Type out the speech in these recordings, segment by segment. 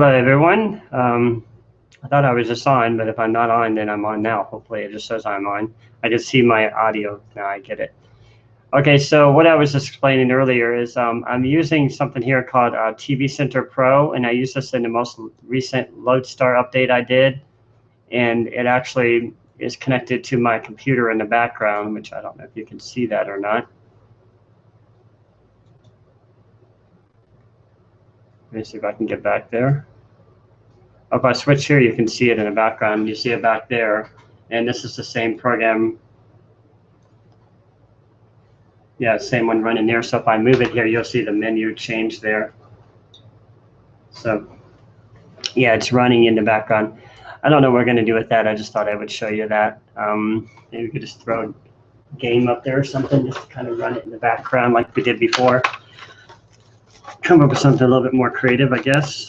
Hello, everyone. I thought I was just on, but if I'm not on, then I'm on now. Hopefully it just says I'm on. I can see my audio now. I get it. Okay, so what I was explaining earlier is I'm using something here called TV Center Pro, and I used this in the most recent Lodestar update I did, and it actually is connected to my computer in the background, which I don't know if you can see that or not. Let me see if I can get back there. If I switch here, you can see it in the background. You see it back there, and this is the same program. Yeah, same one running there. So if I move it here, you'll see the menu change there. So yeah, it's running in the background. I don't know what we're going to do with that. I just thought I would show you that. Maybe we could just throw a game up there or something, just to kind of run it in the background like we did before. Come up with something a little bit more creative, I guess.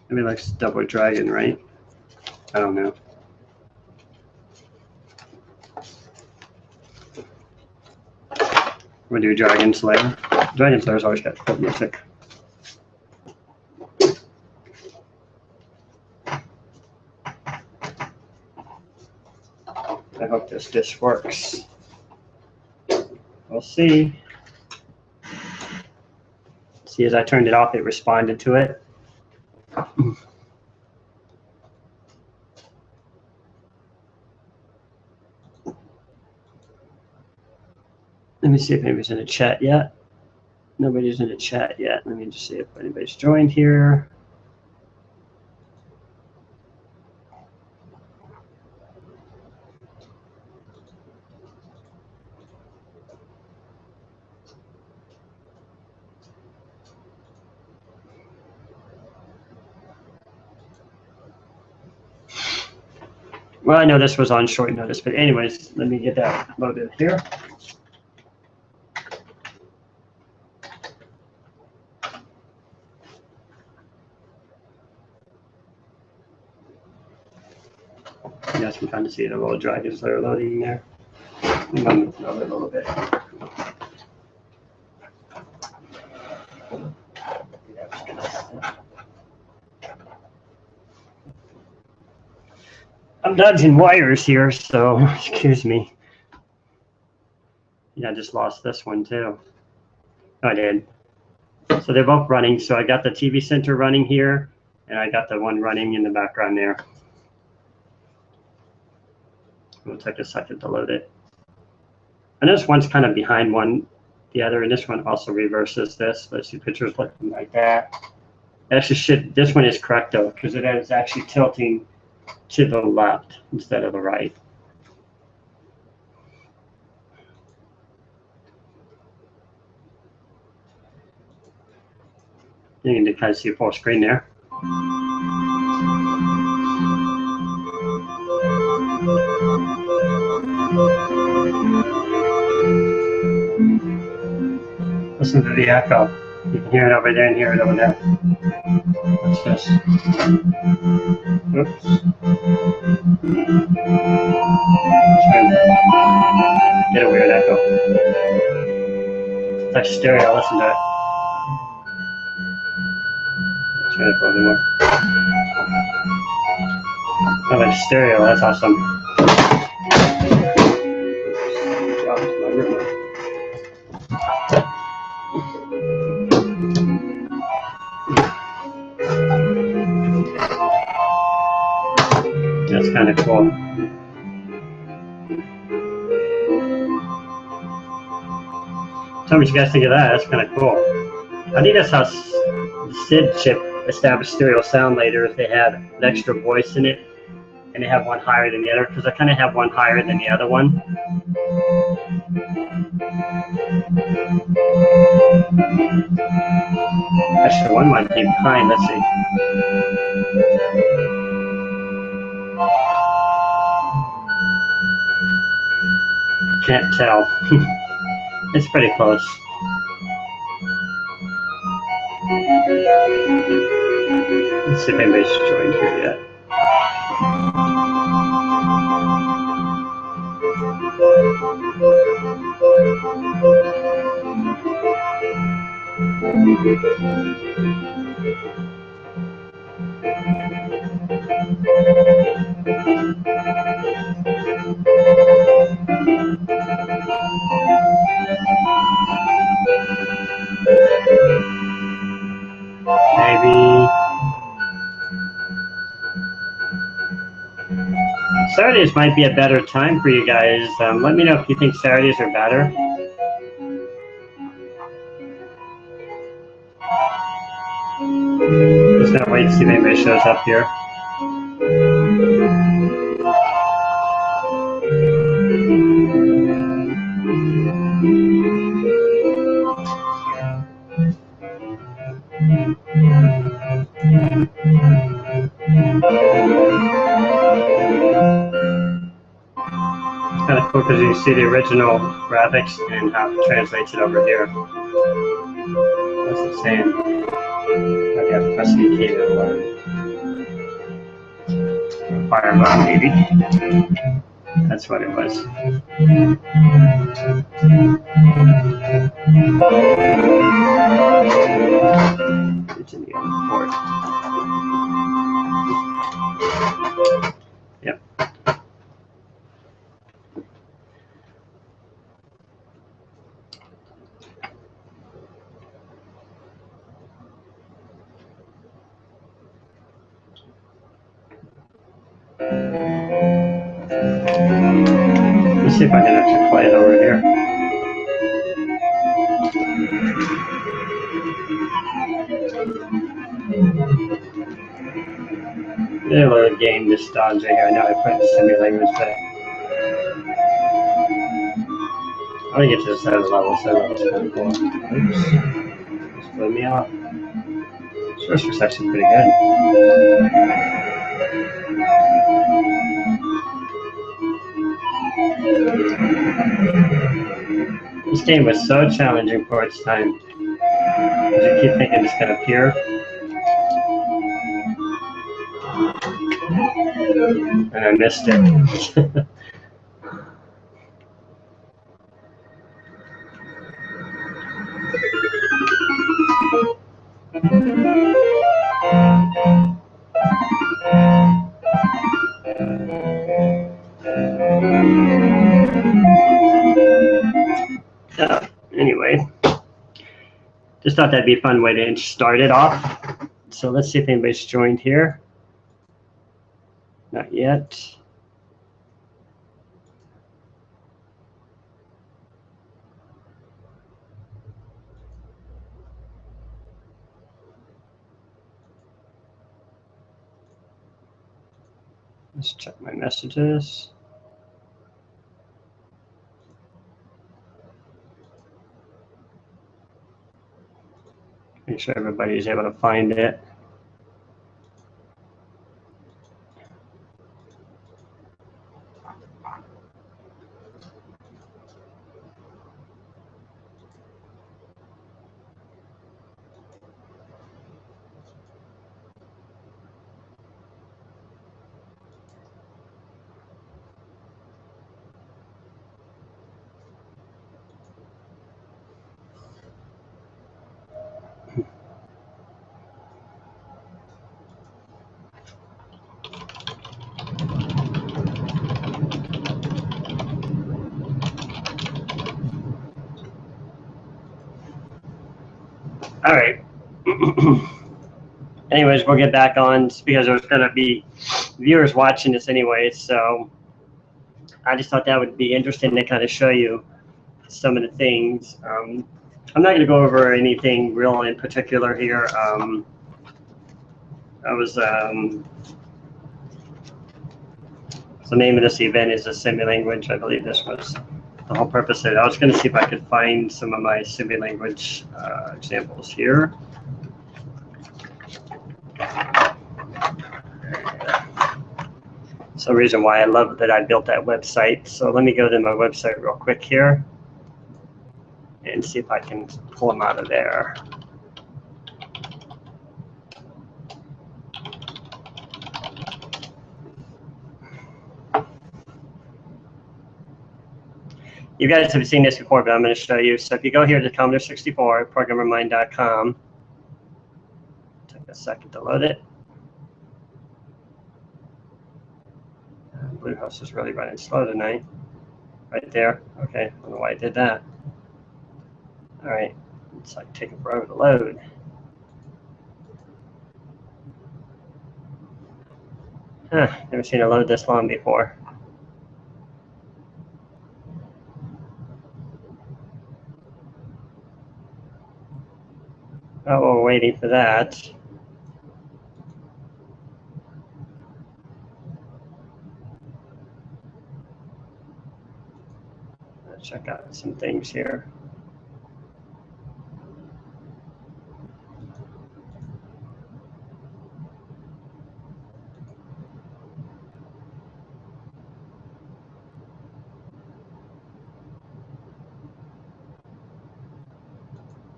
Maybe like Double Dragon, right? I don't know. We'll do Dragon Slayer. Dragon Slayer's always got cool music. I hope this works. We'll see. See, as I turned it off, it responded to it. Let me see if anybody's in the chat yet. Nobody's in the chat yet. Let me just see if anybody's joined here. Well, I know this was on short notice, but anyways, let me get that loaded here. Yes, I'm trying to see the little dragons that are loading there. I'm going to move it a little bit. I'm dodging wires here, so excuse me. Yeah, I just lost this one too. Oh, I did. So they're both running. So I got the TV Center running here, and I got the one running in the background there. It'll take a second to load it. And this one's kind of behind the other, and this one also reverses this. Let's see pictures looking like that. Actually, this one is correct though, because it is actually tilting to the left instead of the right. You can kind of see full screen there. Listen to the echo. You can hear it over there and hear it over there. What's this? Oops. Get a weird echo. It's like stereo. Listen to it. Turn it up a little more. Oh, like stereo. That's awesome. That's kind of cool. Tell me what you guys think of that. That's kind of cool. I think that's how the SID chip established stereo sound later, if they had an extra voice in it and they have one higher than the other, because I kind of have one higher than the other one. Actually, one might be behind. Let's see. Can't tell. It's pretty close. Let's see if anybody's joined here yet. Maybe Saturdays might be a better time for you guys. Let me know if you think Saturdays are better. Just gonna wait to see if anybody shows up here. It's kind of cool because you see the original graphics and how it translates it over here. What's it saying? I have to press the key to learn. Firefox, maybe. That's what it was. It's in the other port. Yep. Let's see if I can actually play it over here. A little game nostalgia here. I know I put semi language, but I want to get to this other level, so that was kind of cool. Oops. Just blew me off. Source was actually pretty good. This game was so challenging for its time. I keep thinking it's going to appear. And I missed it. Anyway, just thought that'd be a fun way to start it off. So let's see if anybody's joined here. Not yet. Let's check my messages. Make sure everybody's able to find it. All right. Anyways, we'll get back on because there's going to be viewers watching this anyway. So I just thought that would be interesting to kind of show you some of the things. I'm not going to go over anything real in particular here. The name of this event is a semi-language. I believe this was the whole purpose of it. I was going to see if I could find some of my semi-language examples here. So the reason why I love that I built that website. So let me go to my website real quick here and see if I can pull them out of there. You guys have seen this before, but I'm going to show you. So if you go here to Commodore 64, programmermind.com, take a second to load it. Bluehost is really running slow tonight. Right there. Okay, I don't know why I did that. All right, it's like taking forever to load. Huh, never seen it load this long before. Oh, we're waiting for that. Let's check out some things here.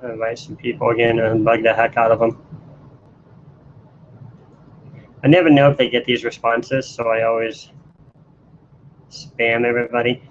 I'll invite some people again and bug the heck out of them. I never know if they get these responses, so I always spam everybody.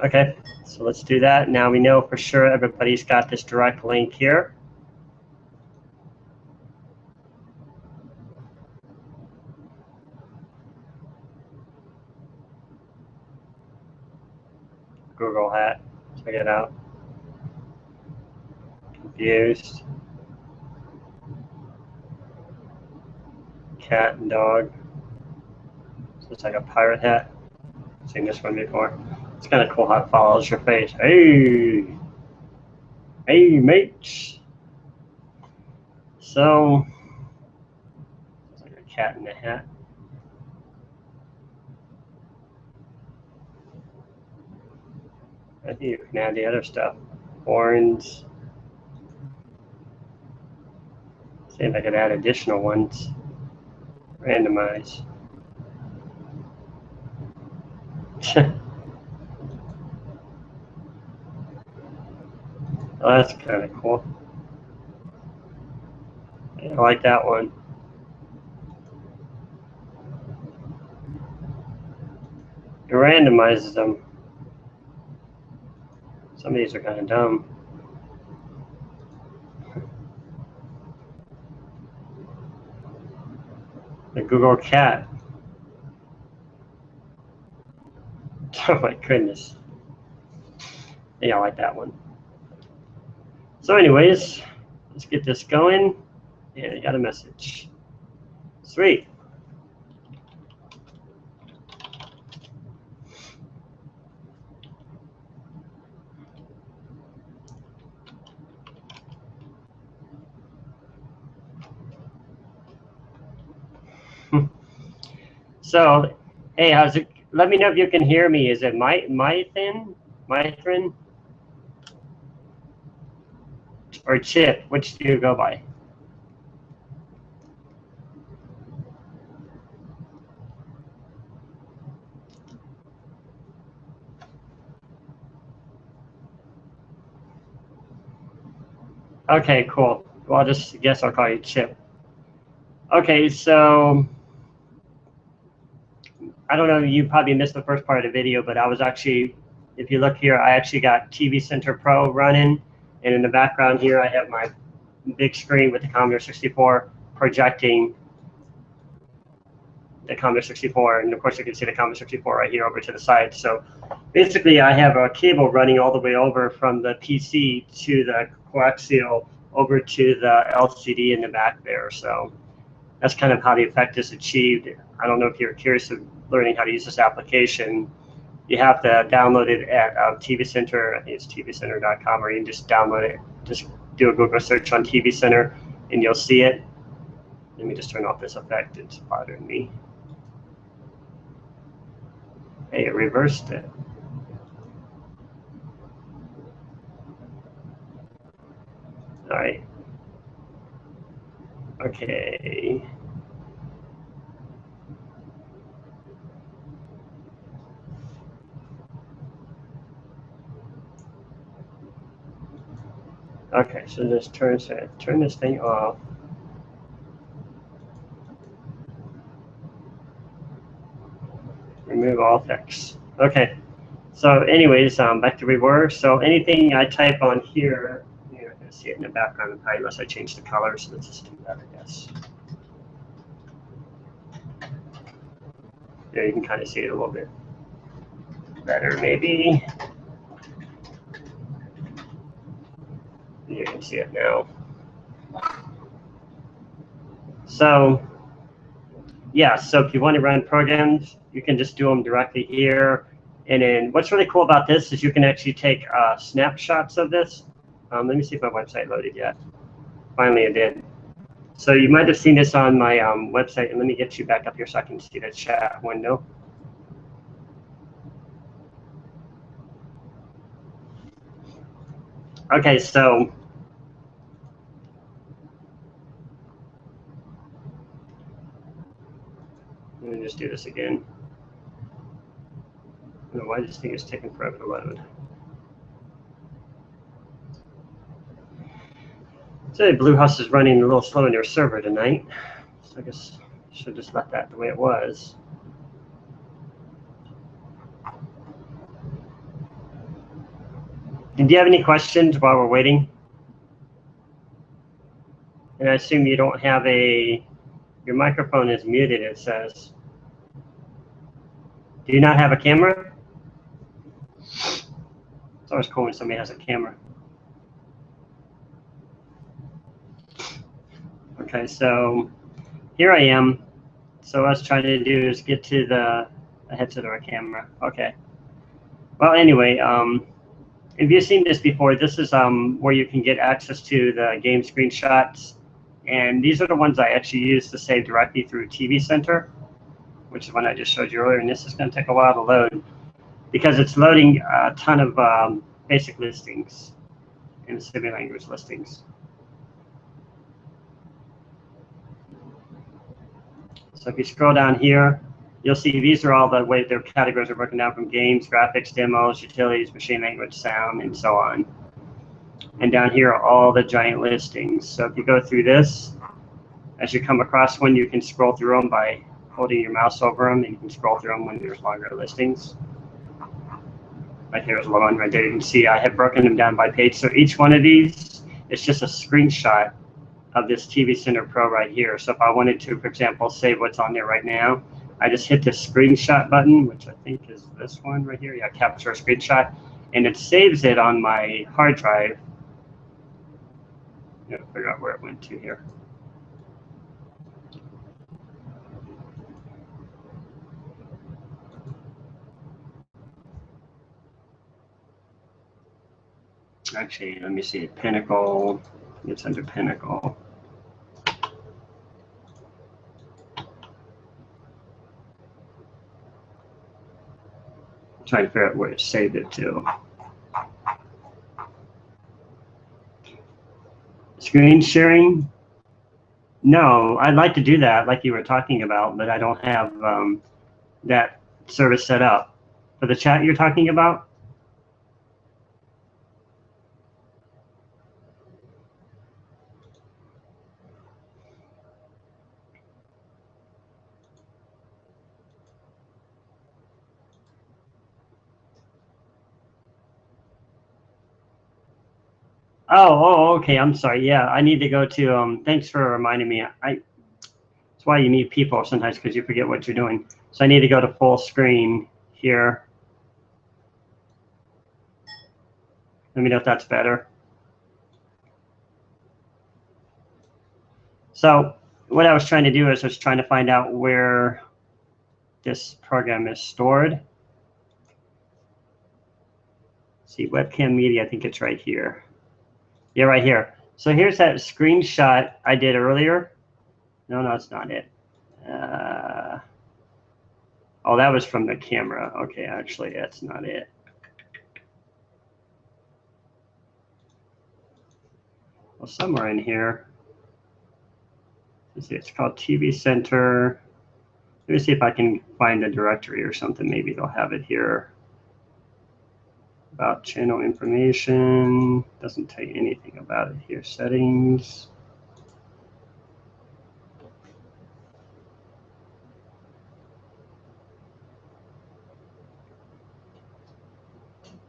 Okay, so let's do that. Now we know for sure everybody's got this direct link here. Google hat, check it out. Confused. Cat and dog. So it's like a pirate hat. Seen this one before. It's kind of cool how it follows your face. Hey, hey, mates. So, it's like a cat in a hat. I think you can add the other stuff. Horns. See if I could add additional ones. Randomize. Oh, that's kind of cool. I like that one. It randomizes them. Some of these are kind of dumb. The Google cat. Oh my goodness. Yeah, I like that one. So anyways, let's get this going. Yeah, I got a message. Sweet. So, hey, how's it? Let me know if you can hear me. Is it Mythrin? Or Chip? Which do you go by? Okay, cool. Well, I'll just guess I'll call you Chip. Okay, so I don't know, you probably missed the first part of the video, but I was actually, if you look here, I actually got TV Center Pro running, and in the background here, I have my big screen with the Commodore 64 projecting the Commodore 64, and of course you can see the Commodore 64 right here over to the side. So basically I have a cable running all the way over from the PC to the coaxial over to the LCD in the back there. So that's kind of how the effect is achieved. I don't know if you're curious of learning how to use this application. You have to download it at TV Center. I think it's tvcenter.com, or you can just download it. Just do a Google search on TV Center and you'll see it. Let me just turn off this effect. It's bothering me. Hey, it reversed it. All right. Okay. Okay, so just turn this thing off. Remove all text. Okay. So anyways, back to where we were. So anything I type on here, you're not going to see it in the background unless I change the color. So let's just do that, I guess. Yeah, you can kind of see it a little bit better, maybe. You can see it now. So yeah, so if you want to run programs, you can just do them directly here. And then what's really cool about this is you can actually take snapshots of this. Let me see if my website loaded yet. Finally, it did. So you might have seen this on my website. And let me get you back up here so I can see the chat window. Okay, so let me just do this again. I don't know why this thing is taking forever to load. So Bluehost is running a little slow in their server tonight. So I guess I should just let that the way it was. And do you have any questions while we're waiting? And I assume you don't have your microphone is muted, it says. Do you not have a camera? It's always cool when somebody has a camera. Okay, so here I am. So what I was trying to do is get to the headset or a camera. Okay. Well, anyway, if you've seen this before, this is where you can get access to the game screenshots. And these are the ones I actually use to save directly through TV Center, which is one I just showed you earlier. And this is going to take a while to load because it's loading a ton of basic listings and Civi language listings. So if you scroll down here, you'll see these are all the way their categories are broken down from games, graphics, demos, utilities, machine language, sound, and so on. And down here are all the giant listings. So if you go through this, as you come across one, you can scroll through them by holding your mouse over them, and you can scroll through them when there's longer listings. Like here's one right there. You can see I have broken them down by page. So each one of these is just a screenshot of this TV Center Pro right here. So if I wanted to, for example, save what's on there right now, I just hit the screenshot button, which I think is this one right here. Yeah, capture a screenshot, and it saves it on my hard drive. I'm gonna figure out where it went to here. Actually, let me see. Pinnacle. It's under Pinnacle. I'm trying to figure out where it saved it to. Screen sharing? No, I'd like to do that, like you were talking about, but I don't have that service set up. For the chat you're talking about? Oh, okay. I'm sorry. Yeah, I need to go to. Thanks for reminding me. That's why you need people sometimes because you forget what you're doing. So I need to go to full screen here. Let me know if that's better. So what I was trying to do is I was trying to find out where this program is stored. See, webcam media. I think it's right here. Yeah, right here. So here's that screenshot I did earlier. No, it's not it. Oh, that was from the camera. Okay, actually, that's not it. Well, somewhere in here. let's see, it's called TV Center. Let me see if I can find a directory or something. Maybe they'll have it here. About channel information. Doesn't tell you anything about it here. Settings.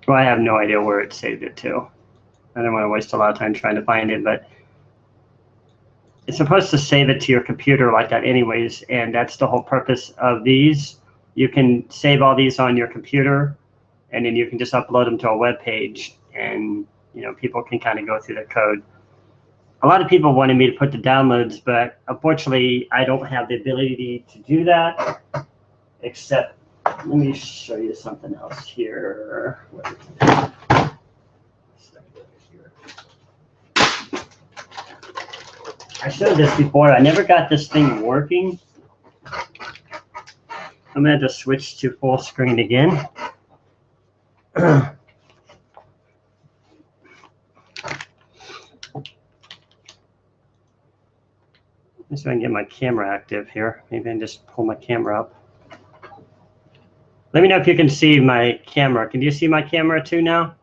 Well, I have no idea where it saved it to. I don't want to waste a lot of time trying to find it, but it's supposed to save it to your computer like that anyways, and that's the whole purpose of these. You can save all these on your computer, and then you can just upload them to a web page, and people can kind of go through the code. A lot of people wanted me to put the downloads, but unfortunately, I don't have the ability to do that, except, let me show you something else here. I showed this before. I never got this thing working. I'm going to just switch to full screen again. Let me see if I can get my camera active here. Maybe I can just pull my camera up. Let me know if you can see my camera. Can you see my camera too now?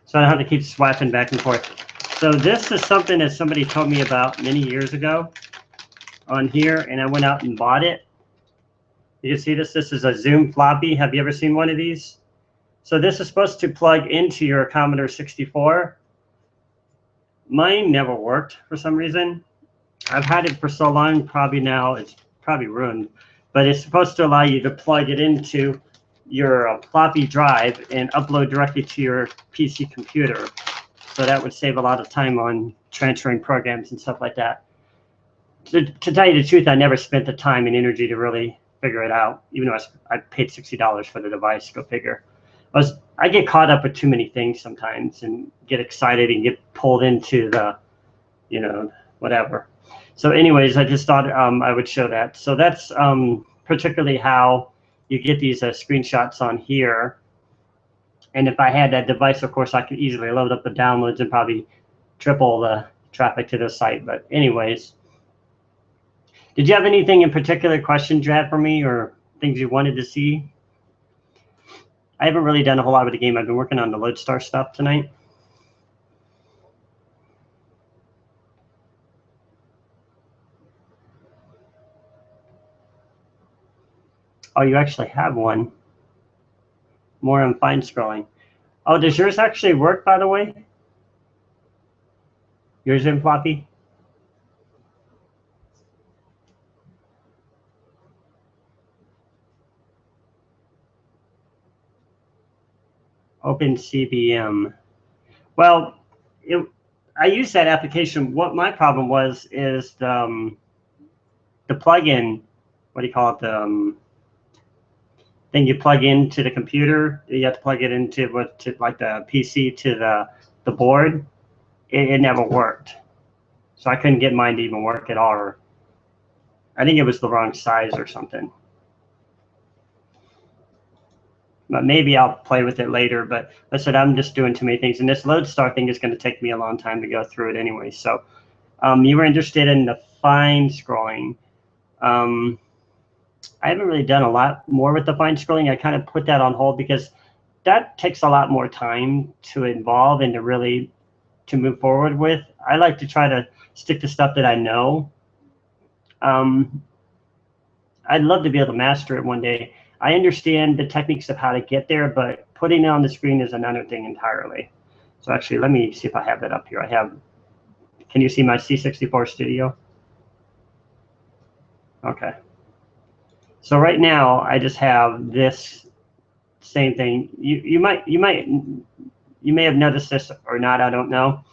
So I don't have to keep swiping back and forth. So this is something that somebody told me about many years ago on here, and I went out and bought it. You can see this. This is a Zoom floppy. Have you ever seen one of these? So this is supposed to plug into your Commodore 64. Mine never worked for some reason. I've had it for so long, probably now it's probably ruined. But it's supposed to allow you to plug it into your floppy drive and upload directly to your PC computer. So that would save a lot of time on transferring programs and stuff like that. To tell you the truth, I never spent the time and energy to really figure it out, even though I paid $60 for the device. Go figure. I get caught up with too many things sometimes and get excited and get pulled into the, whatever. So anyways, I just thought I would show that. So that's particularly how you get these screenshots on here. And if I had that device, of course, I could easily load up the downloads and probably triple the traffic to the site. But anyways, did you have anything in particular, questions you had for me or things you wanted to see? I haven't really done a whole lot with the game. I've been working on the Lodestar stuff tonight. Oh, you actually have one. More on fine scrolling. Oh, does yours actually work, by the way? Yours in floppy? OpenCBM. Well, I used that application. What my problem was is the plugin. What do you call it? The thing you plug into the computer. You have to plug it into like the PC to the board. It never worked, so I couldn't get mine to even work at all. Or I think it was the wrong size or something. But maybe I'll play with it later. But like I said, I'm just doing too many things, and this Lodestar thing is going to take me a long time to go through it anyway. So you were interested in the fine scrolling. I haven't really done a lot more with the fine scrolling. I kind of put that on hold because that takes a lot more time to involve and to move forward with. I like to try to stick to stuff that I know. I'd love to be able to master it one day. I understand the techniques of how to get there, but putting it on the screen is another thing entirely. So actually, let me see if I have that up here. Can you see my C64 Studio? Okay. So right now, I just have this same thing. You may have noticed this or not, I don't know.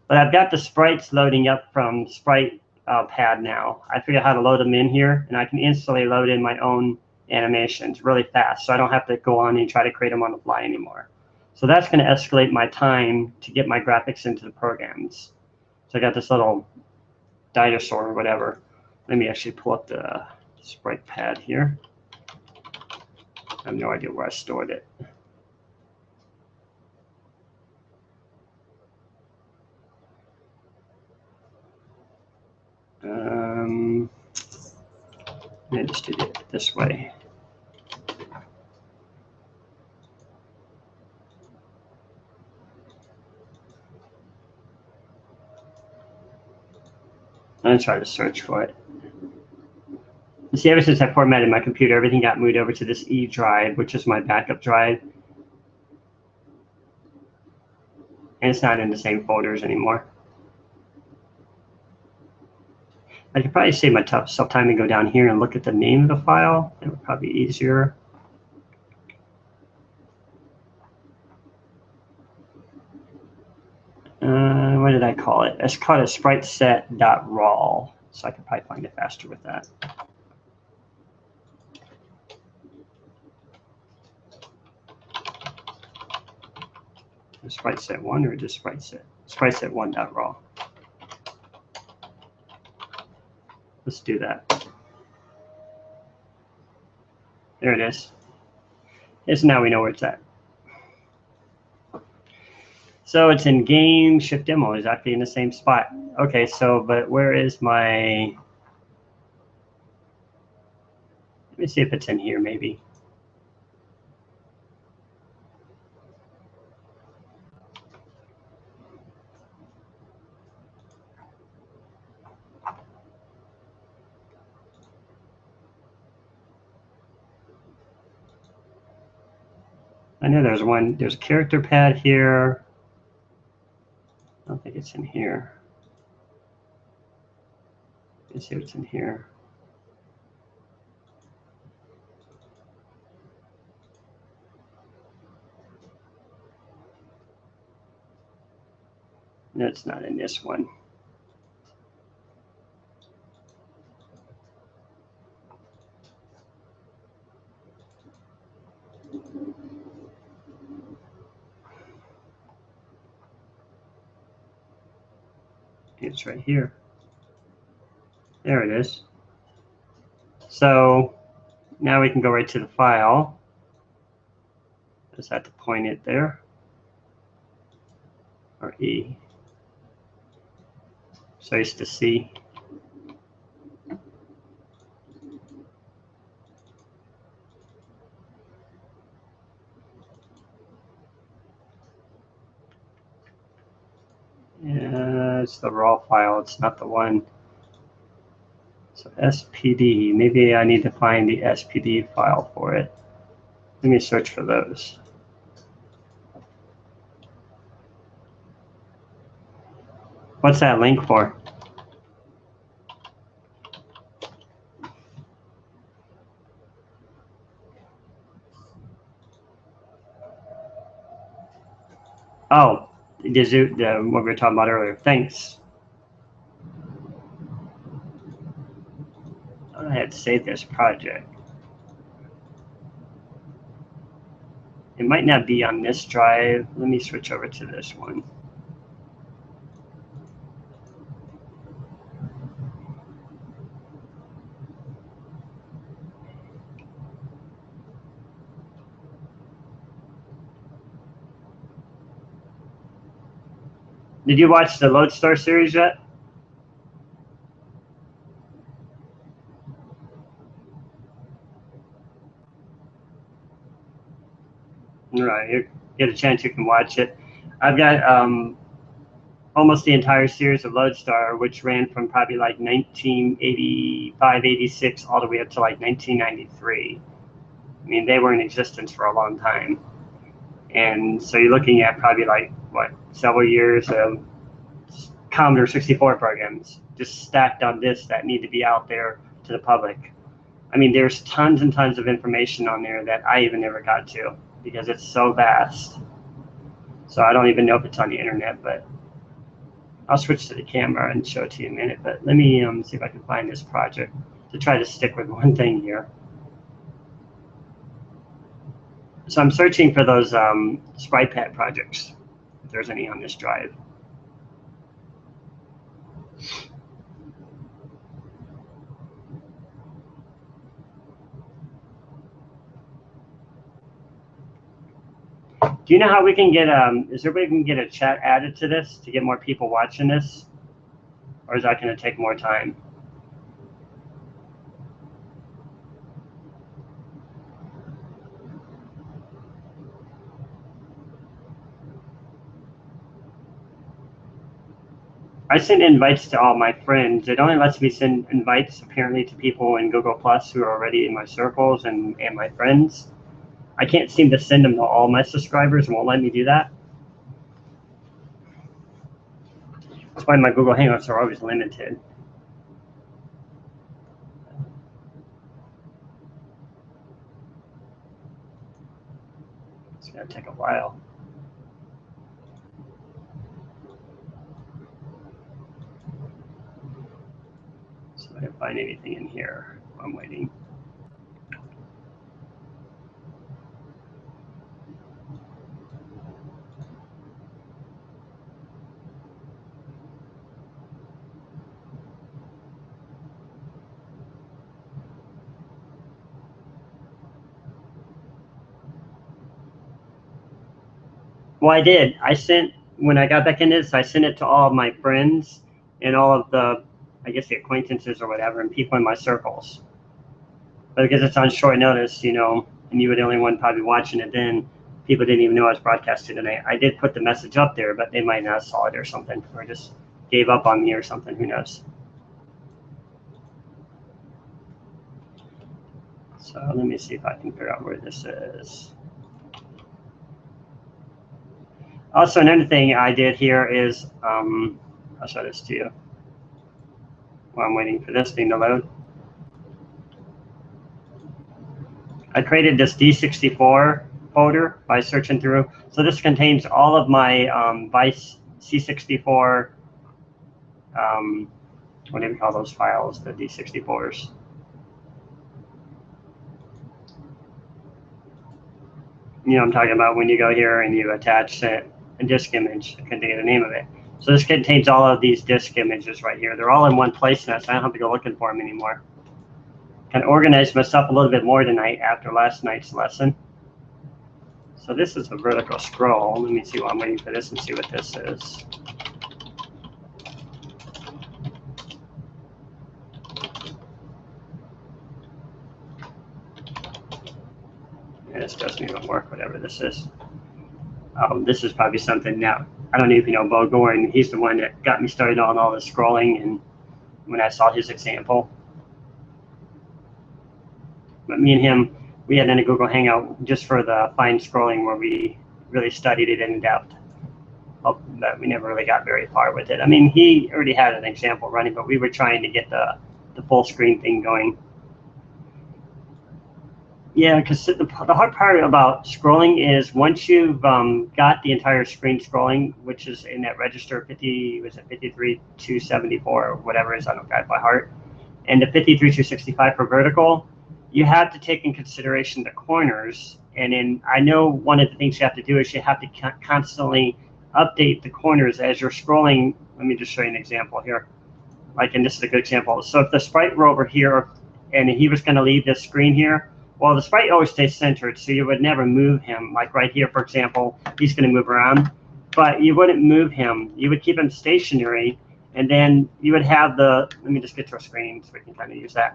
But I've got the sprites loading up from Sprite Pad now. I figured out how to load them in here, and I can instantly load in my own animations really fast, so I don't have to go on and try to create them on the fly anymore. So that's going to escalate my time to get my graphics into the programs. So I got this little dinosaur or whatever. Let me actually pull up the Sprite Pad here. I have no idea where I stored it. Let me just do it this way. I'm going to try to search for it. You see, ever since I formatted my computer, everything got moved over to this E drive, which is my backup drive. And it's not in the same folders anymore. I could probably save myself time and go down here and look at the name of the file. It would probably be easier. What did I call it? It's called a spriteset.raw. So I could probably find it faster with that. Spriteset1 or just spriteset? Spriteset1.raw. Let's do that. There it is. So now we know where it's at. So it's in game, shift demo, exactly in the same spot. Okay, so, but where is my, let me see if it's in here maybe. I know there's one, there's a character pad here. I don't think it's in here. Let's see what's in here. No, it's not in this one. It's right here. There it is. So now we can go right to the file. Just have to point it there. Or E. So I used to C. Yeah, it's the raw file. It's not the one. So SPD. Maybe I need to find the SPD file for it. Let me search for those. What's that link for? Oh, what we were talking about earlier. Thanks. I had to save this project. It might not be on this drive. Let me switch over to this one. Did you watch the Lodestar series yet? All right, you get a chance, you can watch it. I've got almost the entire series of Lodestar, which ran from probably like 1985, 86, all the way up to like 1993. I mean, they were in existence for a long time. And so you're looking at probably like, what, several years of Commodore 64 programs just stacked on disks that need to be out there to the public. I mean, there's tons and tons of information on there that I even never got to because it's so vast. So I don't even know if it's on the internet, but I'll switch to the camera and show it to you in a minute. But let me see if I can find this project to try to stick with one thing here. So I'm searching for those sprite pad projects, if there's any on this drive. Do you know how we can get, is there a way we can get a chat added to this to get more people watching this? Or is that going to take more time? I send invites to all my friends. It only lets me send invites apparently to people in Google Plus who are already in my circles and my friends. I can't seem to send them to all my subscribers. It won't let me do that. That's why my Google Hangouts are always limited. It's going to take a while. So I didn't find anything in here. I'm waiting. Well, I did. I sent, when I got back into this, I sent it to all of my friends and all of the, I guess the acquaintances or whatever, and people in my circles. But because it's on short notice, you know, and you were the only one probably watching it then, people didn't even know I was broadcasting tonight. I did put the message up there, but they might not have saw it or something, or just gave up on me or something, who knows. So let me see if I can figure out where this is. Also, another thing I did here is, I'll show this to you while I'm waiting for this thing to load. I created this D64 folder by searching through. So this contains all of my Vice C64, what do we call those files, the D64s? You know, I'm talking about when you go here and you attach a disk image, it can be the name of it. So this contains all of these disk images right here. They're all in one place now, so I don't have to go looking for them anymore. Kind of organized myself a little bit more tonight after last night's lesson. So this is a vertical scroll. Let me see while I'm waiting for this and see what this is. Yeah, this doesn't even work, whatever this is. This is probably something now. I don't know if you know Bo Gordon. He's the one that got me started on all the scrolling, and when I saw his example. But me and him, we had in a Google Hangout just for the fine scrolling where we really studied it in depth. But we never really got very far with it. I mean, he already had an example running, but we were trying to get the full screen thing going. Yeah, because the hard part about scrolling is once you've got the entire screen scrolling, which is in that register 53,274 or whatever it is, I don't got it by heart, and the 53,265 for vertical, you have to take in consideration the corners. And then I know one of the things you have to do is you have to constantly update the corners as you're scrolling. Let me just show you an example here. Like, and this is a good example. So if the sprite were over here and he was going to leave this screen here, well, the sprite always stays centered, so you would never move him. Like right here, for example, he's going to move around, but you wouldn't move him. You would keep him stationary, and then you would have the, let me just get to a screen so we can kind of use that.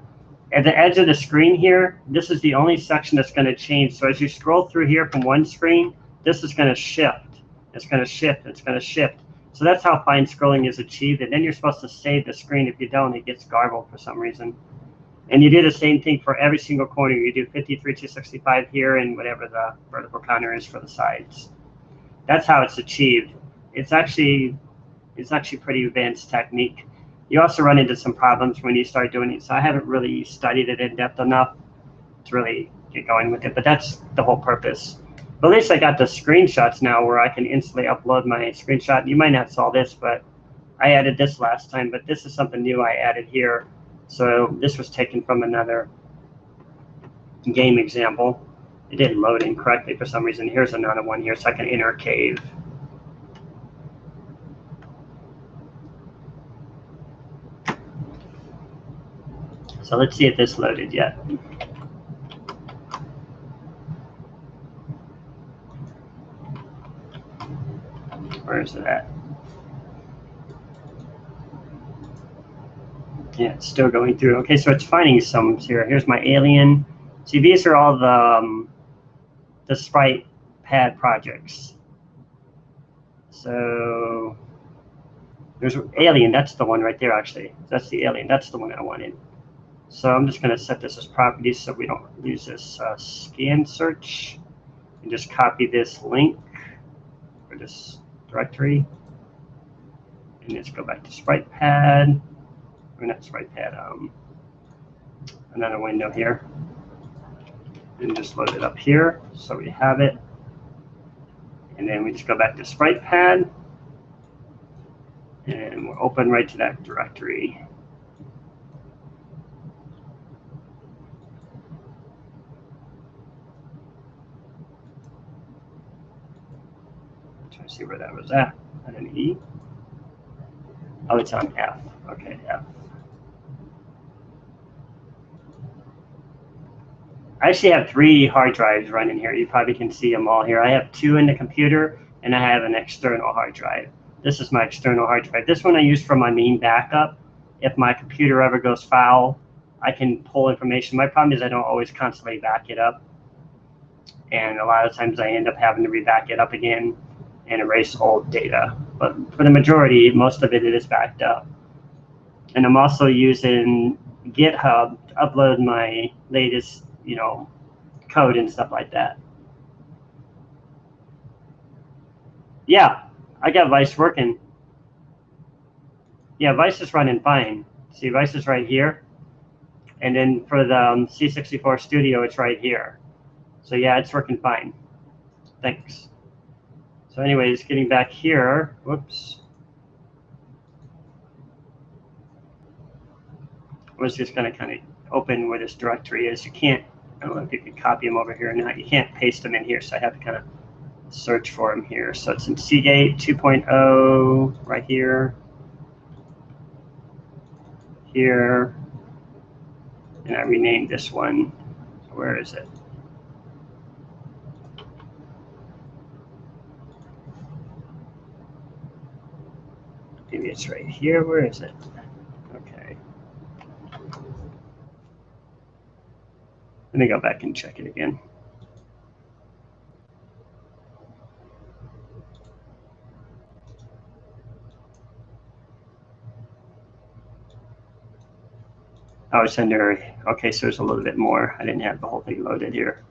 At the edge of the screen here, this is the only section that's going to change. So as you scroll through here from one screen, this is going to shift. It's going to shift. It's going to shift. So that's how fine scrolling is achieved. And then you're supposed to save the screen. If you don't, it gets garbled for some reason. And you do the same thing for every single corner. You do 53,265 here and whatever the vertical counter is for the sides. That's how it's achieved. It's actually pretty advanced technique. You also run into some problems when you start doing it. So I haven't really studied it in depth enough to really get going with it, but that's the whole purpose. But at least I got the screenshots now where I can instantly upload my screenshot. You might not saw this, but I added this last time, but this is something new I added here. So this was taken from another game example. It didn't load incorrectly for some reason. Here's another one here, so I can enter a cave. So let's see if this loaded yet. Where is it at? Yeah, it's still going through. Okay, so it's finding some here. Here's my alien. See, these are all the sprite pad projects. So There's alien, that's the one right there actually. That's the alien, that's the one I wanted. So I'm just gonna set this as properties so we don't lose this scan search. And just copy this link for this directory. And let's go back to SpritePad, or not SpritePad, another window here. And just load it up here so we have it. And then we just go back to SpritePad. And we'll open right to that directory. Try to see where that was at. An E. Oh, it's on F. Okay, F. I actually have 3 hard drives running here. You probably can see them all here. I have 2 in the computer, and I have an external hard drive. This is my external hard drive. This one I use for my main backup. If my computer ever goes foul, I can pull information. My problem is I don't always constantly back it up. And a lot of times I end up having to re-back it up again and erase old data. But for the majority, most of it is backed up. And I'm also using GitHub to upload my latest, code and stuff like that. Yeah, I got Vice working. Yeah, Vice is running fine. See, Vice is right here. And then for the C64 Studio, it's right here. So yeah, it's working fine. Thanks. So anyways, getting back here, whoops. I was just gonna kind of open where this directory is. You can't, I don't know if you can copy them over here or not. You can't paste them in here, so I have to kind of search for them here. So it's in Seagate 2.0 right here, here, and I renamed this one. Where is it? Maybe it's right here. Where is it? Okay. Let me go back and check it again. Oh, it's under, okay, so there's a little bit more. I didn't have the whole thing loaded here.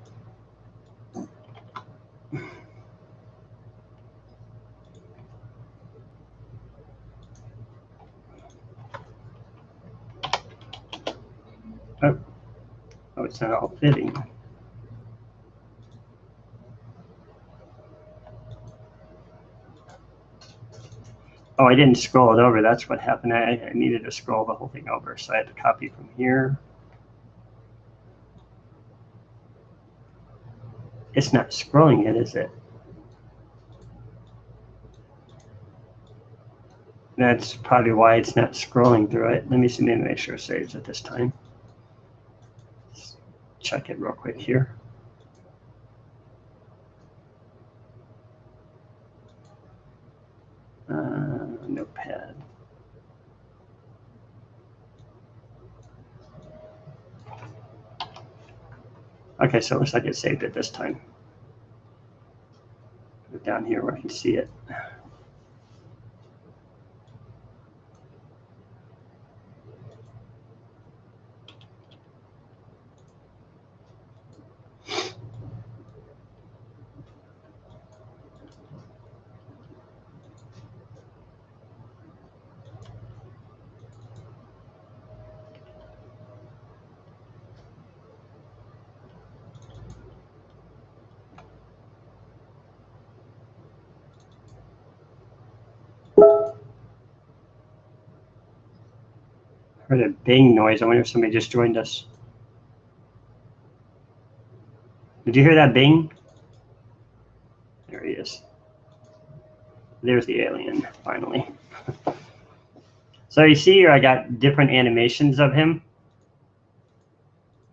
Oh, it's not all fitting. Oh, I didn't scroll it over. That's what happened. I needed to scroll the whole thing over, so I had to copy from here. It's not scrolling it, is it? That's probably why it's not scrolling through it. Let me see, maybe make sure it saves it this time. Let's check it real quick here. Notepad. Okay, so it looks like it saved it this time. Put it down here where I can see it. Heard a bing noise. I wonder if somebody just joined us. Did you hear that bing? There he is. There's the alien, finally. So you see here, I got different animations of him.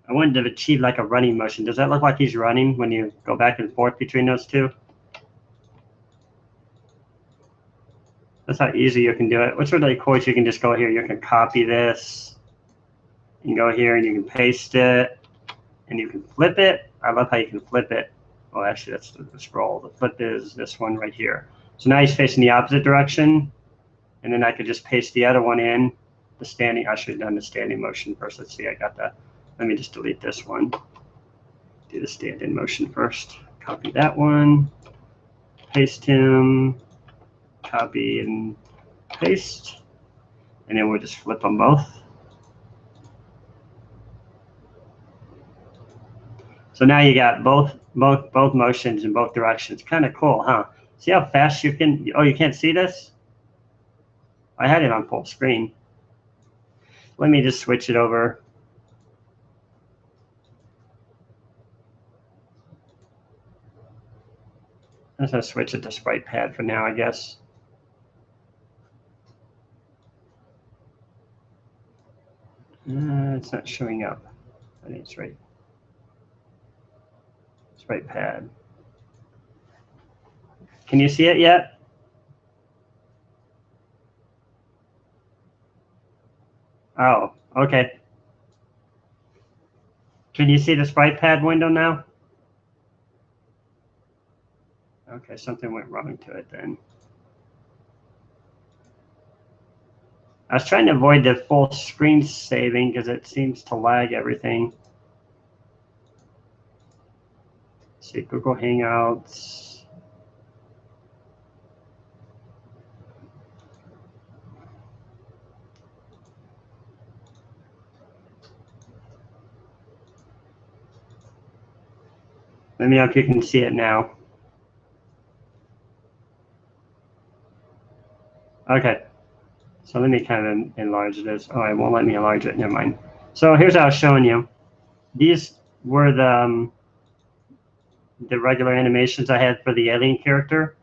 I wanted to achieve like a running motion. Does that look like he's running when you go back and forth between those two? That's how easy you can do it. What's really cool is you can just go here. You can copy this. You can go here and you can paste it. And you can flip it. I love how you can flip it. Well, actually, that's the scroll. The flip is this one right here. So now he's facing the opposite direction. And then I could just paste the other one in. The standing, I should have done the standing motion first. Let's see, I got that. Let me just delete this one. Do the stand-in motion first. Copy that one, paste him, copy and paste, and then we'll just flip them both. So now you got both motions in both directions. Kind of cool, huh? See how fast you can, oh, you can't see this? I had it on full screen. Let me just switch it over. I'm just gonna switch it to sprite pad for now, I guess. It's not showing up. I think it's right. Sprite pad. Can you see it yet? Oh, okay. Can you see the sprite pad window now? Okay, something went wrong to it then. I was trying to avoid the full screen saving because it seems to lag everything. Let's see, Google Hangouts. Let me know if you can see it now. Okay, so let me kind of enlarge this. Oh, it won't let me enlarge it, never mind. So here's how I was showing you. These were the regular animations I had for the alien character,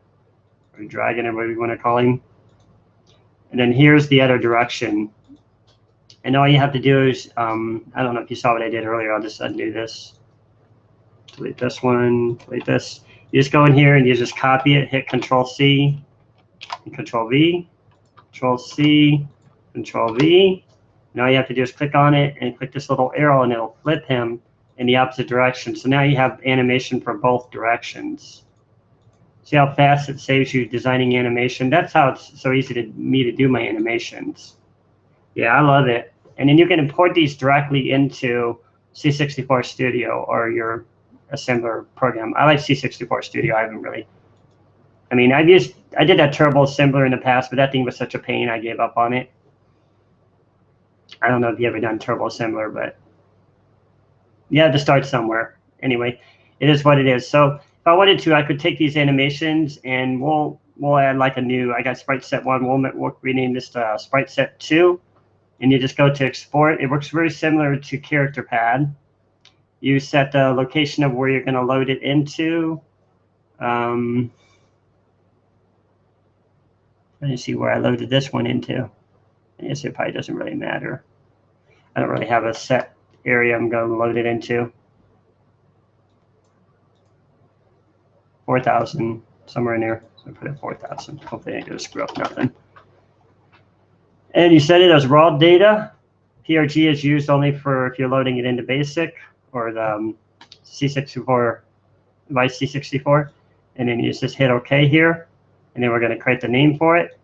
or dragon, or whatever you want to call him. And then here's the other direction. And all you have to do is, I don't know if you saw what I did earlier, I'll just undo this. Delete this one, delete this. You just go in here and you just copy it, hit Control C, and Control V, Control C, Control V. Now all you have to do is click on it and click this little arrow and it'll flip him in the opposite direction. So now you have animation for both directions. See how fast it saves you designing animation? That's how it's so easy to me to do my animations. Yeah, I love it. And then you can import these directly into C64 Studio or your assembler program. I like C64 Studio. I haven't really. I mean, I did that Turbo Assembler in the past, but that thing was such a pain. I gave up on it. I don't know if you ever done Turbo Assembler, but you had to start somewhere. Anyway, it is what it is. So if I wanted to, I could take these animations and we'll add like a new. I got Sprite Set 1. We'll rename this to Sprite Set 2. And you just go to export. It works very similar to Character Pad. You set the location of where you're going to load it into. Let me see where I loaded this one into. I guess it probably doesn't really matter. I don't really have a set area I'm going to load it into. 4,000, somewhere in there. So I put it 4,000. Hopefully I ain't going to screw up nothing. And you set it as raw data. PRG is used only for if you're loading it into BASIC or the C64, Vice C64. And then you just hit OK here. And then we're going to create the name for it.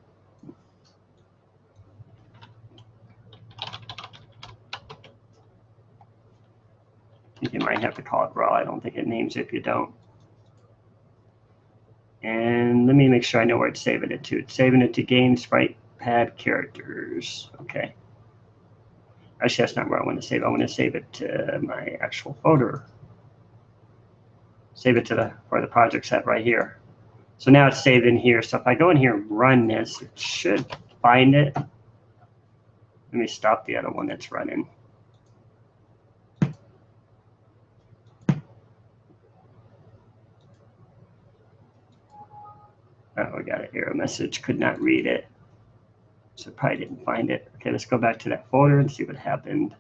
I think you might have to call it raw. I don't think it names it if you don't. And let me make sure I know where it's saving it to. It's saving it to game sprite pad characters. Okay. Actually, that's not where I want to save it. I want to save it to my actual folder. Save it to for the project set right here. So now it's saved in here. So if I go in here and run this, it should find it. Let me stop the other one that's running. Oh, we got an error message. Could not read it. So probably didn't find it. Okay, let's go back to that folder and see what happened.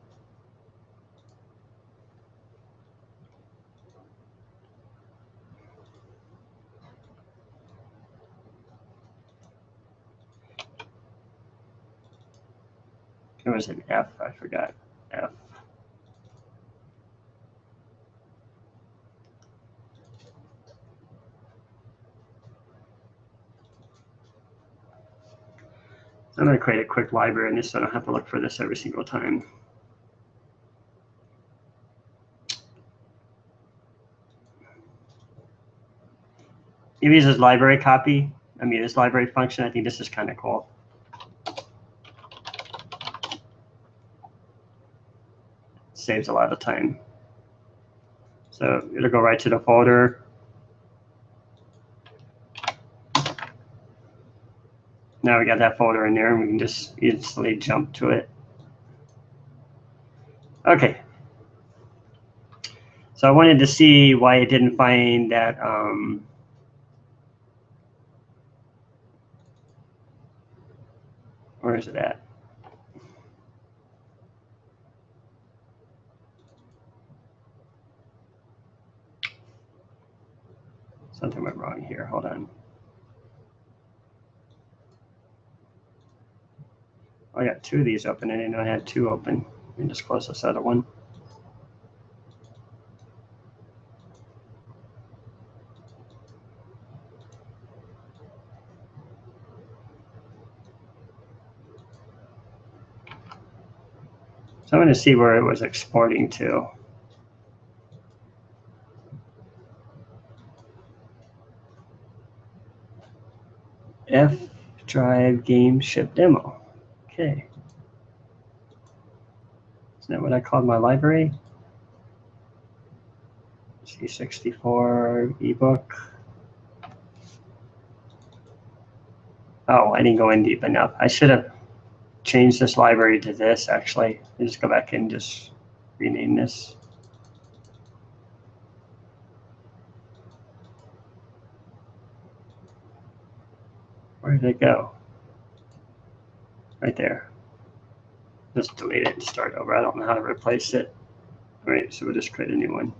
There was an F, I forgot. F. I'm going to create a quick library in this so I don't have to look for this every single time. It uses library copy. I mean, this library function. I think this is kind of cool. Saves a lot of time. So it'll go right to the folder. Now we got that folder in there, and we can just instantly jump to it. Okay. So I wanted to see why it didn't find that. Where is it at? Something went wrong here. Hold on. I got two of these open. I didn't know I had two open. Let me just close this other one. So I'm going to see where it was exporting to. F drive game ship demo. Okay. Isn't that what I called my library? C64 ebook. Oh, I didn't go in deep enough. I should have changed this library to this, actually. I'll just go back and just rename this. Where did it go? Right there. Just delete it and start over. I don't know how to replace it. All right, so we'll just create a new one.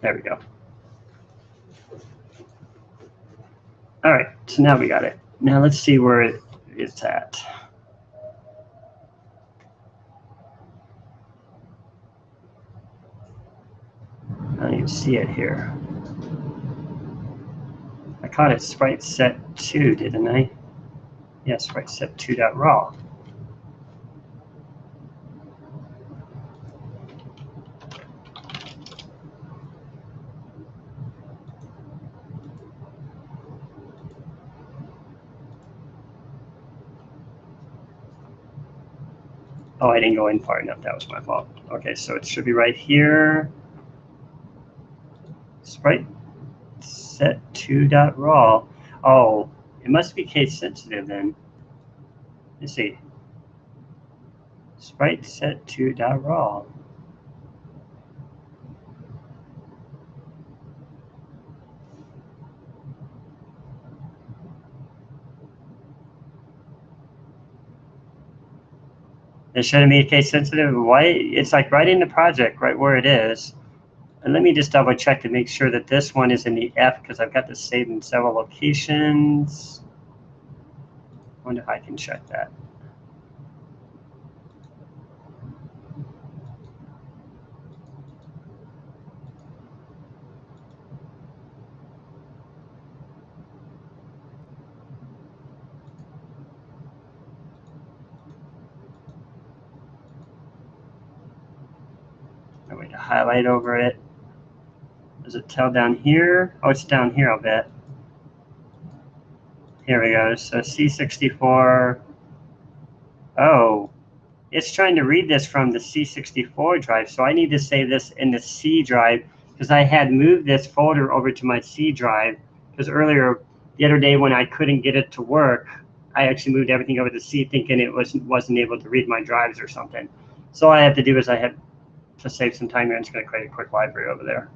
There we go. All right, so now we got it. Now let's see where it's at. I don't even see it here. I caught it sprite set 2, didn't I? Yeah, sprite set 2.raw. Oh, I didn't go in far enough. That was my fault. Okay, so it should be right here. Sprite set 2.raw. Oh, it must be case sensitive then. Let's see. Sprite set 2.raw. It shouldn't be case sensitive. Why? It's like right in the project, right where it is. And let me just double check to make sure that this one is in the F because I've got this saved in several locations. I wonder if I can check that. I'm going to highlight over it. Does it tell down here? Oh, it's down here, I'll bet. Here we go. So C64. Oh, it's trying to read this from the C64 drive. So I need to save this in the C drive because I had moved this folder over to my C drive. Because earlier, the other day when I couldn't get it to work, I actually moved everything over to C thinking it wasn't able to read my drives or something. So all I have to do is I had to save some time here. I'm just going to create a quick library over there.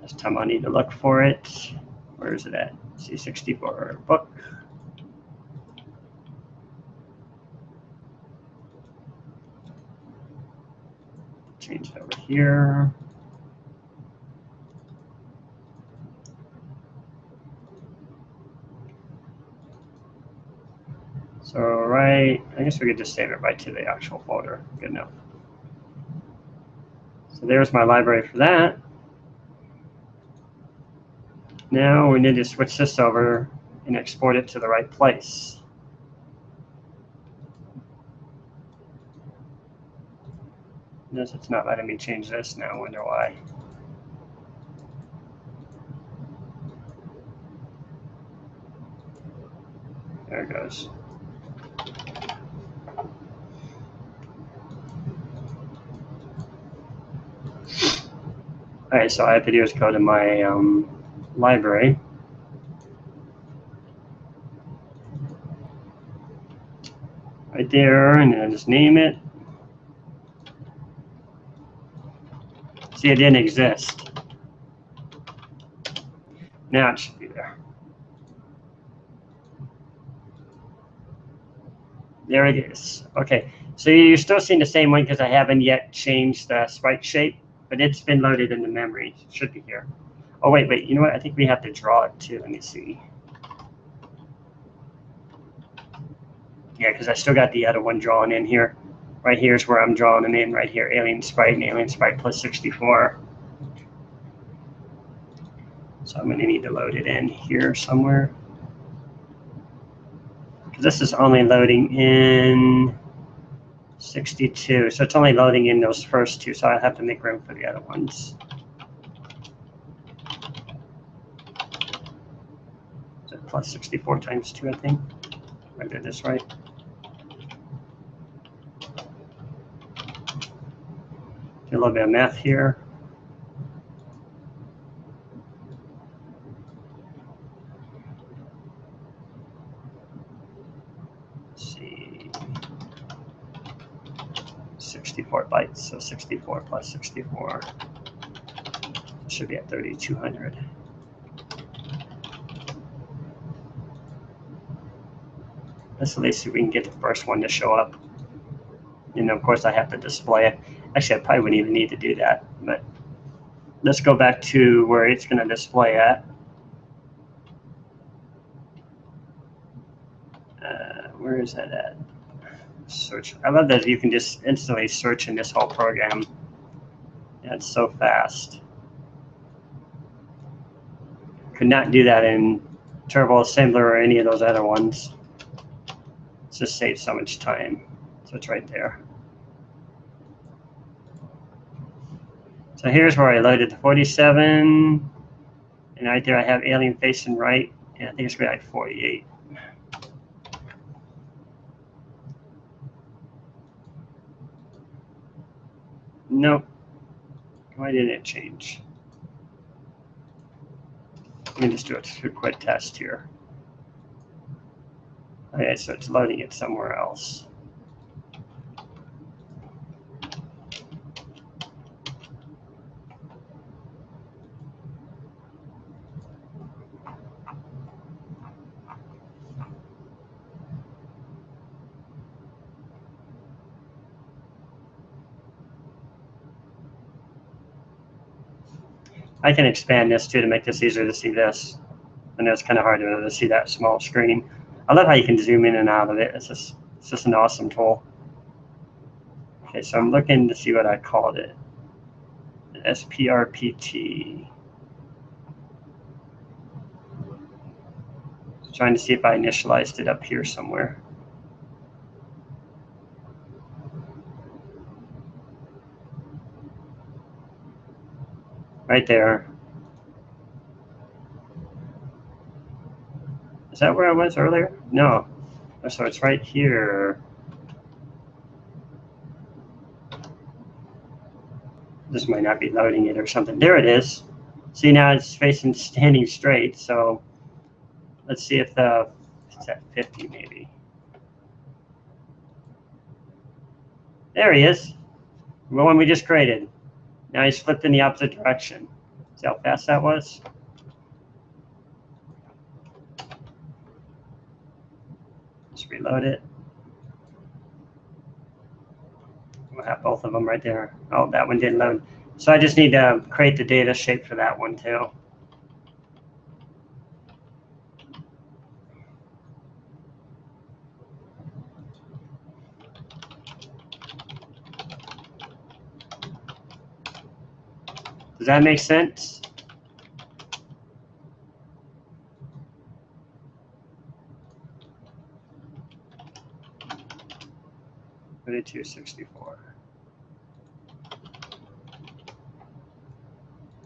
This time I need to look for it. Where is it at? C64 book. Change it over here. So right, I guess we could just save it right to the actual folder. Good enough. So there's my library for that. Now we need to switch this over and export it to the right place. Notice it's not letting me change this now. I wonder why. There it goes. All right, so all I have to do is go to my library. Right there, and then just name it. See, it didn't exist. Now it should be there. There it is. Okay, so you're still seeing the same one because I haven't yet changed the sprite shape, but it's been loaded into memory. It should be here. Oh, wait, you know what? I think we have to draw it too. Let me see. Yeah, because I still got the other one drawn in here. Right here is where I'm drawing them in, right here, alien sprite and alien sprite plus 64. So I'm going to need to load it in here somewhere. Because this is only loading in 62, so it's only loading in those first two, so I have to make room for the other ones. Is it plus 64 times 2, I think? I did this right. Do a little bit of math here. Let's see. 64 bytes, so 64 plus 64 should be at 3200. Let's at least see if we can get the first one to show up. And of course I have to display it. Actually, I probably wouldn't even need to do that, but let's go back to where it's going to display at. Where is that at? Search. I love that you can just instantly search in this whole program. Yeah, it's so fast. Could not do that in Turbo Assembler or any of those other ones. It just saves so much time. So it's right there. So here's where I loaded the 47, and right there I have alien facing right, and I think it's going to be like 48. Nope. Why didn't it change? Let me just do a quick test here. Okay, so it's loading it somewhere else. I can expand this too to make this easier to see this. I know it's kind of hard to see that small screen. I love how you can zoom in and out of it. It's just an awesome tool. Okay, so I'm looking to see what I called it. SPRPT. Trying to see if I initialized it up here somewhere. Right there. Is that where I was earlier? No. So it's right here. This might not be loading it or something. There it is. See, now it's facing standing straight. So let's see if it's at 50 maybe. There he is. The one we just created. Now he's flipped in the opposite direction. See how fast that was? Let's reload it. We'll have both of them right there. Oh, that one didn't load. So I just need to create the data shape for that one too. Does that make sense? $32.64.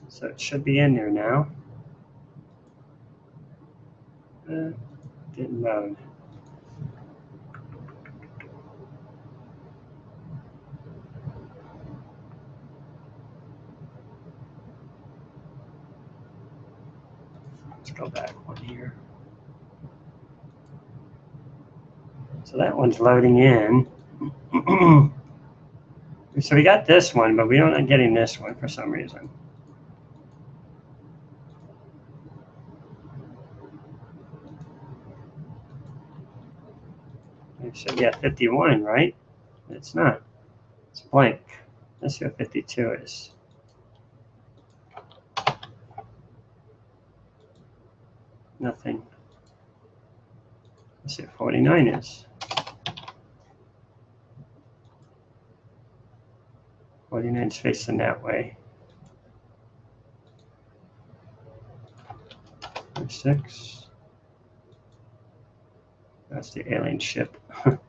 So it should be in there now. Didn't load. Let's go back one here. So that one's loading in. So we got this one, but we don't not getting this one for some reason. It should be at 51, right? It's not. It's blank. Let's see what 52 is. Nothing. Let's see what 49 is. 49 is facing that way. 6. That's the alien ship. So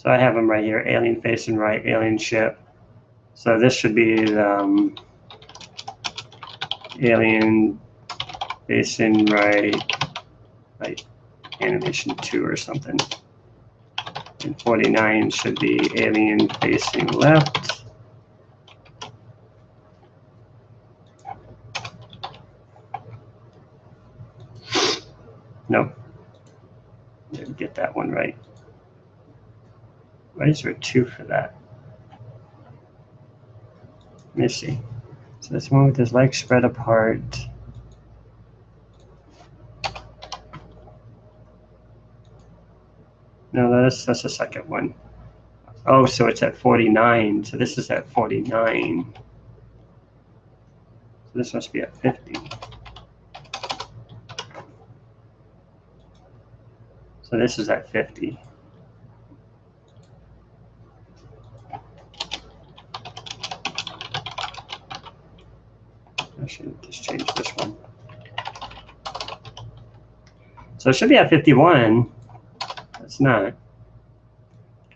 I have them right here, alien facing right, alien ship. So this should be the alien facing right, like animation 2 or something. And 49 should be alien facing left. Nope. Didn't get that one right. Why is there 2 for that? Let me see. So this one with his legs spread apart. No, that's the second one. Oh, so it's at 49. So this is at 49. So this must be at 50. So this is at 50. I should just change this one. So it should be at 51. It's not. It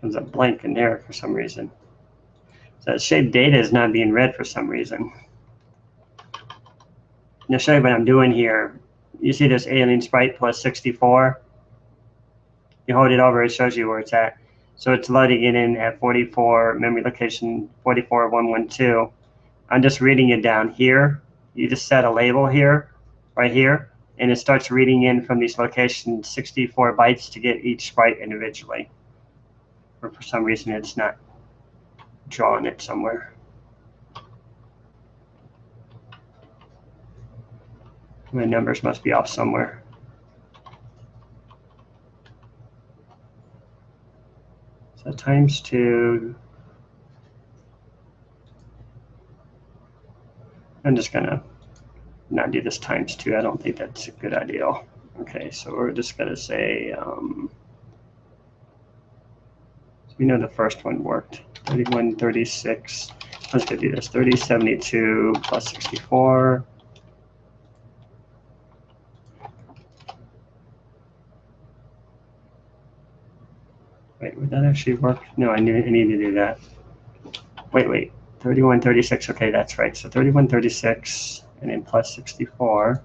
comes up blank in there for some reason. So that shape data is not being read for some reason. Now show you what I'm doing here. You see this alien sprite plus 64? You hold it over, it shows you where it's at. So it's loading it in at 44, memory location 44112. I'm just reading it down here. You just set a label here, right here, and it starts reading in from these locations 64 bytes to get each sprite individually. Or for some reason it's not drawing it somewhere. My numbers must be off somewhere. So times 2. I'm just gonna not do this times 2. I don't think that's a good idea. Okay, so we're just gonna say, we know the first one worked. 3136. Let's go do this. 3072 plus 64. Wait, would that actually work? No, I need to do that. Wait. 3136. Okay, that's right. So 3136 and then plus 64.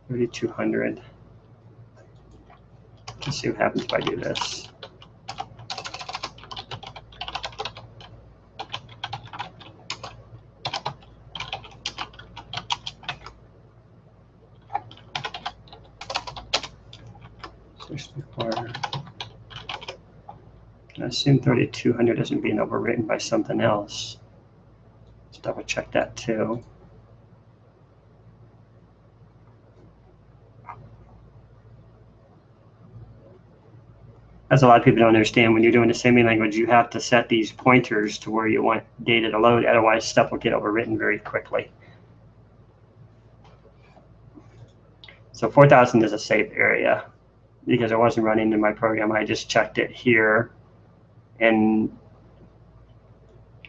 3200. Let's see what happens if I do this. I assume 3200 isn't being overwritten by something else. Let's double check that too. As a lot of people don't understand, when you're doing assembly language, you have to set these pointers to where you want data to load, otherwise stuff will get overwritten very quickly. So 4000 is a safe area because it wasn't running in my program. I just checked it here, and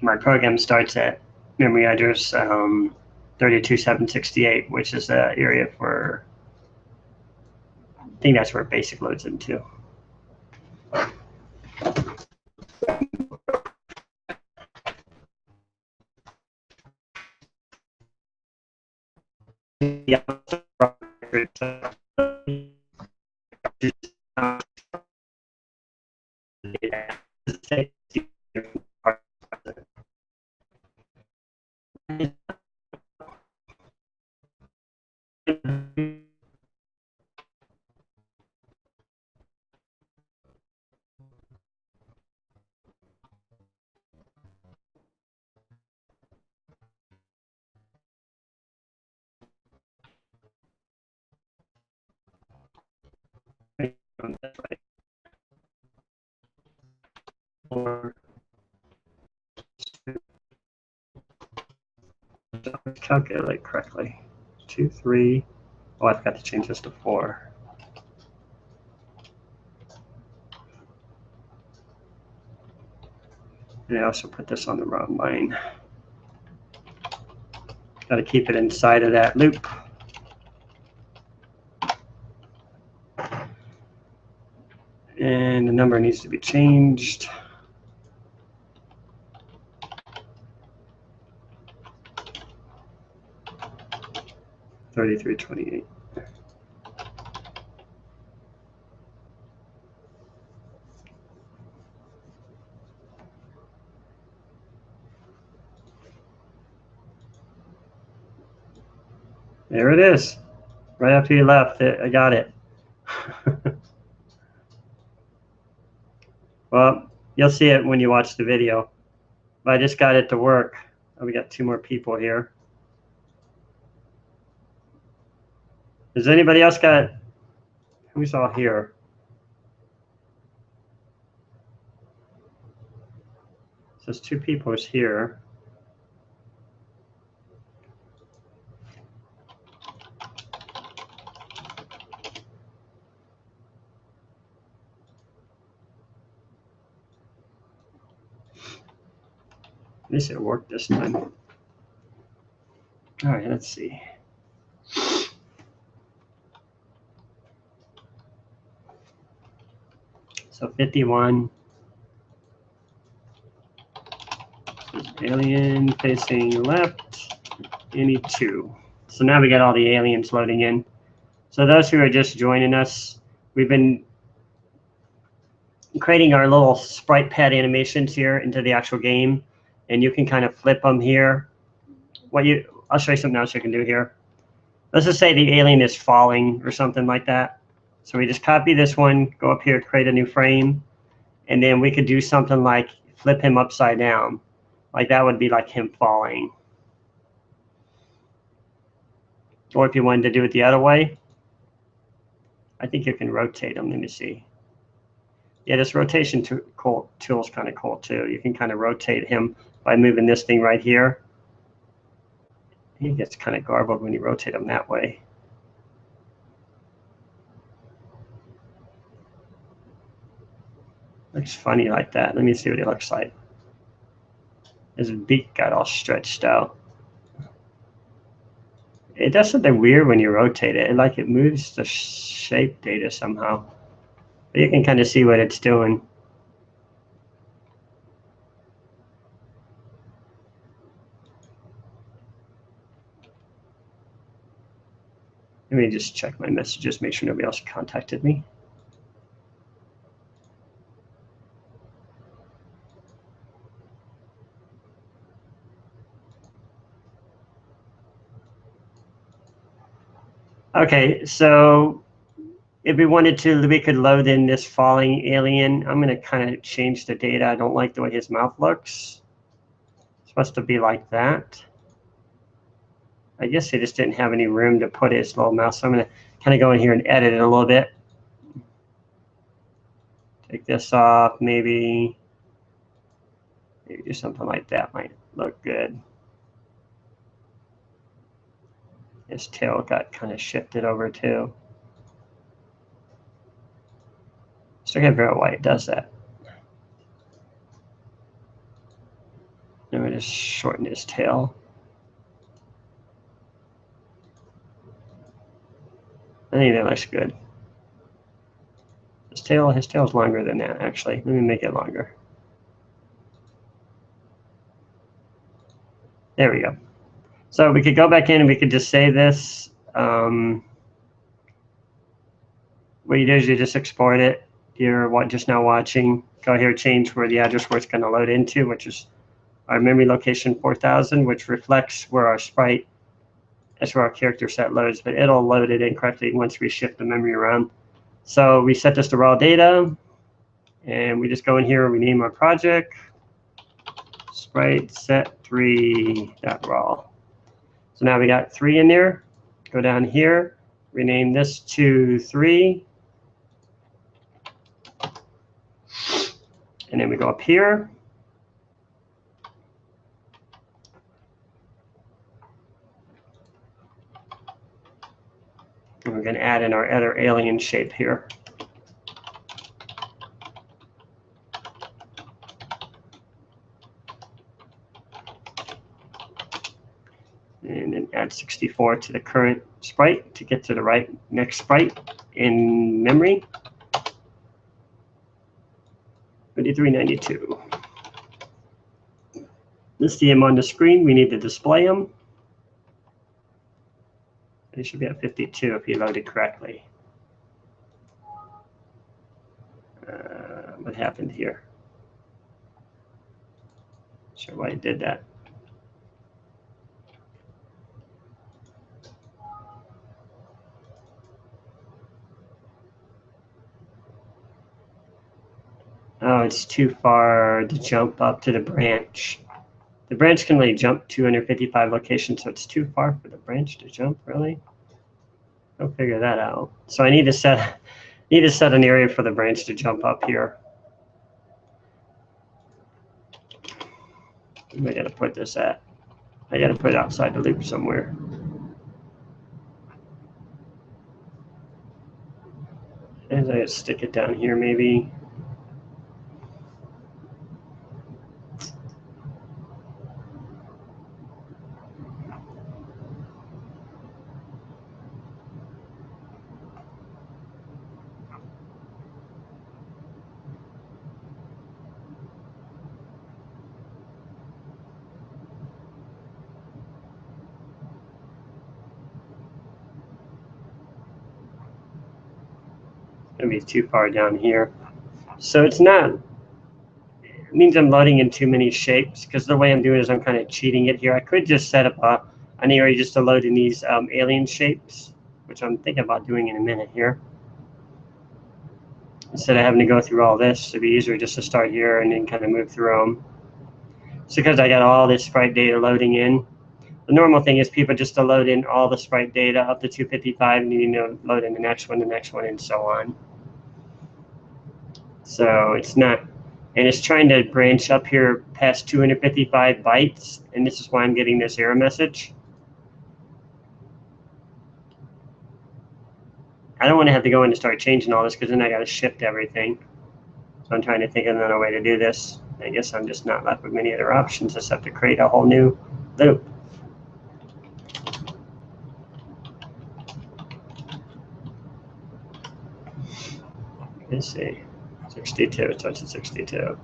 my program starts at memory address 32.768, which is the area for, I think that's where basic loads into. Yeah. Calculate correctly. 2, 3. Oh, I forgot to change this to 4. And I also put this on the wrong line. Got to keep it inside of that loop. And the number needs to be changed. $33.28. There it is. Right after you left, I got it. Well, you'll see it when you watch the video. But I just got it to work. Oh, we got 2 more people here. Does anybody else got, who's all here? So there's 2 people here. At least it worked this time. All right, let's see. So 51. Alien facing left, any 2. So now we got all the aliens loading in. So those who are just joining us, we've been creating our little sprite pad animations here into the actual game, and you can kind of flip them here. I'll show you something else you can do here. Let's just say the alien is falling or something like that. So we just copy this one, go up here, create a new frame, and then we could do something like flip him upside down. Like that would be like him falling. Or if you wanted to do it the other way, I think you can rotate them. Let me see. Yeah, this rotation tool is kind of cool too. You can kind of rotate him by moving this thing right here. He gets kind of garbled when you rotate him that way. Looks funny like that. Let me see what he looks like. His beak got all stretched out. It does something weird when you rotate it. Like it moves the shape data somehow. But you can kind of see what it's doing. Let me just check my messages, make sure nobody else contacted me. Okay, so if we wanted to, we could load in this falling alien. I'm going to kind of change the data. I don't like the way his mouth looks. It's supposed to be like that. I guess he just didn't have any room to put his little mouth, so I'm going to kind of go in here and edit it a little bit Take this off, maybe do something like that might look good. His tail got kind of shifted over too. Still can't figure out why it does that. Let me just shorten his tail. I think that looks good. His tail's longer than that, actually. Let me make it longer. There we go. So we could go back in and we could just say this. What you do is you just export it. You're just now watching. Go here, change where the address where it's going to load into, which is our memory location 4000, which reflects where our sprite, that's where our character set loads, but it'll load it in correctly once we shift the memory around. So we set this to raw data, and we just go in here and we name our project, sprite set3.raw. So now we got 3 in there. Go down here, rename this to 3. And then we go up here. And we're going to add in our other alien shape here. And then add 64 to the current sprite to get to the next sprite in memory. 2392. Let's see him on the screen. We need to display him. He should be at 52 if he loaded correctly. What happened here? Not sure why he did that. Oh, it's too far to jump up to the branch. The branch can only jump 255 locations, so it's too far for the branch to jump, really? I'll figure that out. So I need to set an area for the branch to jump up here. Where am I gonna put this at? I gotta put it outside the loop somewhere. And I stick it down here maybe. Gonna be too far down here. So it means I'm loading in too many shapes, because the way I'm doing it is I'm kind of cheating it here. I could just set up an area just to load in these alien shapes, which I'm thinking about doing in a minute here. Instead of having to go through all this, it'd be easier just to start here and then kind of move through them. So because I got all this sprite data loading in, the normal thing is people just to load in all the sprite data up to 255, and you load in the next one, and so on. So it's not, and it's trying to branch up here past 255 bytes, and this is why I'm getting this error message. I don't want to have to go in and start changing all this, because then I got to shift everything. So I'm trying to think of another way to do this. I guess I'm just not left with many other options except to create a whole new loop. Let's see, 62, so it's a 62.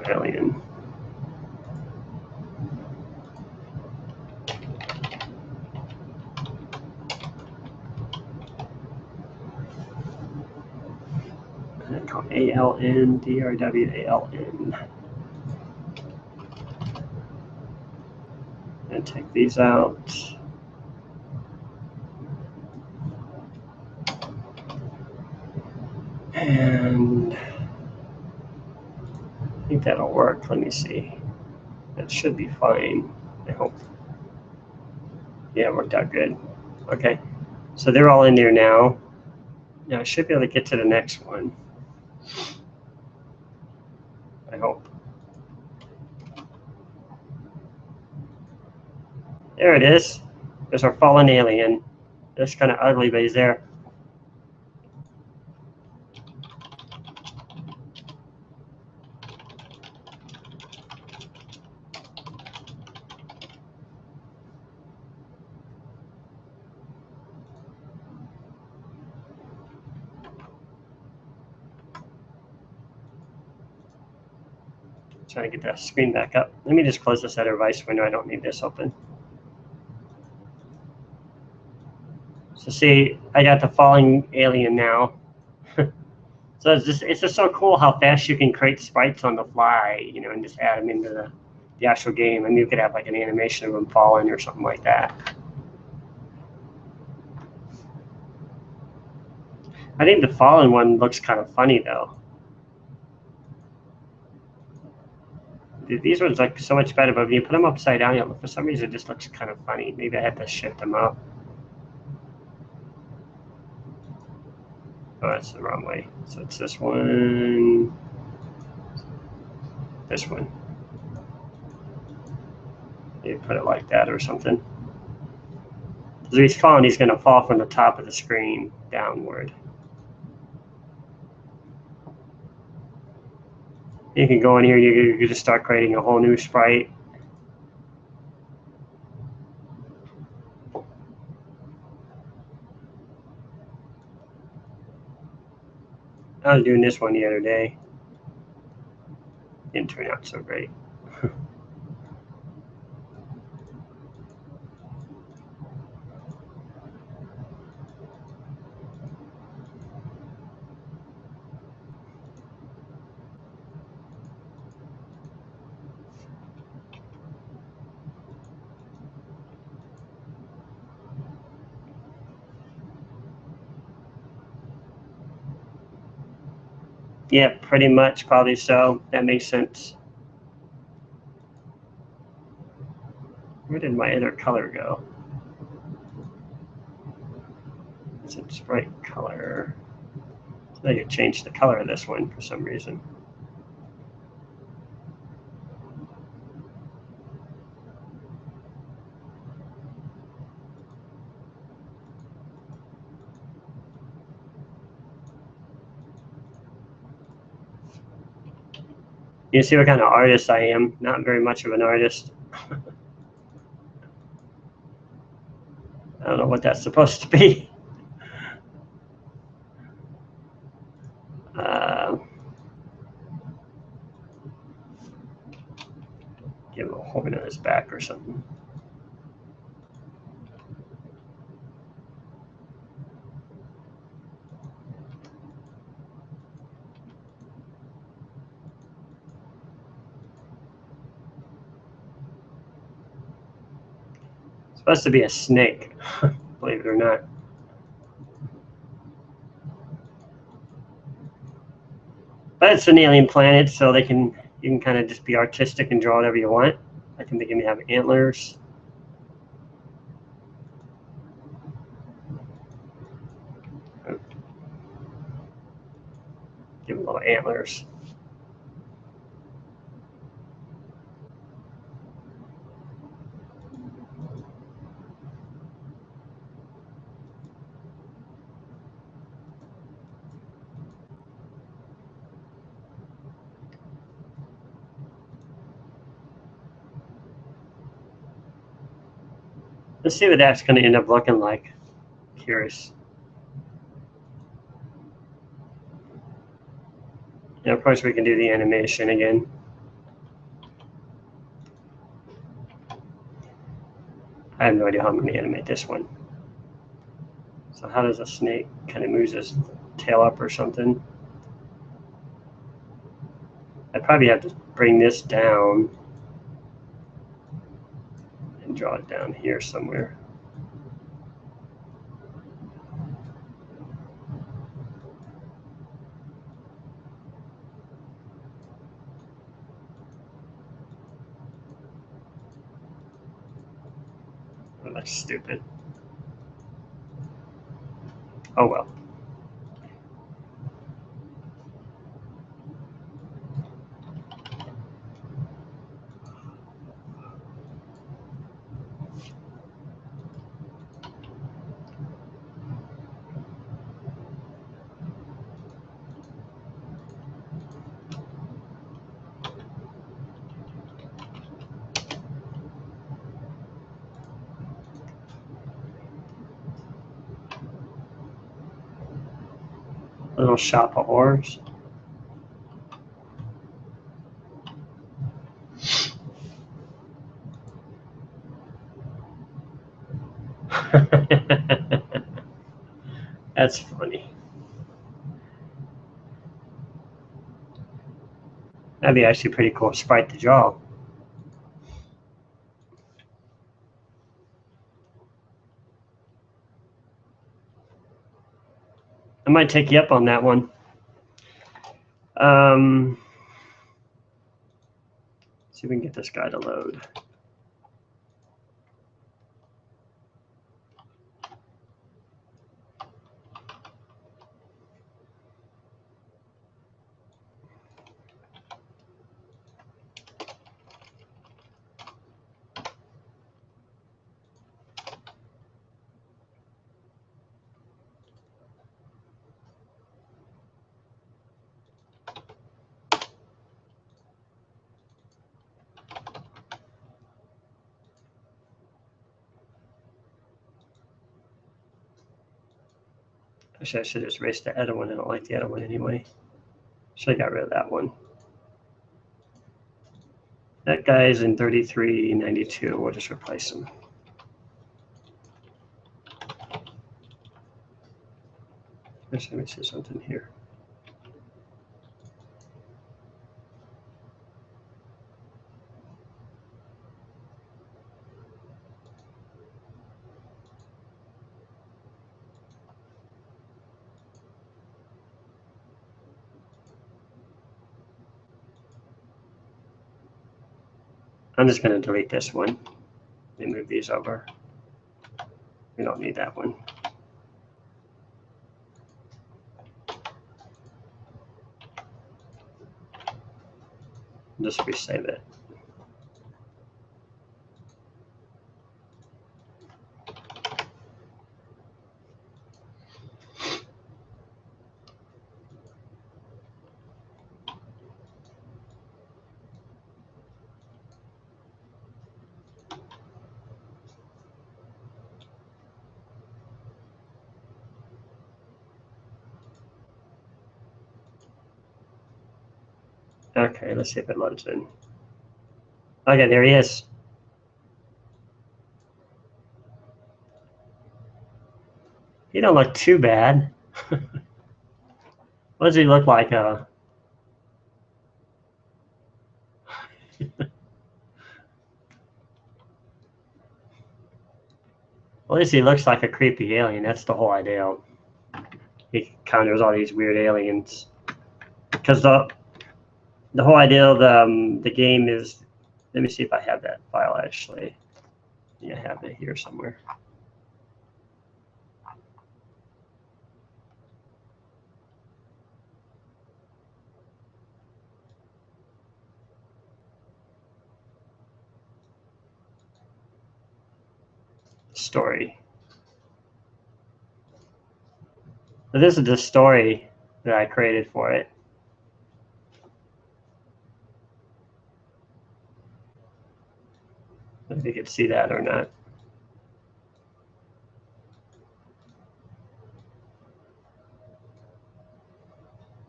Alien. ALN, DRWALN. And take these out. And I think that'll work. Let me see. That should be fine, I hope. Yeah, it worked out good. Okay, so they're all in there now. Now I should be able to get to the next one. I hope. There it is. There's our fallen alien. It's kind of ugly, but he's there. Trying to get that screen back up. Let me just close this other device window. I don't need this open. So see, I got the falling alien now. So it's just so cool how fast you can create sprites on the fly, you know, and just add them into the actual game. And you could have like an animation of them falling or something like that. I think the fallen one looks kind of funny though. These ones look so much better, but when you put them upside down, for some reason it just looks kind of funny. Maybe I had to shift them up. Oh, that's the wrong way. So it's this one, this one. Maybe put it like that or something. So he's falling, he's going to fall from the top of the screen downward. You can go in here, you can just start creating a whole new sprite. I was doing this one the other day. Didn't turn out so great. Yeah, pretty much, probably so. That makes sense. Where did my other color go? Is it sprite color? So you changed the color of this one for some reason. You see what kind of artist I am? Not very much of an artist. I don't know what that's supposed to be. Give him a horn on his back or something. It's supposed to be a snake, believe it or not. But it's an alien planet, so you can kind of just be artistic and draw whatever you want. I can make him have antlers. Give him little antlers. Let's see what that's going to end up looking like. Curious. And of course, we can do the animation again. I have no idea how I'm going to animate this one. So how does a snake kind of moves his tail up or something? probably have to bring this down and draw it down here somewhere. Oh, that's stupid. Oh well. Little shop of horrors. That's funny. That'd be actually pretty cool sprite to draw. I might take you up on that one. See if we can get this guy to load. Actually, I should just erase the other one. I don't like the other one anyway. Should have got rid of that one. That guy is in 3392. We'll just replace him. Actually, let me see something here. I'm just going to delete this one and move these over. We don't need that one. Just resave it. Okay, let's see if it loads in. Okay, there he is. He don't look too bad. What does he look like? Well, at least he looks like a creepy alien. That's the whole idea. He counters all these weird aliens. Because the whole idea of the game is, let me see if I have that file actually. Yeah, I have it here somewhere. Story. So this is the story that I created for it. If you could see that or not.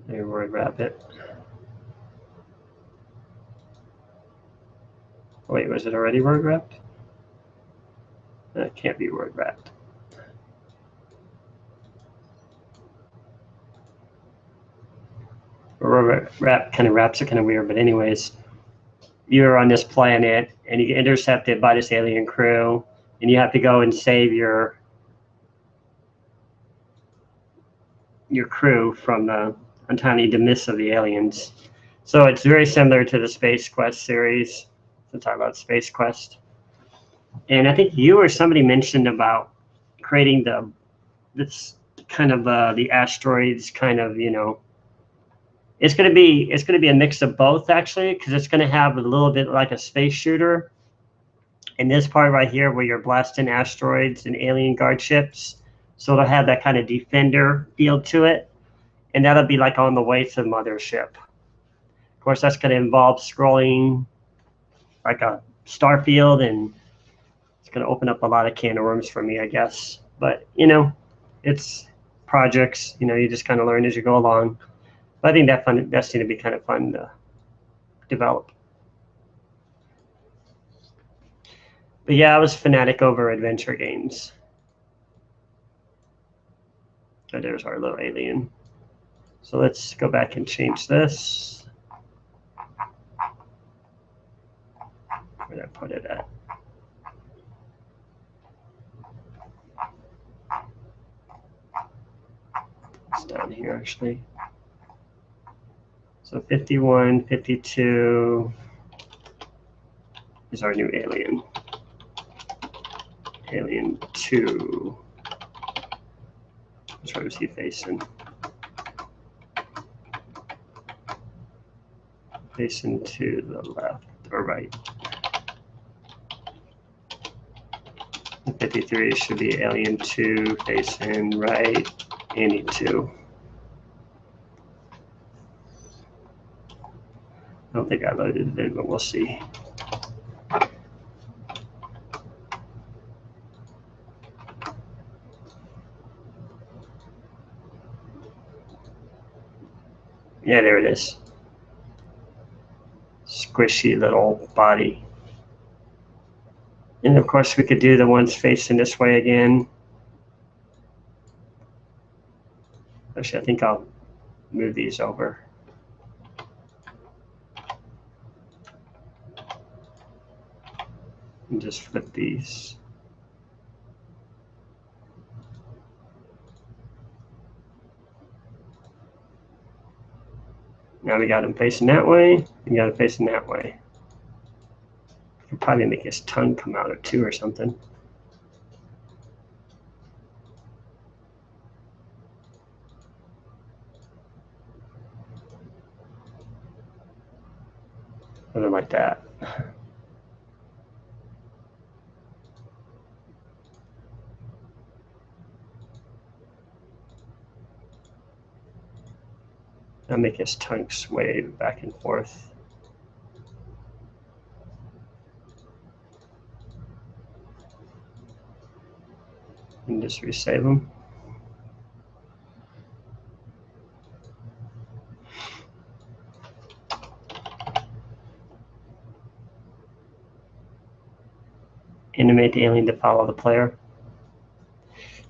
There, word wrap it. Wait, was it already word wrapped? That can't be word wrapped. or kind of wraps it kind of weird, but anyways, you're on this planet and you get intercepted by this alien crew, and you have to go and save your crew from the untimely demise of the aliens. So it's very similar to the Space Quest series, to talk about Space Quest. And I think you or somebody mentioned about creating this kind of the asteroids kind of, you know, it's going to be a mix of both, actually, because it's going to have a little bit like a space shooter in this part right here where you're blasting asteroids and alien guard ships. So it'll have that kind of defender feel to it, and that'll be like on the way to the mothership. Of course, that's going to involve scrolling like a star field, and it's going to open up a lot of can of worms for me, I guess. But, you know, it's projects, you know, you just kind of learn as you go along. But I think that's going to be kind of fun to develop. But yeah, I was fanatic over adventure games. So there's our little alien. So let's go back and change this. Where did I put it at? It's down here, actually. So 51, 52 is our new alien. Alien 2. Which way was he facing? Facing to the left or right. 53 should be alien 2 facing right, Annie 2. I don't think I loaded it in, but we'll see. Yeah, there it is. Squishy little body. And of course, we could do the ones facing this way again. Actually, I think I'll move these over. And just flip these. Now we got him facing that way. We got him facing that way. I could probably make his tongue come out or two or something. Something like that. I'll make his tongue sway back and forth. And just resave them. Animate the alien to follow the player.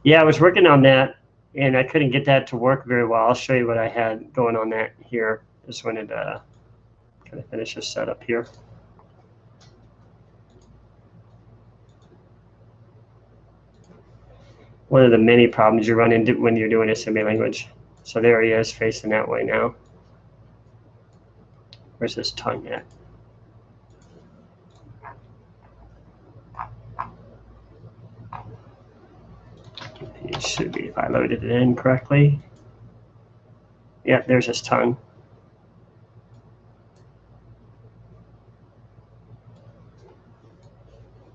Yeah, I was working on that, and I couldn't get that to work very well. I'll show you what I had going on that here. Just wanted to kind of finish this setup here. One of the many problems you run into when you're doing assembly language. So there he is facing that way now. Where's his tongue at? It should be if I loaded it in correctly. Yeah, there's his tongue.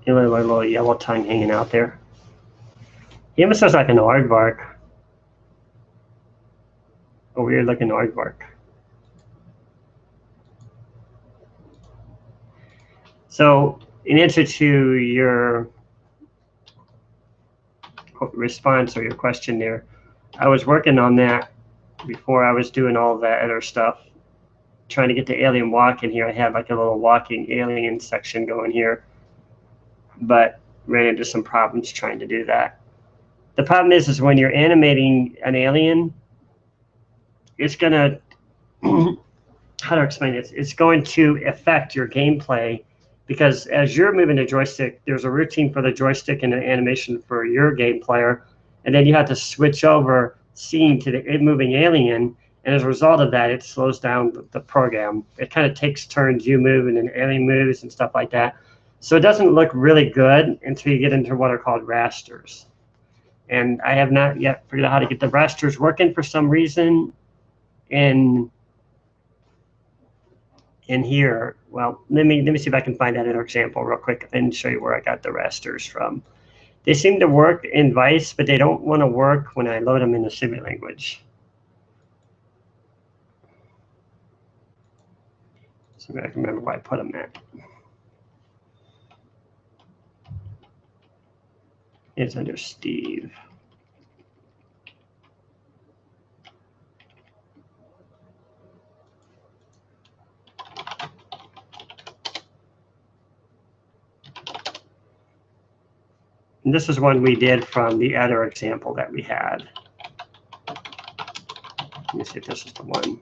A little yellow tongue hanging out there. He almost looks like an aardvark. A weird looking aardvark. So in answer to your response or your question there, I was working on that before I was doing all that other stuff, trying to get the alien walking here. I had like a little walking alien section going here, but ran into some problems trying to do that. The problem is when you're animating an alien, it's gonna how to explain it? It's going to affect your gameplay because as you're moving the joystick, there's a routine for the joystick and an animation for your game player, and then you have to switch over scene to the moving alien, and as a result of that, it slows down the program. It kind of takes turns, you move and then alien moves and stuff like that. So it doesn't look really good until you get into what are called rasters. And I have not yet figured out how to get the rasters working for some reason in here. Well, let me see if I can find that in our example real quick and show you where I got the rasters from. They seem to work in Vice, but they don't want to work when I load them in the Civi language. So I can remember where I put them at. It's under Steve. And this is one we did from the other example that we had. Let me see if this is the one.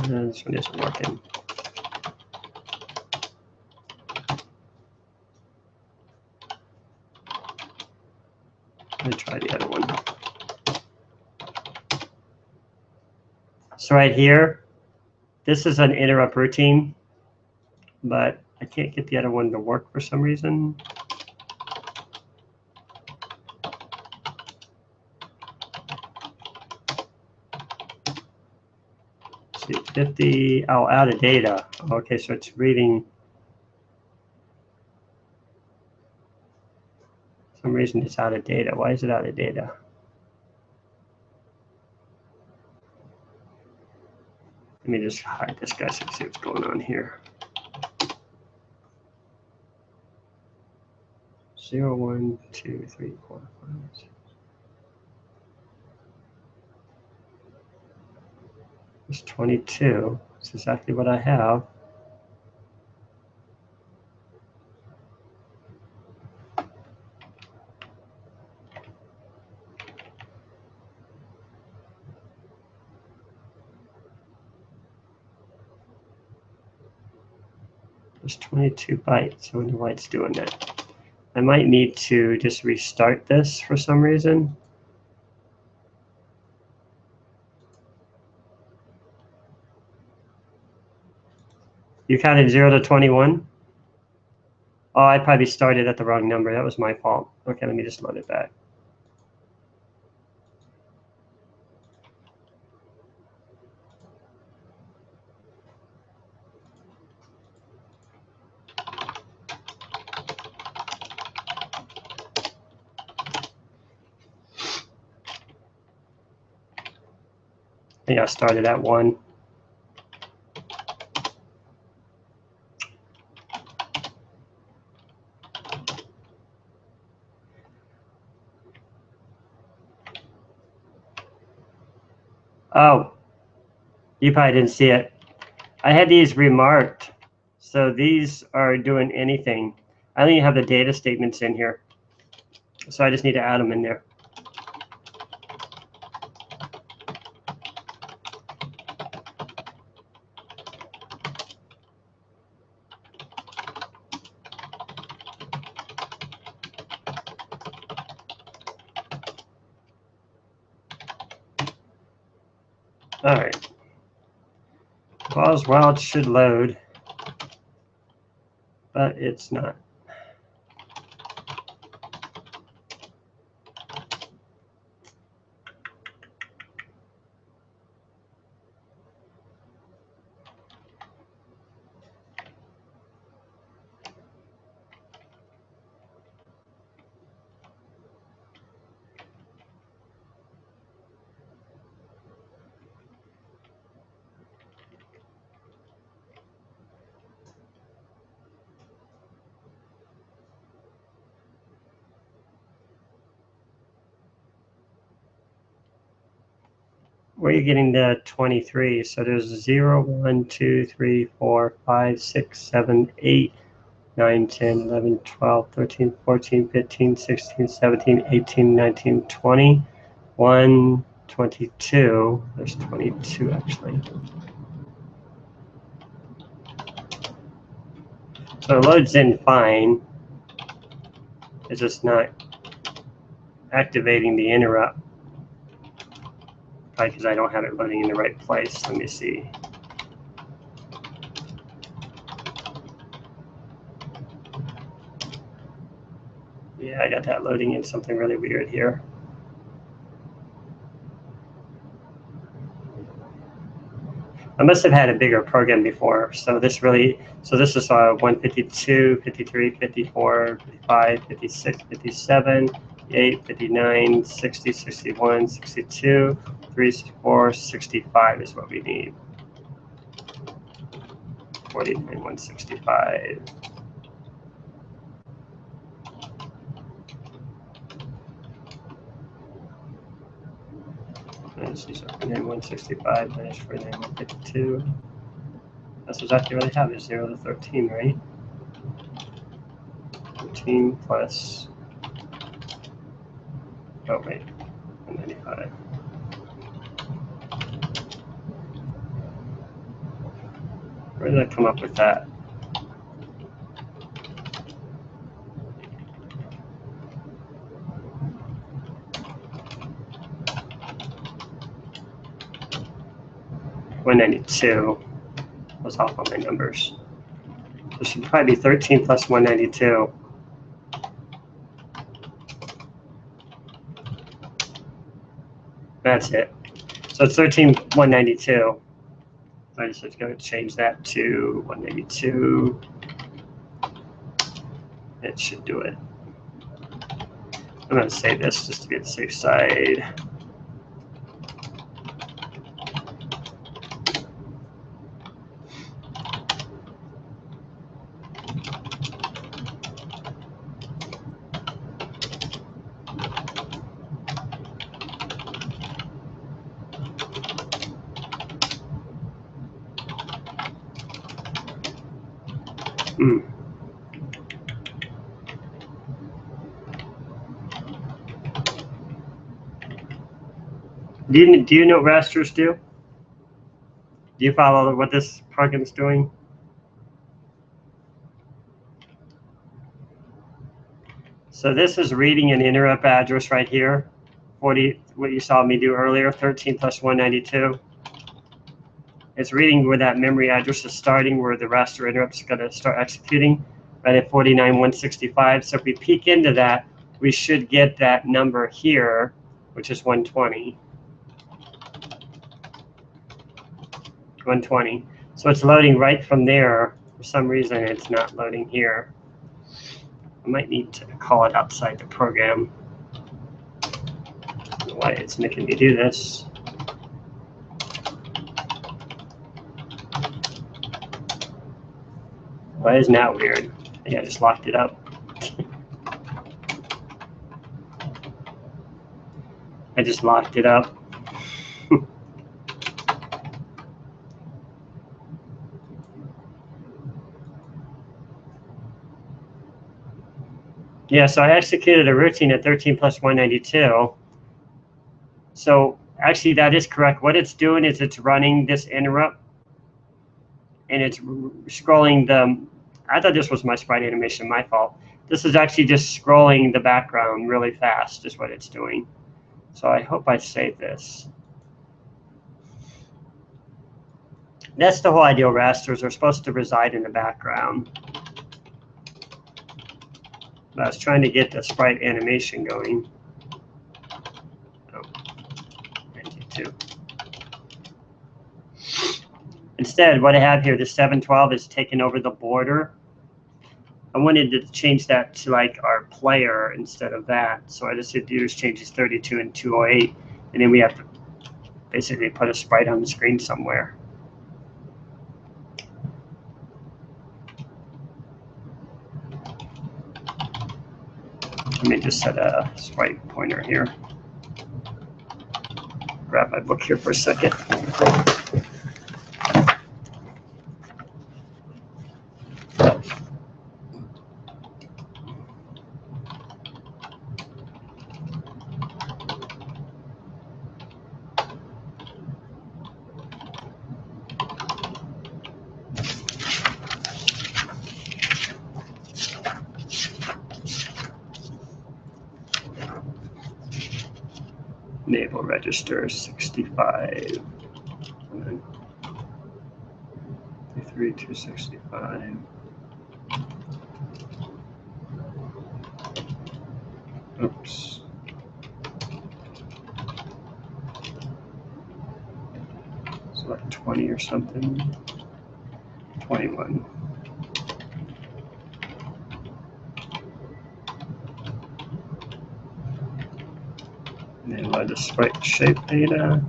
This one isn't working. Let me try the other one. So right here, this is an interrupt routine, but I can't get the other one to work for some reason. Let's see, 50, oh, out of data. Okay, so it's reading. For some reason it's out of data. Why is it out of data? Let me just hide this guy so you can see what's going on here. 0, 1, 2, 3, 4, 5, 6. It's 22. That's exactly what I have. There's 22 bytes. I wonder why it's doing that. I might need to just restart this for some reason. You counted 0 to 21? Oh, I probably started at the wrong number. That was my fault. Okay, let me just load it back. I think I started at 1. Oh, you probably didn't see it. I had these remarked. So these are doing anything. I only have the data statements in here. So I just need to add them in there. All right. Well, it should load, but it's not. where are you getting the 23? So there's 0, 1, 2, 3, 4, 5, 6, 7, 8, 9, 10, 11, 12, 13, 14, 15, 16, 17, 18, 19, 20, 1, 22. There's 22 actually. So it loads in fine. It's just not activating the interrupt. Probably because I don't have it loading in the right place. Let me see. Yeah, I got that loading in something really weird here. I must have had a bigger program before. So this is 152, 53, 54, 55, 56, 57, 58, 59, 60, 61, 62, 34, 65 is what we need. 49, 165. Let's see, so 49, 165 minus 49, 152. That's exactly what I have, is 0 to 13, right? 13 plus, oh wait, 195. Where did I come up with that? $192 was off on my numbers. So it should probably be 13 plus 192. That's it. So it's 13, 192. So I just have to go change that to 192. It should do it. I'm going to save this just to be on the safe side. Do you know what rasters do? Do you follow what this program is doing? So this is reading an interrupt address right here. 40, what you saw me do earlier, 13 plus 192. It's reading where that memory address is starting, where the raster interrupt is going to start executing, right at 49, 165. So if we peek into that, we should get that number here, which is 120. 120. So it's loading right from there. For some reason, it's not loading here. I might need to call it outside the program. I don't know why it's making me do this. Why isn't that weird? I think I just locked it up. I just locked it up. Yeah, so I executed a routine at 13 plus 192. So actually that is correct. What it's doing is it's running this interrupt and it's scrolling the, I thought this was my sprite animation, my fault. This is actually just scrolling the background really fast is what it's doing. So I hope I save this. That's the whole idea. Rasters are supposed to reside in the background. But I was trying to get the sprite animation going. Oh, 92. Instead, what I have here, the 712 is taking over the border. I wanted to change that to like our player instead of that. So I just did do is change 32 and 208, and then we have to basically put a sprite on the screen somewhere. Let me just set a sprite pointer here. grab my book here for a second. Enable register 65. 3265. Oops. It's like 20 or something. 21. Enable the sprite shape data.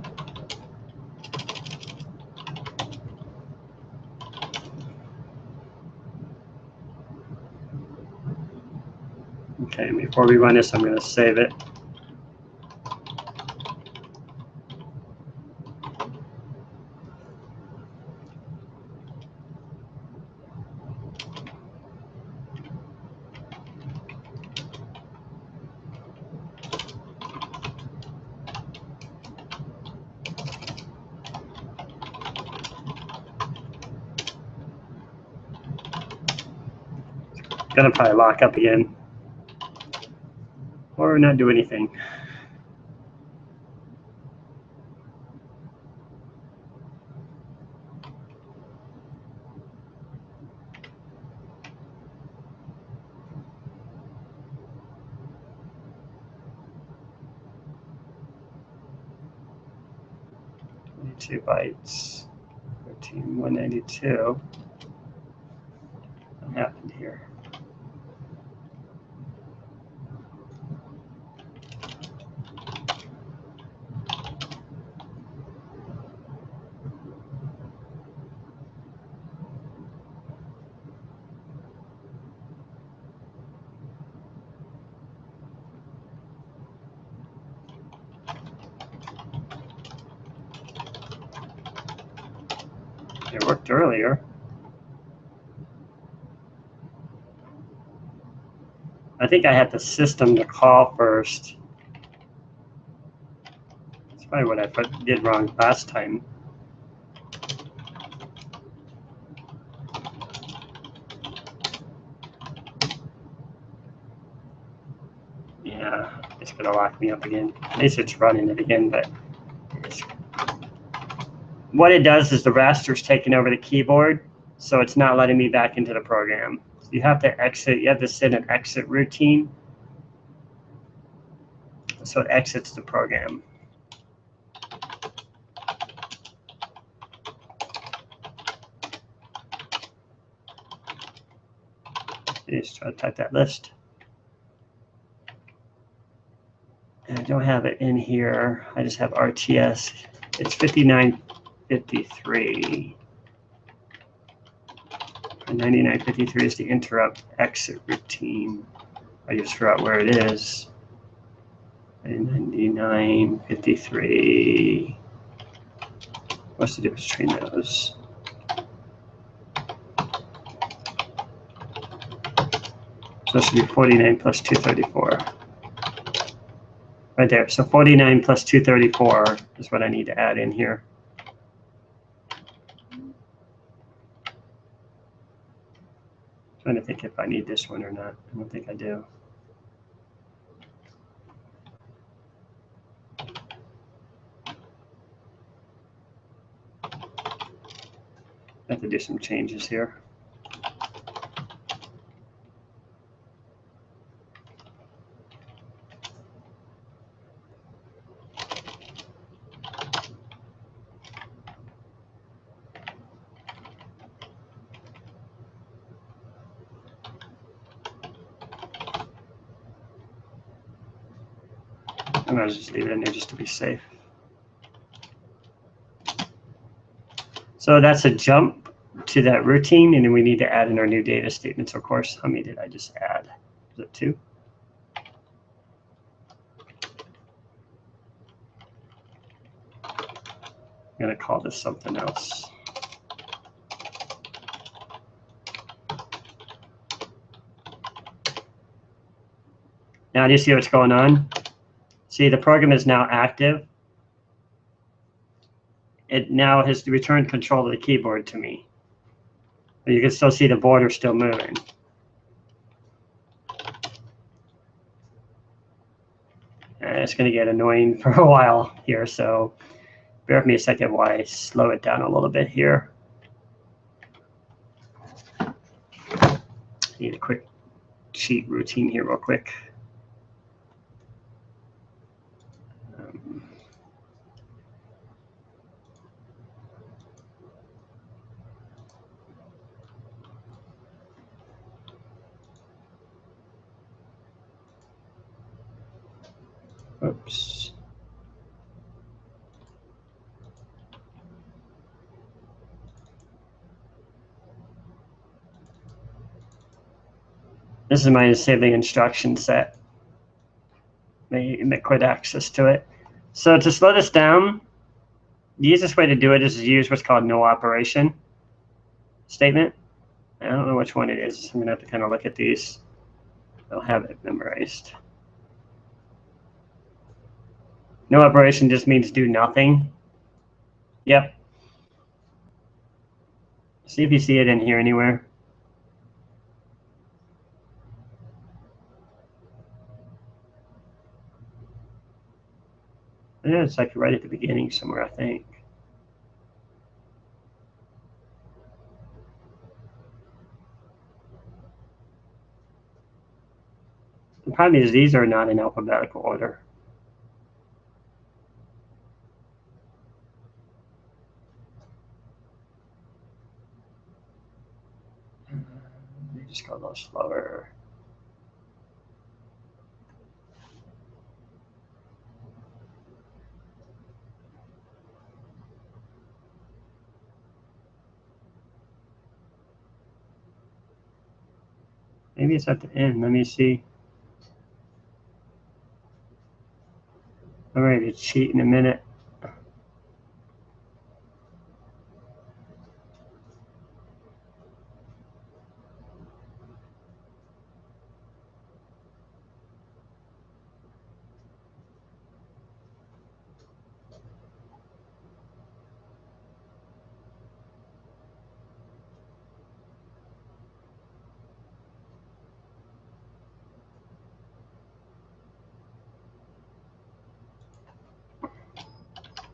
Okay, before we run this, I'm going to save it. Gonna probably lock up again, or not do anything. Two bytes, 19192. What happened here? It worked earlier. I think I had the system to call first. That's probably what I did wrong last time. Yeah, it's gonna lock me up again. At least it's running it again, but what it does is the raster's taking over the keyboard, so it's not letting me back into the program. So you have to exit, you have to set an exit routine, so it exits the program. Just try to type that list. And I don't have it in here. I just have RTS. It's 5953. 9953 is the interrupt exit routine. I just forgot where it is. 9953. What's the difference between those? So it should be 49 plus 234. Right there. So 49 plus 234 is what I need to add in here. Trying to think if I need this one or not. I don't think I do. I have to do some changes here. And I'll just leave it in there just to be safe. So that's a jump to that routine, and then we need to add in our new data statements, of course. How many did I just add? Is it 2? I'm going to call this something else. Now, do you see what's going on? See, the program is now active. It now has returned control of the keyboard to me. But you can still see the border still moving. And it's going to get annoying for a while here, so bear with me a second while I slow it down a little bit here. Need a quick cheat routine here real quick. Oops. This is my disabling instruction set. May quit access to it. So to slow this down, the easiest way to do it is to use what's called no operation statement. I don't know which one it is. I'm going to have to kind of look at these. I'll have it memorized. No operation just means do nothing. Yep. See if you see it in here anywhere. Yeah, it's like right at the beginning somewhere, I think. The problem is these are not in alphabetical order. Let me just go a little slower. Maybe it's at the end. Let me see. I'm ready to cheat in a minute.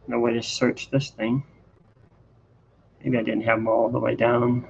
No way to search this thing. Maybe I didn't have them all the way down.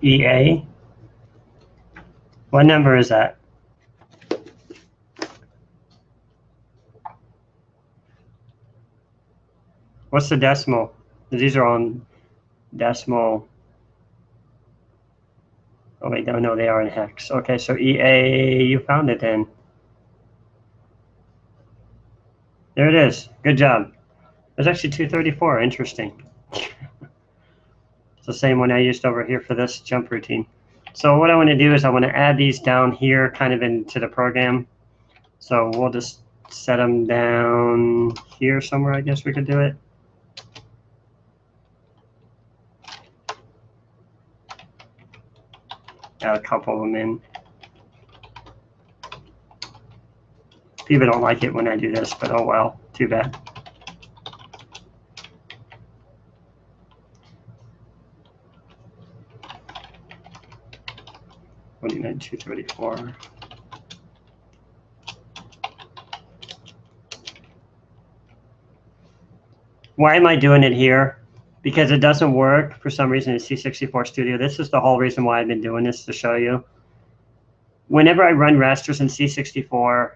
EA. What number is that? What's the decimal? These are on decimal. Oh wait, no, they are in hex. Okay, so EA, you found it then. There it is. Good job. There's actually 234. Interesting. It's the same one I used over here for this jump routine. So what I want to do is I want to add these down here kind of into the program. So we'll just set them down here somewhere. I guess we could do it. Add a couple of them in. People don't like it when I do this, but oh well, too bad. What do you need? 234. Why am I doing it here? Because it doesn't work for some reason in C64 Studio. This is the whole reason why I've been doing this, to show you. Whenever I run rasters in C64,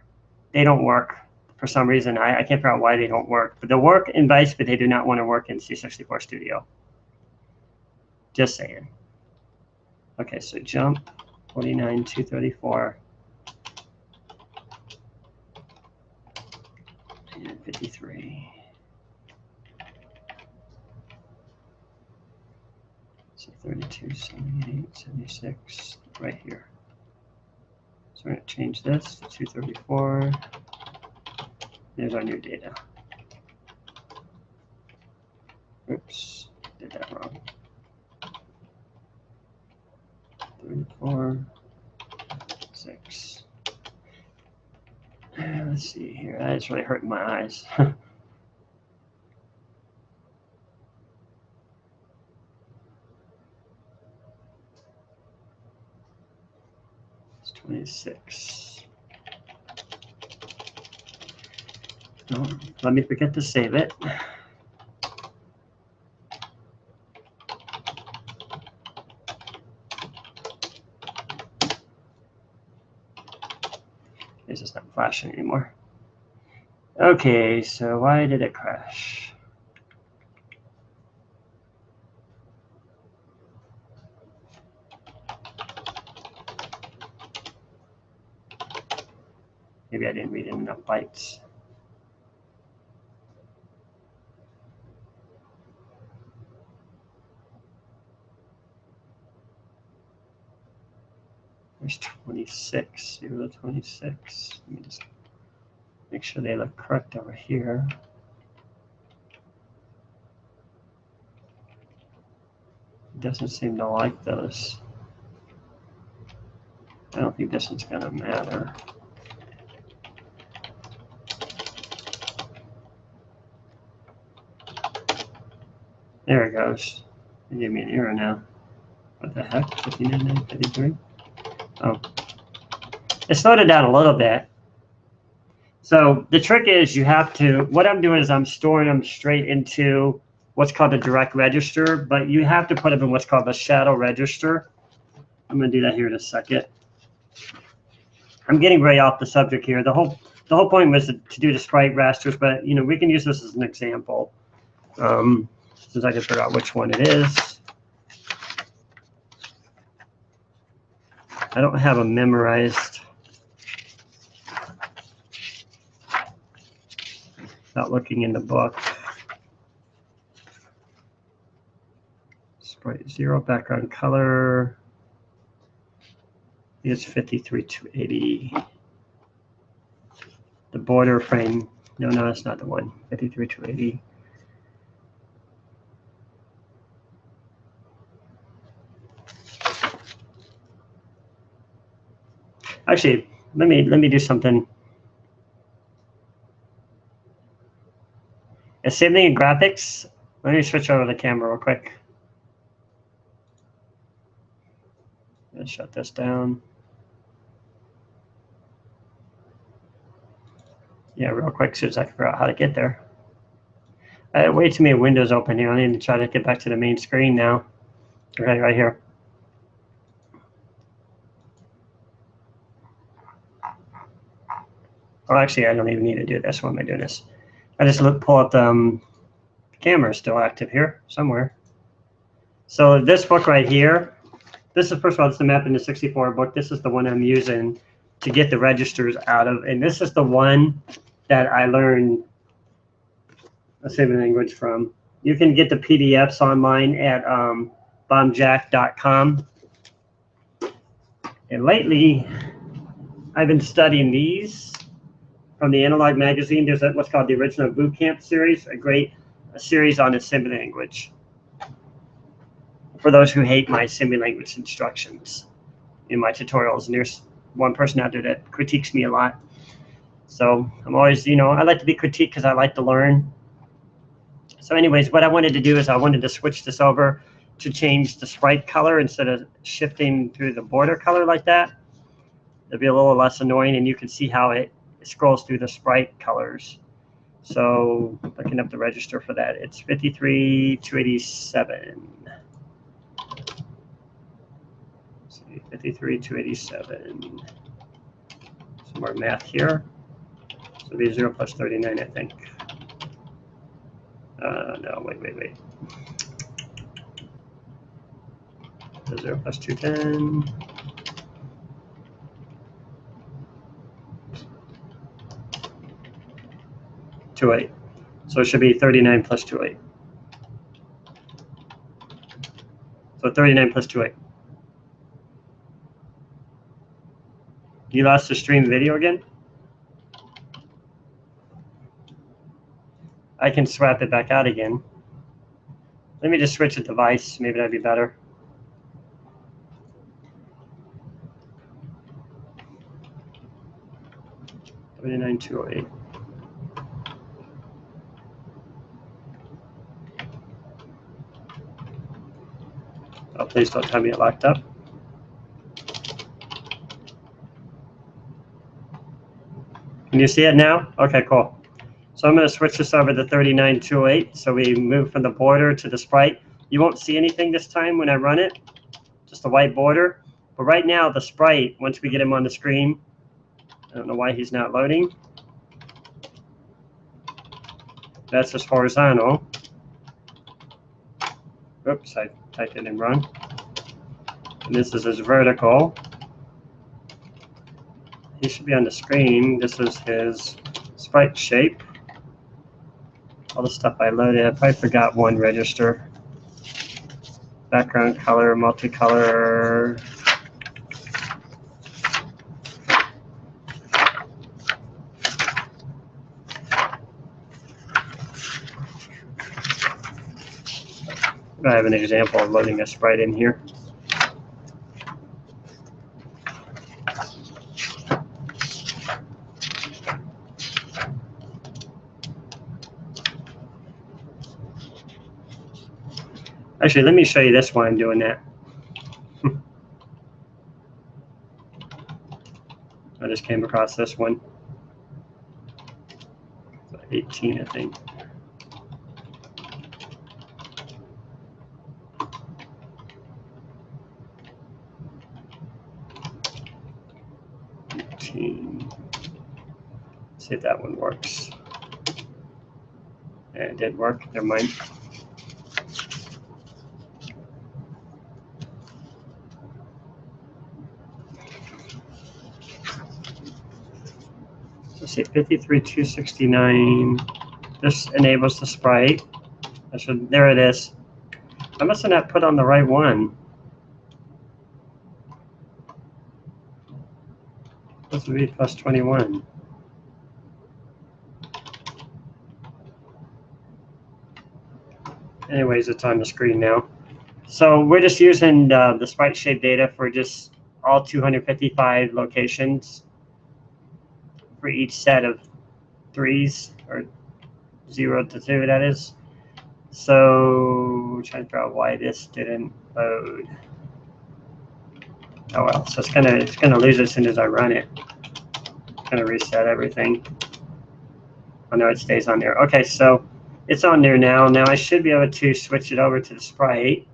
they don't work for some reason. I can't figure out why they don't work. But they'll work in Vice, but they do not want to work in C64 Studio. Just saying. Okay, so jump 49,234 and 53. So 32, 78, 76, right here. So we're going to change this to 234. There's our new data. Oops, did that wrong. 34, 6. Let's see here. That's really hurting my eyes. It's 26. Oh, let me forget to save it. It's just not flashing anymore. Okay, so why did it crash? Maybe I didn't read enough bytes. There's 26, 0 to 26. Let me just make sure they look correct over here. It doesn't seem to like those. I don't think this one's gonna matter. There it goes. It gave me an error now. What the heck? 59,953. Oh, it slowed it down a little bit. So the trick is you have to, what I'm doing is I'm storing them straight into what's called a direct register, but you have to put them in what's called a shadow register. I'm going to do that here in a second. I'm getting way off the subject here. The whole point was to do the sprite rasters, but you know, we can use this as an example. Since I can figure out which one it is. I don't have them memorized. Not looking in the book. Sprite 0, background color is 53,280. The border frame, no, that's not the one. 53,280. Actually, let me do something. Assembly and graphics. Let me switch over the camera real quick. Let's shut this down. Yeah, real quick, as soon as I can figure out how to get there. I had way too many windows open here. I need to try to get back to the main screen now. Okay, right here. Oh, actually, I don't even need to do this. Why am I doing this? I just pull up the camera is still active here somewhere. So this book right here, this is, first of all, it's the Map into 64 book. This is the one I'm using to get the registers out of. And this is the one that I learned assembly language from. You can get the PDFs online at bombjack.com. And lately, I've been studying these from the Analog magazine. There's what's called the Original Boot Camp series, a series on assembly language. For those who hate my assembly language instructions in my tutorials, and there's one person out there that critiques me a lot. So I'm always, you know, I like to be critiqued because I like to learn. So anyways, what I wanted to do is I wanted to switch this over to change the sprite color instead of shifting through the border color like that. It'll be a little less annoying, and you can see how it scrolls through the sprite colors. So looking up the register for that, it's 53287. 53287. Some more math here. So it'll be 0 plus 39, I think. No, wait. So 0 plus 210. 28. So it should be 39 plus 28. So 39 plus 28. You lost the stream video again? I can swap it back out again. Let me just switch the device. Maybe that'd be better. $39,208. Oh, please don't tell me it locked up. Can you see it now? Okay, cool. So I'm going to switch this over to 39,208. So we move from the border to the sprite. You won't see anything this time when I run it, just a white border. But right now, the sprite, once we get him on the screen, I don't know why he's not loading. That's his horizontal. Oops, I typed it in wrong. And this is his vertical. He should be on the screen. This is his sprite shape. All the stuff I loaded, I probably forgot one register. Background color, multicolor. I have an example of loading a sprite in here. Actually, let me show you this while I'm doing that. I just came across this one. 18, I think. See if that one works. Yeah, it did work. Never mind. Let's see, 53,269. This enables the sprite. There it is. I must have not put on the right one. This would be plus 21. Anyways, it's on the screen now. So we're just using the sprite shape data for just all 255 locations for each set of 3s, or 0 to 2, that is. So I'm trying to figure out why this didn't load. Oh well, so it's gonna lose as soon as I run it. It's gonna reset everything. Oh no, it stays on there. Okay, so it's on there now. Now I should be able to switch it over to the sprite.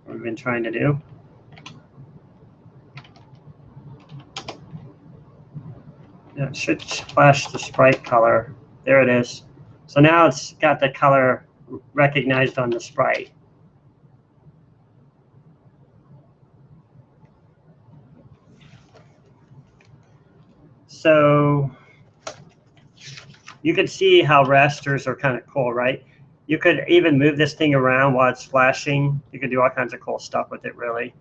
What we've been trying to do. Yeah, it should flash the sprite color. There it is. So now it's got the color recognized on the sprite. So you can see how rasters are kind of cool, right? You could even move this thing around while it's flashing. You could do all kinds of cool stuff with it, really.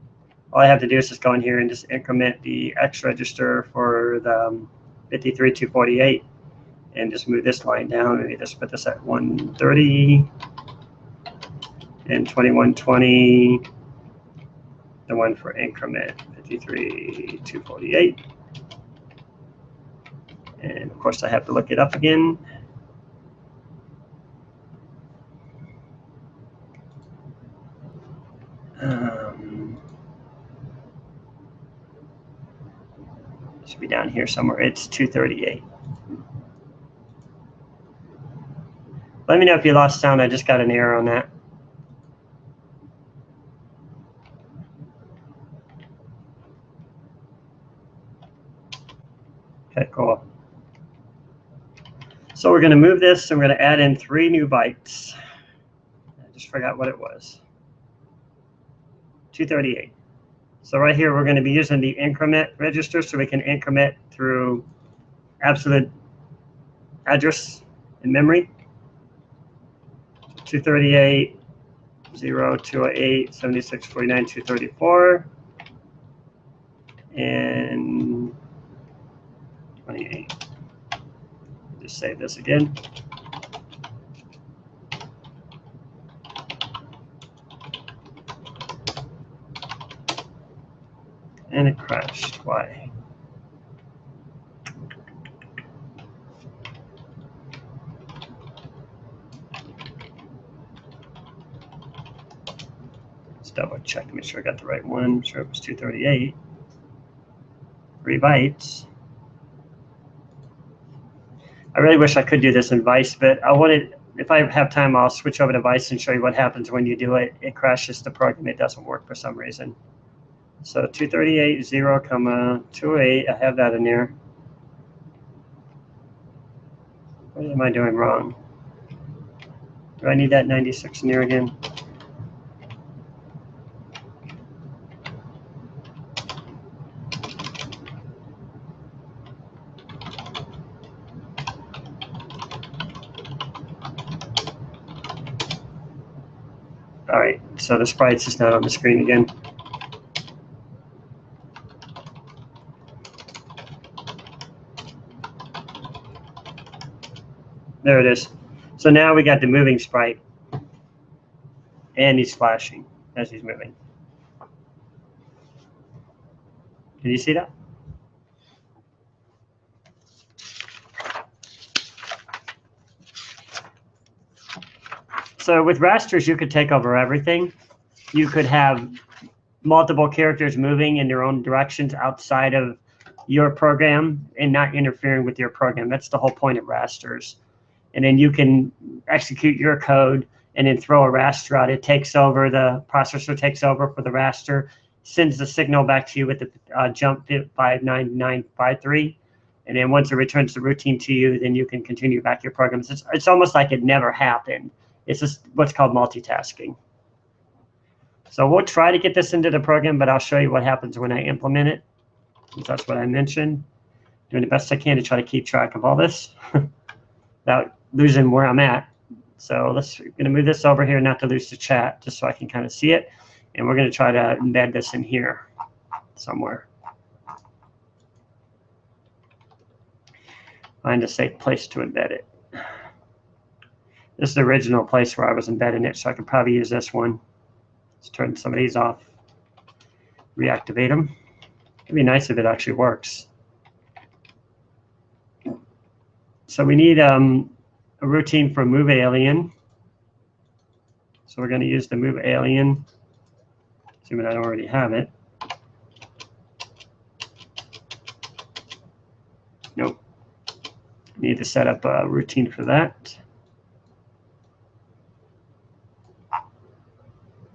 All I have to do is just go in here and just increment the X register for the 53,248 and just move this line down. Maybe just put this at 130 and 2120. The one for increment 53,248. And of course I have to look it up again. Should be down here somewhere. It's 238. Let me know if you lost sound. I just got an error on that. Okay, cool. So we're going to move this, and we're going to add in 3 new bytes. I just forgot what it was. 238. So right here, we're going to be using the increment register, so we can increment through absolute address in memory. 238, 0, 208, 76, 49, 234, and 28. Just save this again. And it crashed. Why? Let's double check to make sure I got the right one. I'm sure it was 238. 3 bytes. I really wish I could do this in Vice, but I wanted, if I have time, I'll switch over to Vice and show you what happens when you do it. It crashes the program. It doesn't work for some reason. So 238, 0, 28, I have that in there. What am I doing wrong? Do I need that 96 in there again? All right, so the sprites is not on the screen again. There it is. So now we got the moving sprite, and he's flashing as he's moving. Can you see that? So with rasters, you could take over everything. You could have multiple characters moving in their own directions outside of your program and not interfering with your program. That's the whole point of rasters. And then you can execute your code and then throw a raster out. It takes over, the processor takes over for the raster, sends the signal back to you with the jump bit 59953. And then once it returns the routine to you, then you can continue back your programs. It's almost like it never happened. It's just what's called multitasking. So we'll try to get this into the program, but I'll show you what happens when I implement it. That's what I mentioned. Doing the best I can to try to keep track of all this without losing where I'm at. So we're going to move this over here, not to lose the chat, just so I can kind of see it. And we're going to try to embed this in here somewhere. Find a safe place to embed it. This is the original place where I was embedding it, so I could probably use this one. Let's turn some of these off, reactivate them. It'd be nice if it actually works. So we need a routine for move alien. So we're going to use the move alien, assuming I don't already have it. Nope. Need to set up a routine for that.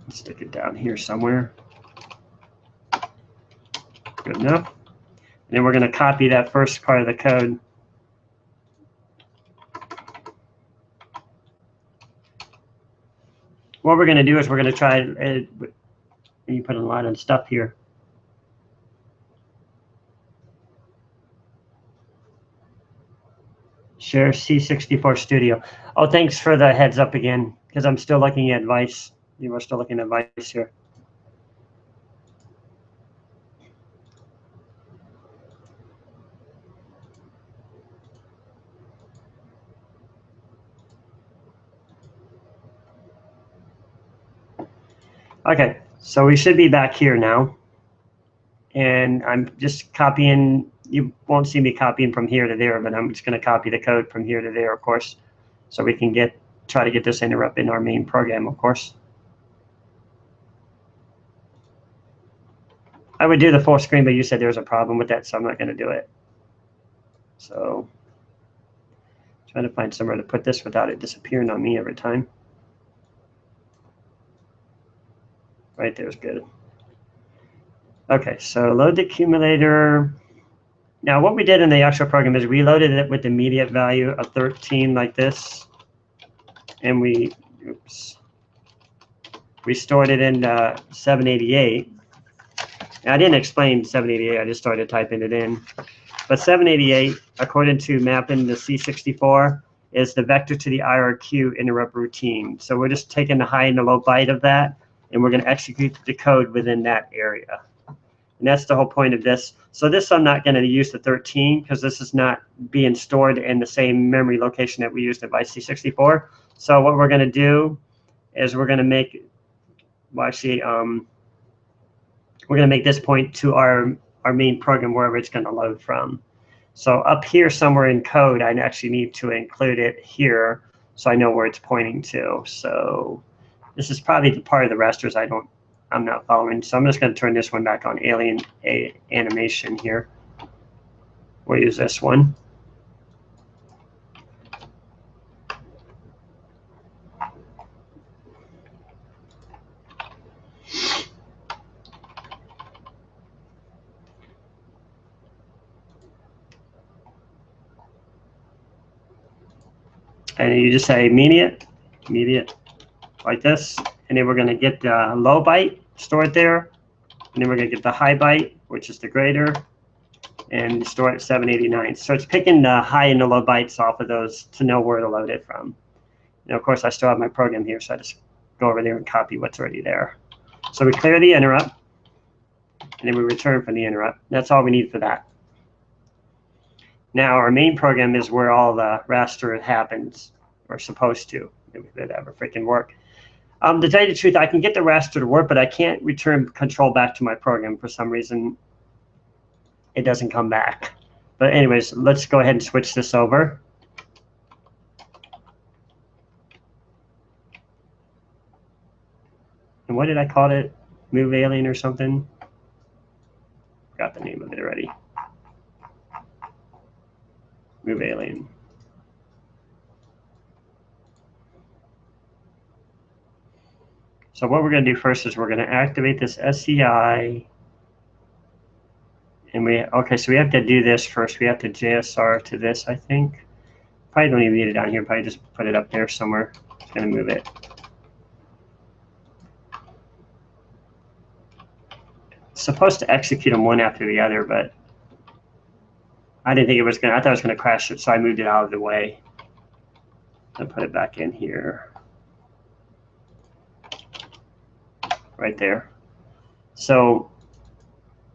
Stick it down here somewhere. Good enough. And then we're going to copy that first part of the code. What we're going to do is we're going to try, you put a lot of stuff here. Share C64 Studio. Oh, thanks for the heads up again, because I'm still looking at Vice. You are still looking at Vice here. Okay, so we should be back here now. And I'm just copying, you won't see me copying from here to there, but I'm just going to copy the code from here to there, of course, so we can try to get this interrupt in our main program, of course. I would do the full screen, but you said there's a problem with that, so I'm not going to do it. So Trying to find somewhere to put this without it disappearing on me every time. Right there is good. Okay, so load the accumulator. Now what we did in the actual program is we loaded it with the immediate value of 13 like this. And we stored it in 788. Now, I didn't explain 788, I just started typing it in. But 788, according to mapping the C64, is the vector to the IRQ interrupt routine. So we're just taking the high and the low byte of that, and we're going to execute the code within that area. And that's the whole point of this. So this I'm not going to use the 13 because this is not being stored in the same memory location that we used at C64. So what we're going to do is we're going to make, well, actually, we're going to make this point to our main program wherever it's going to load from. So up here somewhere in code, I actually need to include it here so I know where it's pointing to. So this is probably the part of the rasters I'm not following. So I'm just going to turn this one back on alien animation here. We'll use this one. And you just say immediate, like this. And then we're going to get the low byte stored there. And then we're going to get the high byte, which is the greater, and store it at 789. So it's picking the high and the low bytes off of those to know where to load it from. And of course, I still have my program here, so I just go over there and copy what's already there. So we clear the interrupt, and then we return from the interrupt. That's all we need for that. Now, our main program is where all the raster happens, or supposed to, if it ever freaking work. To tell you the truth, I can get the raster to work, but I can't return control back to my program. For some reason, it doesn't come back. But anyways, let's go ahead and switch this over. And what did I call it? Move alien or something? Got the name of it already. Move alien. So what we're going to do first is we're going to activate this SCI. And okay, so we have to do this first. We have to JSR to this, I think. Probably don't even need it down here. Probably just put it up there somewhere. It's going to move it. It's supposed to execute them one after the other, but I didn't think it was going to. I thought it was going to crash it, so I moved it out of the way and put it back in here. Right there. So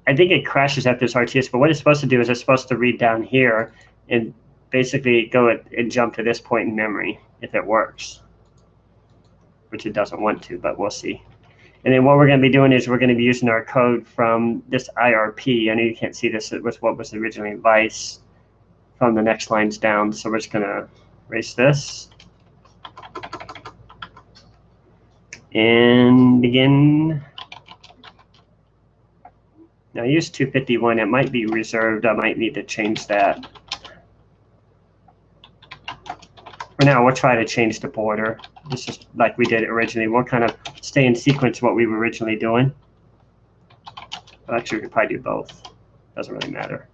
I think it crashes after this RTS, but what it's supposed to do is it's supposed to read down here and basically go and jump to this point in memory if it works, which it doesn't want to, but we'll see. And then what we're going to be doing is we're going to be using our code from this IRP. I know you can't see this. It was what was originally Vice from the next lines down. So we're just going to erase this and begin. Now I use 251. It might be reserved. I might need to change that. For now, we'll try to change the border. This is like we did originally. We'll kind of stay in sequence what we were originally doing. Well, actually, we could probably do both. Doesn't really matter.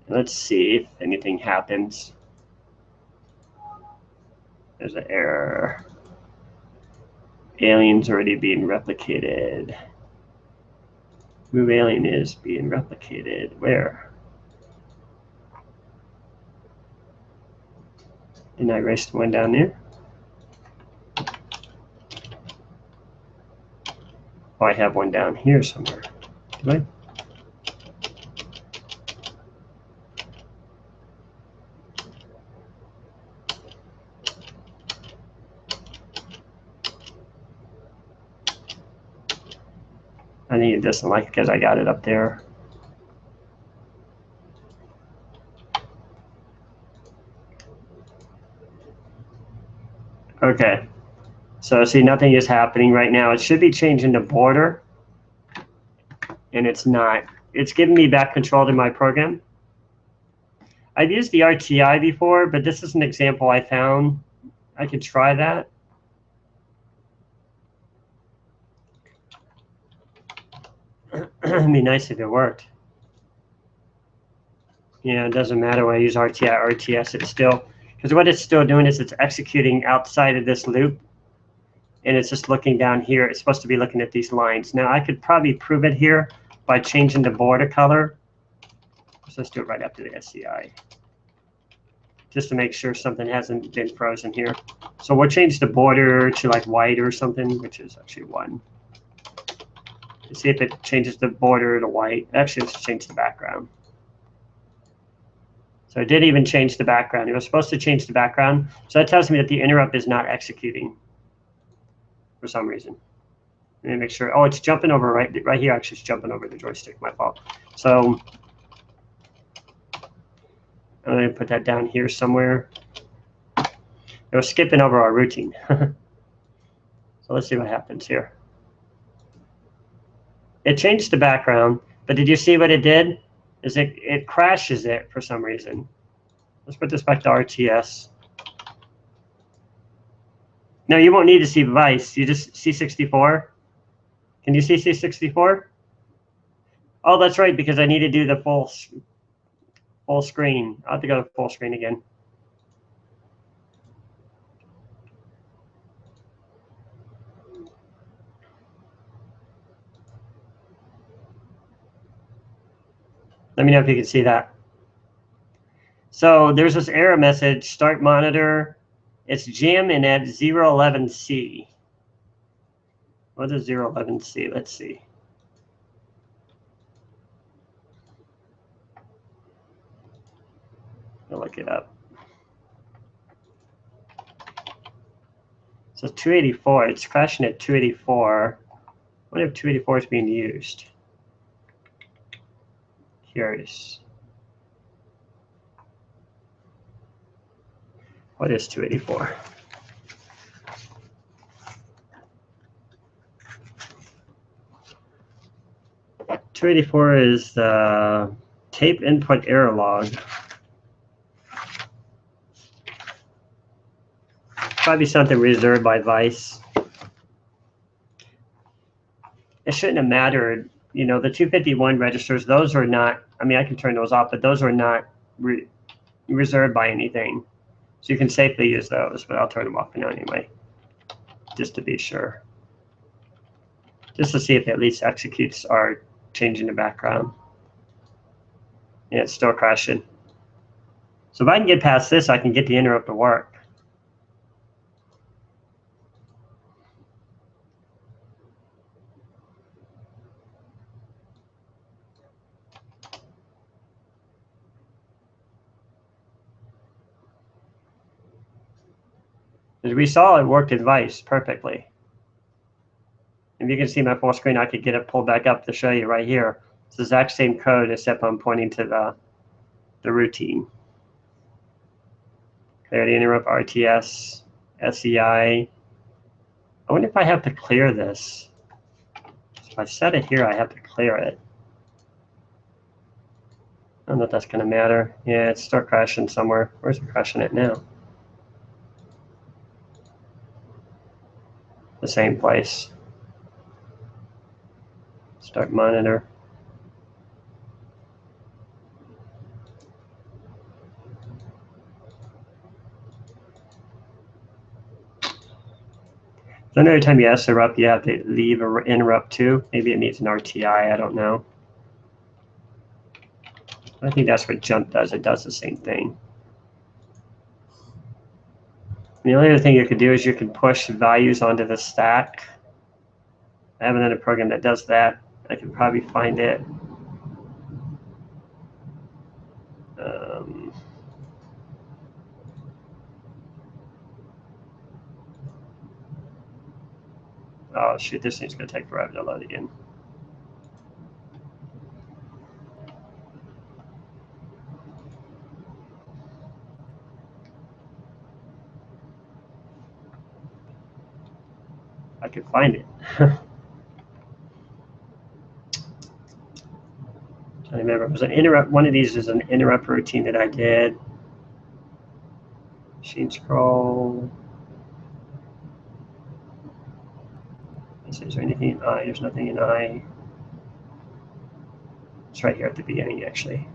Let's see if anything happens. There's an error. Alien's already being replicated. Move alien is being replicated. Where? And I erased one down there. Oh, I have one down here somewhere. Do I? I think it doesn't like it because I got it up there. Okay, so see, nothing is happening right now. It should be changing the border, and it's not. It's giving me back control to my program. I've used the RTI before, but this is an example I found. I could try that. It'd be nice if it worked. Yeah, it doesn't matter when I use RTI or RTS, it's still, because what it's still doing is it's executing outside of this loop, and it's just looking down here. It's supposed to be looking at these lines. Now, I could probably prove it here by changing the border color. So let's do it right after the SCI, just to make sure something hasn't been frozen here. So we'll change the border to like white or something, which is actually 1. Let's see if it changes the border to white. Actually, let's change the background. So it did even change the background. It was supposed to change the background. So that tells me that the interrupt is not executing for some reason. Let me make sure. Oh, it's jumping over right here. Actually, it's jumping over the joystick. My fault. So I'm going to put that down here somewhere. It was skipping over our routine. So let's see what happens here. It changed the background, but did you see what it did? Is it crashes it for some reason. Let's put this back to RTS. No, you won't need to see Vice. You just see 64. Can you see C64? Oh, that's right, because I need to do the full screen. I'll have to go to full screen again. Let me know if you can see that. So there's this error message, start monitor. It's jamming at 011C. What is 011C? Let's see. I'll look it up. So 284, it's crashing at 284. What if 284 is being used? Curious. What is 284? .284 is the tape input error log. Probably something reserved by Vice. It shouldn't have mattered. You know, the 251 registers, those are not, I mean, I can turn those off, but those are not reserved by anything. So you can safely use those, but I'll turn them off now anyway, just to be sure. Just to see if it at least executes our changing the background. Yeah, it's still crashing. So if I can get past this, I can get the interrupt to work. As we saw, it worked in Vice perfectly. If you can see my full screen, I could get it pulled back up to show you right here. It's the exact same code, except I'm pointing to the routine. Clarity interrupt, RTS, SEI. I wonder if I have to clear this. If I set it here, I have to clear it. I don't know if that's going to matter. Yeah, it's still crashing somewhere. Where's it crashing it now? The same place. Start monitor. So every time you interrupt, you have to leave an interrupt too. Maybe it needs an RTI, I don't know. I think that's what jump does. It does the same thing. The only other thing you could do is you can push values onto the stack. I have another program that does that. I can probably find it. Oh shoot, this thing's gonna take forever to load again. I could find it. I remember it was an interrupt. One of these is an interrupt routine that I did. Machine scroll. Is there anything in I? There's nothing in I. It's right here at the beginning, actually.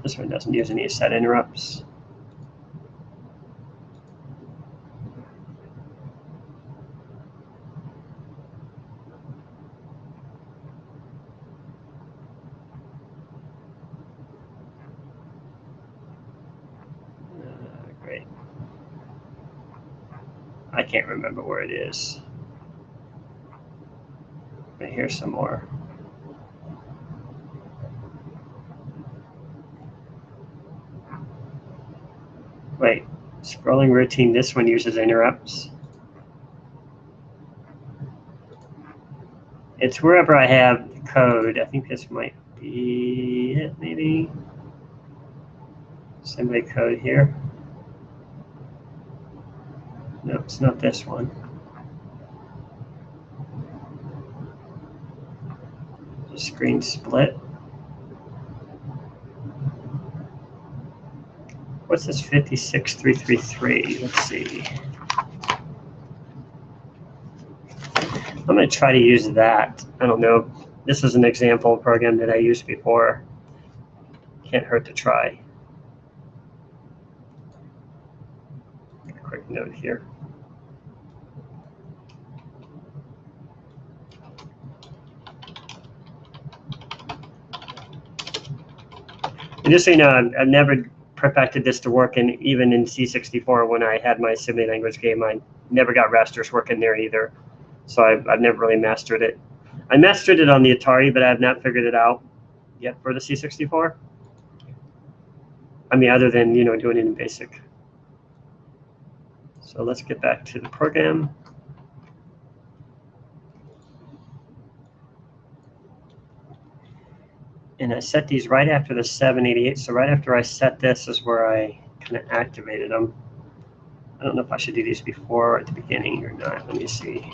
This one doesn't use any set interrupts. Great. I can't remember where it is. But here's some more. Wait, scrolling routine, this one uses interrupts. It's wherever I have the code. I think this might be it, maybe. Assembly code here. No, it's not this one. The screen split. What's this 56333? Let's see. I'm going to try to use that. I don't know. This is an example program that I used before. Can't hurt to try. A quick note here. And just so you know, I've never perfected this to work in, even in C64 when I had my assembly language game. I never got rasters working there either. So I've never really mastered it. I mastered it on the Atari, but I have not figured it out yet for the C64. I mean, other than, you know, doing it in BASIC. So let's get back to the program. And I set these right after the 788. So right after I set this is where I kind of activated them. I don't know if I should do these before or at the beginning or not. Let me see.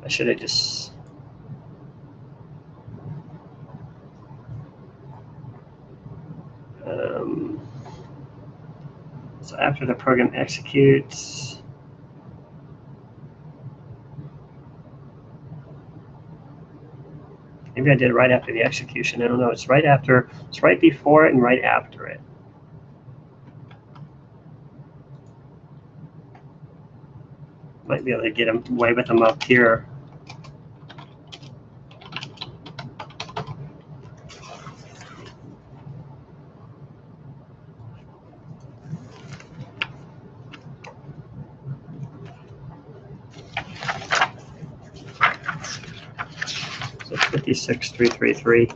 I should have just... so after the program executes, maybe I did it right after the execution. I don't know. It's right after. It's right before it and right after it. Might be able to get away with them up here. So 56333.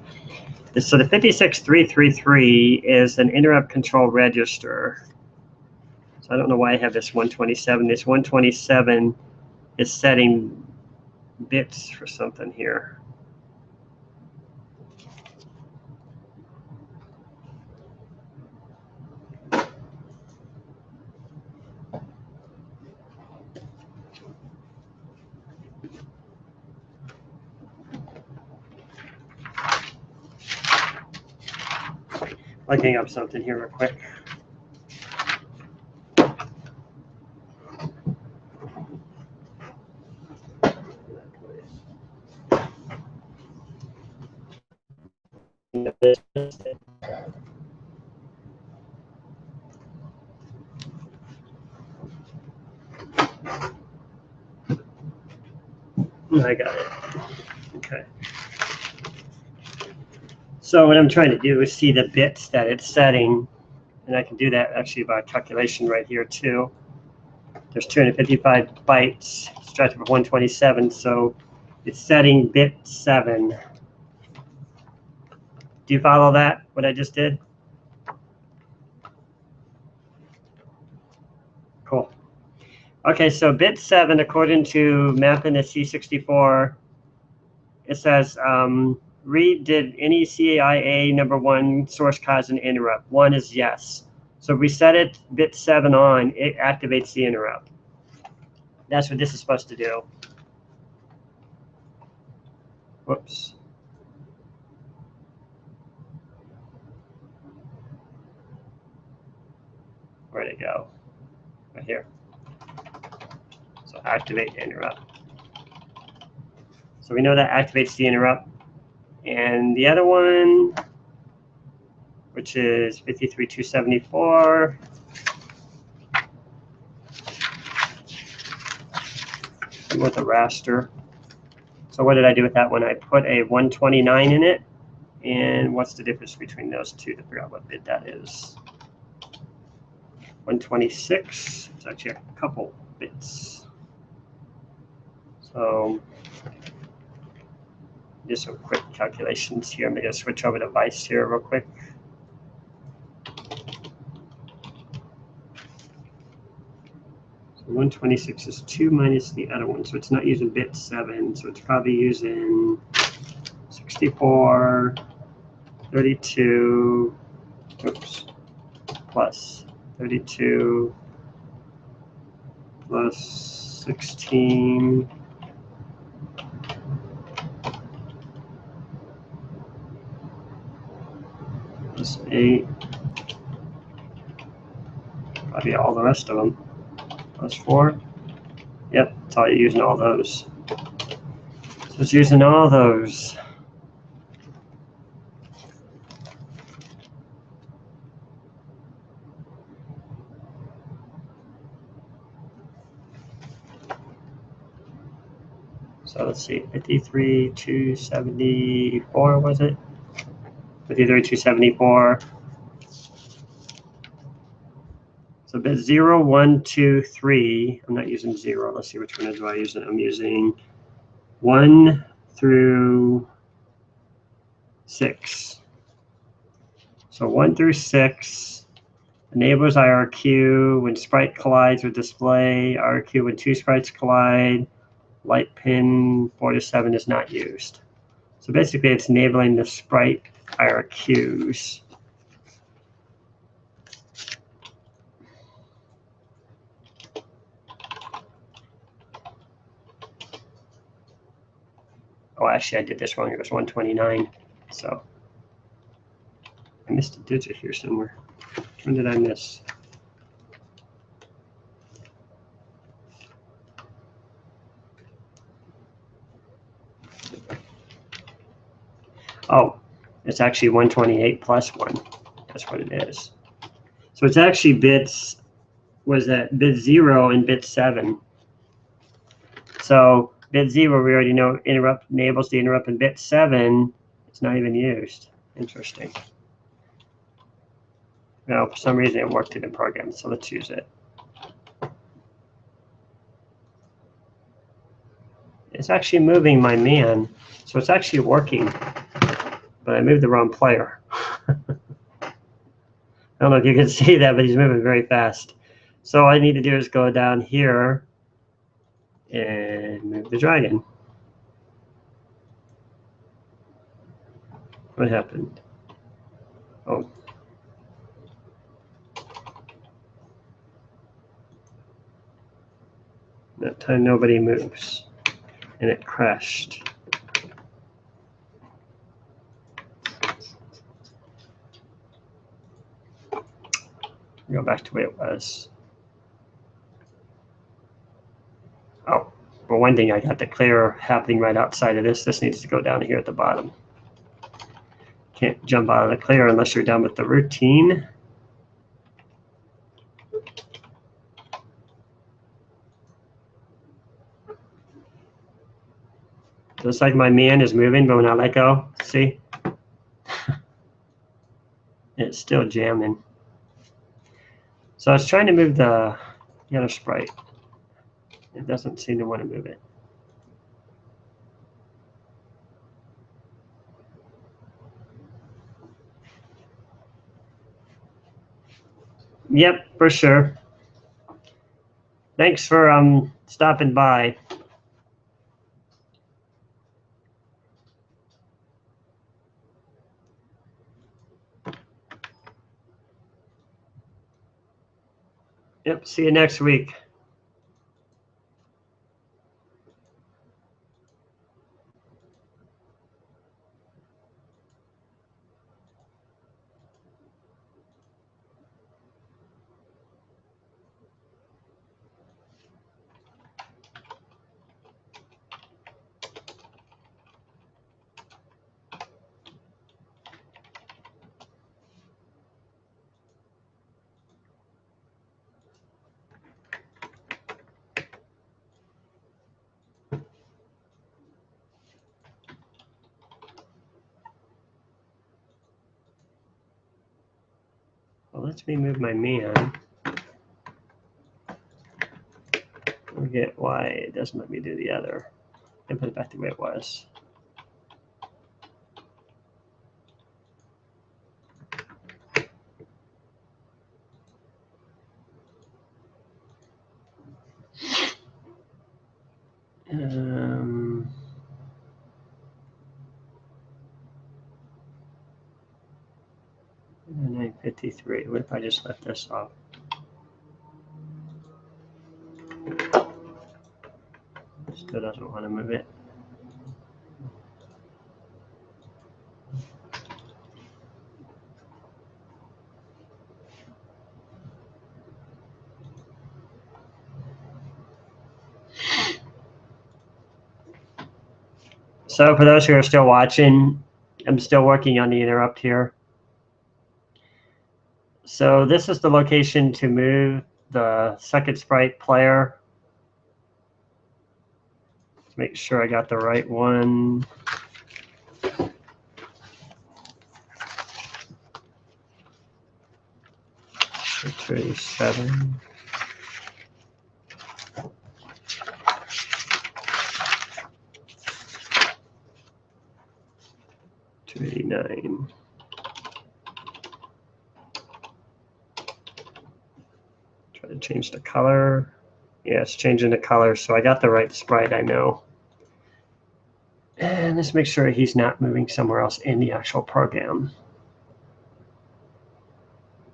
So the 56333 is an interrupt control register. So I don't know why I have this 127. This 127 is setting bits for something here. Looking up something here real quick. I got it. Okay. So what I'm trying to do is see the bits that it's setting, and I can do that actually by calculation right here too. There's 255 bytes, stretch of 127, so it's setting bit 7. Do you follow that, what I just did? Cool. Okay, so bit 7, according to mapping the C64, it says, read, did any CIA number 1 source cause an interrupt? 1 is yes. So if we set it bit 7 on, it activates the interrupt. That's what this is supposed to do. Whoops. Where'd it go? Right here. So activate interrupt. So we know that activates the interrupt. And the other one, which is 53274. With a raster. So what did I do with that one? I put a 129 in it. And what's the difference between those two to figure out what bit that is? 126. It's actually a couple bits. So just some quick calculations here. I'm going to switch over to Vice here real quick. So 126 is 2 minus the other one, so it's not using bit 7, so it's probably using 64, 32, oops, plus 32 plus 16 plus 8, probably all the rest of them, plus 4. Yep, that's all you're using, all those. So it's using all those. So let's see, 53,274 was it? 53,274. So bit 0, 1, 2, 3. I'm not using 0. Let's see which one do I use. I'm using 1 through 6. So 1 through 6 enables IRQ when sprite collides with display. IRQ when 2 sprites collide. Light pin 4 to 7 is not used. So basically it's enabling the sprite IRQs. Oh, actually I did this wrong. It was 129. So I missed a digit here somewhere. Which one did I miss? Oh, it's actually 128 plus 1. That's what it is. So it's actually bits, was that bit 0 and bit 7. So bit 0, we already know interrupt enables the interrupt, and bit 7, it's not even used. Interesting. Now, for some reason, it worked in the program, so let's use it. It's actually moving my man, so it's actually working. But I moved the wrong player. I don't know if you can see that, but he's moving very fast. So all I need to do is go down here and move the dragon. What happened? Oh. That time nobody moves. And it crashed. Go back to where it was. Oh, well, one thing, I got the clear happening right outside of this. This needs to go down here at the bottom. Can't jump out of the clear unless you're done with the routine. Looks like my man is moving, but when I let go, see? it's still jamming. So I was trying to move the other sprite. It doesn't seem to want to move it. Yep, for sure. Thanks for stopping by. Yep, see you next week. Well, let me move my man. Forget why it doesn't let me do the other. And put it back the way it was. Um, 953. What if I just left this off? Still doesn't want to move it. So for those who are still watching, I'm still working on the interrupt here. So this is the location to move the second sprite player. Let's make sure I got the right one. $37. $289. Try to change the color. Yeah, it's changing the color, so I got the right sprite, I know. And let's make sure he's not moving somewhere else in the actual program.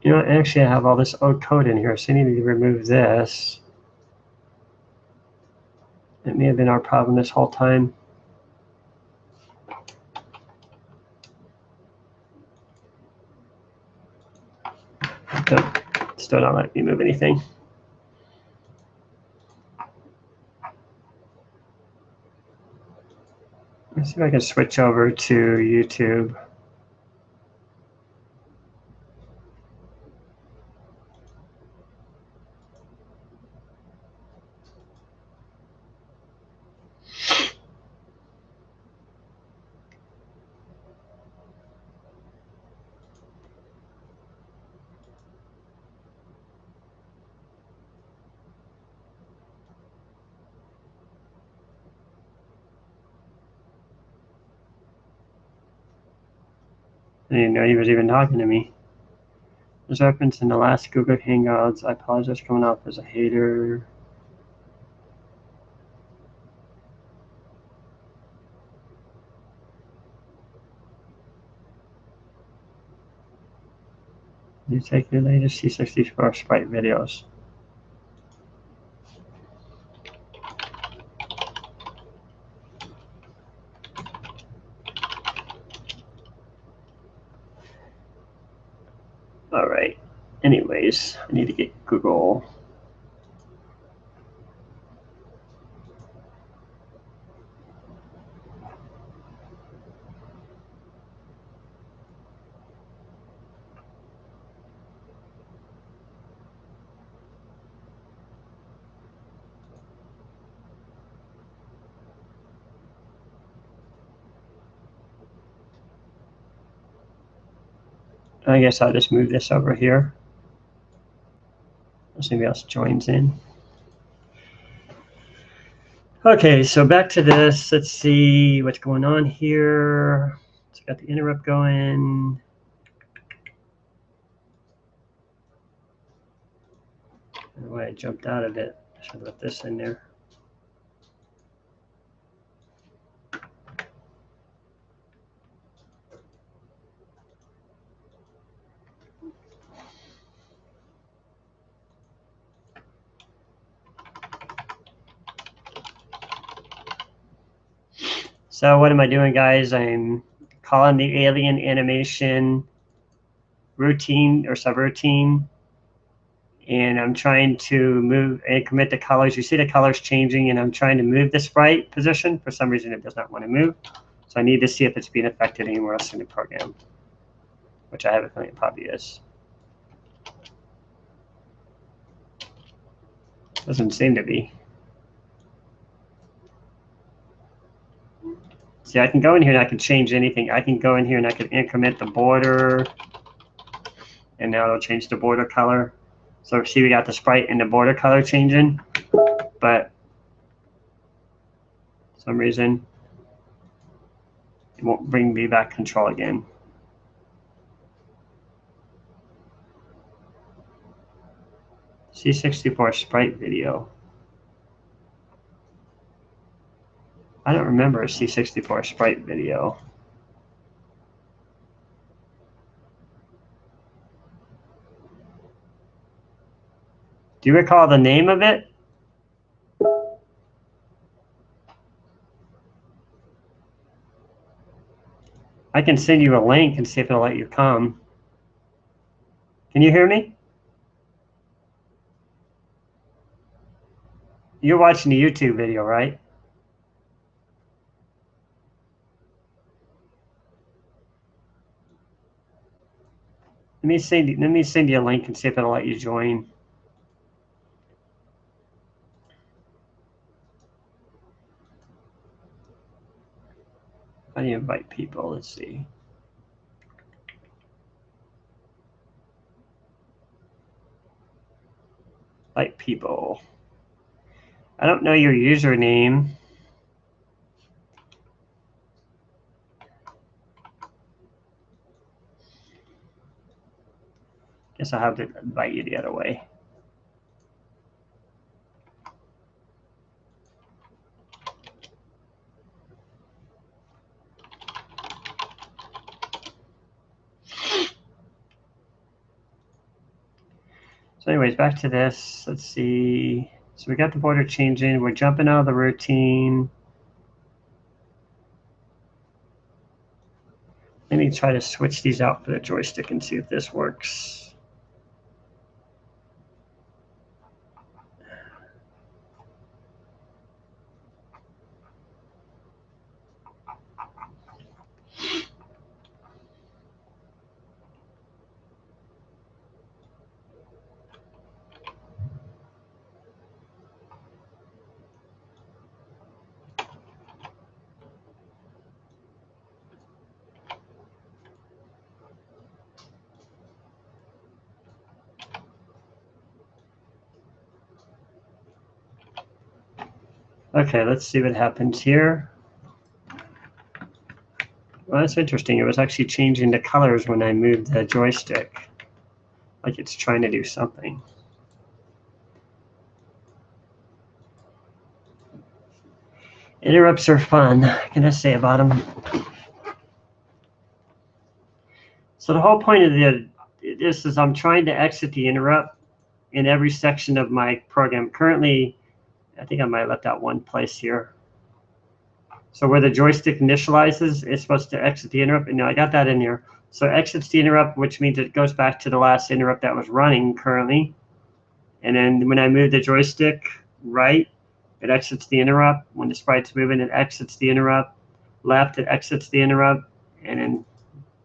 You know, actually I have all this old code in here, so I need to remove this. It may have been our problem this whole time. Still not letting me move anything. Let's see if I can switch over to YouTube. I didn't know he was even talking to me. There's reference in the last Google Hangouts. I apologize for coming off as a hater. You take your latest C64 sprite videos. All right. Anyways, I need to get Google. I guess I'll just move this over here. Somebody else joins in. Okay, so back to this. Let's see what's going on here. So got the interrupt going. I don't know why I jumped out of it. I should have left this in there. So what am I doing, guys? I'm calling the alien animation routine or subroutine, and I'm trying to move and commit the colors. You see the colors changing, and I'm trying to move the sprite position. For some reason, it does not want to move. So I need to see if it's being affected anywhere else in the program, which I have a feeling it probably is. Doesn't seem to be. See, I can go in here and I can change anything. I can go in here and I can increment the border, and now it'll change the border color. So see, we got the sprite and the border color changing, but for some reason it won't bring me back control again. C64 sprite video. I don't remember a C64 sprite video. Do you recall the name of it? I can send you a link and see if it'll let you come. Can you hear me? You're watching the YouTube video, right? Let me send you a link and see if it'll let you join. How do you invite people? Let's see. Invite people. I don't know your username. Guess I'll have to invite you the other way. So anyways, back to this. Let's see. So we got the border changing. We're jumping out of the routine. Let me try to switch these out for the joystick and see if this works. Okay, let's see what happens here. Well, that's interesting. It was actually changing the colors when I moved the joystick. Like it's trying to do something. Interrupts are fun. What can I say about them? So the whole point of this is I'm trying to exit the interrupt in every section of my program. Currently, I think I might have left out one place here. So where the joystick initializes, it's supposed to exit the interrupt. And now I got that in here. So it exits the interrupt, which means it goes back to the last interrupt that was running currently. And then when I move the joystick right, it exits the interrupt. When the sprite's moving, it exits the interrupt. Left, it exits the interrupt. And then,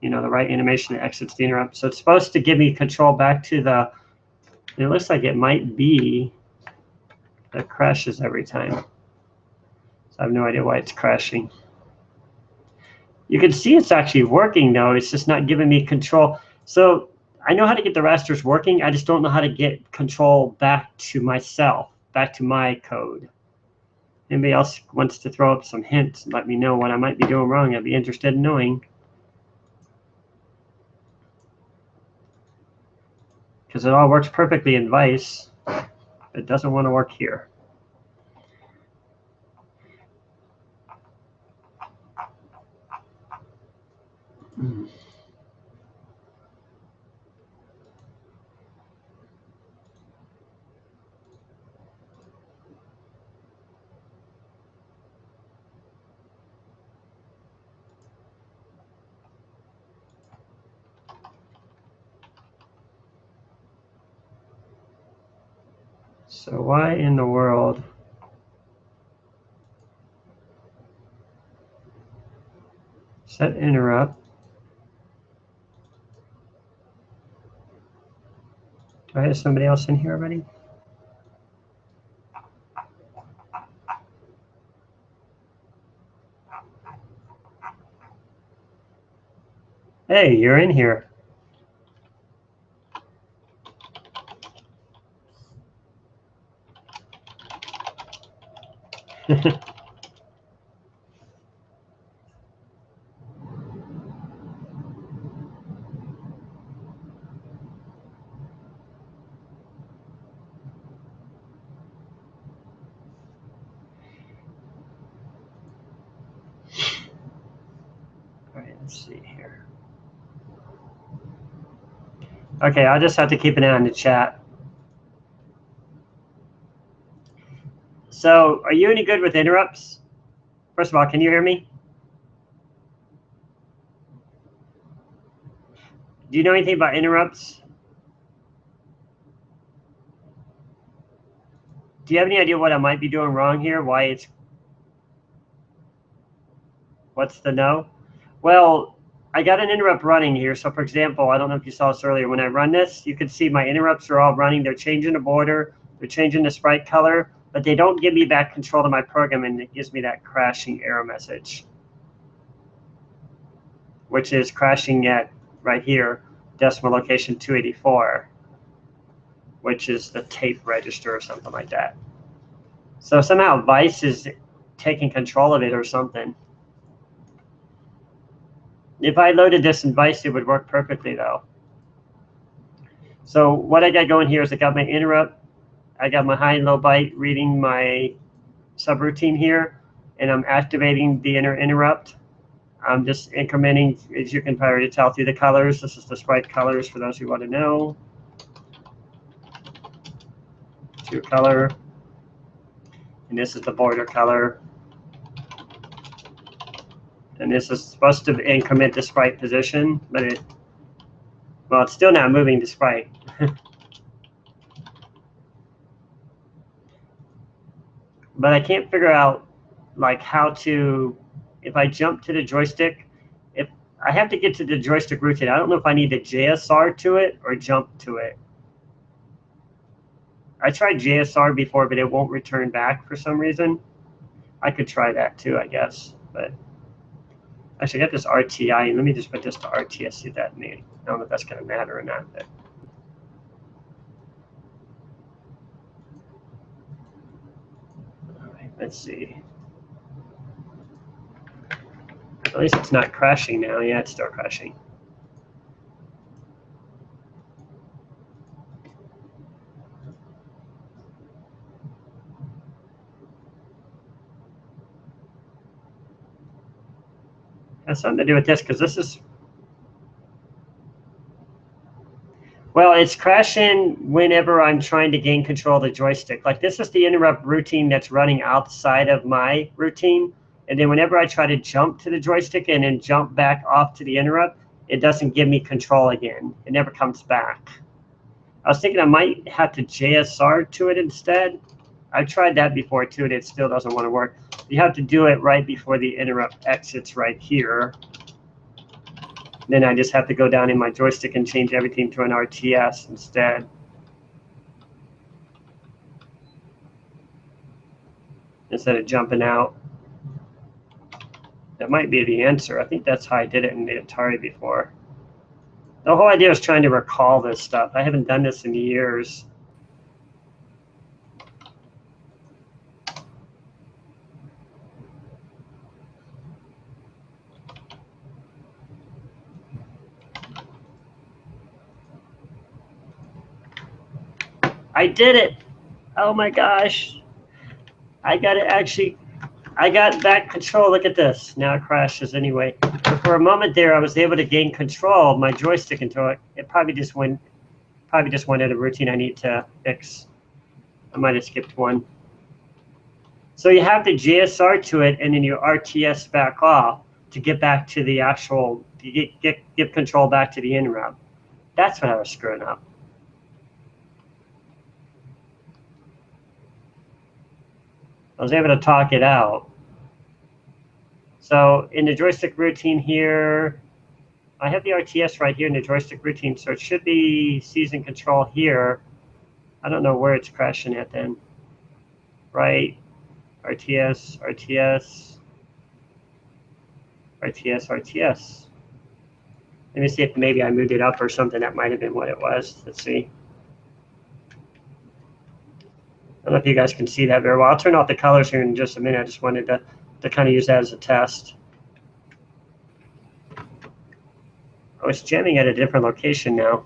you know, the right animation, it exits the interrupt. So it's supposed to give me control back to the, it looks like it might be that crashes every time. So I have no idea why it's crashing. You can see it's actually working though. It's just not giving me control. So I know how to get the rasters working. I just don't know how to get control back to myself, back to my code. Anybody else wants to throw up some hints and let me know what I might be doing wrong? I'd be interested in knowing. Because it all works perfectly in Vice. It doesn't want to work here. So why in the world? Set interrupt. Do I have somebody else in here already? Hey, you're in here. All right, let's see here. Okay, I'll just have to keep an eye on the chat. So, are you any good with interrupts? First of all, can you hear me? Do you know anything about interrupts? Do you have any idea what I might be doing wrong here? Why it's... What's the no? Well, I got an interrupt running here. So for example, I don't know if you saw this earlier. When I run this, you can see my interrupts are all running. They're changing the border. They're changing the sprite color. But they don't give me back control of my program, and it gives me that crashing error message, which is crashing at, right here, decimal location 284, which is the tape register or something like that. So somehow Vice is taking control of it or something. If I loaded this in Vice, it would work perfectly though. So what I got going here is I got my interrupt, I got my high and low byte reading my subroutine here, and I'm activating the interrupt. I'm just incrementing, as you can probably tell through the colors. This is the sprite colors for those who want to know. To color, and this is the border color. And this is supposed to increment the sprite position, but it's still not moving the sprite. But I can't figure out like how to, if I jump to the joystick, if I have to get to the joystick routine, I don't know if I need to JSR to it or jump to it. I tried JSR before, but it won't return back for some reason. I could try that too, I guess. But actually, I got this RTI. Let me just put this to RTS, see that name. I don't know if that's going to matter or not. But all right, let's see. At least it's not crashing now. Yeah, it's still crashing. It has something to do with this because this is, well, it's crashing whenever I'm trying to gain control of the joystick. Like this is the interrupt routine that's running outside of my routine. And then whenever I try to jump to the joystick and then jump back off to the interrupt, it doesn't give me control again. It never comes back. I was thinking I might have to JSR to it instead. I've tried that before too, and it still doesn't want to work. You have to do it right before the interrupt exits right here. Then I just have to go down in my joystick and change everything to an RTS instead. Instead of jumping out. That might be the answer. I think that's how I did it in the Atari before. The whole idea is trying to recall this stuff. I haven't done this in years. I did it. Oh my gosh. I got it actually. I got back control. Look at this. Now it crashes anyway. But for a moment there, I was able to gain control of my joystick into it. It probably just went at a routine I need to fix. I might have skipped one. So you have the GSR to it and then your RTS back off to get back to the actual, give control back to the interrupt. That's what I was screwing up. I was able to talk it out. So in the joystick routine here, I have the RTS right here in the joystick routine, so it should be season control here. I don't know where it's crashing at then. Right, RTS, RTS, RTS, RTS. Let me see if maybe I moved it up or something. That might have been what it was. Let's see. I don't know if you guys can see that very well. I'll turn off the colors here in just a minute. I just wanted to kind of use that as a test. Oh, it's jamming at a different location now.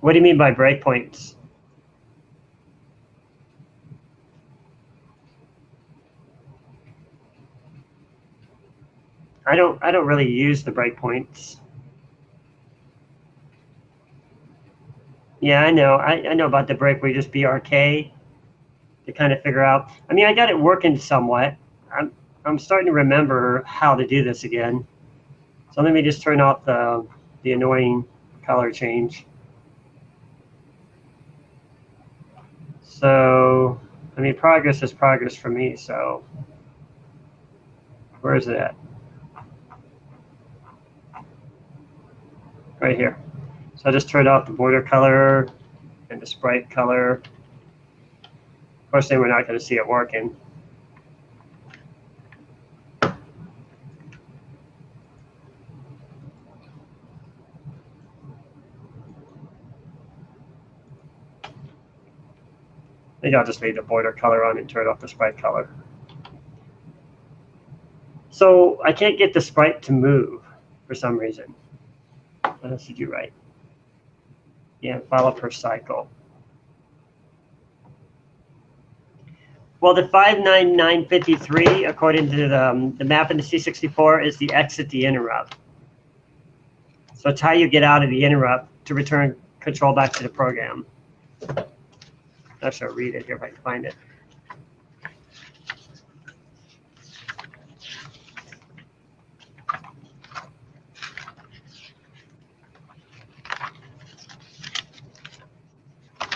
What do you mean by breakpoints? I don't really use the breakpoints. Yeah, I know. I know about the break where you just BRK to kind of figure out. I mean, I got it working somewhat. I'm starting to remember how to do this again. So let me just turn off the annoying color change. So, I mean, progress is progress for me. So, where is it at? Right here. So I just turned off the border color and the sprite color. Of course, then we're not going to see it working. Maybe I'll just leave the border color on and turn off the sprite color. So I can't get the sprite to move for some reason. What else did you write? Yeah, follow per cycle. Well, the 59953, according to the map in the C64, is the exit the interrupt. So it's how you get out of the interrupt to return control back to the program. I should read it here if I can find it.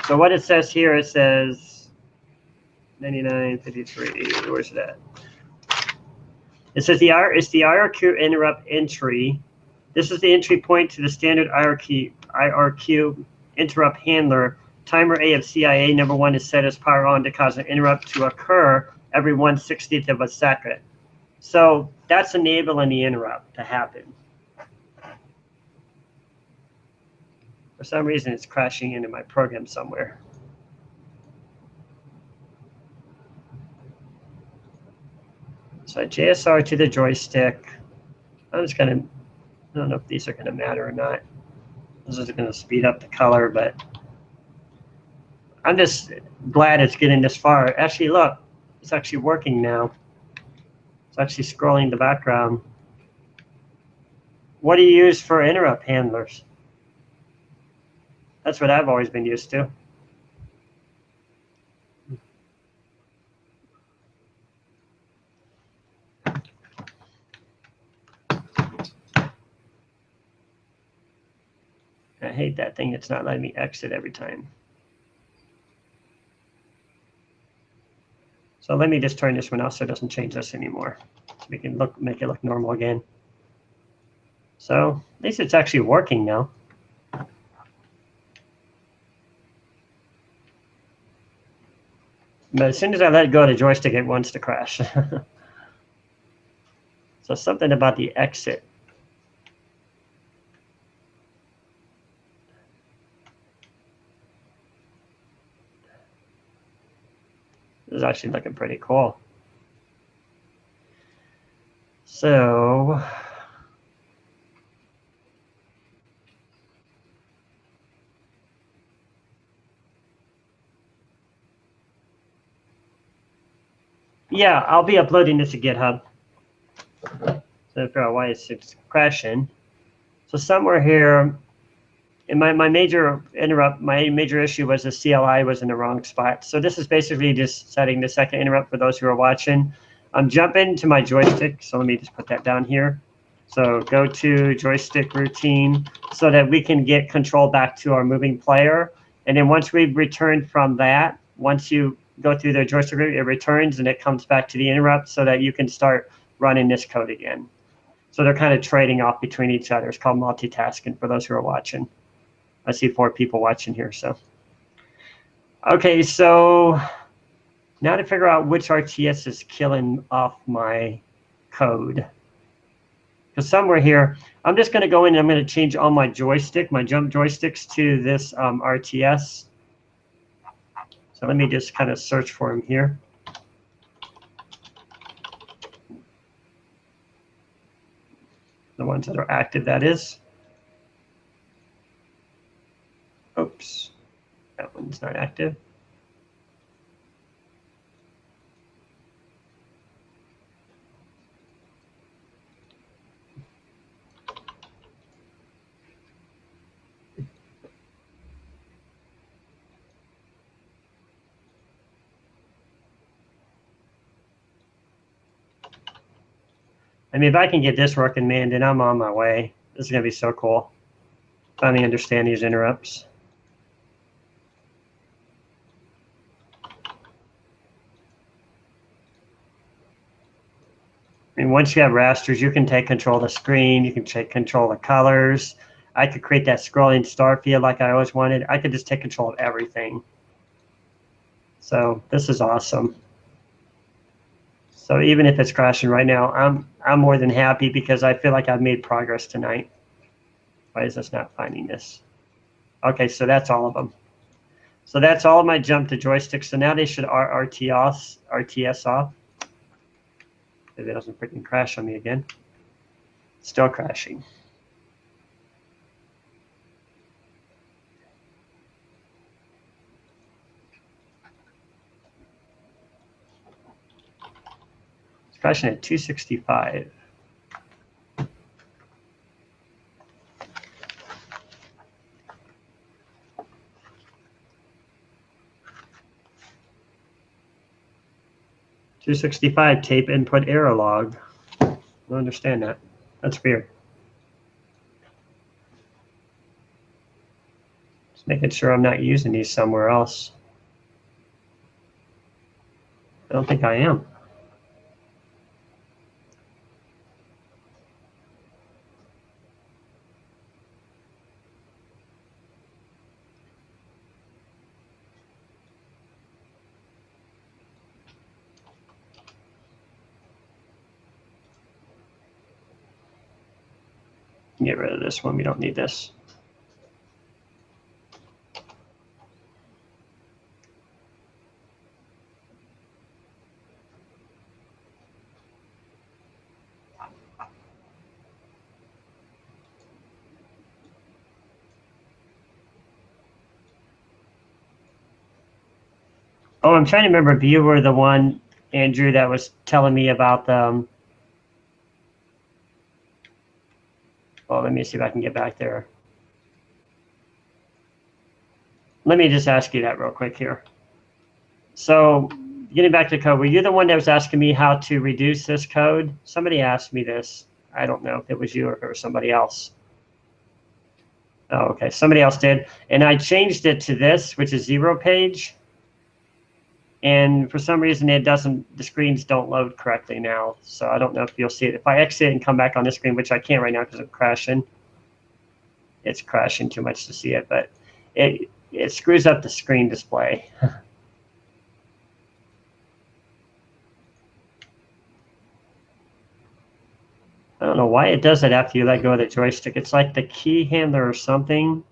So what it says here, it says 9953. Where's it at? It says it's the IRQ interrupt entry. This is the entry point to the standard IRQ interrupt handler. Timer A of CIA number 1 is set as power on to cause an interrupt to occur every 1/60th of a second. So that's enabling the interrupt to happen. For some reason, it's crashing into my program somewhere. So JSR to the joystick. I'm just going to, I don't know if these are going to matter or not. This is going to speed up the color, but I'm just glad it's getting this far. Actually, look, it's actually working now. It's actually scrolling the background. What do you use for interrupt handlers? That's what I've always been used to. I hate that thing. It's not letting me exit every time. So let me just turn this one off so it doesn't change this anymore. So we can make it look normal again. So at least it's actually working now. But as soon as I let go of the joystick, it wants to crash. So something about the exit. This is actually looking pretty cool. So yeah, I'll be uploading this to GitHub. So figure out why it's crashing. So somewhere here, in my major issue was the CLI was in the wrong spot. So this is basically just setting the second interrupt for those who are watching. I'm jumping to my joystick, so let me just put that down here. So go to joystick routine so that we can get control back to our moving player. And then once we've returned from that, once you go through the joystick, it returns and it comes back to the interrupt so that you can start running this code again. So they're kind of trading off between each other. It's called multitasking for those who are watching. I see 4 people watching here, so. Okay, so now to figure out which RTS is killing off my code. Because somewhere here, I'm just going to go in and I'm going to change all my joystick, my jump joysticks to this RTS. So let me just kind of search for him here. The ones that are active, that is. Oops, that one's not active. I mean, if I can get this working, man, then I'm on my way. This is going to be so cool. Finally understand these interrupts. I mean, once you have rasters, you can take control of the screen. You can take control of the colors. I could create that scrolling star field like I always wanted. I could just take control of everything. So this is awesome. So even if it's crashing right now, I'm more than happy because I feel like I've made progress tonight. Why is this not finding this? Okay, so that's all of them. So that's all of my jump to joysticks. So now they should RTS off. If it doesn't freaking crash on me again. Still crashing. It's crashing at 265. .265 tape input error log. I don't understand that. That's weird. Just making sure I'm not using these somewhere else. I don't think I am. Get rid of this one. We don't need this. Oh, I'm trying to remember if you were the one, Andrew, that was telling me about the. Well, let me see if I can get back there. Let me just ask you that real quick here. So getting back to code, were you the one that was asking me how to reduce this code? Somebody asked me this. I don't know if it was you or if it was somebody else. Oh, okay, somebody else did. And I changed it to this, which is 0 page. And for some reason, it doesn't, the screens don't load correctly now. So I don't know if you'll see it. If I exit and come back on this screen, which I can't right now because I'm crashing, it's crashing too much to see it, but it screws up the screen display. I don't know why it does it after you let go of the joystick. It's like the key handler or something.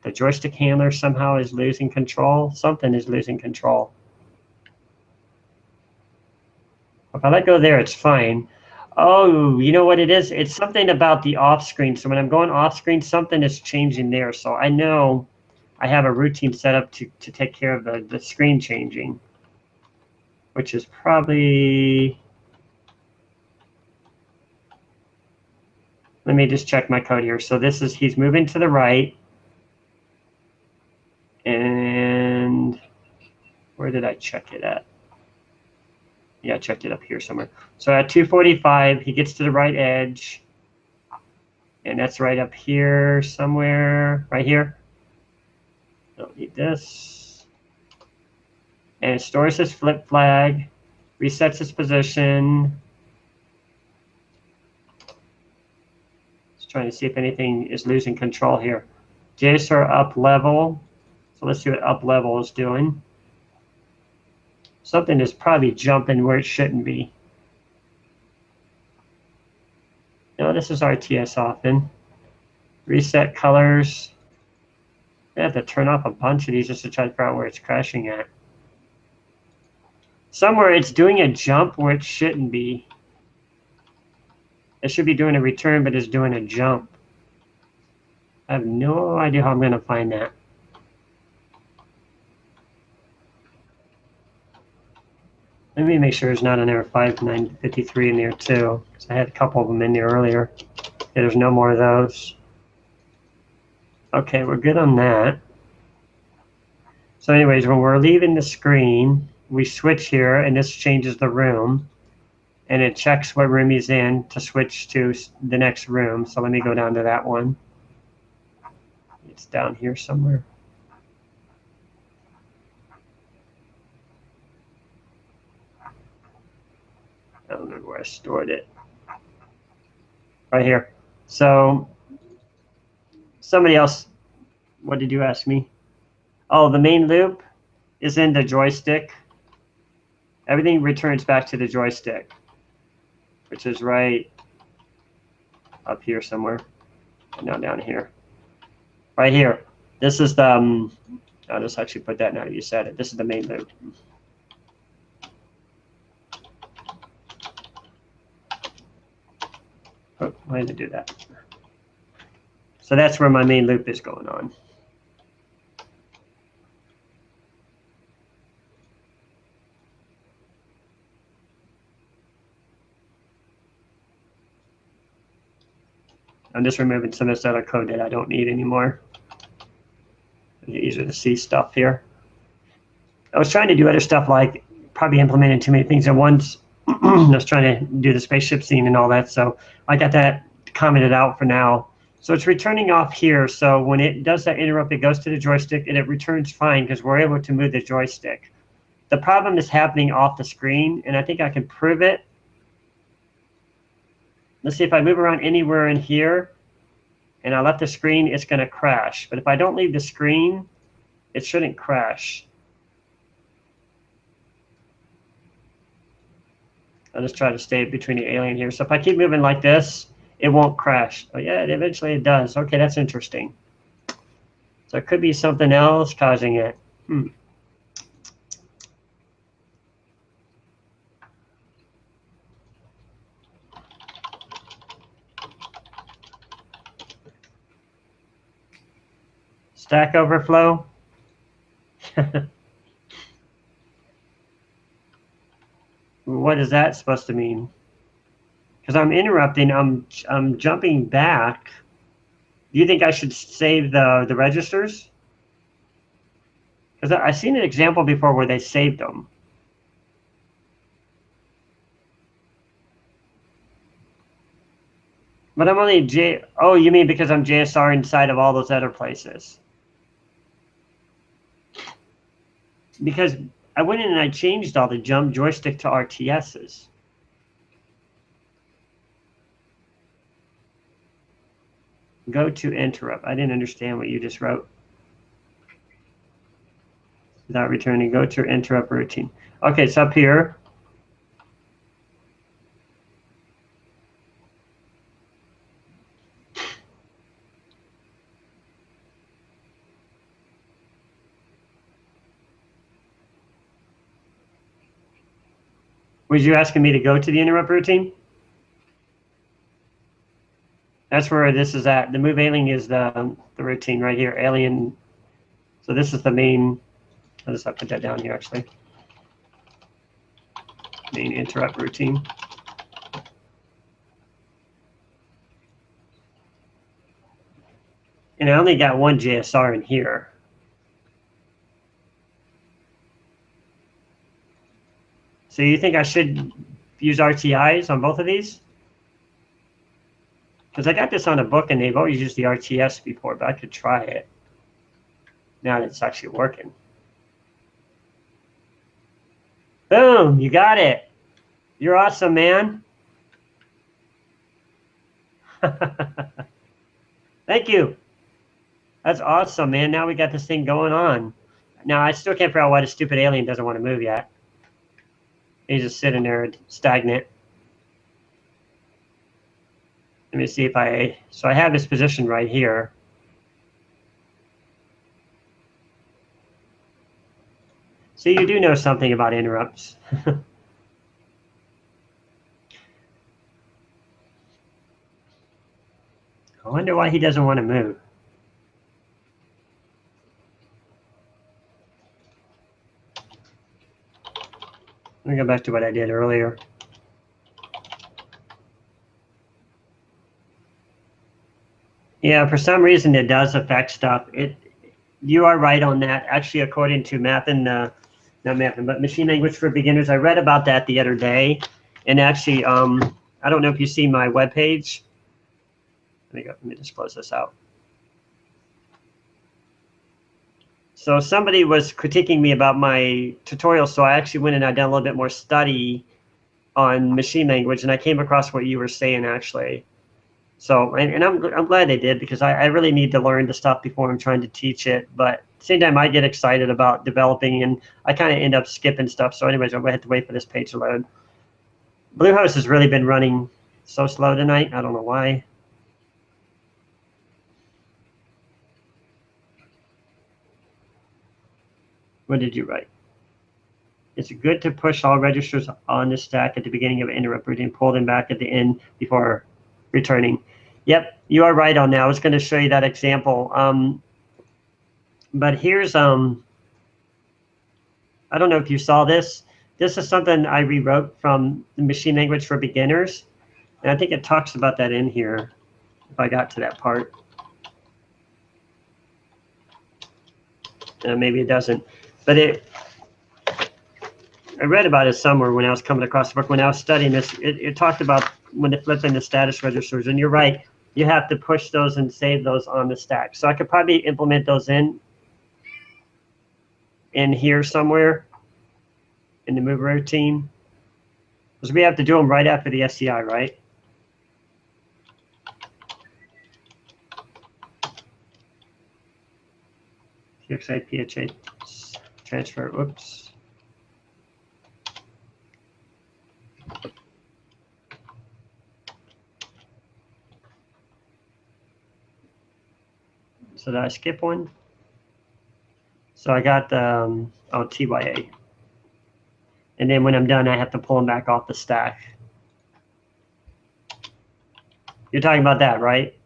The joystick handler somehow is losing control. Something is losing control. If I let go there, it's fine. Oh, you know what it is? It's something about the off screen. So when I'm going off screen, something is changing there. So I know I have a routine set up to take care of the screen changing, which is probably, let me just check my code here. So this is, he's moving to the right. And where did I check it at? Yeah, I checked it up here somewhere. So at 245, he gets to the right edge. And that's right up here somewhere, right here. Don't need this. And it stores his flip flag, resets its position. Just trying to see if anything is losing control here. JSR up level. So let's see what up level is doing. Something is probably jumping where it shouldn't be. No, this is RTS often. Reset colors. I have to turn off a bunch of these just to try to figure out where it's crashing at. Somewhere it's doing a jump where it shouldn't be. It should be doing a return, but it's doing a jump. I have no idea how I'm going to find that. Let me make sure there's not an error 5953 in there too, because I had a couple of them in there earlier. Okay, there's no more of those. Okay, we're good on that. So anyways, when we're leaving the screen, we switch here, and this changes the room. And it checks what room he's in to switch to the next room. So let me go down to that one. It's down here somewhere. I don't remember where I stored it. Right here. So somebody else, what did you ask me? Oh, the main loop is in the joystick. Everything returns back to the joystick, which is right up here somewhere. No, down here. Right here. This is the, I'll just actually put that now that you said it. This is the main loop. Oh, why did it do that? So that's where my main loop is going on. I'm just removing some of this other code that I don't need anymore. It's easier to see stuff here. I was trying to do other stuff like probably implementing too many things at once. I was trying to do the spaceship scene and all that, so I got that commented out for now. So it's returning off here, so when it does that interrupt, it goes to the joystick and it returns fine because we're able to move the joystick. The problem is happening off the screen, and I think I can prove it. Let's see, if I move around anywhere in here and I left the screen, it's going to crash. But if I don't leave the screen, it shouldn't crash. I'll just try to stay between the alien here. So if I keep moving like this, it won't crash. Oh yeah, eventually it does. Okay, that's interesting. So it could be something else causing it. Stack Overflow. What is that supposed to mean? Because I'm interrupting, I'm jumping back. Do you think I should save the registers? Because I've seen an example before where they saved them. But I'm only oh, you mean because I'm JSR inside of all those other places? Because I went in and I changed all the jump joystick to RTSs. Go to interrupt. I didn't understand what you just wrote. Without returning, go to interrupt routine. Okay, it's up here. Was you asking me to go to the interrupt routine? That's where this is at. The move alien is the routine right here, alien. So this is the main, I'll just have to put that down here actually. Main interrupt routine. And I only got one JSR in here. So you think I should use RTIs on both of these? Because I got this on a book and they've always used the RTS before, but I could try it now that it's actually working. Boom, you got it. You're awesome, man. Thank you. That's awesome, man. Now we got this thing going on. Now, I still can't figure out why the stupid alien doesn't want to move yet. He's just sitting there stagnant. Let me see if so I have this position right here. So you do know something about interrupts. I wonder why he doesn't want to move. Let me go back to what I did earlier. Yeah, for some reason it does affect stuff. You are right on that. Actually, according to not mapping, but machine language for beginners, I read about that the other day. And actually, I don't know if you see my webpage. Let me just close this out. So somebody was critiquing me about my tutorial, so I actually went and I done a little bit more study on machine language, and I came across what you were saying actually. So, and I'm glad they did, because I really need to learn the stuff before I'm trying to teach it. But at the same time, I get excited about developing, and I kind of end up skipping stuff. So anyways, I'm going to have to wait for this page to load. Bluehost has really been running so slow tonight. I don't know why. What did you write? It's good to push all registers on the stack at the beginning of interrupt routine, pull them back at the end before returning. Yep, you are right on that. I was going to show you that example. But here's, I don't know if you saw this. This is something I rewrote from the machine language for beginners. And I think it talks about that in here, if I got to that part. Maybe it doesn't. But I read about it somewhere when I was coming across the book. When I was studying this, it talked about when they flip in the status registers. And you're right, you have to push those and save those on the stack. So I could probably implement those in here somewhere in the move routine. Because we have to do them right after the SCI, right? PXA, PHA transfer, whoops. So did I skip one? So I got the TYA. And then when I'm done, I have to pull them back off the stack. You're talking about that, right?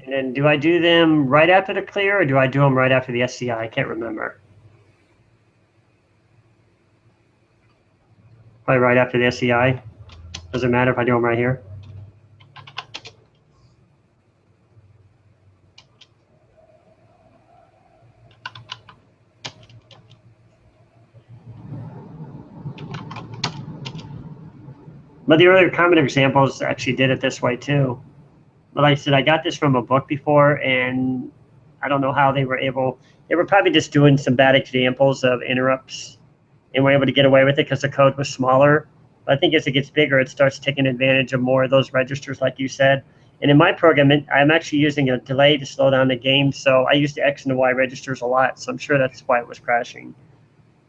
And then do I do them right after the clear, or do I do them right after the SCI? I can't remember. Probably right after the SCI. Does it matter if I do them right here? But the earlier common examples actually did it this way too. But like I said, I got this from a book before, and I don't know how they were probably just doing some bad examples of interrupts and were able to get away with it because the code was smaller. But I think as it gets bigger, it starts taking advantage of more of those registers, like you said. And in my program, I'm actually using a delay to slow down the game. So I use the X and the Y registers a lot. So I'm sure that's why it was crashing.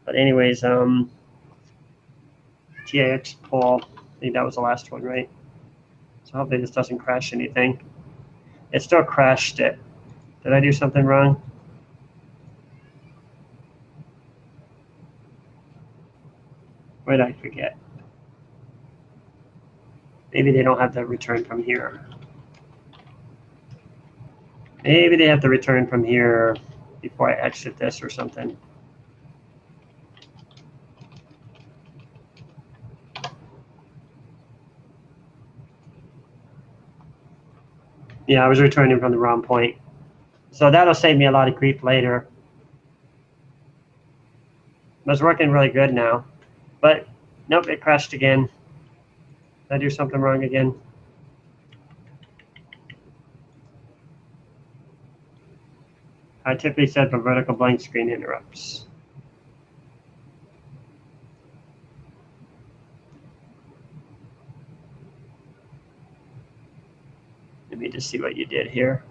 But anyways, TAX pull, I think that was the last one, right? So hopefully this doesn't crash anything. It still crashed it. Did I do something wrong? What did I forget? Maybe they don't have to return from here. Maybe they have to return from here before I exit this or something. Yeah, I was returning from the wrong point. So that'll save me a lot of grief later. It's working really good now. But nope, it crashed again. Did I do something wrong again? I typically set for vertical blank screen interrupts. Let me just see what you did here.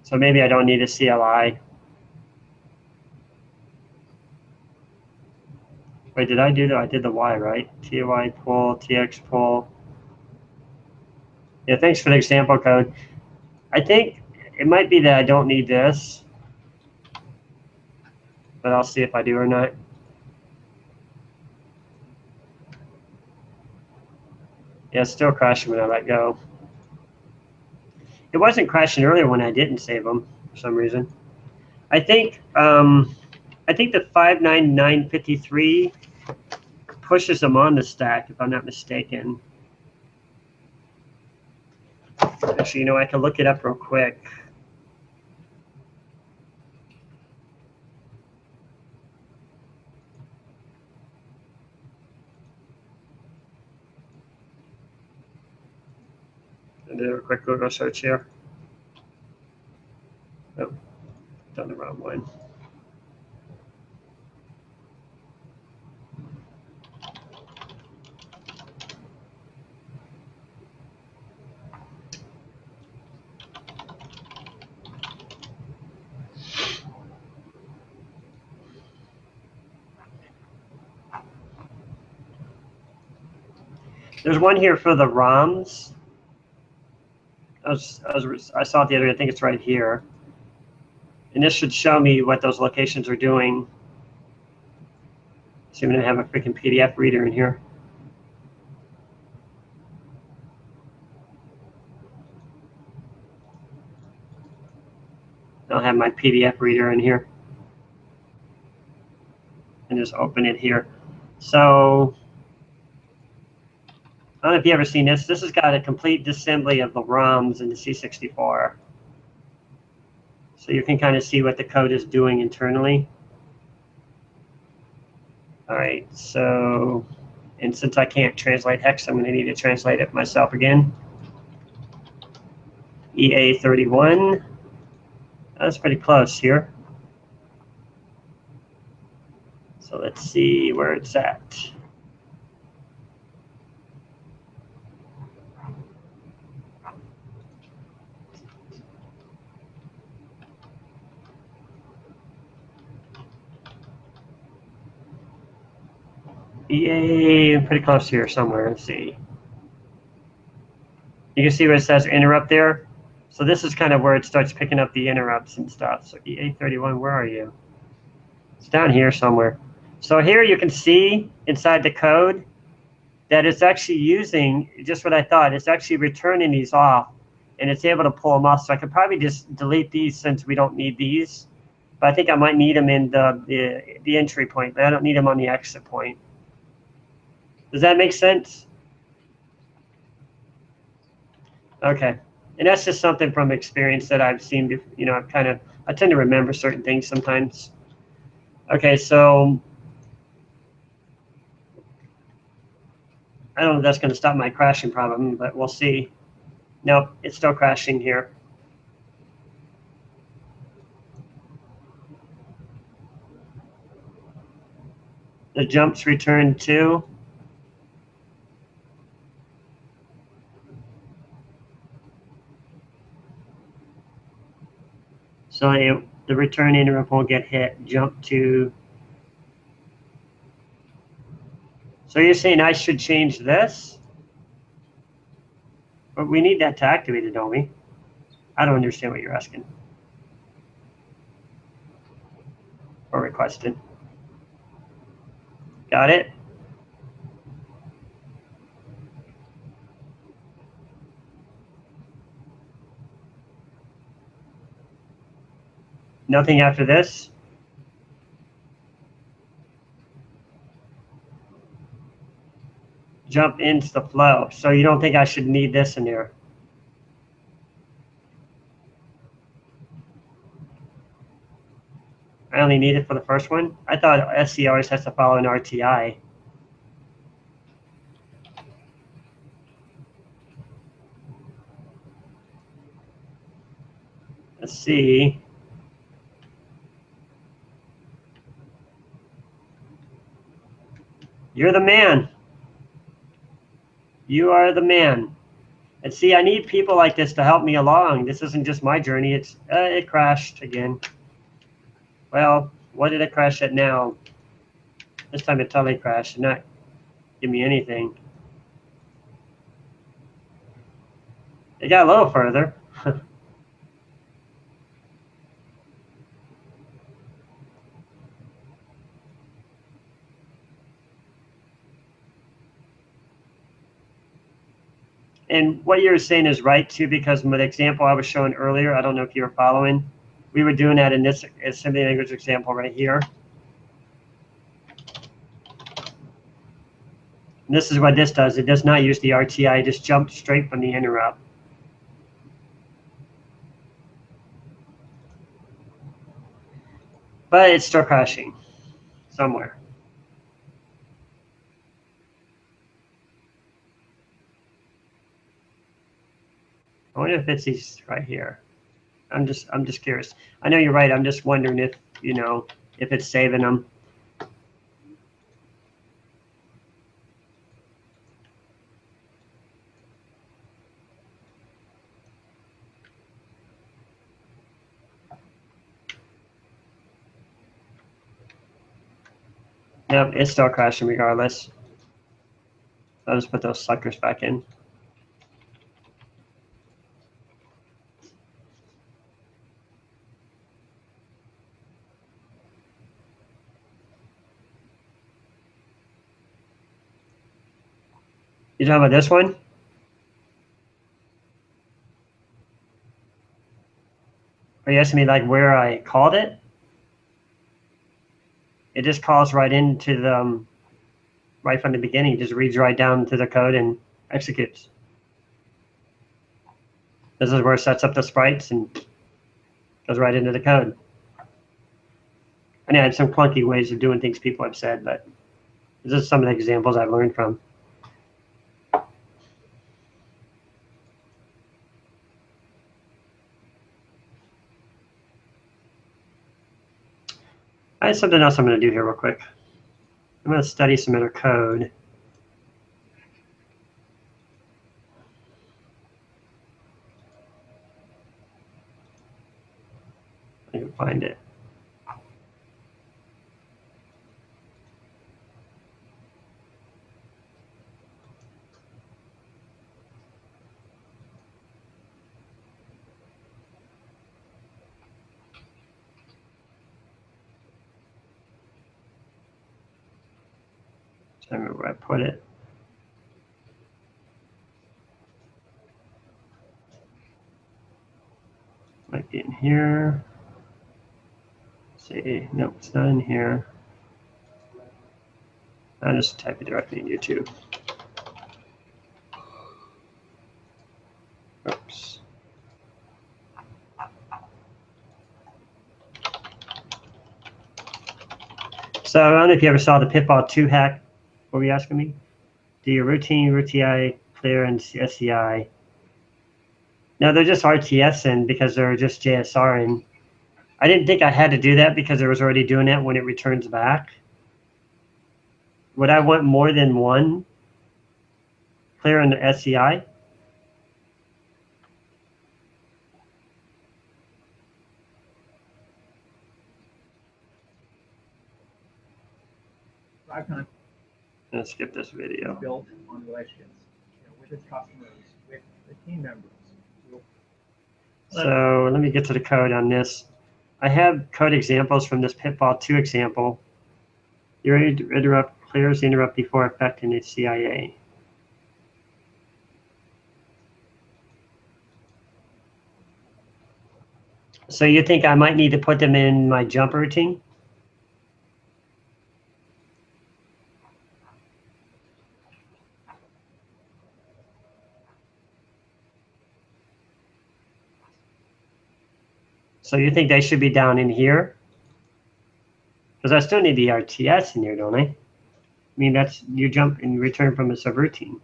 So maybe I don't need a CLI. Wait, did I do that? I did the Y, right? TY pull, TX pull. Yeah, thanks for the example code. I think it might be that I don't need this, but I'll see if I do or not. Yeah, it's still crashing when I let go. It wasn't crashing earlier when I didn't save them for some reason. I think the 59953 pushes them on the stack, if I'm not mistaken. Actually, you know, I can look it up real quick. I'll do a quick Google search here. Oh, done the wrong one. There's one here for the ROMs. I saw it the other day. I think it's right here. And this should show me what those locations are doing. See, I'm going to have a freaking PDF reader in here. I'll have my PDF reader in here. And just open it here. So, I don't know if you've ever seen this. This has got a complete disassembly of the ROMs in the C64. So you can kind of see what the code is doing internally. All right, so, and since I can't translate hex, I'm going to need to translate it myself again. EA31. That's pretty close here. So let's see where it's at. EA, pretty close here somewhere. Let's see. You can see where it says interrupt there. So this is kind of where it starts picking up the interrupts and stuff. So EA31, where are you? It's down here somewhere. So here you can see inside the code that it's actually using just what I thought. It's actually returning these off, and it's able to pull them off. So I could probably just delete these since we don't need these. But I think I might need them in the entry point, but I don't need them on the exit point. Does that make sense? Okay. And that's just something from experience that I've seen, you know, I tend to remember certain things sometimes. Okay, so I don't know if that's going to stop my crashing problem, but we'll see. Nope, it's still crashing here. The jumps returned too. So the return interrupt won't get hit. Jump to So you're saying I should change this? But we need that to activate it, don't we? I don't understand what you're asking. Or requested. Got it? Nothing after this? Jump into the flow. So you don't think I should need this in here? I only need it for the first one? I thought SC always has to follow an RTI. Let's see. You're the man. You are the man. And see, I need people like this to help me along. This isn't just my journey. It crashed again. Well, what did it crash at now? This time it totally crashed and not give me anything. It got a little further. And what you're saying is right too, because with the example I was showing earlier, I don't know if you were following, we were doing that in this assembly language example right here. And this is what this does. It does not use the RTI, it just jumped straight from the interrupt. But it's still crashing somewhere. I wonder if it's these right here. I'm just curious. I know you're right. I'm just wondering if, you know, if it's saving them. Yep, it's still crashing regardless. I'll just put those suckers back in. You talking about this one? Are you asking me like where I called it? It just calls right into the, right from the beginning. It just reads right down to the code and executes. This is where it sets up the sprites and goes right into the code. I know I had some clunky ways of doing things people have said, but this is some of the examples I've learned from. I have something else I'm going to do here real quick. I'm going to study some other code. I can find it. I remember where I put it. Might be in here. Let's see, nope, it's not in here. I'll just type it directly in YouTube. Oops. So I don't know if you ever saw the Pitfall 2 hack. What were you asking me? Do your routine, RTI, clear, and SCI. No, they're just RTSing because they're just JSRing. I didn't think I had to do that because it was already doing that when it returns back. Would I want more than one clear and SCI? Let's skip this video. Built on relationships, with its customers, with the team members. So let me get to the code on this. I have code examples from this Pitfall 2 example. Your interrupt clears the interrupt before affecting the CIA. So you think I might need to put them in my jump routine? So you think they should be down in here? Because I still need the RTS in here, don't I? I mean, that's you jump and return from a subroutine.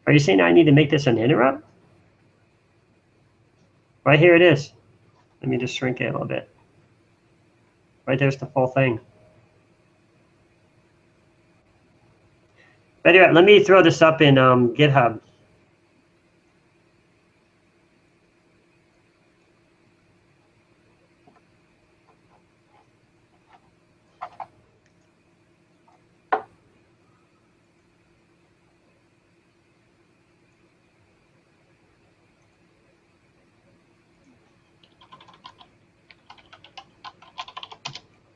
Are you saying I need to make this an interrupt? Right here it is. Let me just shrink it a little bit. Right there's the full thing. But anyway, let me throw this up in GitHub.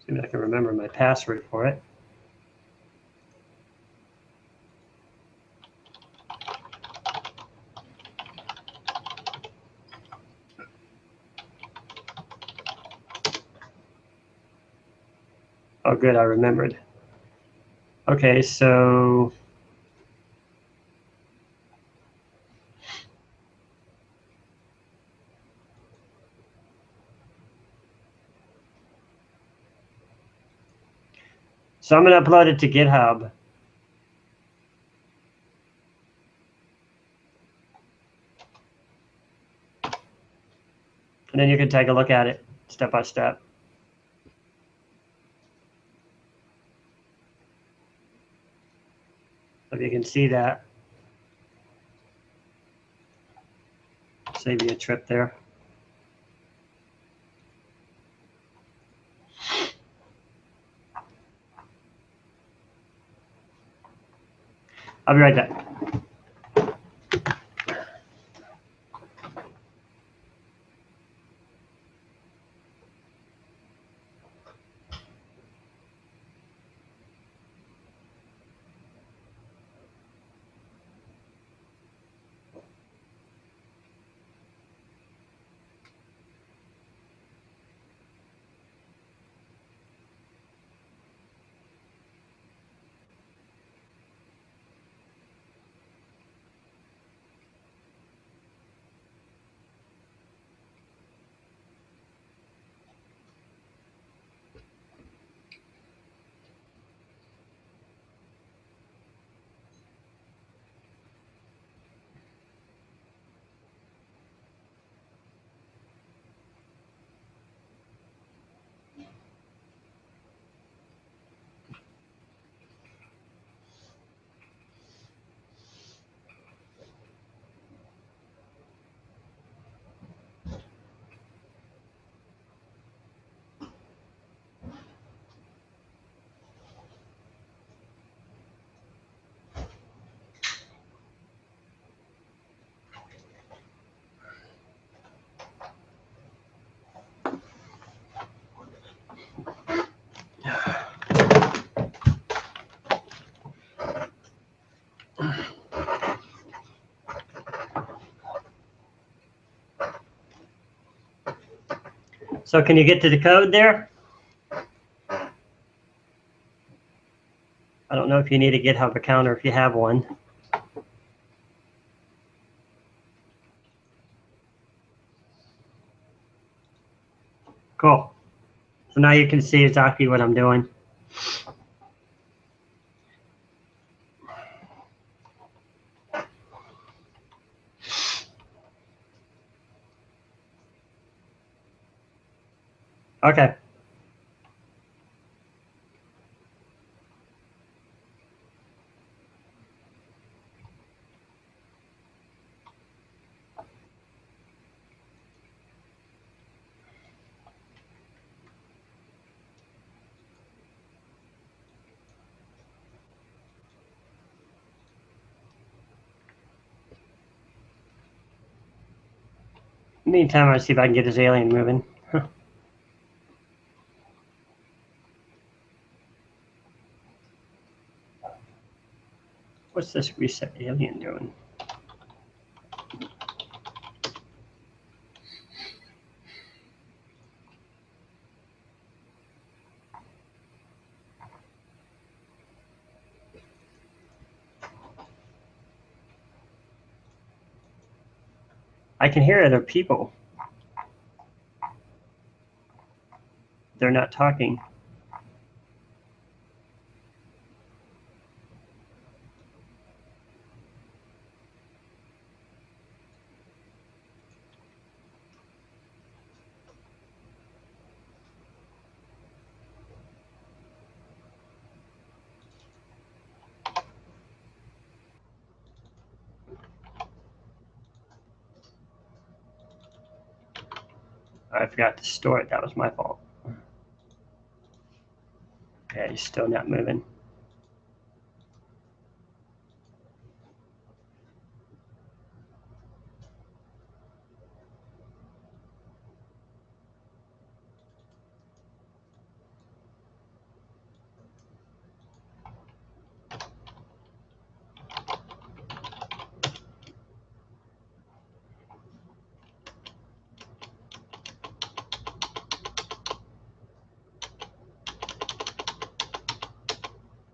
See if I can remember my password for it. Oh, good, I remembered. Okay, so I'm going to upload it to GitHub. And then you can take a look at it step by step. If you can see that. Save you a trip there. I'll be right back. So can you get to the code there? I don't know if you need a GitHub account or if you have one. Cool. So now you can see exactly what I'm doing. Okay. Meantime, I'll see if I can get this alien moving. What's this reset alien doing? I can hear other people. They're not talking. I forgot to store it. That was my fault. Yeah, he's still not moving.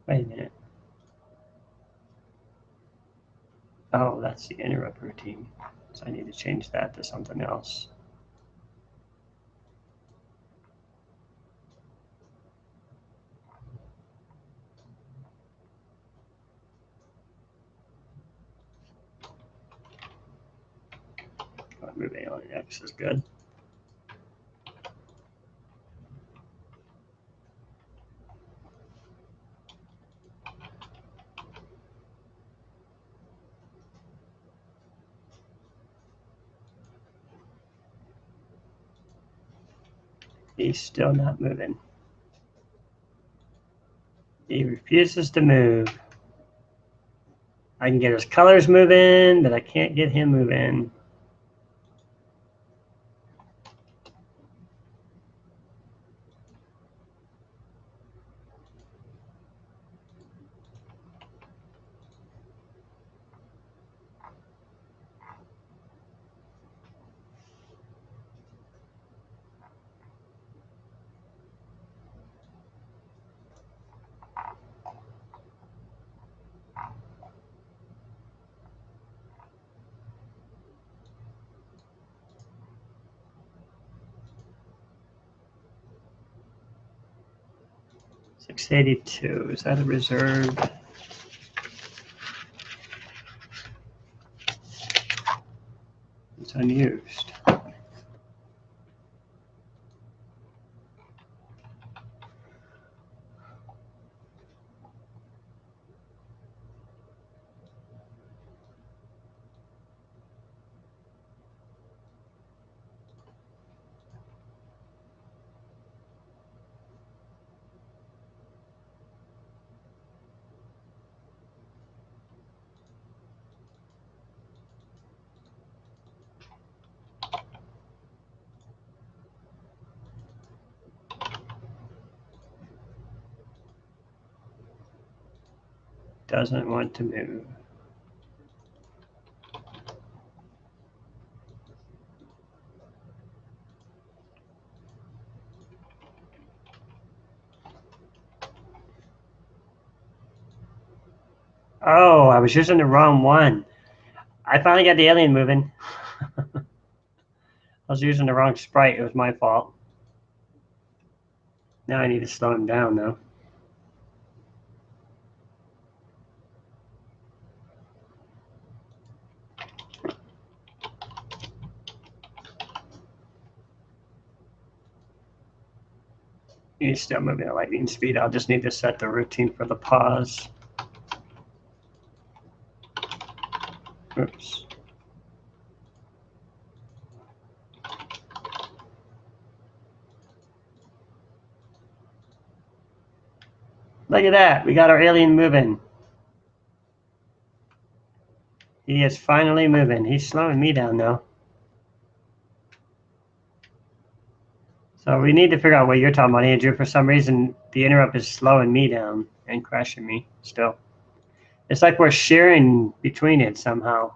Wait a minute. Oh, that's the interrupt routine. So I need to change that to something else. Move alien X is good. He's still not moving. He refuses to move. I can get his colors moving, but I can't get him moving. $682. Is that a reserve? It's unused. Doesn't want to move. Oh, I was using the wrong one. I finally got the alien moving. I was using the wrong sprite. It was my fault. Now I need to slow him down, though. He's still moving at lightning speed. I'll just need to set the routine for the pause. Oops. Look at that. We got our alien moving. He is finally moving. He's slowing me down, though. So we need to figure out what you're talking about, Andrew. For some reason, the interrupt is slowing me down and crashing me still. It's like we're sharing between it somehow.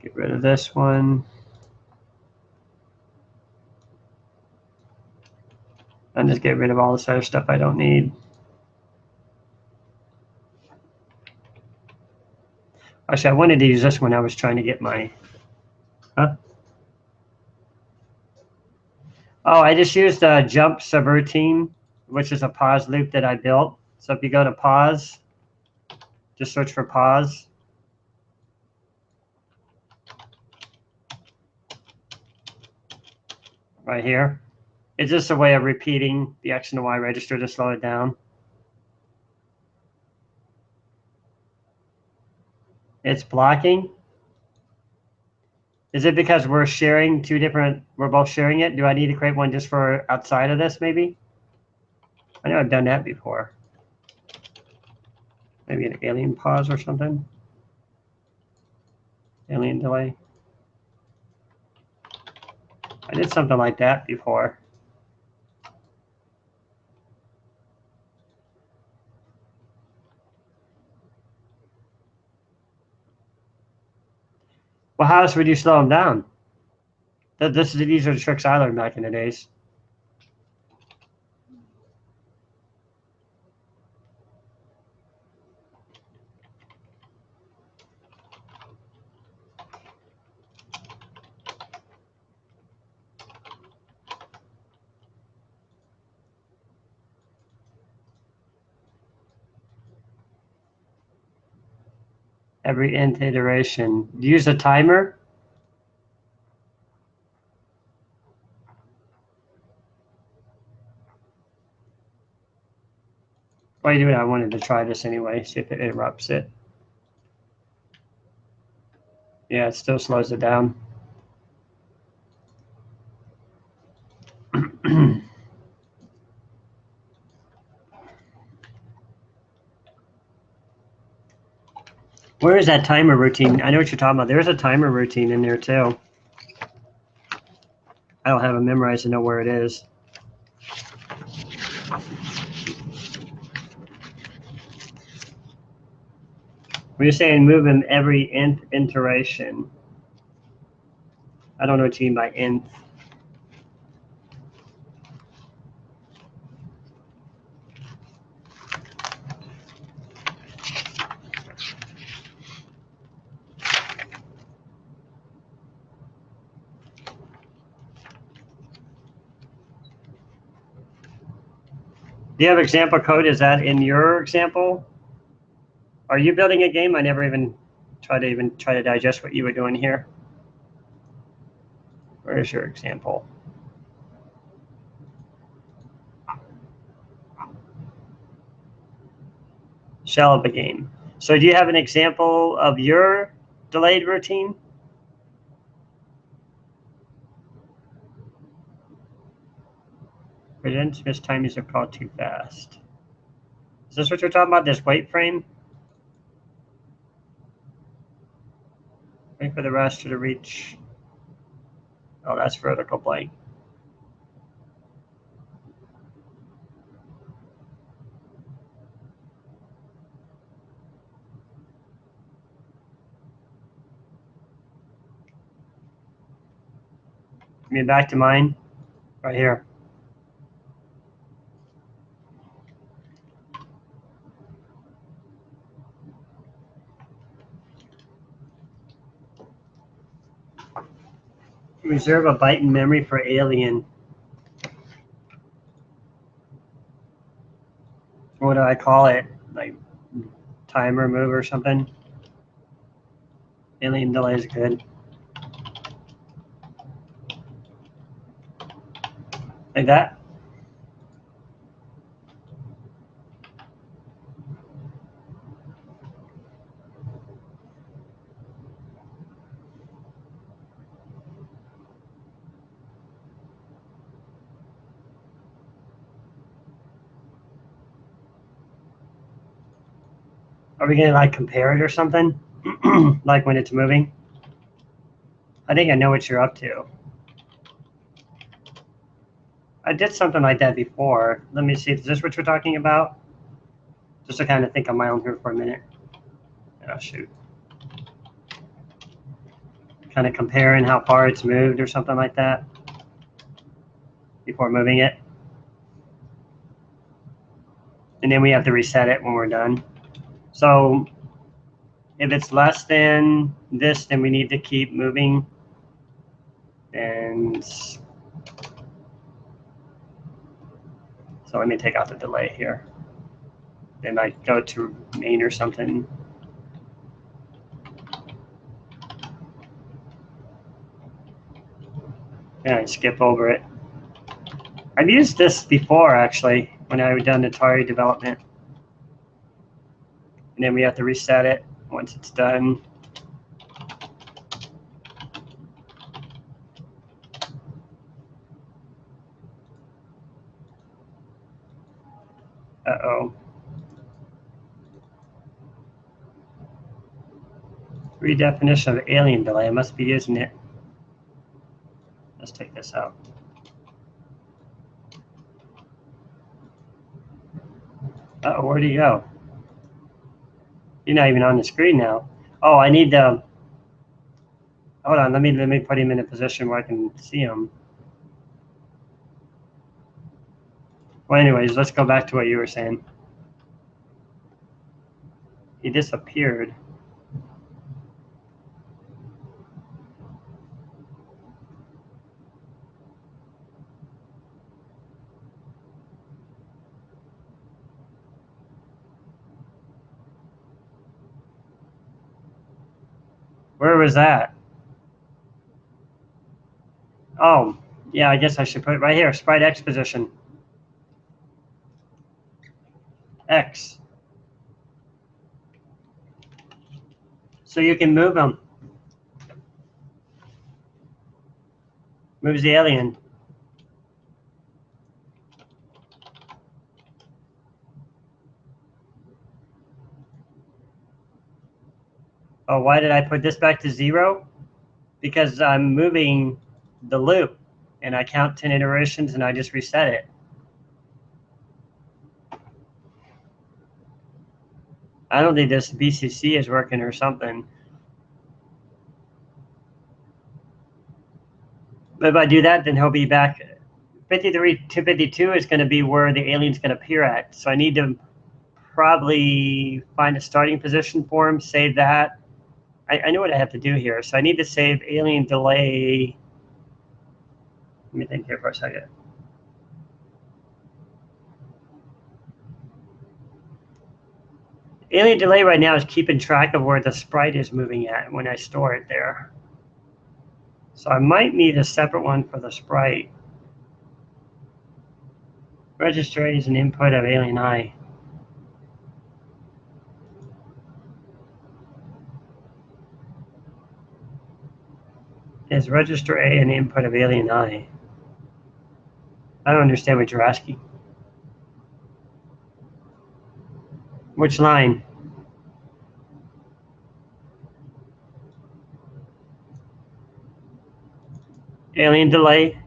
Get rid of this one. And just get rid of all this other stuff I don't need. Actually, I wanted to use this one. I was trying to get my... Huh? Oh, I just used a jump subroutine, which is a pause loop that I built. So if you go to pause, just search for pause. Right here. It's just a way of repeating the X and Y register to slow it down. It's blocking. Is it because we're sharing two different, we're both sharing it? Do I need to create one just for outside of this maybe? I know I've done that before. Maybe an alien pause or something. Alien delay. I did something like that before. Well, how else would you slow them down? These are the tricks I learned back in the days. Every nth iteration. Use a timer. Why are you doing it? I wanted to try this anyway, see if it interrupts it. Yeah, it still slows it down. Where is that timer routine? I know what you're talking about. There's a timer routine in there too. I don't have it memorized to know where it is. When you're saying move in every nth iteration, I don't know what you mean by nth. Do you have example code? Is that in your example? Are you building a game? I never even try to digest what you were doing here. Where's your example? Shell of a game. So do you have an example of your delayed routine? Presents missed timings are called too fast. Is this what you're talking about, this wait frame? Wait for the raster to reach. Oh, that's vertical blank. I mean, back to mine, right here. Reserve a byte in memory for alien. What do I call it? Like timer move or something? Alien delay is good. Like that? Are we gonna like compare it or something? like when it's moving. I think I know what you're up to. I did something like that before. Let me see. Is this what you're talking about? Just to kind of think on my own here for a minute. Oh, shoot. Kind of comparing how far it's moved or something like that before moving it. And then we have to reset it when we're done. So if it's less than this, then we need to keep moving. And so let me take out the delay here. Then I go to main or something. And I skip over it. I've used this before, actually, when I've done Atari development. And then we have to reset it once it's done. Uh-oh. Redefinition of alien delay. I must be using it. Let's take this out. Uh-oh, where'd he go? You're not even on the screen now. Oh, I need to... Hold on, let me put him in a position where I can see him. Well, anyways, let's go back to what you were saying. He disappeared. Where was that? Oh, yeah, I guess I should put it right here, sprite X position. X. So you can move them. Moves the alien. Oh, why did I put this back to 0? Because I'm moving the loop, and I count 10 iterations, and I just reset it. I don't think this BCC is working or something. But if I do that, then he'll be back. 53 to 52 is going to be where the alien's going to appear at. So I need to probably find a starting position for him, save that. I know what I have to do here. So I need to save alien delay. Let me think here for a second. Alien delay right now is keeping track of where the sprite is moving at when I store it there. So I might need a separate one for the sprite. Register A is an input of alien I. Is register A an input of alien I? I don't understand what you're asking. Which line? Alien delay.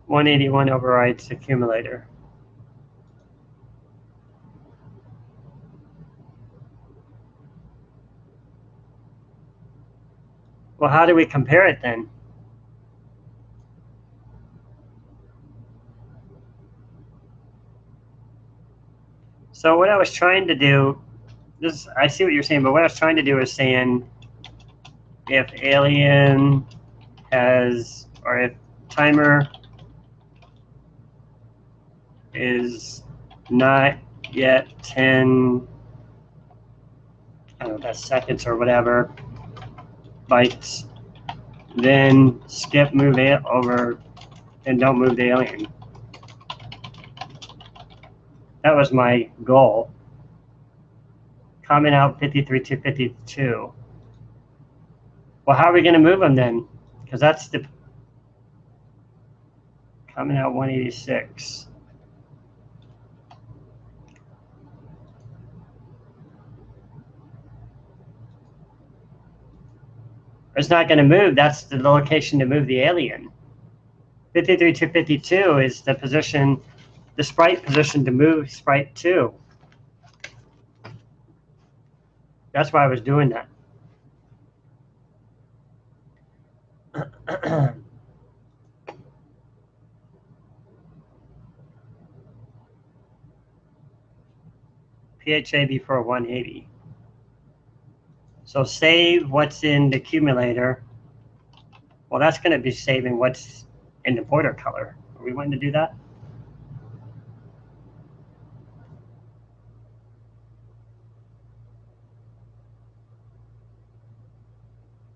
(181) overrides accumulator. Well, how do we compare it then? So what I was trying to do, I see what you're saying, but what I was trying to do is saying if alien has, or if timer is not yet 10, I don't know, that's seconds or whatever, bytes, then skip move it over and don't move the alien. That was my goal. Comment out 53 to 52. Well, how are we going to move them then? Because that's the comment out 186. It's not going to move. That's the location to move the alien. 53 to 52 is the position, the sprite position to move sprite 2. That's why I was doing that. PHA before 180. So save what's in the accumulator. Well, that's going to be saving what's in the border color. Are we wanting to do that?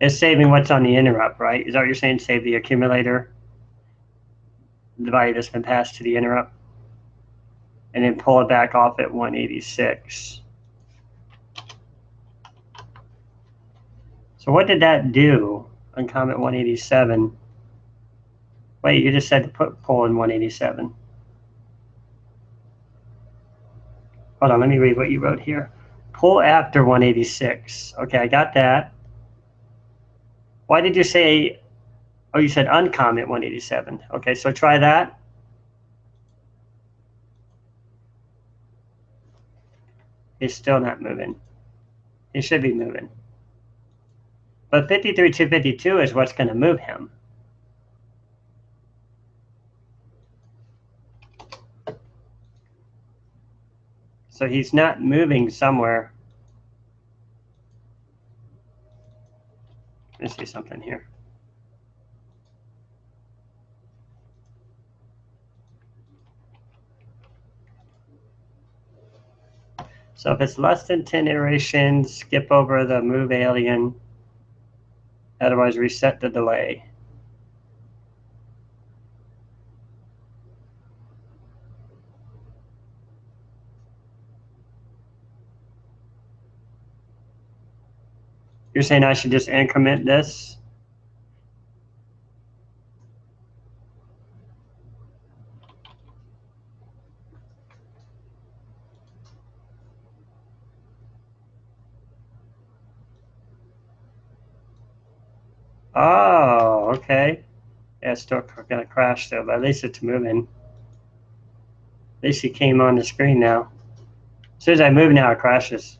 It's saving what's on the interrupt, right? Is that what you're saying? Save the accumulator, the value that's been passed to the interrupt, and then pull it back off at 186. So what did that do on comment 187? Wait, you just said to pull in 187. Hold on, let me read what you wrote here. Pull after 186. Okay, I got that. Why did you say, oh, you said uncomment 187. Okay, so try that. He's still not moving. He should be moving. But 53 to 52 is what's going to move him. So he's not moving somewhere. Let me see something here. So if it's less than 10 iterations, skip over the move alien. Otherwise, reset the delay. You're saying I should just increment this? Oh, okay. Yeah, it's still going to crash though, but at least it's moving. At least it came on the screen now. As soon as I move now, it crashes.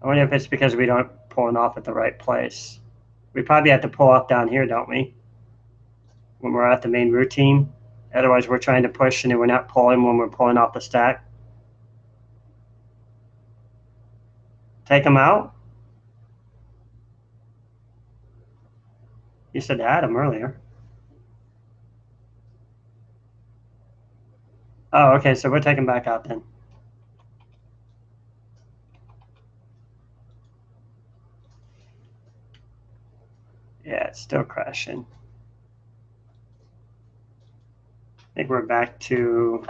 I wonder if it's because we don't pull it off at the right place. We probably have to pull off down here, don't we? When we're at the main routine. Otherwise, we're trying to push and then we're not pulling when we're pulling off the stack. Take them out? You said add them earlier. Oh, okay, so we'll take them back out then. Yeah, it's still crashing. I think we're back to,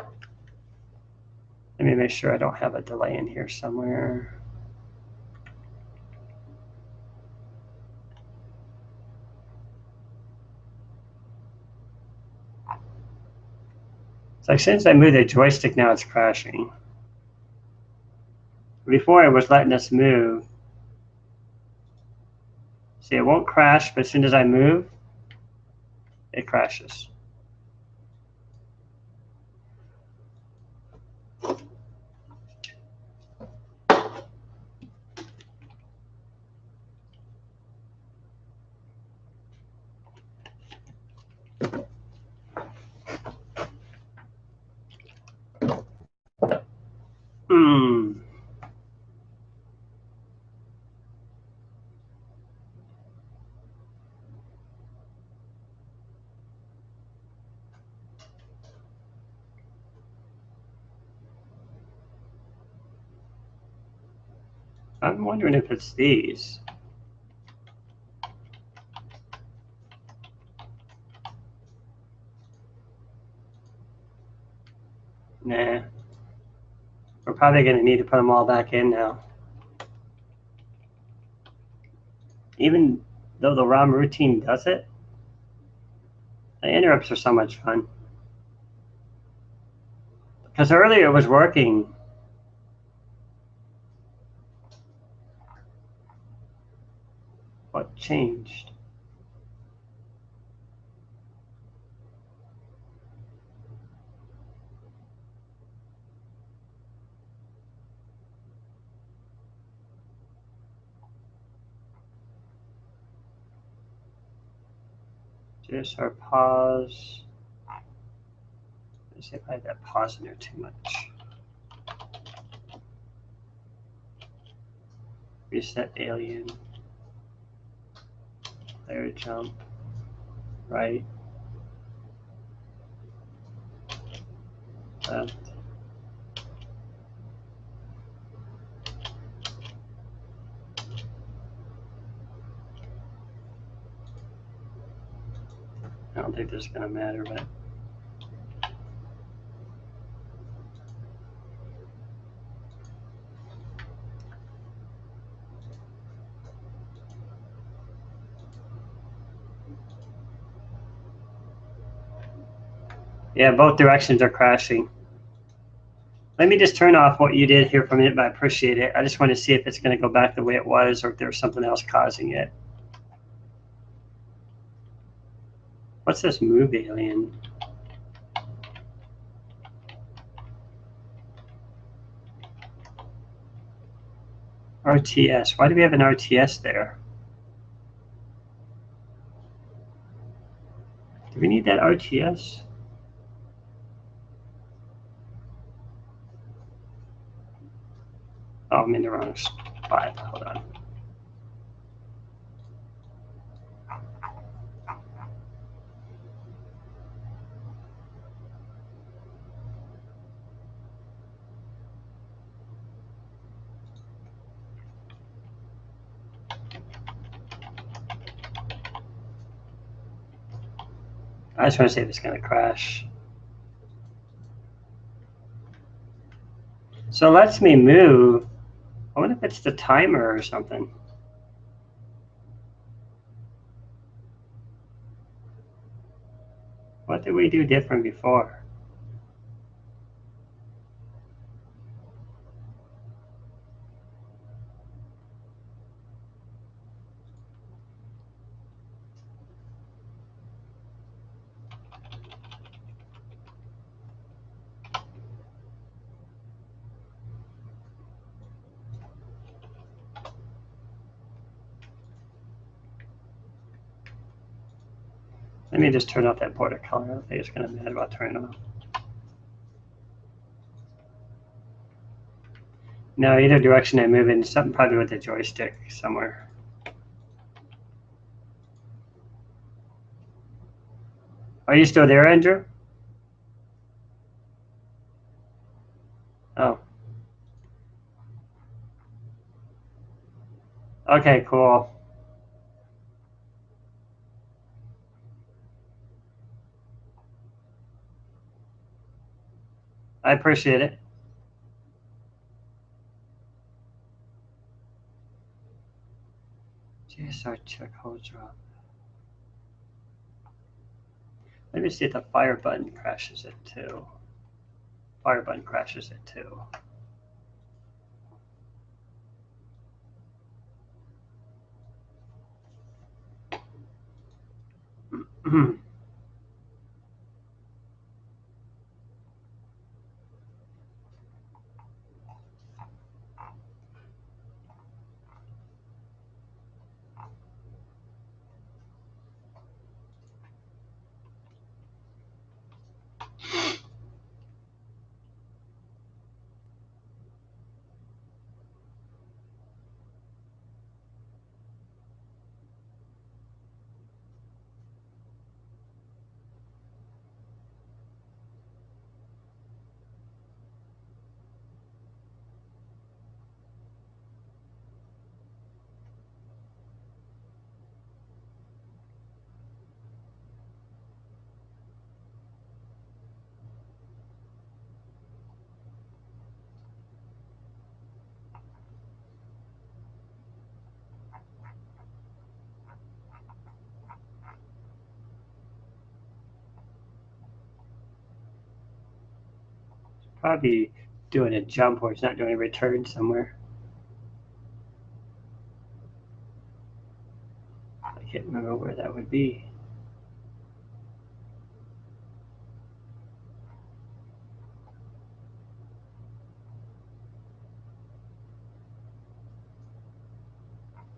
let me make sure I don't have a delay in here somewhere. It's like since I moved the joystick, now it's crashing. Before it was letting us move. See, it won't crash, but as soon as I move, it crashes. I'm wondering if it's these. Nah. We're probably going to need to put them all back in now. Even though the ROM routine does it, the interrupts are so much fun. Because earlier it was working. What changed? Just our pause. Let's see if I have that pause in there too much. Reset alien. Player jump. Right. Left. I don't think this is going to matter, but yeah, both directions are crashing. Let me just turn off what you did here for a minute, but I appreciate it. I just want to see if it's going to go back the way it was or if there's something else causing it. What's this move alien? RTS. Why do we have an RTS there? Do we need that RTS? Oh, I'm in the wrong spot. Hold on. I just want to see if it's going to crash. So it lets me move. I wonder if it's the timer or something. What did we do different before? Let me just turn off that border color. I don't think it's going to matter about turning it off. No, either direction I move in, something probably with the joystick somewhere. Are you still there, Andrew? Oh. Okay, cool. I appreciate it. GSR check hold drop. Let me see if the fire button crashes it too. Fire button crashes it too. Probably doing a jump or it's not doing a return somewhere. I can't remember where that would be.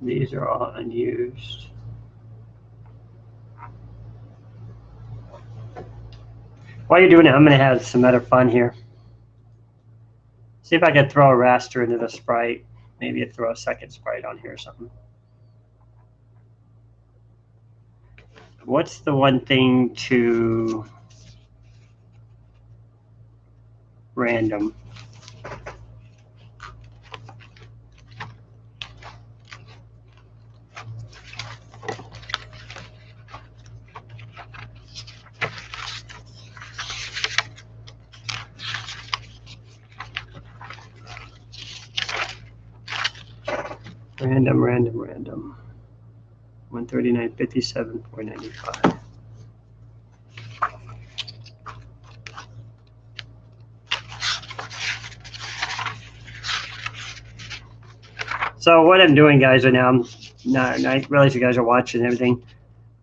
These are all unused. While you're doing it, I'm going to have some other fun here. See if I can throw a raster into the sprite. Maybe throw a second sprite on here or something. What's the one thing to random? Random. 139.57, 495. So what I'm doing, guys, right now, I realize you guys are watching and everything.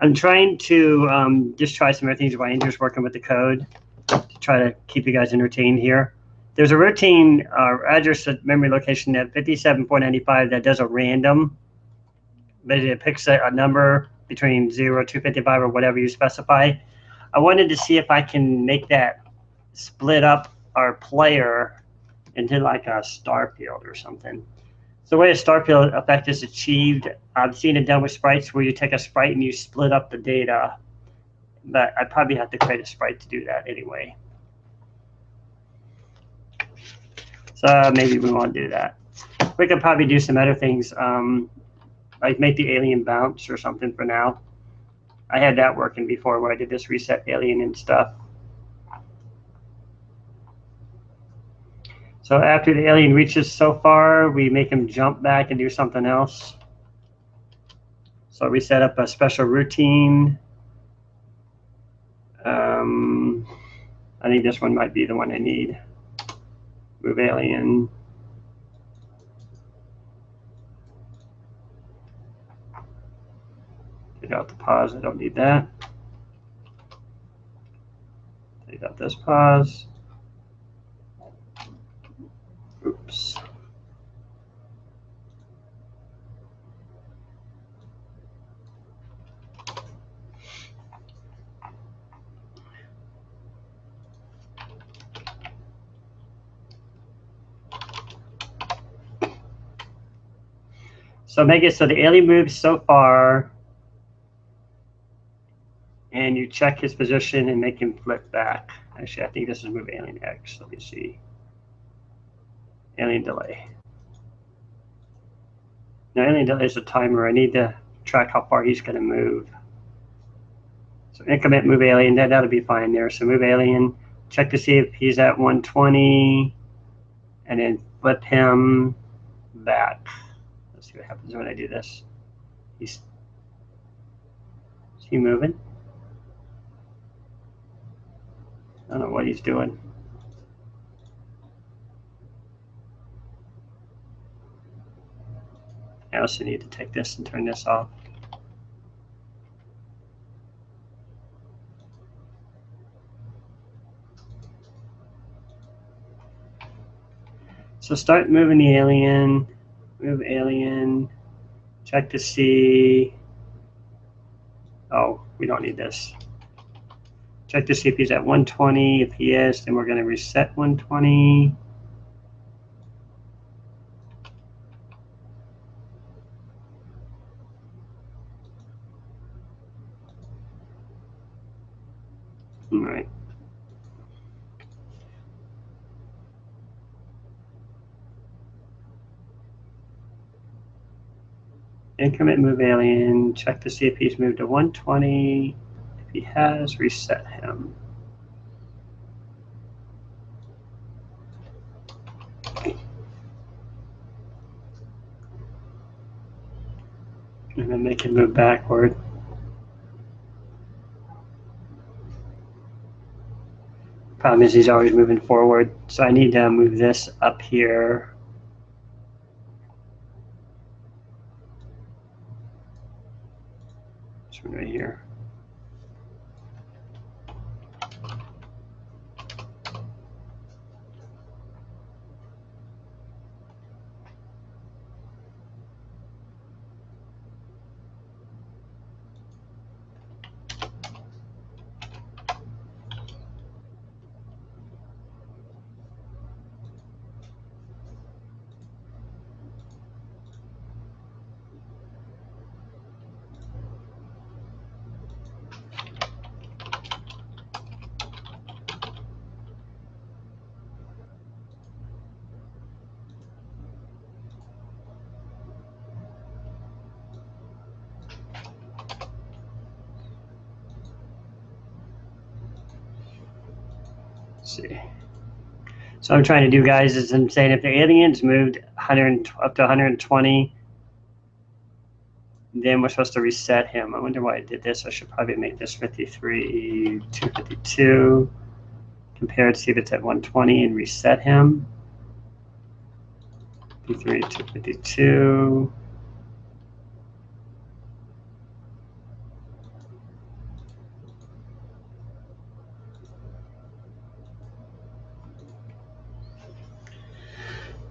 I'm trying to just try some other things while Andrew's working with the code to try to keep you guys entertained here. There's a routine address memory location at 57.495 that does a random. Basically, it picks a number between 0 to 255 or whatever you specify. I wanted to see if I can make that split up our player into like a star field or something. So the way a star field effect is achieved, I've seen it done with sprites where you take a sprite and you split up the data, but I probably have to create a sprite to do that anyway. So maybe we won't do that. We could probably do some other things, like make the alien bounce or something for now. I had that working before where I did this reset alien and stuff. So after the alien reaches so far, we make him jump back and do something else. So we set up a special routine. I think this one might be the one I need. Move alien. Take out the pause, I don't need that. Take out this pause. Oops. So make it so the alien moves so far, and you check his position and make him flip back. Actually, I think this is move alien X. Let me see. Alien delay. Now, alien delay is a timer. I need to track how far he's going to move. So increment move alien, that'll be fine there. So move alien, check to see if he's at 120, and then flip him back. Let's see what happens when I do this. Is he moving? I don't know what he's doing. I also need to take this and turn this off. So start moving the alien, move alien, check to see. Oh, we don't need this. Check to see if he's at 120. If he is, then we're going to reset 120. All right. Increment move alien, check to see if he's moved to 120. If he has, reset him. And then make him move backward. Problem is he's always moving forward, so I need to move this up here. This one right here. See. So I'm trying to do, guys, is I'm saying if the aliens moved 100 up to 120, then we're supposed to reset him. I wonder why I did this. I should probably make this 53, 252. Compare it, see if it's at 120 and reset him. 53, 252.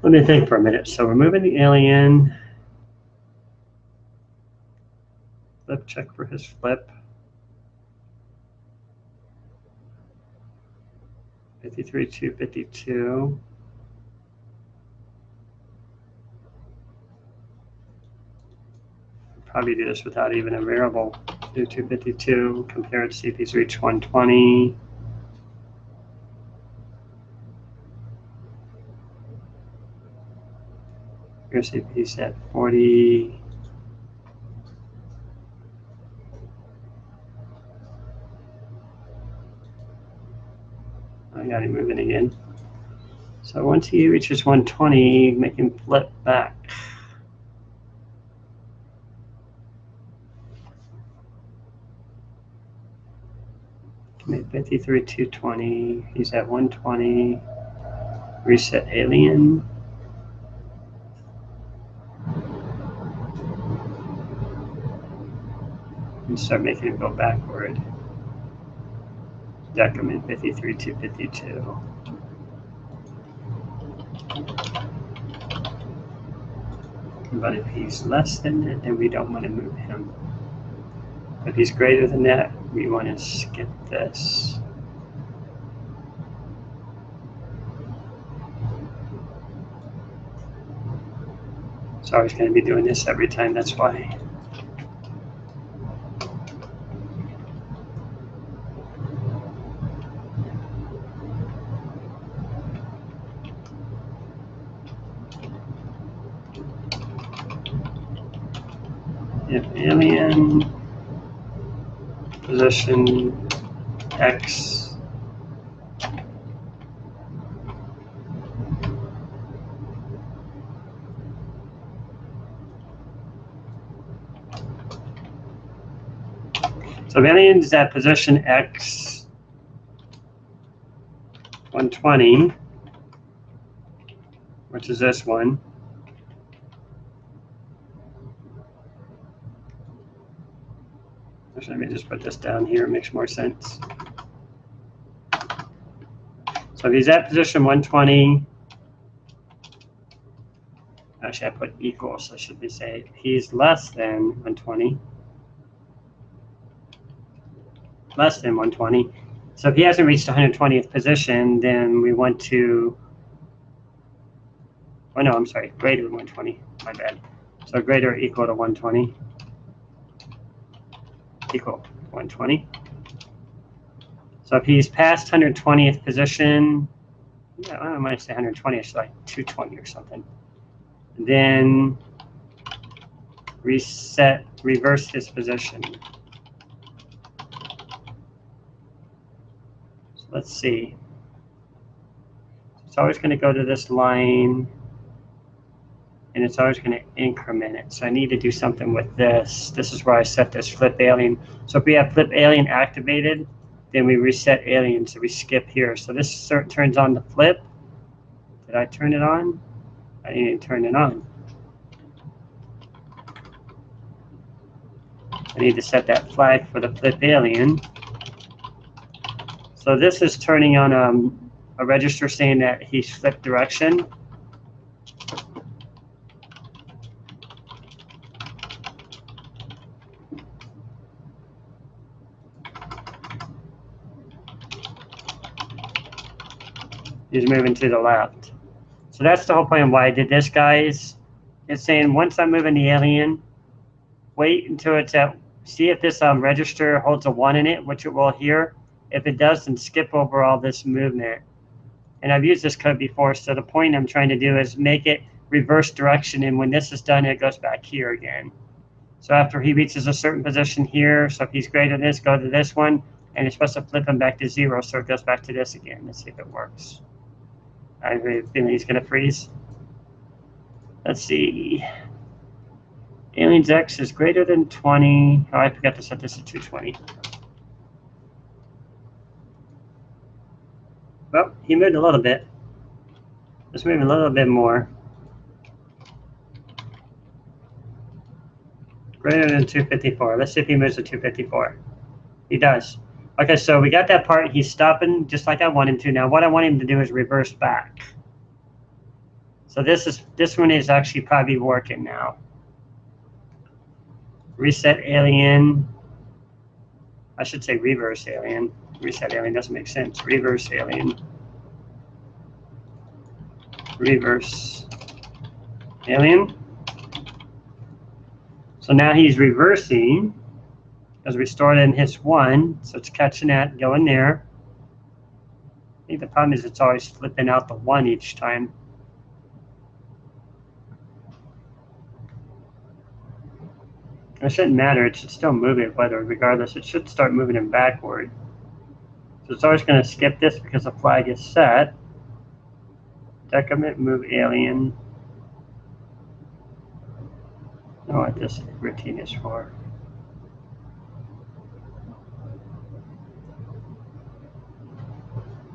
Let me think for a minute. So we're moving the alien. Flip, check for his flip. 53, 252. Probably do this without even a variable. Do 252, compare it, see if he's reached 120. Here's if he's at 40. I got him moving again. So once he reaches 120, make him flip back. Make 53, 220. He's at 120. Reset alien. And start making it go backward. Decrement 53, 252. But if he's less than it, then we don't want to move him. If he's greater than that, we want to skip this. It's always going to be doing this every time, that's why. If alien position X so if alien is at position X 120, which is this one, let me just put this down here, it makes more sense. So if he's at position 120, actually I put equals, so I should be saying he's less than 120. Less than 120. So if he hasn't reached 120th position, then we want to, oh no, I'm sorry, greater than 120, my bad. So greater or equal to 120. Equal 120. So if he's past 120th position, yeah, I don't mind say 120, it's like 220 or something. Then reverse his position. So let's see. It's always going to go to this line, and it's always going to increment it. So I need to do something with this. This is where I set this flip alien. So if we have flip alien activated, then we reset alien, so we skip here. So this turns on the flip. Did I turn it on? I didn't turn it on. I need to set that flag for the flip alien. So this is turning on a register saying that he's flipped direction. He's moving to the left. So that's the whole point of why I did this, guys. It's saying once I'm moving the alien, wait until it's at, see if this register holds a 1 in it, which it will here. If it does, then skip over all this movement. And I've used this code before, so the point I'm trying to do is make it reverse direction, and when this is done, it goes back here again. So after he reaches a certain position here, so if he's greater than this, go to this one, and it's supposed to flip him back to 0, so it goes back to this again. Let's see if it works. I have a feeling he's going to freeze. Let's see. Alien's X is greater than 20. Oh, I forgot to set this to 220. Well, he moved a little bit. Let's move a little bit more. Greater than 254. Let's see if he moves to 254. He does. Okay, so we got that part. He's stopping just like I want him to. Now, what I want him to do is reverse back. So this one is actually probably working now. Reset alien. I should say reverse alien. Reset alien doesn't make sense. Reverse alien. Reverse alien. So now he's reversing because we started in his 1, so it's catching that, going there. I think the problem is it's always flipping out the 1 each time. It shouldn't matter, it should still move it, whether regardless, it should start moving him backward. So it's always going to skip this because the flag is set. Decrement, move alien. I don't know what this routine is for.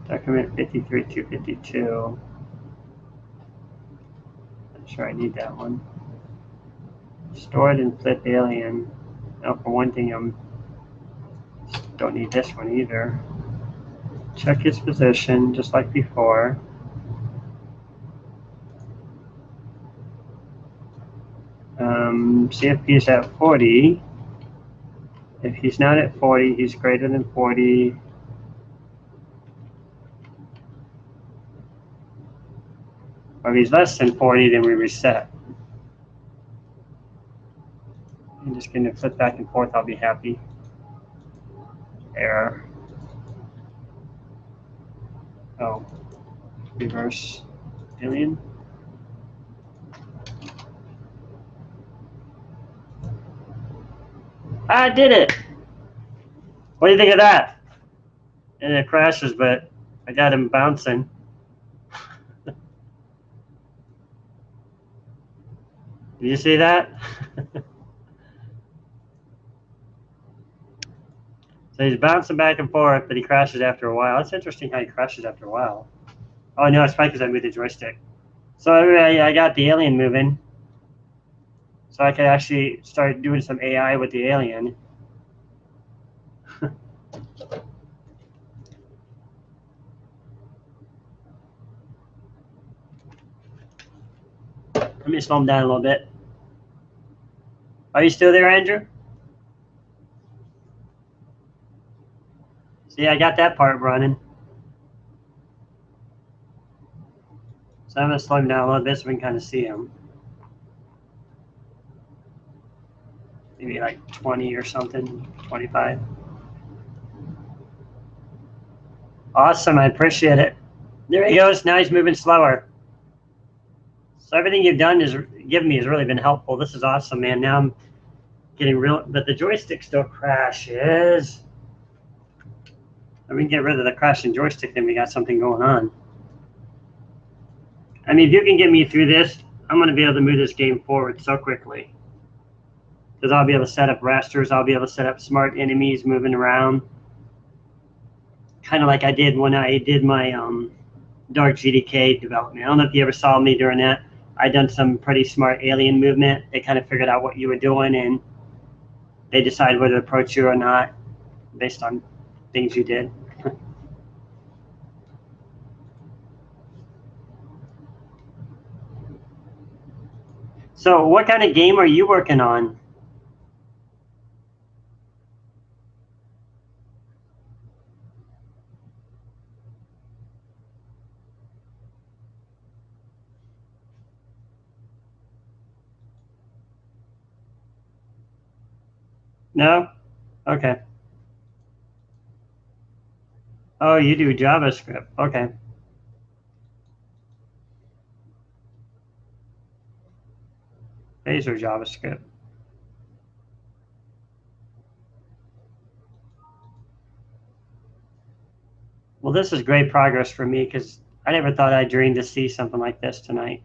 Decrement 53, 252. I'm sure I need that one. Stored and flip alien. Now, for one thing, don't need this one either. Check his position, just like before. See if he's at 40. If he's not at 40, he's greater than 40. Or if he's less than 40, then we reset. I'm just going to flip back and forth, I'll be happy. Error. Oh, reverse alien. I did it! What do you think of that? And it crashes, but I got him bouncing. Did you see that? So he's bouncing back and forth, but he crashes after a while. It's interesting how he crashes after a while. Oh no, it's probably because I moved the joystick. So anyway, I got the alien moving. So I could actually start doing some AI with the alien. Let me slow him down a little bit. Are you still there, Andrew? See, I got that part running. So I'm going to slow him down a little bit so we can kind of see him. Maybe like 20 or something, 25. Awesome, I appreciate it. There he goes, now he's moving slower. So everything you've done is given me has really been helpful. This is awesome, man. Now I'm getting real, but the joystick still crashes. If we can get rid of the crashing joystick, then we got something going on. I mean, if you can get me through this, I'm going to be able to move this game forward so quickly. Because I'll be able to set up rasters, I'll be able to set up smart enemies moving around. Kind of like I did when I did my Dark GDK development. I don't know if you ever saw me during that. I done some pretty smart alien movement. They kind of figured out what you were doing and they decide whether to approach you or not based on things you did. So what kind of game are you working on? No? Okay. Oh, you do JavaScript. Okay. Phaser JavaScript. Well, this is great progress for me because I never thought I'd dream to see something like this tonight.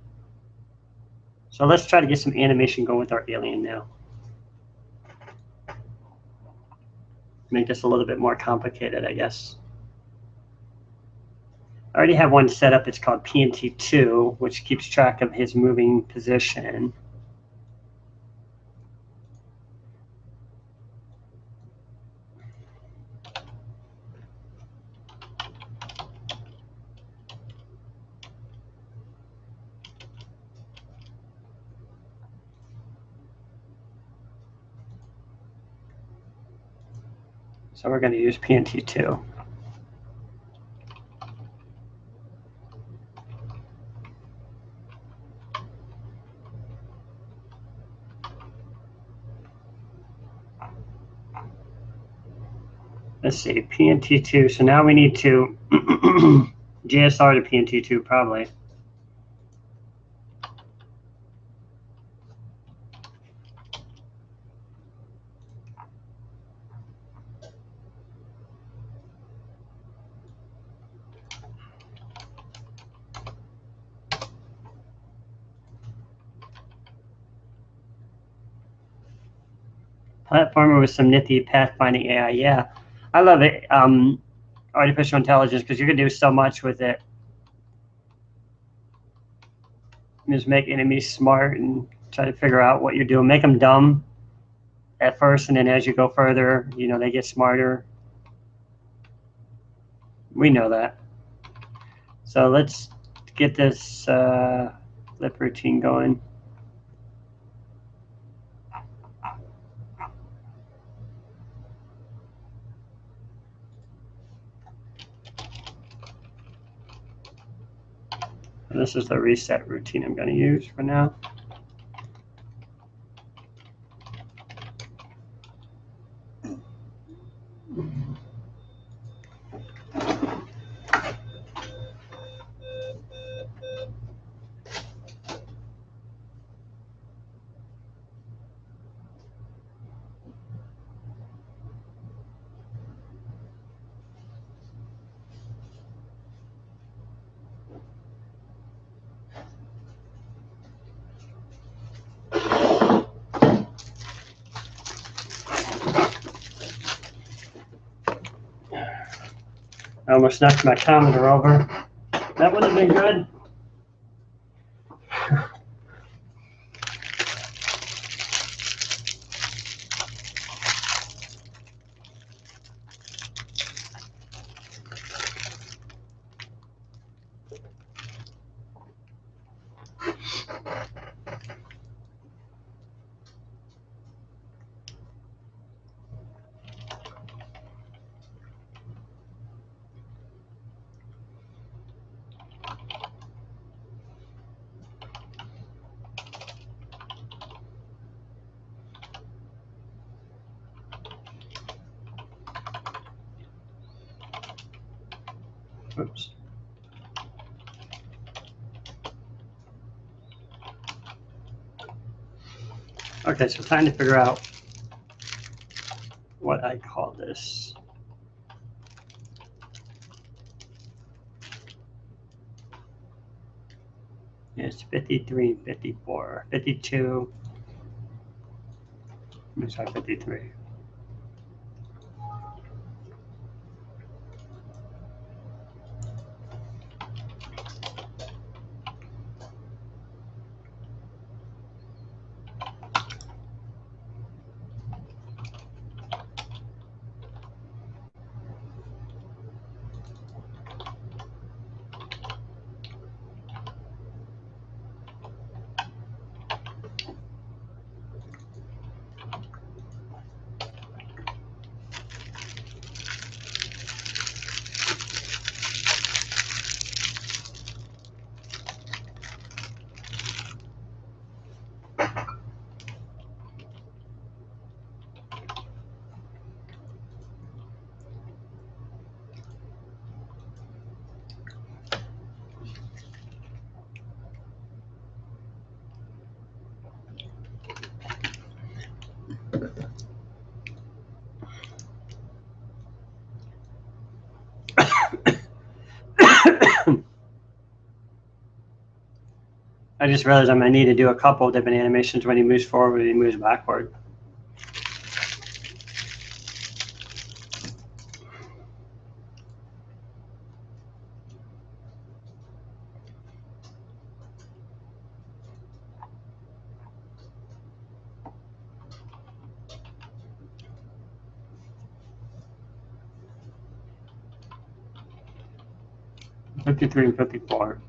So let's try to get some animation going with our alien now. Make this a little bit more complicated, I guess. I already have one set up. It's called PNT2, which keeps track of his moving position. So we're going to use PNT2. Let's see, PNT2. So now we need to GSR to PNT2 probably. Platformer with some nifty pathfinding AI. Yeah, I love it. Artificial intelligence, because you can do so much with it. Just make enemies smart and try to figure out what you're doing. Make them dumb at first, and then as you go further, you know, they get smarter. We know that. So let's get this flip routine going. And this is the reset routine I'm going to use for now. I almost knocked my Commodore over. That would have been good. Oops. Okay, so time to figure out what I call this. It's 53, 54, 52. Let me try 53. just realized I might need to do a couple of different animations when he moves forward and he moves backward. '53 and '54.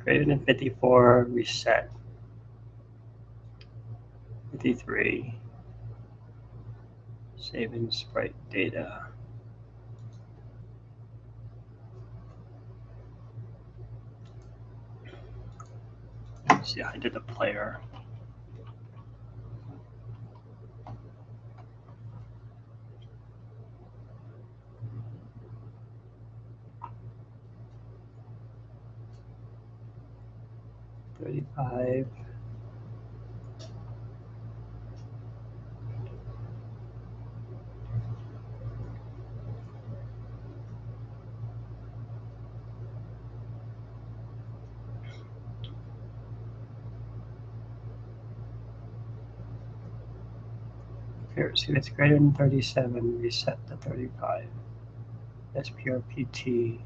Greater than 54, reset. 53. Saving sprite data. See, I did the player. $35. Here, see, it's greater than 37, reset to 35. That's PRPT.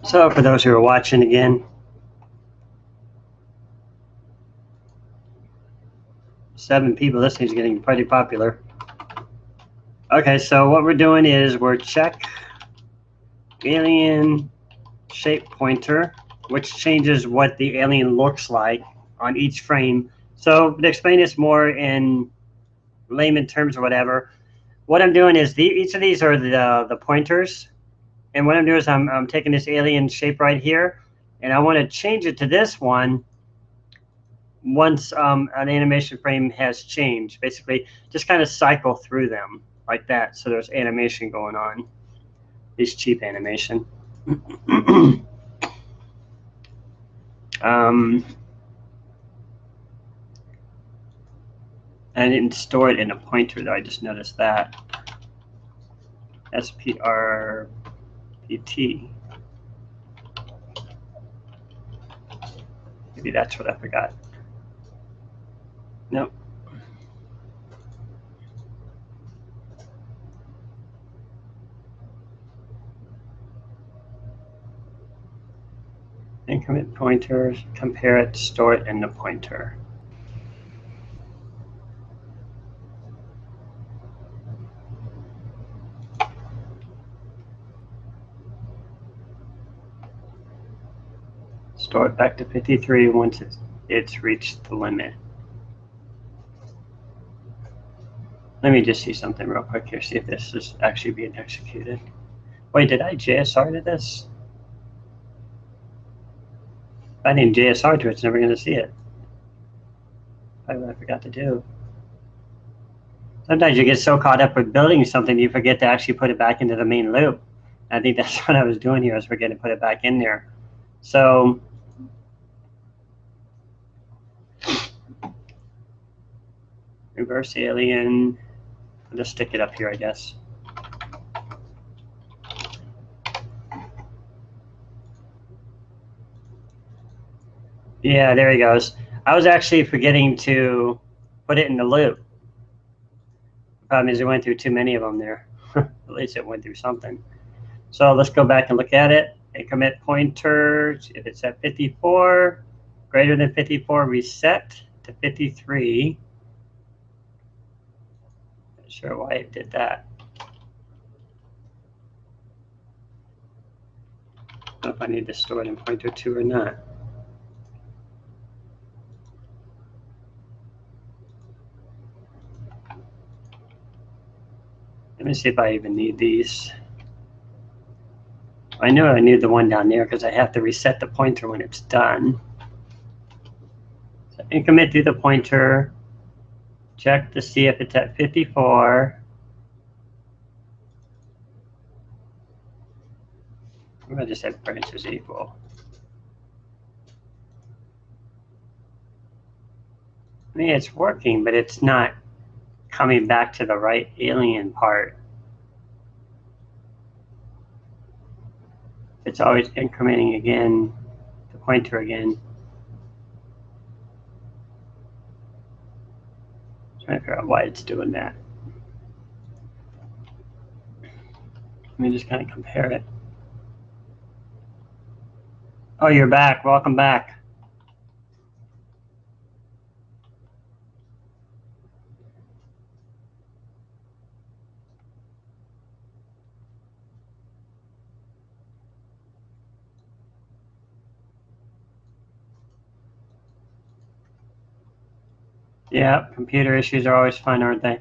So for those who are watching again, 7 people listening is getting pretty popular. Okay, so what we're doing is we're check alien shape pointer, which changes what the alien looks like on each frame. So to explain this more in layman terms or whatever, what I'm doing is each of these are the pointers. And what I'm doing is I'm taking this alien shape right here, and I want to change it to this one once an animation frame has changed. Basically, just kind of cycle through them like that, so there's animation going on. This cheap animation. I didn't store it in a pointer though. I just noticed that. SPRPT. Maybe that's what I forgot. Nope. Increment pointers, compare it, store it in the pointer. Store it back to 53 once it's reached the limit. Let me just see something real quick here, see if this is actually being executed. Wait, did I JSR to this? If I didn't JSR to it, it's never going to see it. Probably what I forgot to do. Sometimes you get so caught up with building something, you forget to actually put it back into the main loop. I think that's what I was doing here, I was forgetting to put it back in there. So reverse alien, I'll just stick it up here, I guess. Yeah, there he goes. I was actually forgetting to put it in the loop. The problem is it went through too many of them there. At least it went through something. So let's go back and look at it. Increment pointers, if it's at 54, greater than 54, reset to 53. sure why it did that. I don't know if I need to store it in pointer 2 or not. Let me see if I even need these. I know I need the one down there because I have to reset the pointer when it's done. So increment through the pointer, check to see if it's at 54. I'm going to just have branches equal. I mean, it's working, but it's not coming back to the right alien part. It's always incrementing again, the pointer again. Trying to figure out why it's doing that. Let me just kind of compare it. Oh, you're back. Welcome back. Yeah, computer issues are always fun, aren't they?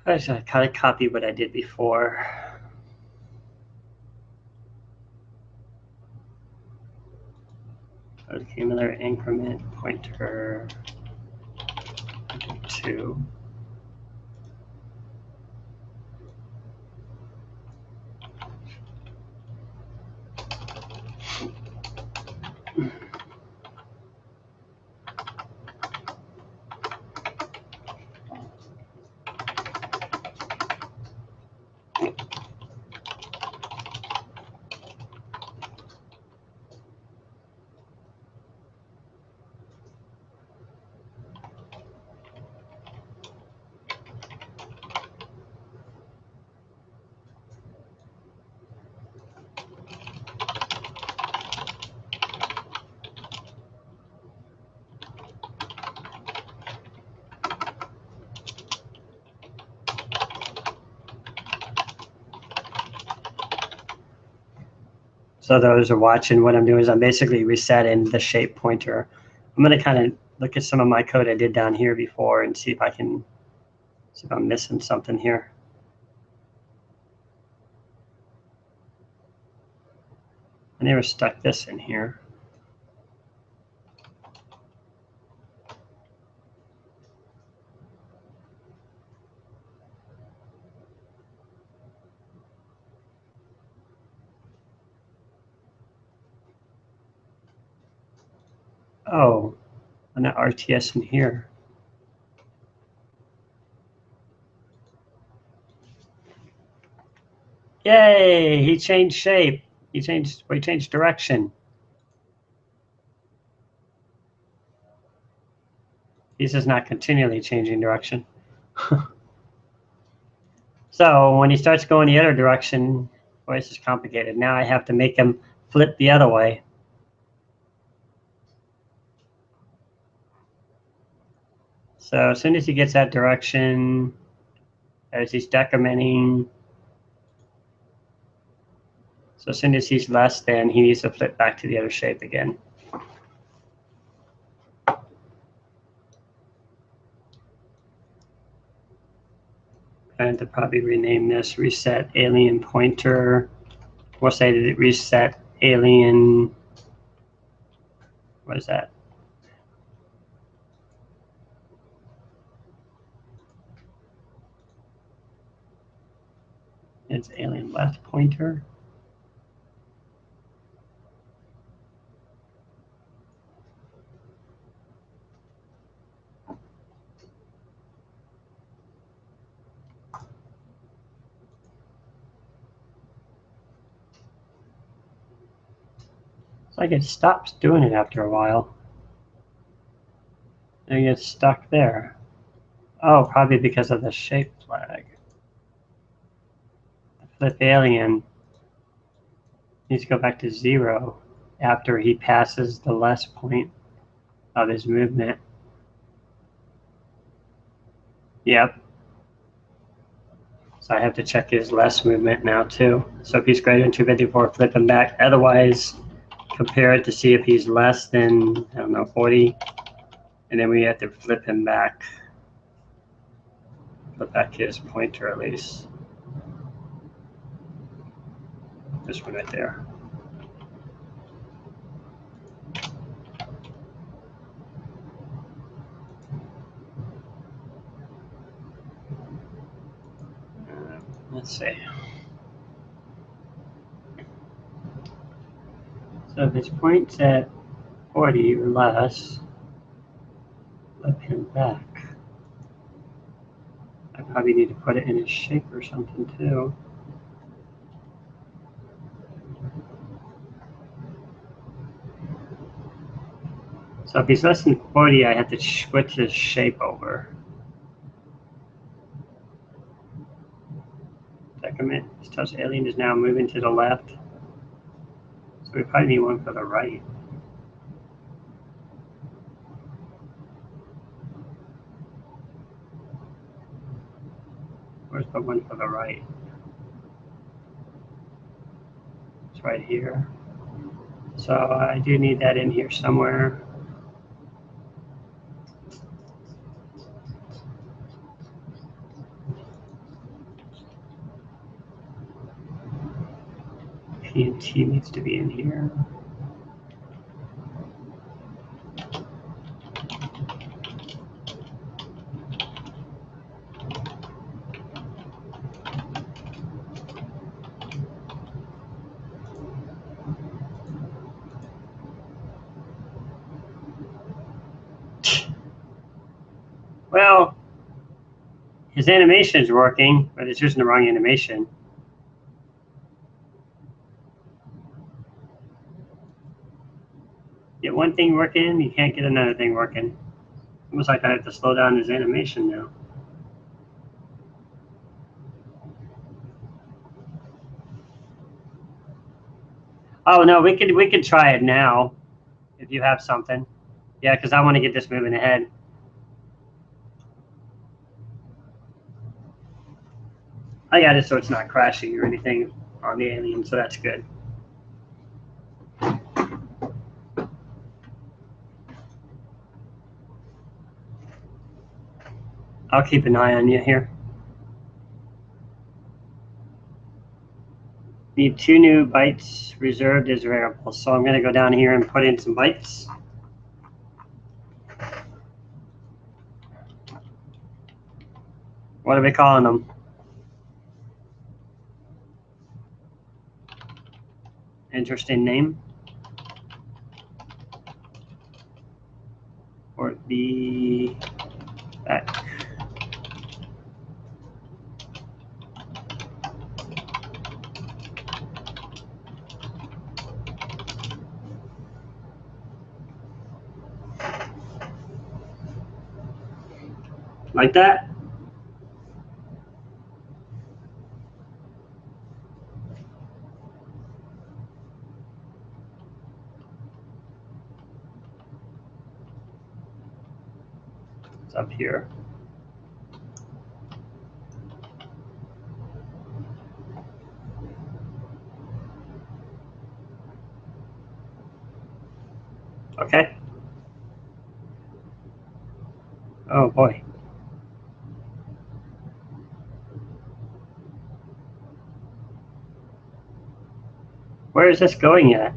I should kind of copy what I did before. Accumulator increment pointer 2. So those are watching, what I'm doing is I'm basically resetting the shape pointer. I'm going to kind of look at some of my code I did down here before and see if I'm missing something here. I never stuck this in here. Oh, and that RTS in here. Yay, he changed shape. He changed direction. He's just not continually changing direction. So when he starts going the other direction, boy, this is complicated. Now I have to make him flip the other way. So as soon as he gets that direction, as he's decrementing, so as soon as he's less than, he needs to flip back to the other shape again. I have to probably rename this reset alien pointer. We'll say that it reset alien, what is that? It's alien left pointer. It's like it stops doing it after a while. And it gets stuck there. Oh, probably because of the shape flag. The flip alien needs to go back to 0 after he passes the less point of his movement. Yep. So I have to check his less movement now too. So if he's greater than 254, flip him back. Otherwise, compare it to see if he's less than, I don't know, 40. And then we have to flip him back. Flip back his pointer at least. This one right there. Let's see. So if his point's at 40 or less, flip him back. I probably need to put it in his shape or something too. So if he's less than 40, I have to switch his shape over. Decrement. This touch alien is now moving to the left. So we probably need one for the right. Where's the one for the right? It's right here. So I do need that in here somewhere. P and T needs to be in here. Well, his animation is working, but it's using the wrong animation. Get one thing working, you can't get another thing working. Almost like I have to slow down his animation now. Oh no, we could try it now if you have something. Yeah, because I want to get this moving ahead. I got it so it's not crashing or anything on the alien, so that's good. I'll keep an eye on you here. Need 2 new bytes reserved as variables. So I'm going to go down here and put in some bytes. What are we calling them? Interesting name. Or be back. Like that. It's up here. Okay. Oh boy. Where is this going at?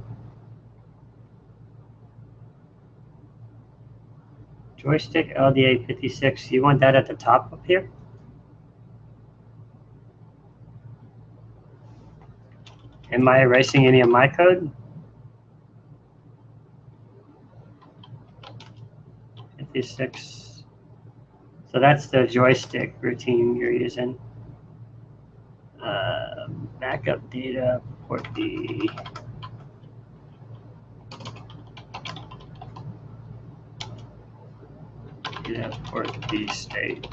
Joystick LDA 56. You want that at the top up here? Am I erasing any of my code? 56. So that's the joystick routine you're using. Backup data, port D. data port B state.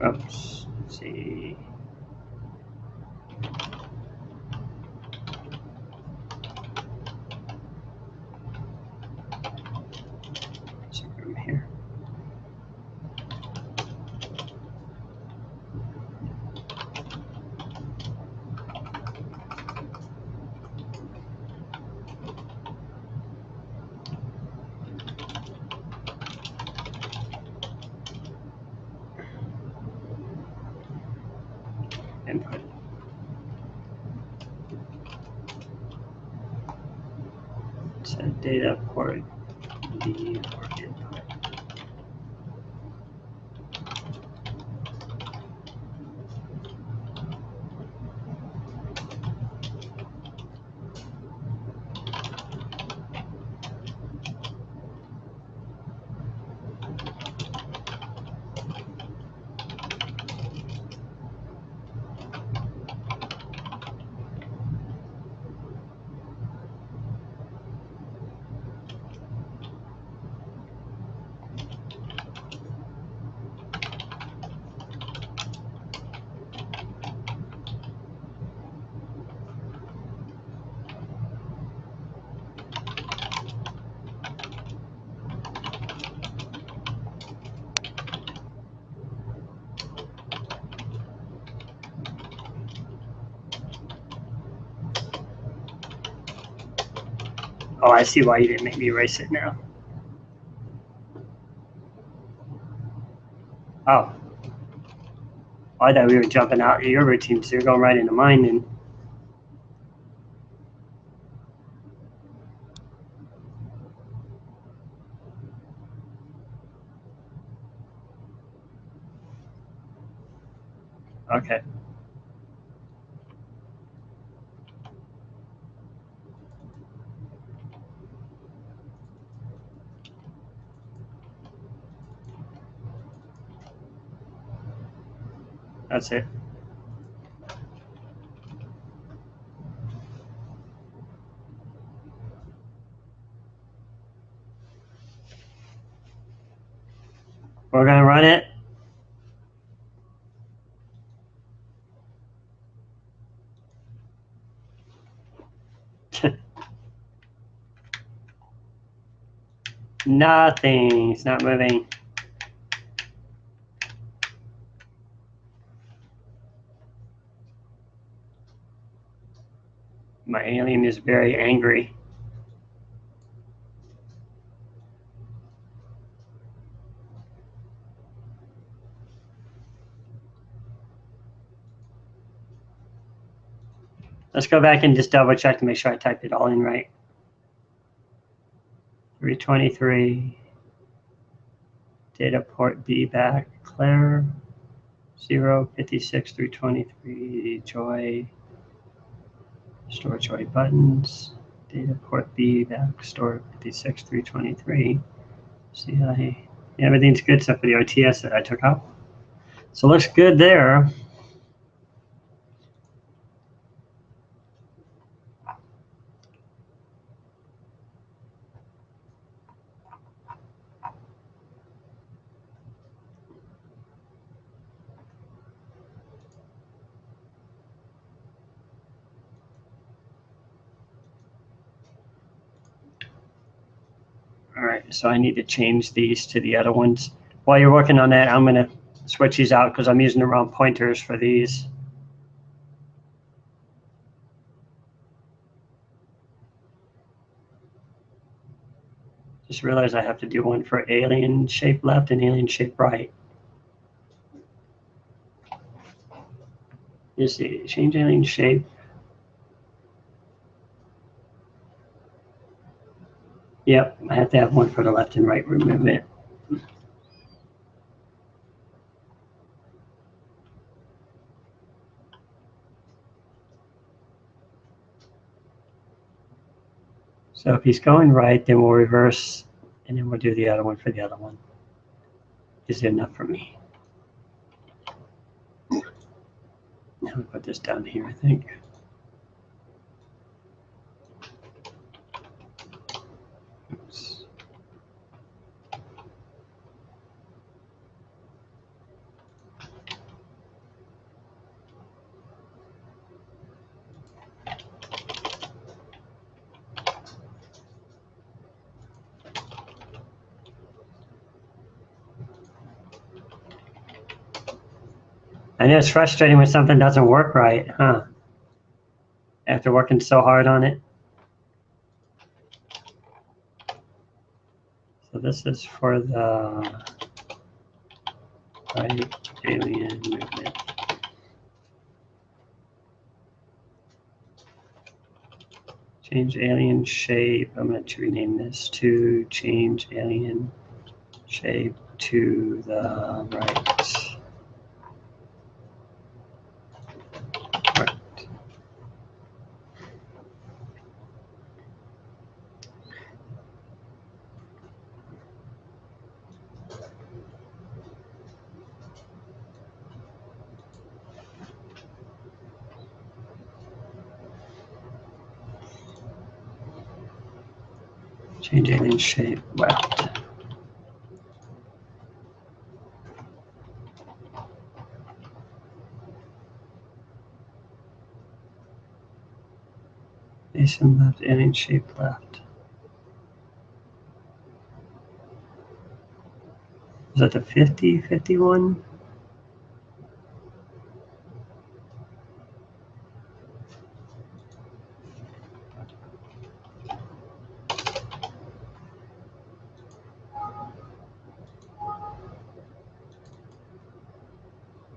Oops, let's see. Some room here. Input. Set data port B or input. Oh, I see why you didn't make me erase it now. Oh. I thought we were jumping out of your routine, so you're going right into mine then. Okay. That's it. We're going to run it. Nothing. It's not moving. My alien is very angry. Let's go back and just double check to make sure I typed it all in right. 323. Data port B back. Claire. 056 323. Joy. Store Joy buttons. Data port B back. Store 56 323. CI. Everything's good except for the OTS that I took out. So looks good there. All right, so I need to change these to the other ones. While you're working on that, I'm going to switch these out because I'm using the wrong pointers for these. Just realized I have to do one for alien shape left and alien shape right. You see, change alien shape. Yep, I have to have one for the left and right movement. So if he's going right, then we'll reverse, and then we'll do the other one for the other one. Is it enough for me? Now we put this down here, I think. I know it's frustrating when something doesn't work right, huh? After working so hard on it. So this is for the right alien movement. Change alien shape. I'm going to rename this to change alien shape to the right. Change alien shape left. Basin left, alien shape left. Is that the 50, 51?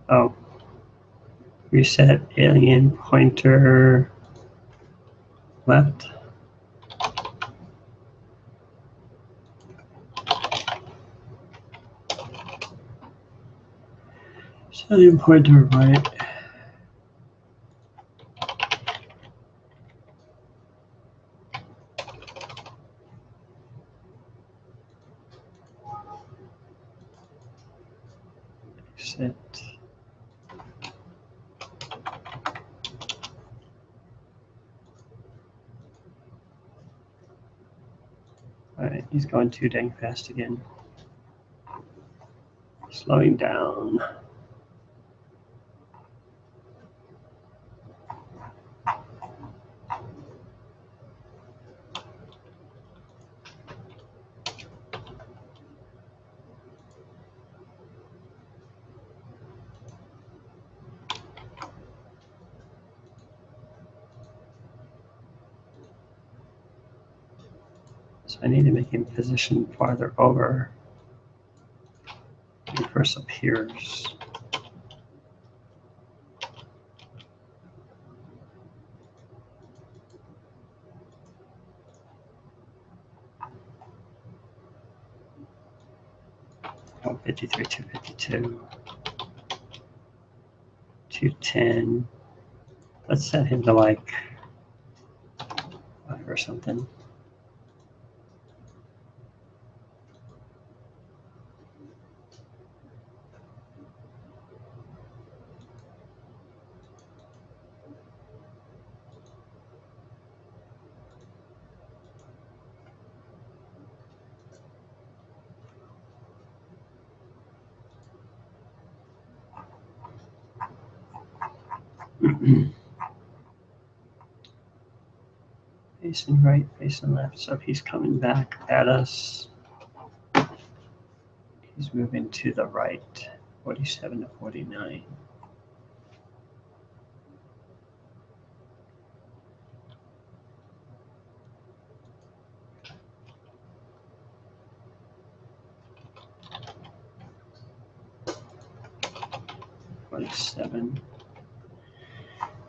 Oh, reset alien pointer left. Alien pointer right. Exit. All right, he's going too dang fast again. Slowing down. So I need to make him position farther over. He first appears. Oh, 53, 252. 210. Let's set him to like 5 or something. Facing right, facing left. So if he's coming back at us, he's moving to the right, 47 to 49.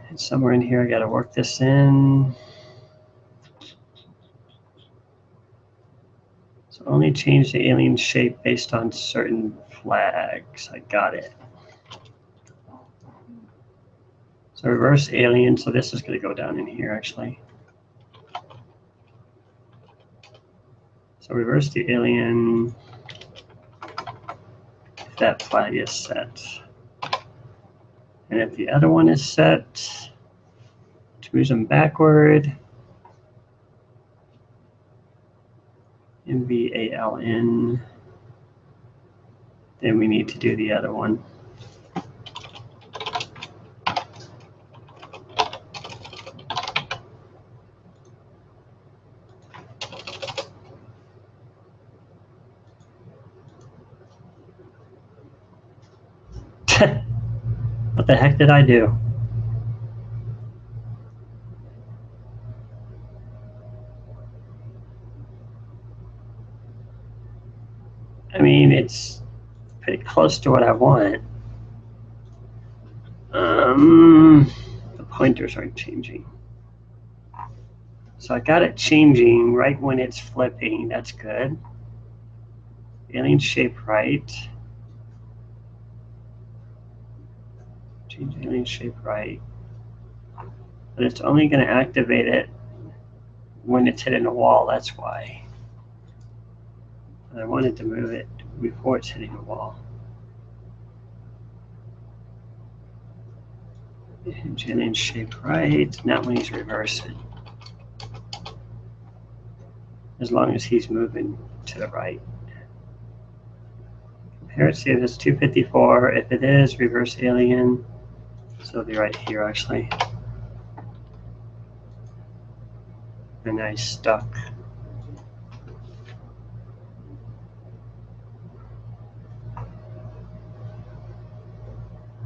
And somewhere in here, I got to work this in. So only change the alien shape based on certain flags. I got it. So reverse alien. So this is going to go down in here, actually. So reverse the alien if that flag is set. And if the other one is set, to move them backward, MVALN, then we need to do the other one. What the heck did I do? I mean, it's pretty close to what I want. The pointers aren't changing. So I got it changing right when it's flipping. That's good. Alien shape right. Change alien shape right. But it's only going to activate it when it's hitting a wall. That's why. I wanted to move it before it's hitting a wall. Change alien shape right. Not when he's reversing. As long as he's moving to the right. Compare it, see if it's 254. If it is, reverse alien. So it'll be right here actually. And I stuck.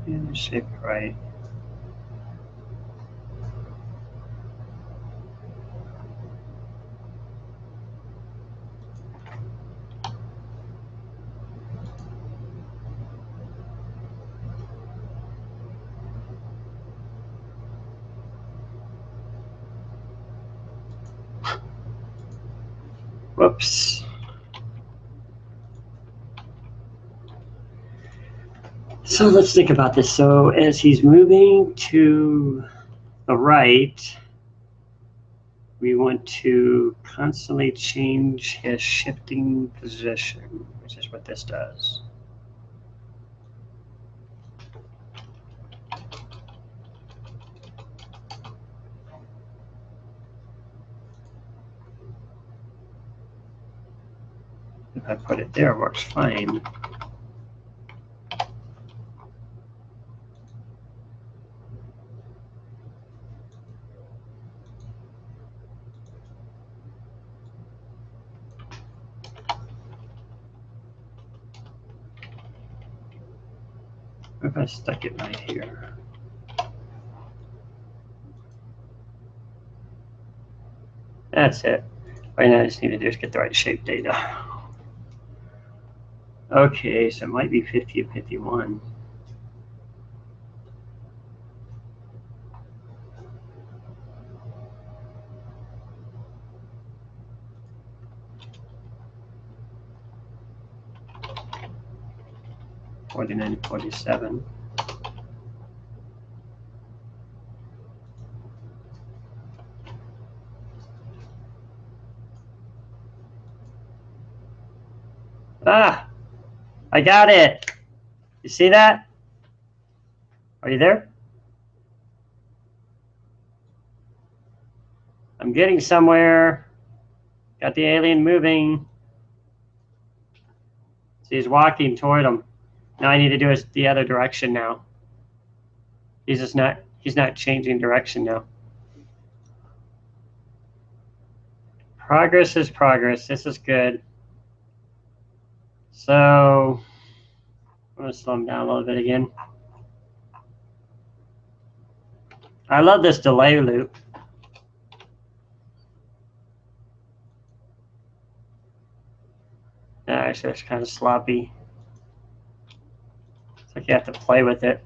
And shape right. Whoops. So let's think about this. So as he's moving to the right, we want to constantly change his shifting position, which is what this does. If I put it there, it works fine. If I stuck it right here. That's it. Right now I just need to do is get the right shape data. Okay, so it might be 50 and 51. $49 and $47. Ah, I got it. You see that? Are you there? I'm getting somewhere. Got the alien moving. See, he's walking toward him. Now I need to do it the other direction now. He's not changing direction now. Progress is progress. This is good. So I'm going to slow him down a little bit again. I love this delay loop. Actually, it's kind of sloppy. It's like you have to play with it.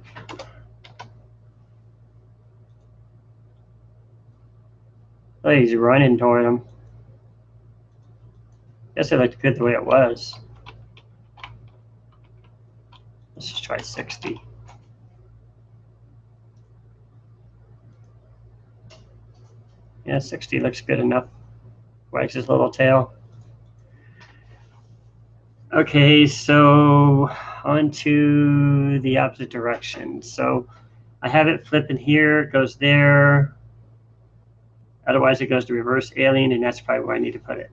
Oh, he's running toward him. Guess it looked good the way it was. Let's just try 60. Yeah, 60 looks good enough. Wags his little tail. Okay, so on to the opposite direction. So I have it flipping here, it goes there. Otherwise it goes to reverse alien, and that's probably where I need to put it.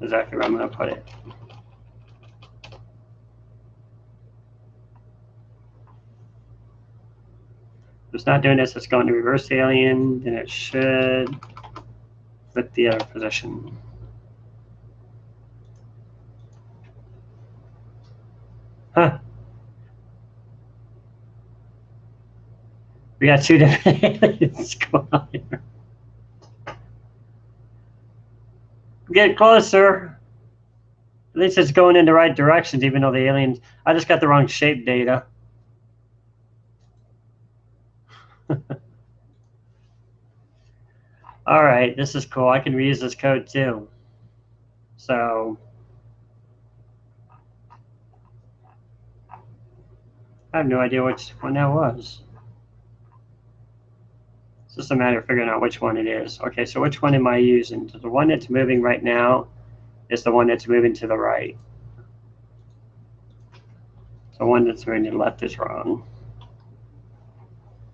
Exactly where I'm going to put it. If it's not doing this, it's going to reverse alien, then it should flip the other position. We got two different aliens going on here. Get closer. At least it's going in the right directions, even though the aliens... I just got the wrong shape data. All right, this is cool. I can reuse this code too. So I have no idea which one that was. It's just a matter of figuring out which one it is. Okay, so which one am I using? So the one that's moving right now is the one that's moving to the right. So the one that's moving to the left is wrong.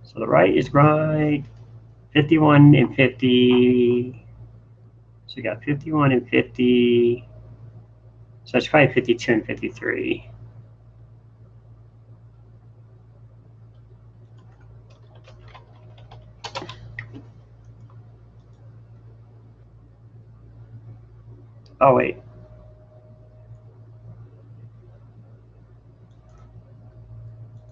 So the right is right. 51 and 50. So you got 51 and 50. So it's probably 52 and 53. Oh, wait.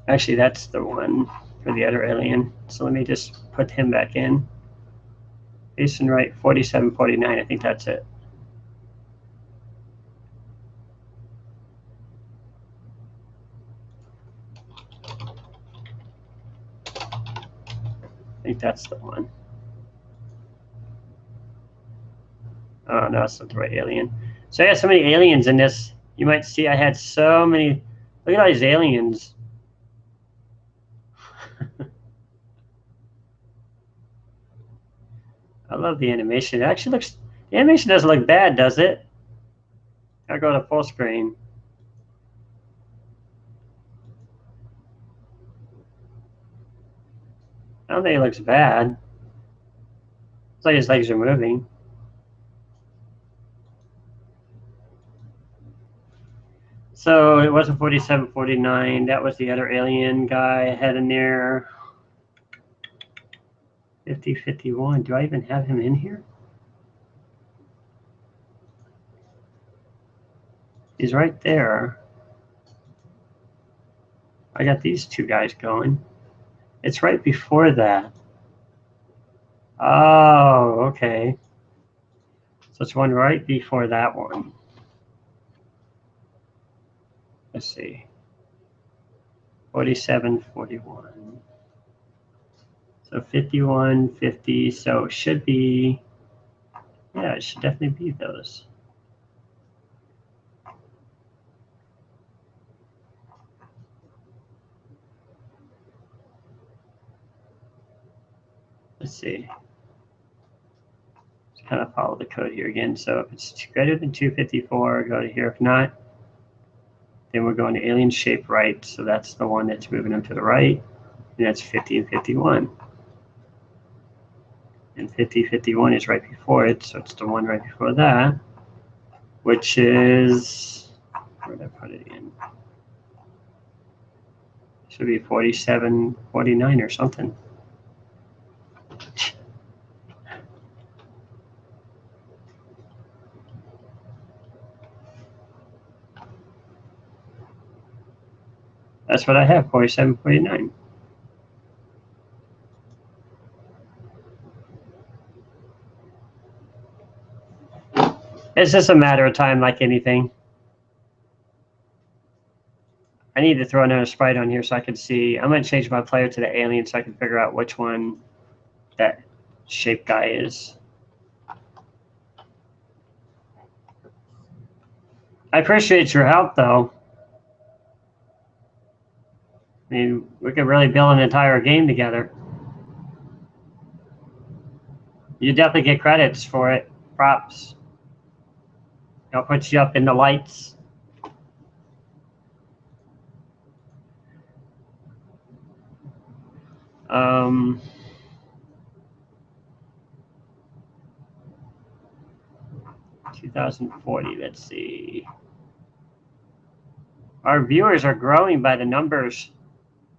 Actually, that's the one for the other alien. So let me just put him back in. East and right, 47, 49. I think that's it. I think that's the one. Oh, no, it's not the right alien. So I got so many aliens in this. You might see I had so many. Look at all these aliens. I love the animation. It actually looks, the animation doesn't look bad, does it? I'll go to full screen. I don't think it looks bad. It's like his legs are moving. So it wasn't 47, 49. That was the other alien guy I had in there. 50, 51. Do I even have him in here? He's right there. I got these two guys going. It's right before that. Oh, okay. So it's one right before that one. Let's see. 47, 41. So 51, 50. So it should be, yeah, it should definitely be those. Let's see. Let's kind of follow the code here again. So if it's greater than 254, go to here. If not, then we're going to alien shape right. So that's the one that's moving them to the right. And that's 50 and 51. And 50, 51 is right before it. So it's the one right before that, which is, where did I put it in? Should be 47, 49 or something. That's what I have, 47, 49. It's just a matter of time, like anything. I need to throw another sprite on here so I can see. I'm going to change my player to the alien so I can figure out which one that shape guy is. I appreciate your help, though. I mean, we could really build an entire game together. You definitely get credits for it. Props. I'll put you up in the lights. Um, $2040, let's see. Our viewers are growing by the numbers.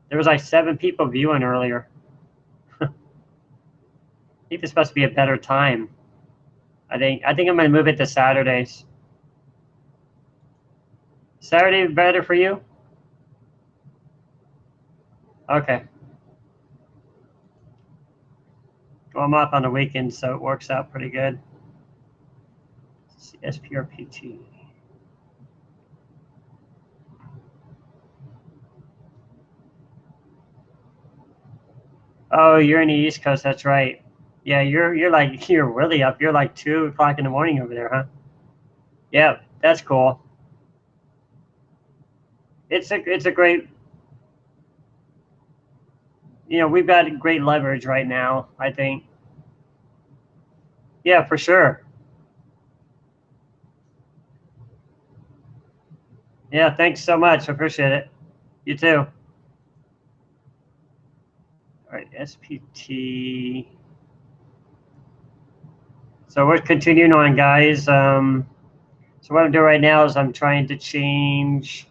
There was like 7 people viewing earlier. I think this must be a better time. I think I'm going to move it to Saturdays. Saturday better for you? Okay. Well, I'm off on the weekend, so it works out pretty good. SPRPT. Oh, you're in the East Coast. That's right. Yeah, you're really up. You're like 2 o'clock in the morning over there, huh? Yeah, that's cool. It's a great. We've got great leverage right now, I think. Yeah, for sure. Yeah, thanks so much. I appreciate it. You too. All right, SPT. So we're continuing on, guys. So what I'm doing right now is I'm trying to change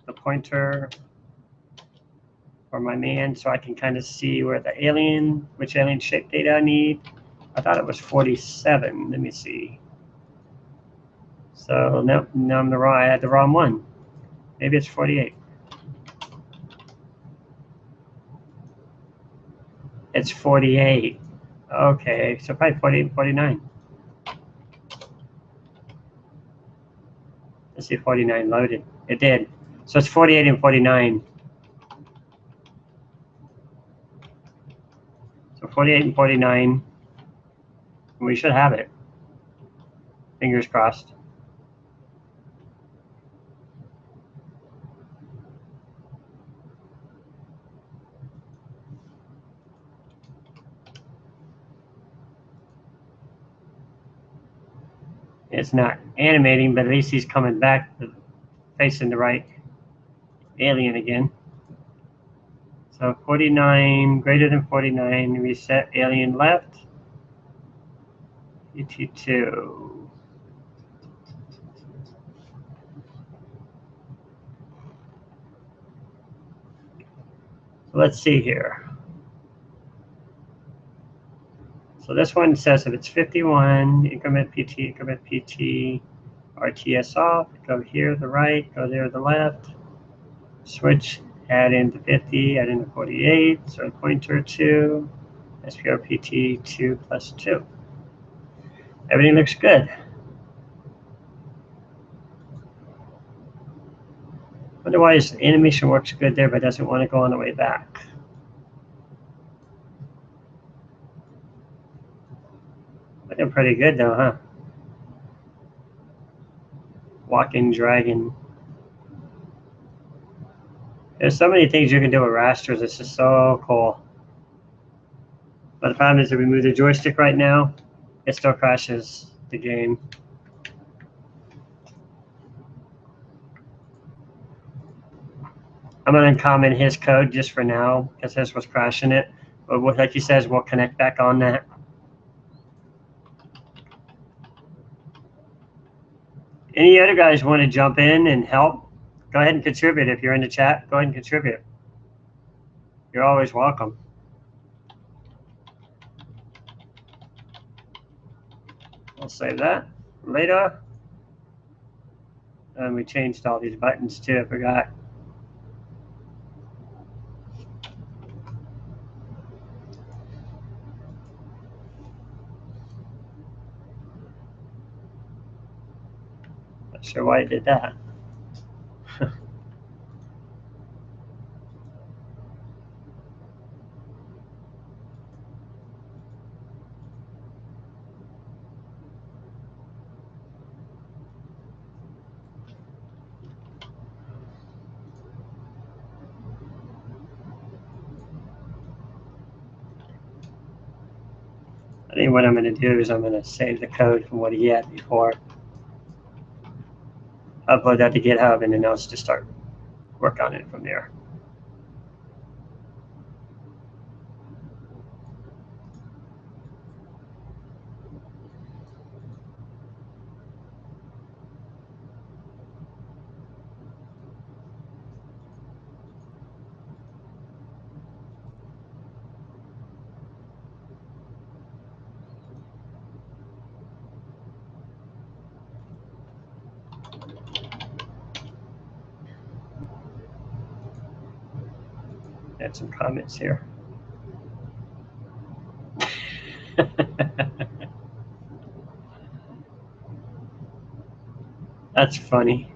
the pointer for my man so I can kind of see where which alien shape data I need. I thought it was 47. Let me see. So no, I had the wrong one. Maybe it's 48. It's 48. Okay, so probably 48 and 49. Let's see if 49 loaded. It did. So it's 48 and 49. So 48 and 49. We should have it. Fingers crossed. It's not animating, but at least he's coming back, facing the right alien again. So 49, greater than 49, reset alien left. ET2. So let's see here. So this one says if it's 51, increment PT, RTS off, go here to the right, go there to the left, switch, add into 50, add into 48, so pointer 2, SPRPT 2 plus 2. Everything looks good. Wonder why his animation works good there, but doesn't want to go on the way back. Looking pretty good though, huh? Walking dragon. There's so many things you can do with rasters. It's just so cool. But the problem is if we move the joystick right now, it still crashes the game. I'm going to comment his code just for now because his was crashing it. But like he says, we'll connect back on that. Any other guys want to jump in and help? Go ahead and contribute. If you're in the chat, go ahead and contribute. You're always welcome. We'll save that later. And we changed all these buttons too, I forgot. Not sure why I did that. I think what I'm going to do is I'm going to save the code from what he had before, upload that to GitHub, and then I'll just start work on it from there. Add some comments here. That's funny.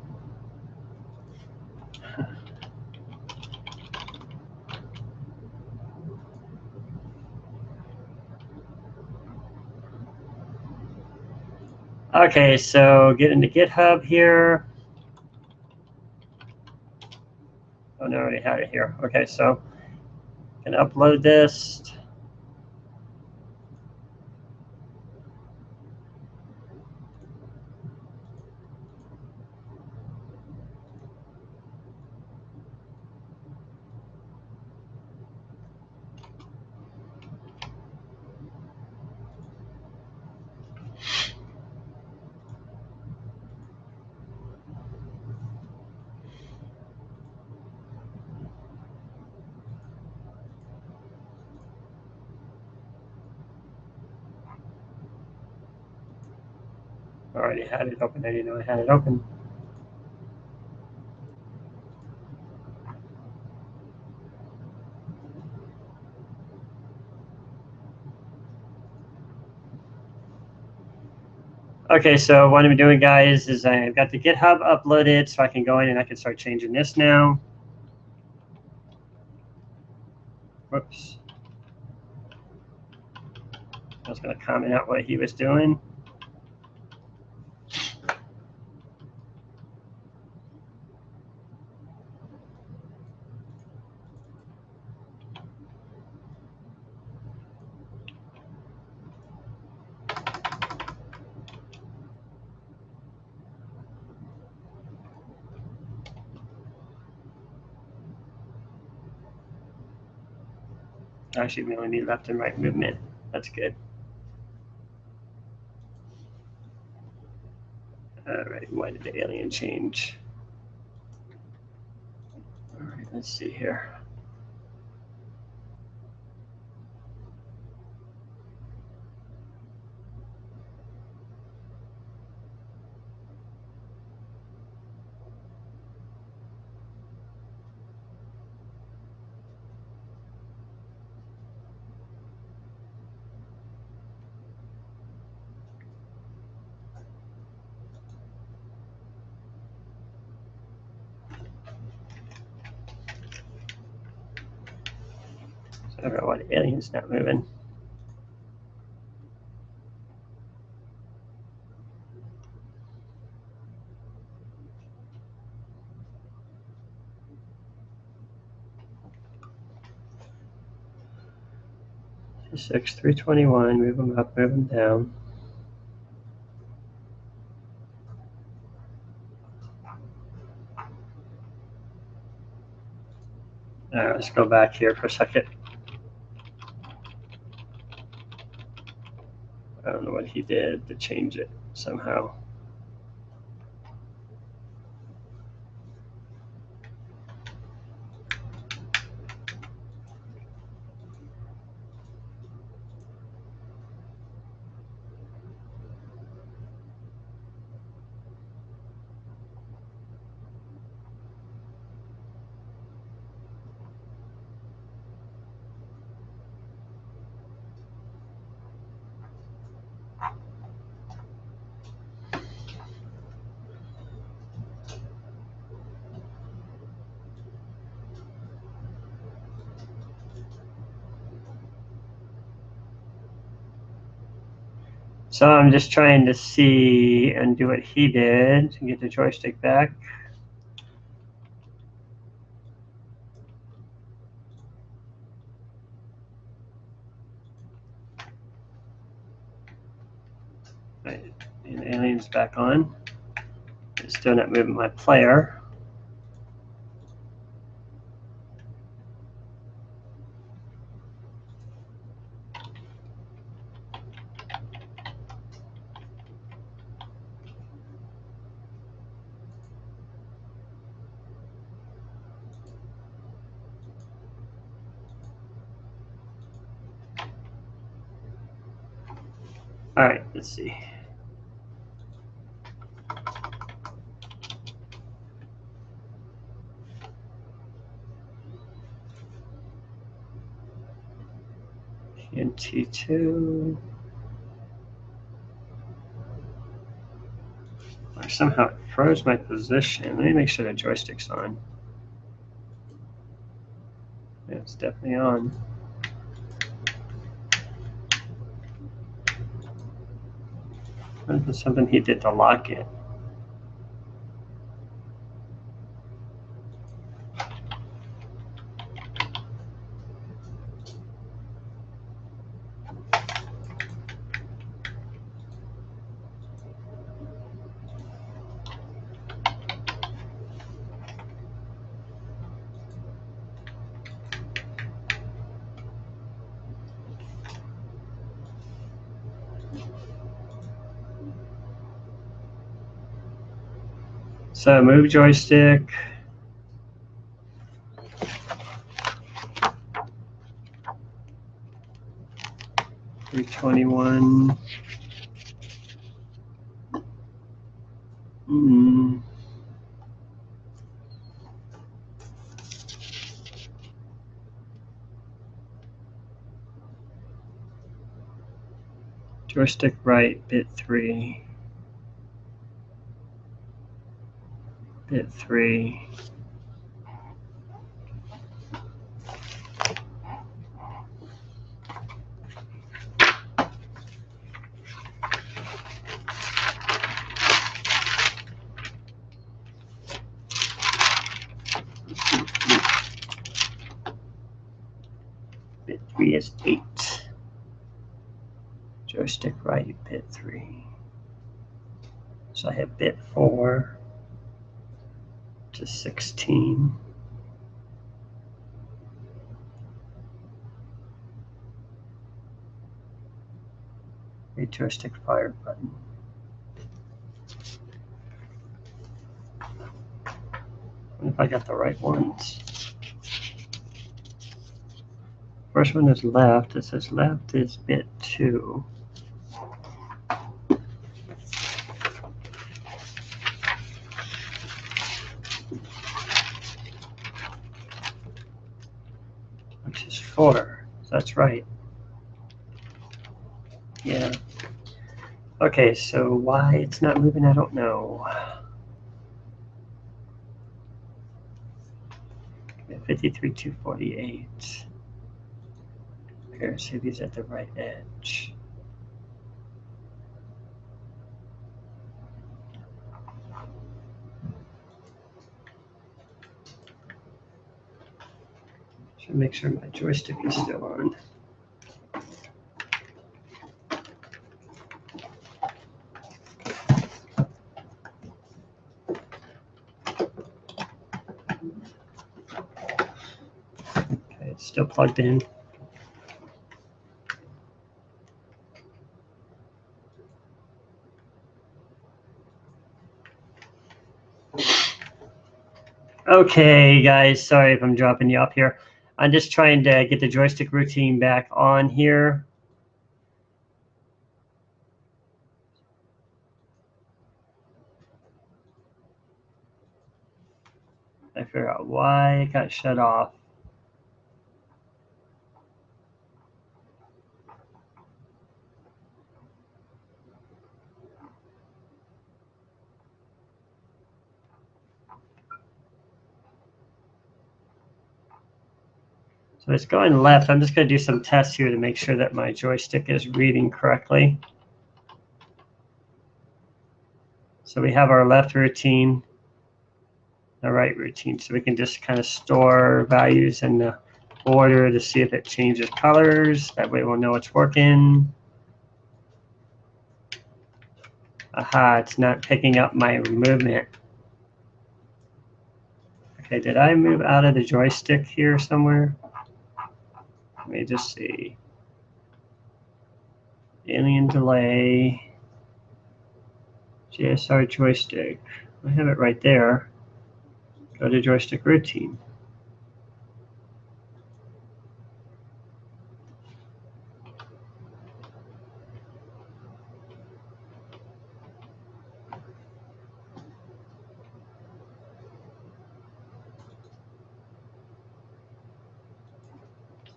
Okay, so get into GitHub here. Oh, no, I already had it here. Okay, so I can upload this. I already had it open. I didn't know I had it open. Okay, so what I'm doing, guys, is I've got the GitHub uploaded, so I can go in and I can start changing this now. Whoops. I was going to comment out what he was doing. Actually, we only need left and right movement. That's good. All right, why did the alien change? All right, let's see here. I don't know why the alien's not moving. Six, 321, move them up, move them down. All right, let's go back here for a second. I don't know what he did to change it somehow. So I'm just trying to see and do what he did to get the joystick back. Right, and alien's back on. It's still not moving my player. All right, let's see. And T2. Somehow it froze my position. Let me make sure the joystick's on. Yeah, it's definitely on. There's something he did to lock it. So move joystick. $321. Joystick right, bit 3. Bit 3. Bit 3 is 8. Joystick right, bit 3. So I have bit 4 to 16. Joystick fire button. What if I got the right ones? First one is left. It says left is bit 2. Which is 4. So that's right. Yeah. Okay, so why it's not moving, I don't know. 53,248. Here, see these at the right edge. Should make sure my joystick is still on. Okay, it's still plugged in. Okay, guys, sorry if I'm dropping you off here. I'm just trying to get the joystick routine back on here. I figure out why it got shut off. So it's going left. I'm just going to do some tests here to make sure that my joystick is reading correctly. So we have our left routine, the right routine. So we can just kind of store values in the border to see if it changes colors. That way we'll know it's working. Aha, it's not picking up my movement. Okay, did I move out of the joystick here somewhere? Let me just see. Alien delay. JSR joystick. I have it right there. Go to joystick routine.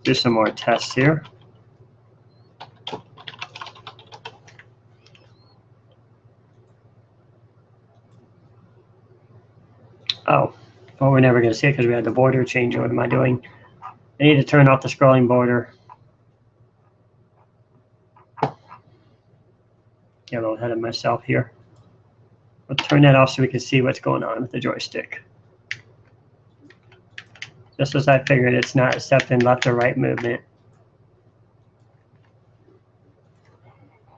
Do some more tests here. Oh, well, we're never going to see it because we had the border change. What am I doing? I need to turn off the scrolling border. Get a little ahead of myself here. I'll turn that off so we can see what's going on with the joystick. Just as I figured, it's not accepting left or right movement.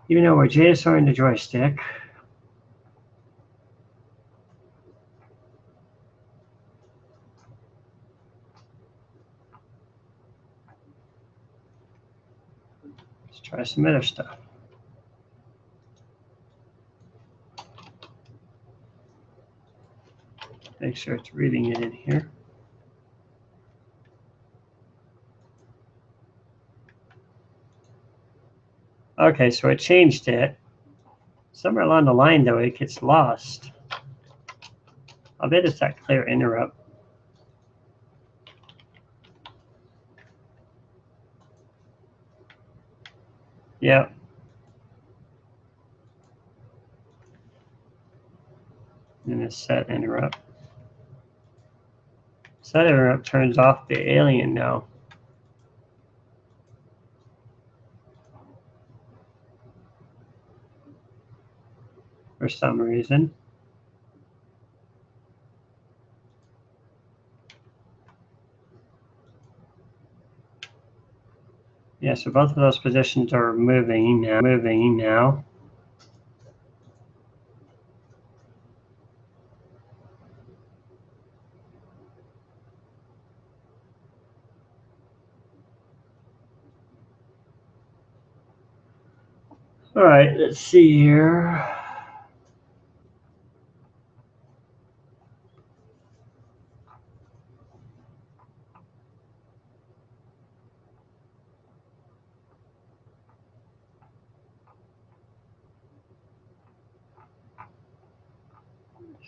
Even though we're JSRing the joystick, let's try some other stuff. Make sure it's reading it in here. Okay, so it changed it. Somewhere along the line, though, it gets lost. I'll bet it's that clear interrupt. Yep. And a set interrupt. Set interrupt turns off the alien now. For some reason. Yeah, so both of those positions are moving now. All right, let's see here.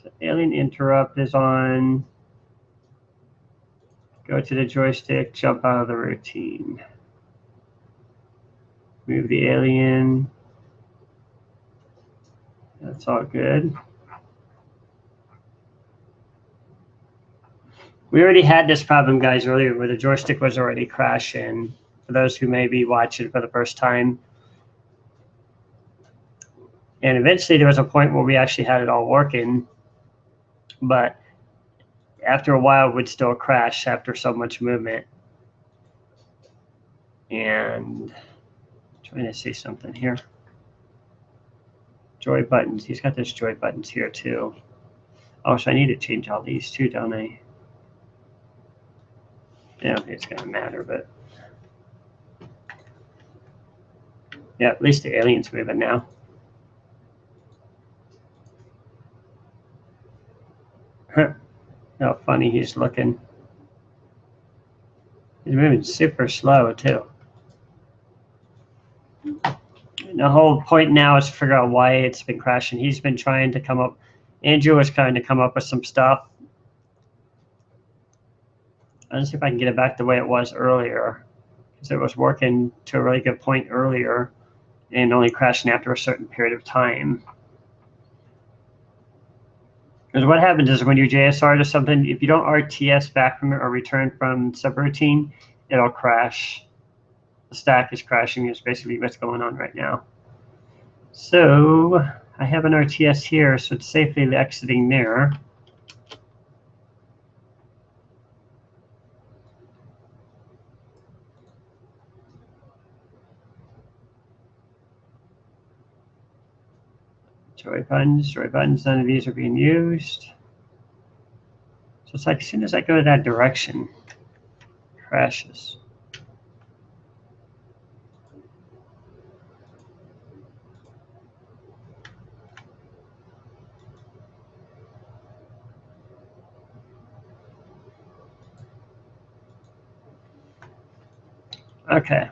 So alien interrupt is on. Go to the joystick, jump out of the routine. Move the alien. That's all good. We already had this problem, guys, earlier where the joystick was already crashing. For those who may be watching for the first time. And eventually there was a point where we actually had it all working. But after a while, it would still crash after so much movement. And I'm trying to see something here. Joy buttons. He's got those joy buttons here too. Oh, so I need to change all these too, don't I? Yeah, it's going to matter, but yeah, at least the alien's moving now. How funny he's looking. He's moving super slow too. And the whole point now is to figure out why it's been crashing. He's been trying to come up, Andrew was trying to come up with some stuff. Let's see if I can get it back the way it was earlier. Because it was working to a really good point earlier and only crashing after a certain period of time. Because what happens is when you JSR to something, if you don't RTS back from it or return from subroutine, it'll crash. The stack is crashing is basically what's going on right now. So I have an RTS here, so it's safely exiting there. Joy buttons, none of these are being used. So it's like as soon as I go that direction, it crashes. Okay.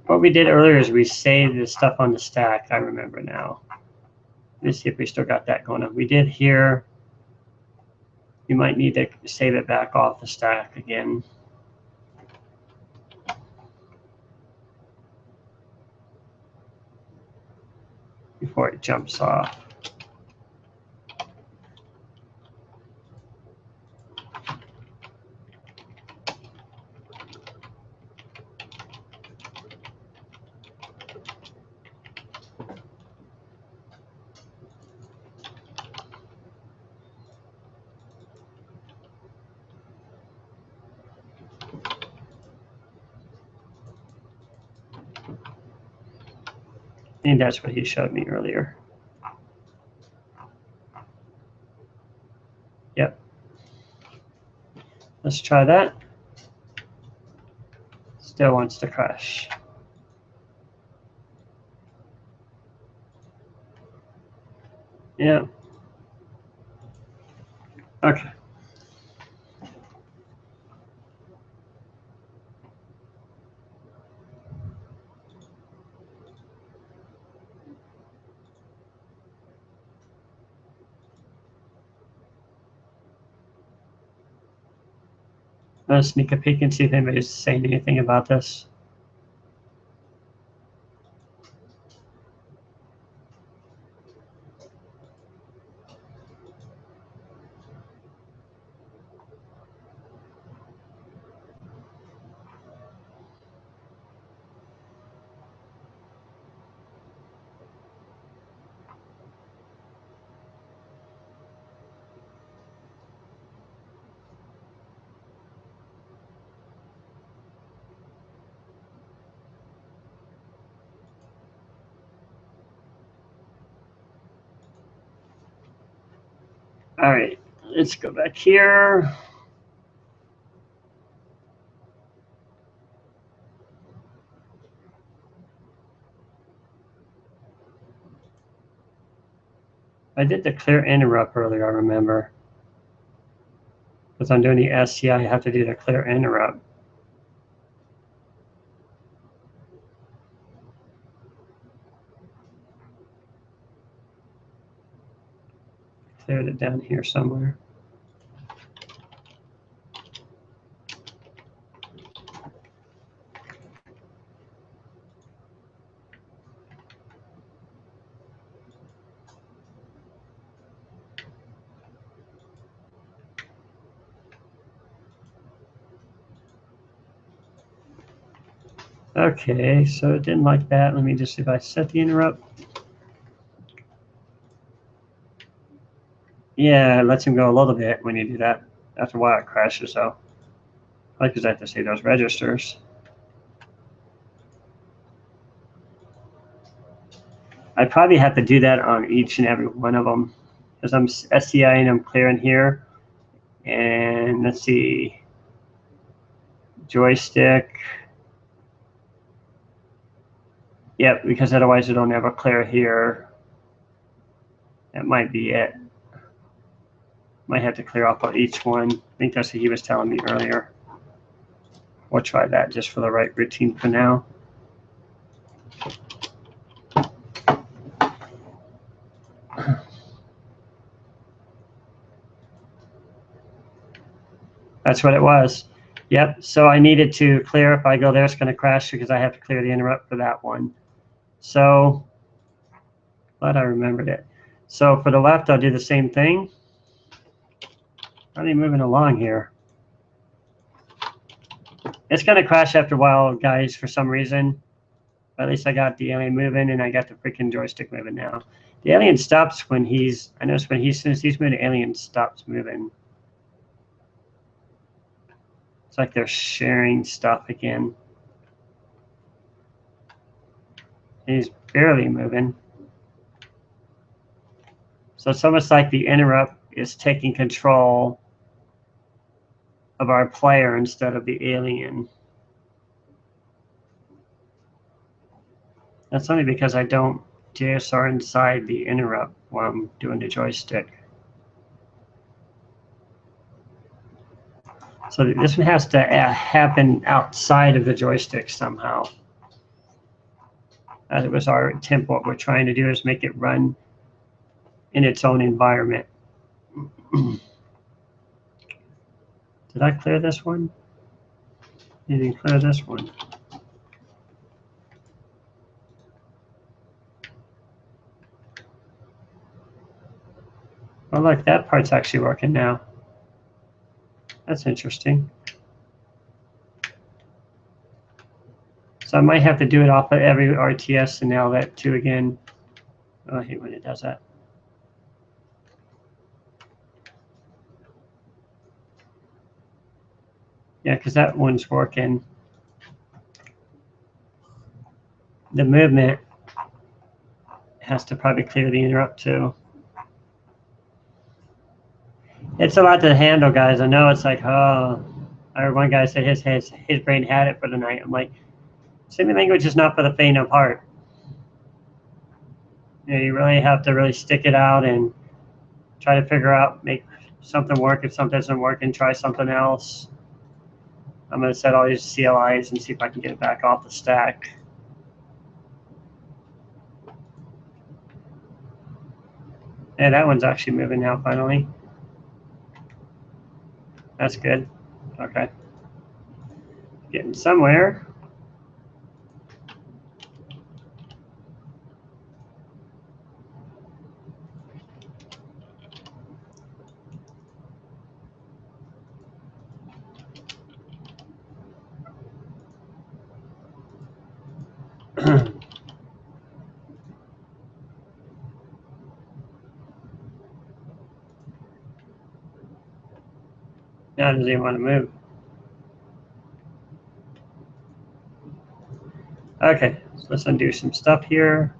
What we did earlier is we saved the stuff on the stack. I remember now. Let's see if we still got that going on. We did here. You might need to save it back off the stack again. Before it jumps off. I think that's what he showed me earlier. Yep. Let's try that. Still wants to crash. Yeah. Okay. Let's sneak a peek and see if anybody's saying anything about this. All right, let's go back here. I did the clear interrupt earlier, I remember. Because I'm doing the SCI, I have to do the clear interrupt. Cleared it down here somewhere. Okay, so it didn't like that. Let me just see if I set the interrupt. Yeah, it lets him go a little bit when you do that. After a while, it crashes, though. Like, because I have to see those registers. I probably have to do that on each and every one of them. Because I'm SCIing, I'm clearing here. And let's see. Joystick. Yep, because otherwise it'll never clear here. That might be it. Might have to clear off on each one. I think that's what he was telling me earlier. We'll try that just for the right routine for now. That's what it was. Yep, so I needed to clear. If I go there, it's going to crash because I have to clear the interrupt for that one. So, glad I remembered it. So for the left, I'll do the same thing. How are they moving along here? It's going to crash after a while, guys, for some reason. But at least I got the alien moving, and I got the freaking joystick moving now. The alien stops when he's, I notice when he's, as soon as he's moving, the alien stops moving. It's like they're sharing stuff again. He's barely moving. So it's almost like the interrupt is taking control of our player instead of the alien. That's only because I don't JSR inside the interrupt while I'm doing the joystick. So this one has to happen outside of the joystick somehow. That was our attempt. What we're trying to do is make it run in its own environment. Did I clear this one? I didn't clear this one. Oh, look, that part's actually working now. That's interesting. So I might have to do it off of every RTS and now that too again. Oh, I hate when it does that. Yeah, because that one's working. The movement has to probably clear the interrupt too. It's a lot to handle, guys. I know it's like, oh, I heard one guy say his brain had it for the night. I'm like, simulating language is not for the faint of heart. You know, you really have to really stick it out and try to figure out, make something work. If something doesn't work, and try something else. I'm going to set all these CLIs and see if I can get it back off the stack. Yeah, that one's actually moving now, finally. That's good. Okay. Getting somewhere. Now it doesn't even want to move. Okay, so let's undo some stuff here.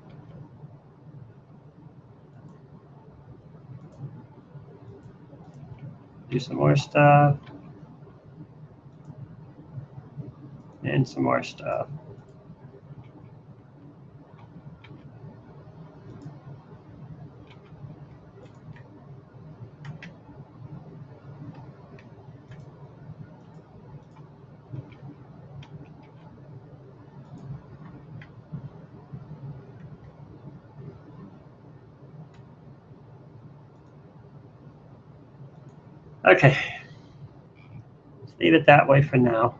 Do some more stuff. And some more stuff. Okay, let's leave it that way for now.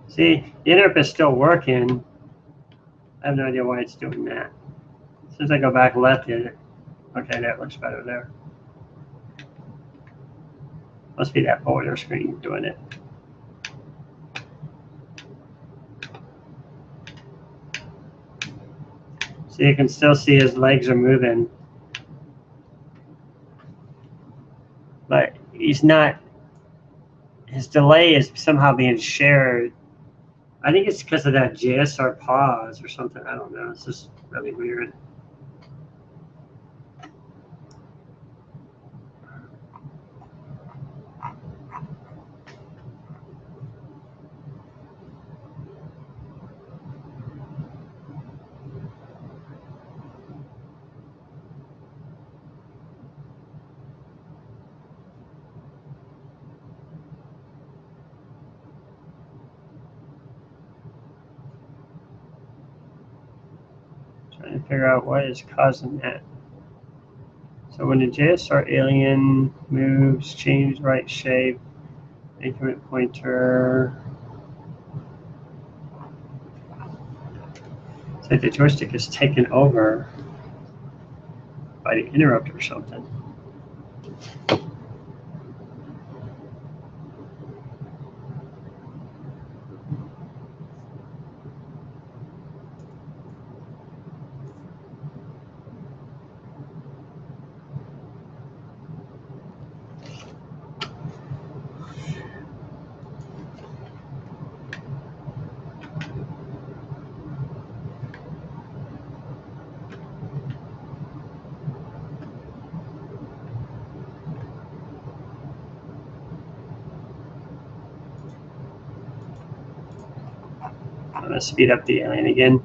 See, the interrupt is still working. I have no idea why it's doing that. As soon as I go back left, okay, that looks better there. Must be that border screen doing it. So you can still see his legs are moving. But he's not, his delay is somehow being shared. I think it's because of that JSR pause or something. I don't know. It's just really weird. Trying to figure out what is causing that. So when the JSR alien moves, change right shape, increment pointer. It's like the joystick is taken over by the interrupt or something. I'm going to speed up the alien again.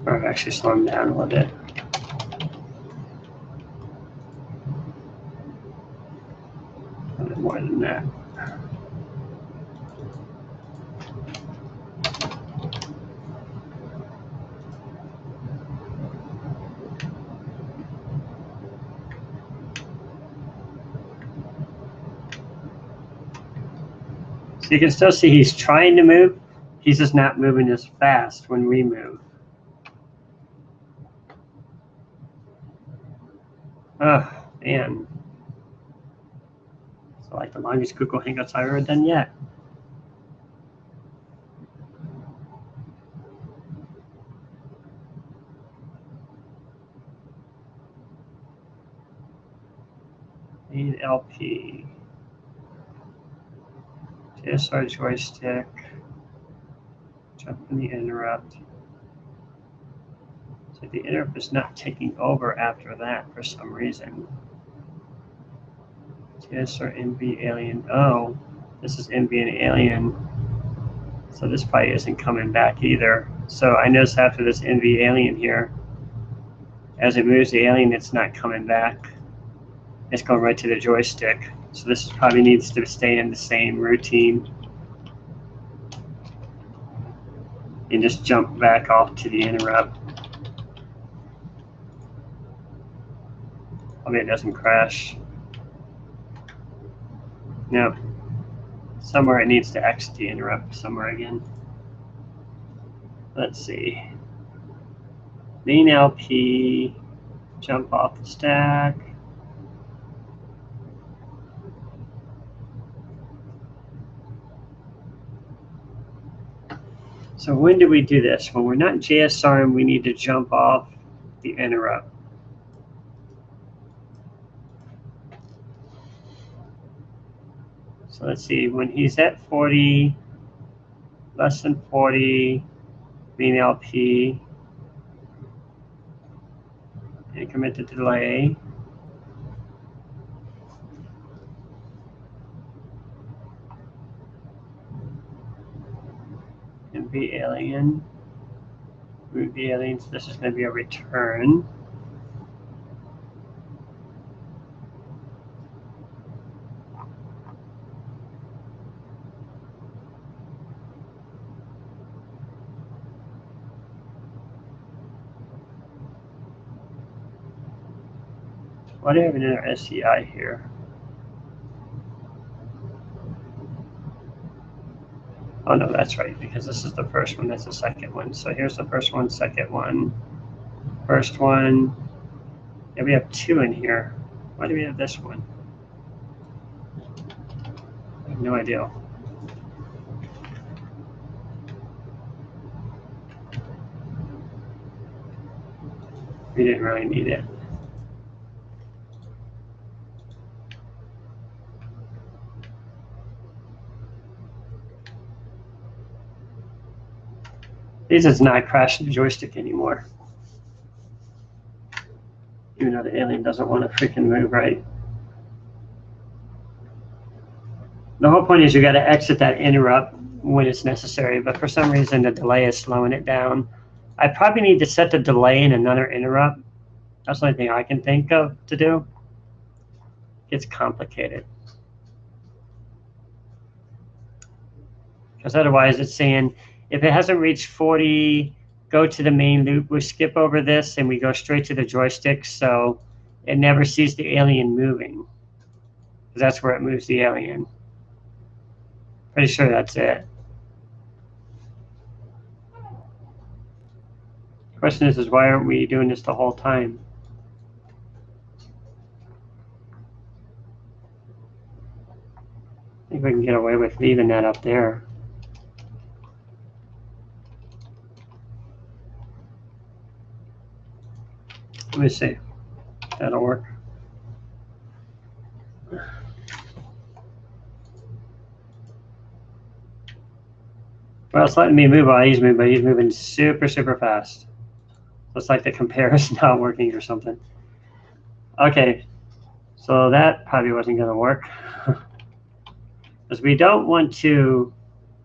Or actually slow him down a little bit. run that. So you can still see he's trying to move. He's just not moving as fast when we move. Oh, man. It's like the longest Google Hangouts I've ever done yet. Main LP. JSR joystick. Jump in the interrupt. So the interrupt is not taking over after that for some reason. JSR NV alien. Oh, this is NV and alien. So this probably isn't coming back either. So I notice after this NV alien here, as it moves the alien, it's not coming back. It's going right to the joystick. So this probably needs to stay in the same routine. And just jump back off to the interrupt. Hopefully it doesn't crash. No. Somewhere it needs to exit the interrupt somewhere again. Let's see. Main LP, jump off the stack. So when do we do this? When we're not JSR and we need to jump off the interrupt. So let's see, when he's at 40, less than 40, main LP, and commit the delay. NV alien, move the alien, so this is going to be a return. Why do I have another SCI here? Oh no, that's right, because this is the first one, that's the second one. So here's the first one, second one, first one. Yeah, we have two in here. Why do we have this one? I have no idea. We didn't really need it. This is not crashing the joystick anymore. Even though the alien doesn't want to freaking move right. The whole point is you got to exit that interrupt when it's necessary, but for some reason the delay is slowing it down. I probably need to set the delay in another interrupt. That's the only thing I can think of to do. It's complicated. Because otherwise it's saying, if it hasn't reached 40, go to the main loop. We skip over this and we go straight to the joystick, so it never sees the alien moving. Because that's where it moves the alien. Pretty sure that's it. The question is why aren't we doing this the whole time? I think we can get away with leaving that up there. Let me see. That'll work. Well, it's letting me move while he's moving, but he's moving super, super fast. Looks like the compare is not working or something. Okay, so that probably wasn't going to work. Because we don't want to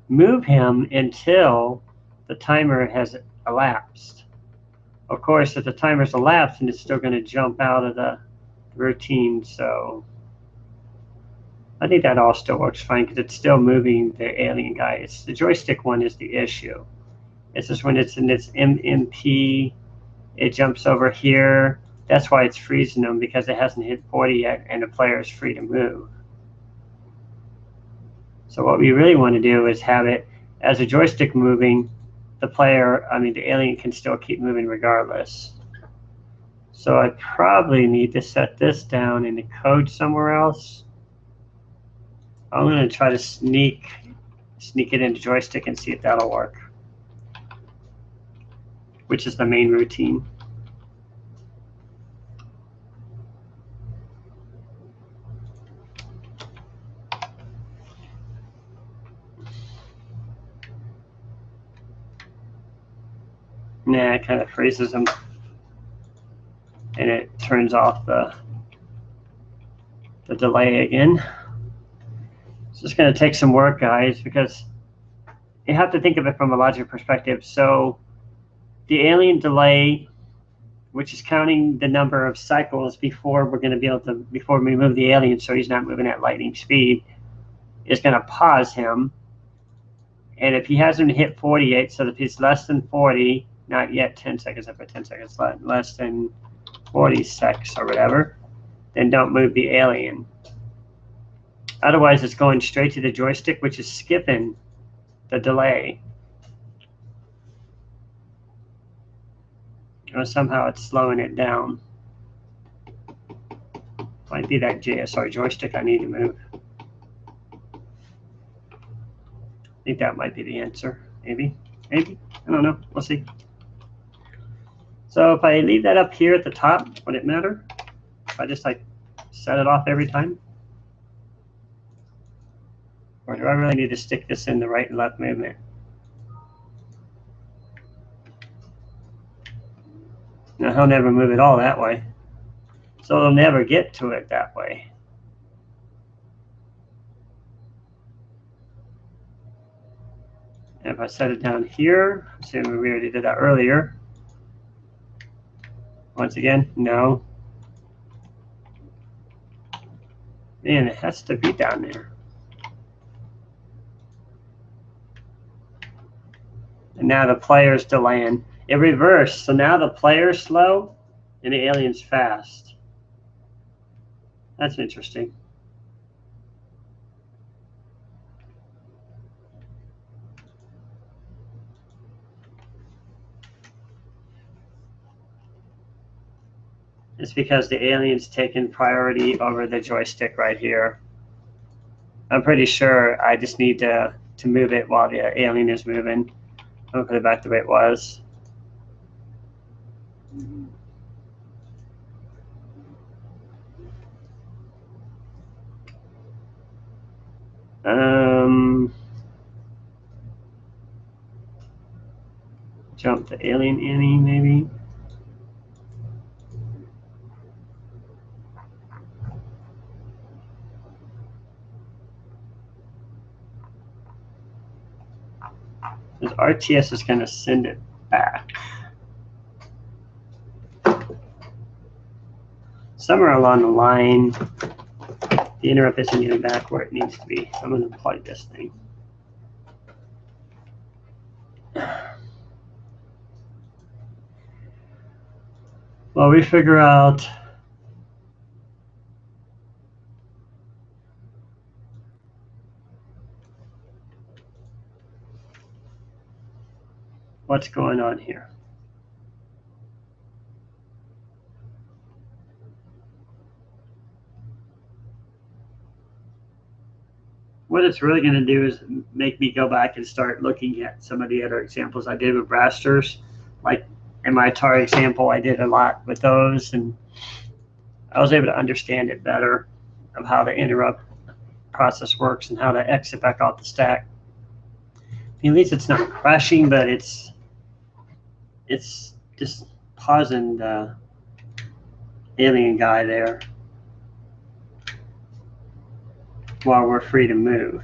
move him until the timer has elapsed. Of course, if the timer's elapsed, then it's still going to jump out of the routine. So I think that all still works fine because it's still moving the alien guy. It's the joystick one is the issue. It's just when it's in its MMP, it jumps over here. That's why it's freezing them, because it hasn't hit 40 yet and the player is free to move. So what we really want to do is have it as a joystick moving, the alien can still keep moving regardless. So I probably need to set this down in the code somewhere else. I'm going to try to sneak it into joystick and see if that'll work, which is the main routine. Nah, it kind of freezes them, and it turns off the delay again. It's just going to take some work, guys, because you have to think of it from a logic perspective. So the alien delay, which is counting the number of cycles before we're going to be able to, before we move the alien so he's not moving at lightning speed, is going to pause him. And if he hasn't hit 48, so if he's less than 40, not yet 10 seconds, I put 10 seconds less than 40 seconds or whatever, then don't move the alien. Otherwise, it's going straight to the joystick, which is skipping the delay. Or somehow it's slowing it down. Might be that JSR joystick I need to move. I think that might be the answer. Maybe. I don't know. We'll see. So if I leave that up here at the top, would it matter? If I just like set it off every time? Or do I really need to stick this in the right and left movement? Now he'll never move it all that way. So they'll never get to it that way. And if I set it down here, assuming we already did that earlier. Once again, no. Man, it has to be down there. And now the player's delaying. It reversed. So now the player's slow and the alien's fast. That's interesting. It's because the alien's taken priority over the joystick right here. I'm pretty sure I just need to move it while the alien is moving. I'll put it back the way it was. Jump the alien in, maybe. This RTS is going to send it back. Somewhere along the line, the interrupt isn't getting back where it needs to be. I'm going to plug this thing. Well, we figure out what's going on here. What it's really going to do is make me go back and start looking at some of the other examples I did with rasters. Like in my Atari example, I did a lot with those, and I was able to understand it better of how the interrupt process works and how to exit back off the stack. At least it's not crashing, but it's just pausing the alien guy there while we're free to move.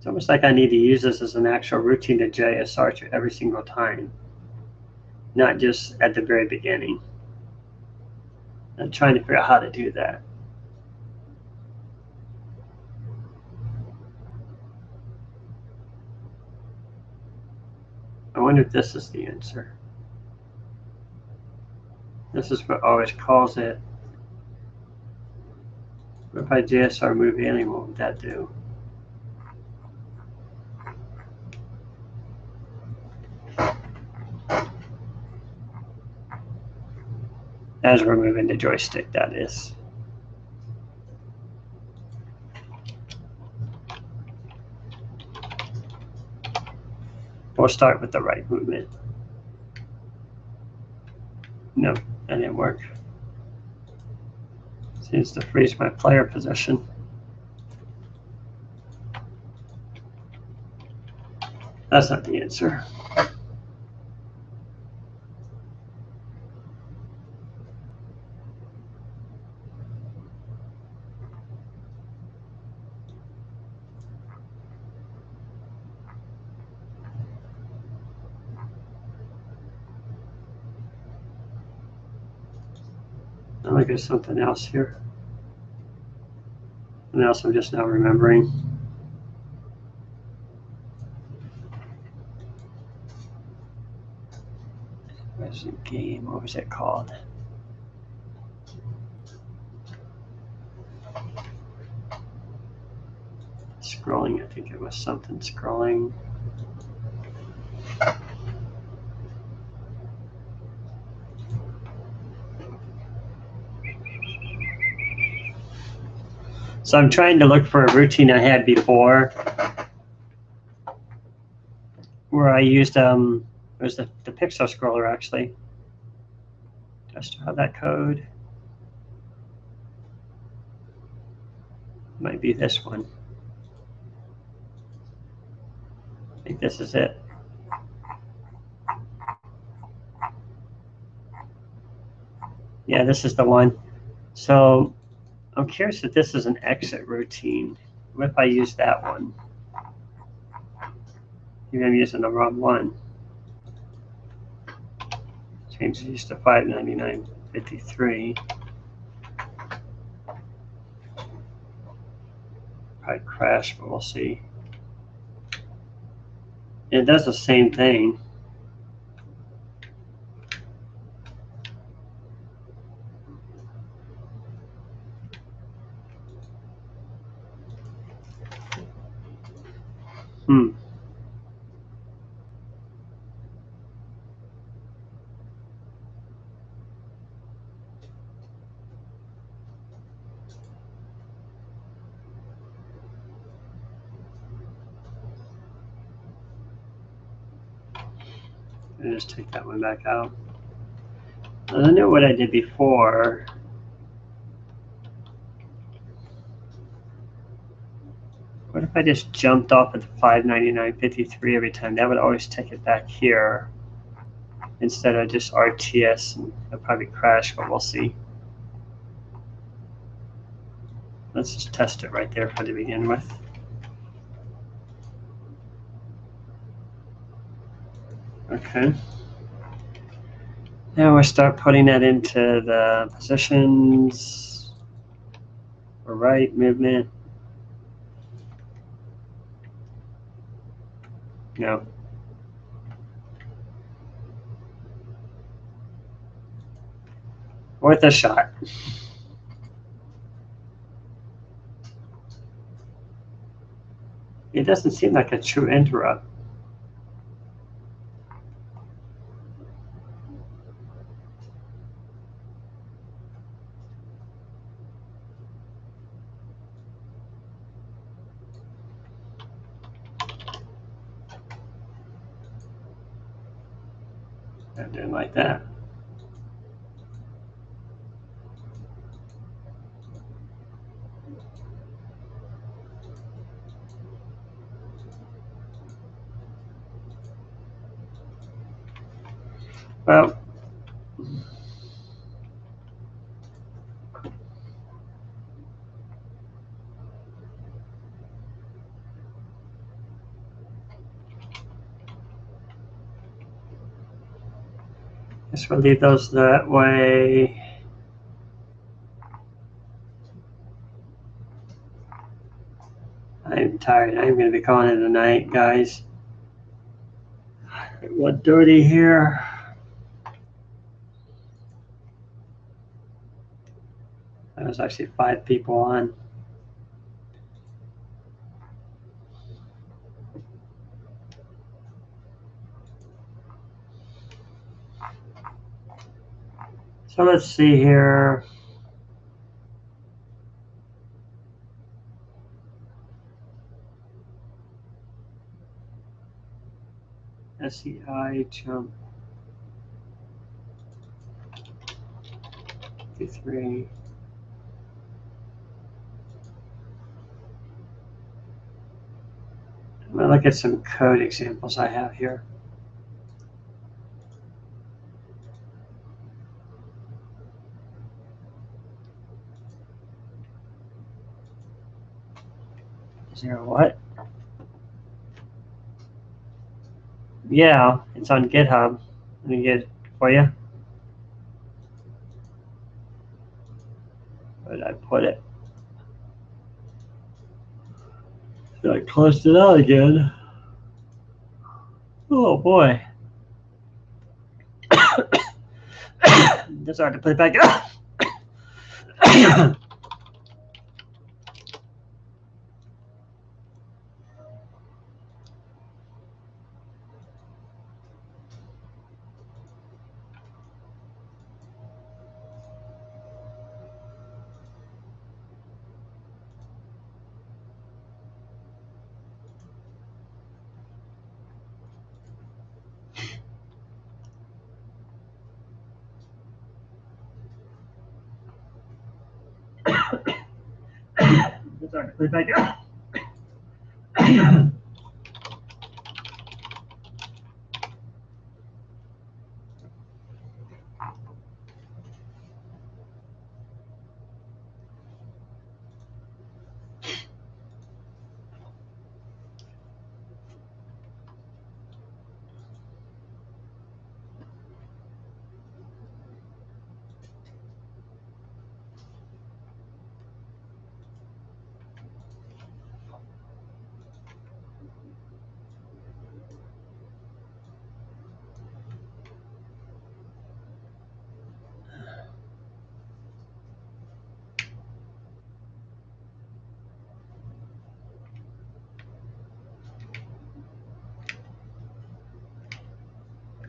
It's almost like I need to use this as an actual routine to JSR to every single time, not just at the very beginning. I'm trying to figure out how to do that. I wonder if this is the answer. This is what always calls it. What if I JSR move alien, what would that do? As we're moving the joystick, that is. We'll start with the right movement. No, that didn't work. Seems to freeze my player position. That's not the answer. I'll look at something else here. Something else I'm just now remembering. Where's the game? What was it called? Scrolling, I think it was something scrolling. So I'm trying to look for a routine I had before where I used, it was the pixel scroller actually. Just have that code. Might be this one. I think this is it. Yeah, this is the one. So I'm curious if this is an exit routine. What if I use that one? Maybe I'm using the wrong one. Change these to 599.53. Probably crash, but we'll see. It does the same thing. I just take that one back out. I know what I did before. What if I just jumped off at the 599.53 every time? That would always take it back here instead of just RTS. And it'll probably crash, but we'll see. Let's just test it right there for to begin with. Okay. Now I start putting that into the positions for right movement. No. Worth a shot. It doesn't seem like a true interrupt. I didn't like that. Well, Guess we'll leave those that way. I'm tired. I'm going to be calling it a night, guys. What dirty here? There's actually 5 people on. So let's see here. SEI jump 53. I'm going to look at some code examples I have here. Is there a what? Yeah, it's on GitHub. Let me get it for you. Where did I put it? I closed it out again. Oh boy. It's hard to put it back up. It's hard to put it back up.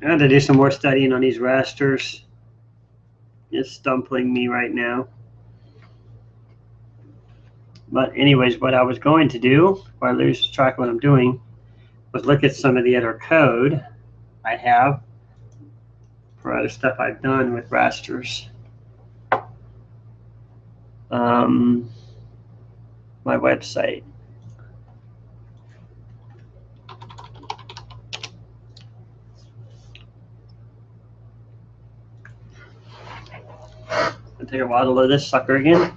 I had to do some more studying on these rasters. It's stumping me right now. But anyways, what I was going to do, before I lose track of what I'm doing, was look at some of the other code I have for other stuff I've done with rasters. My website. It'll take a while to load this sucker again.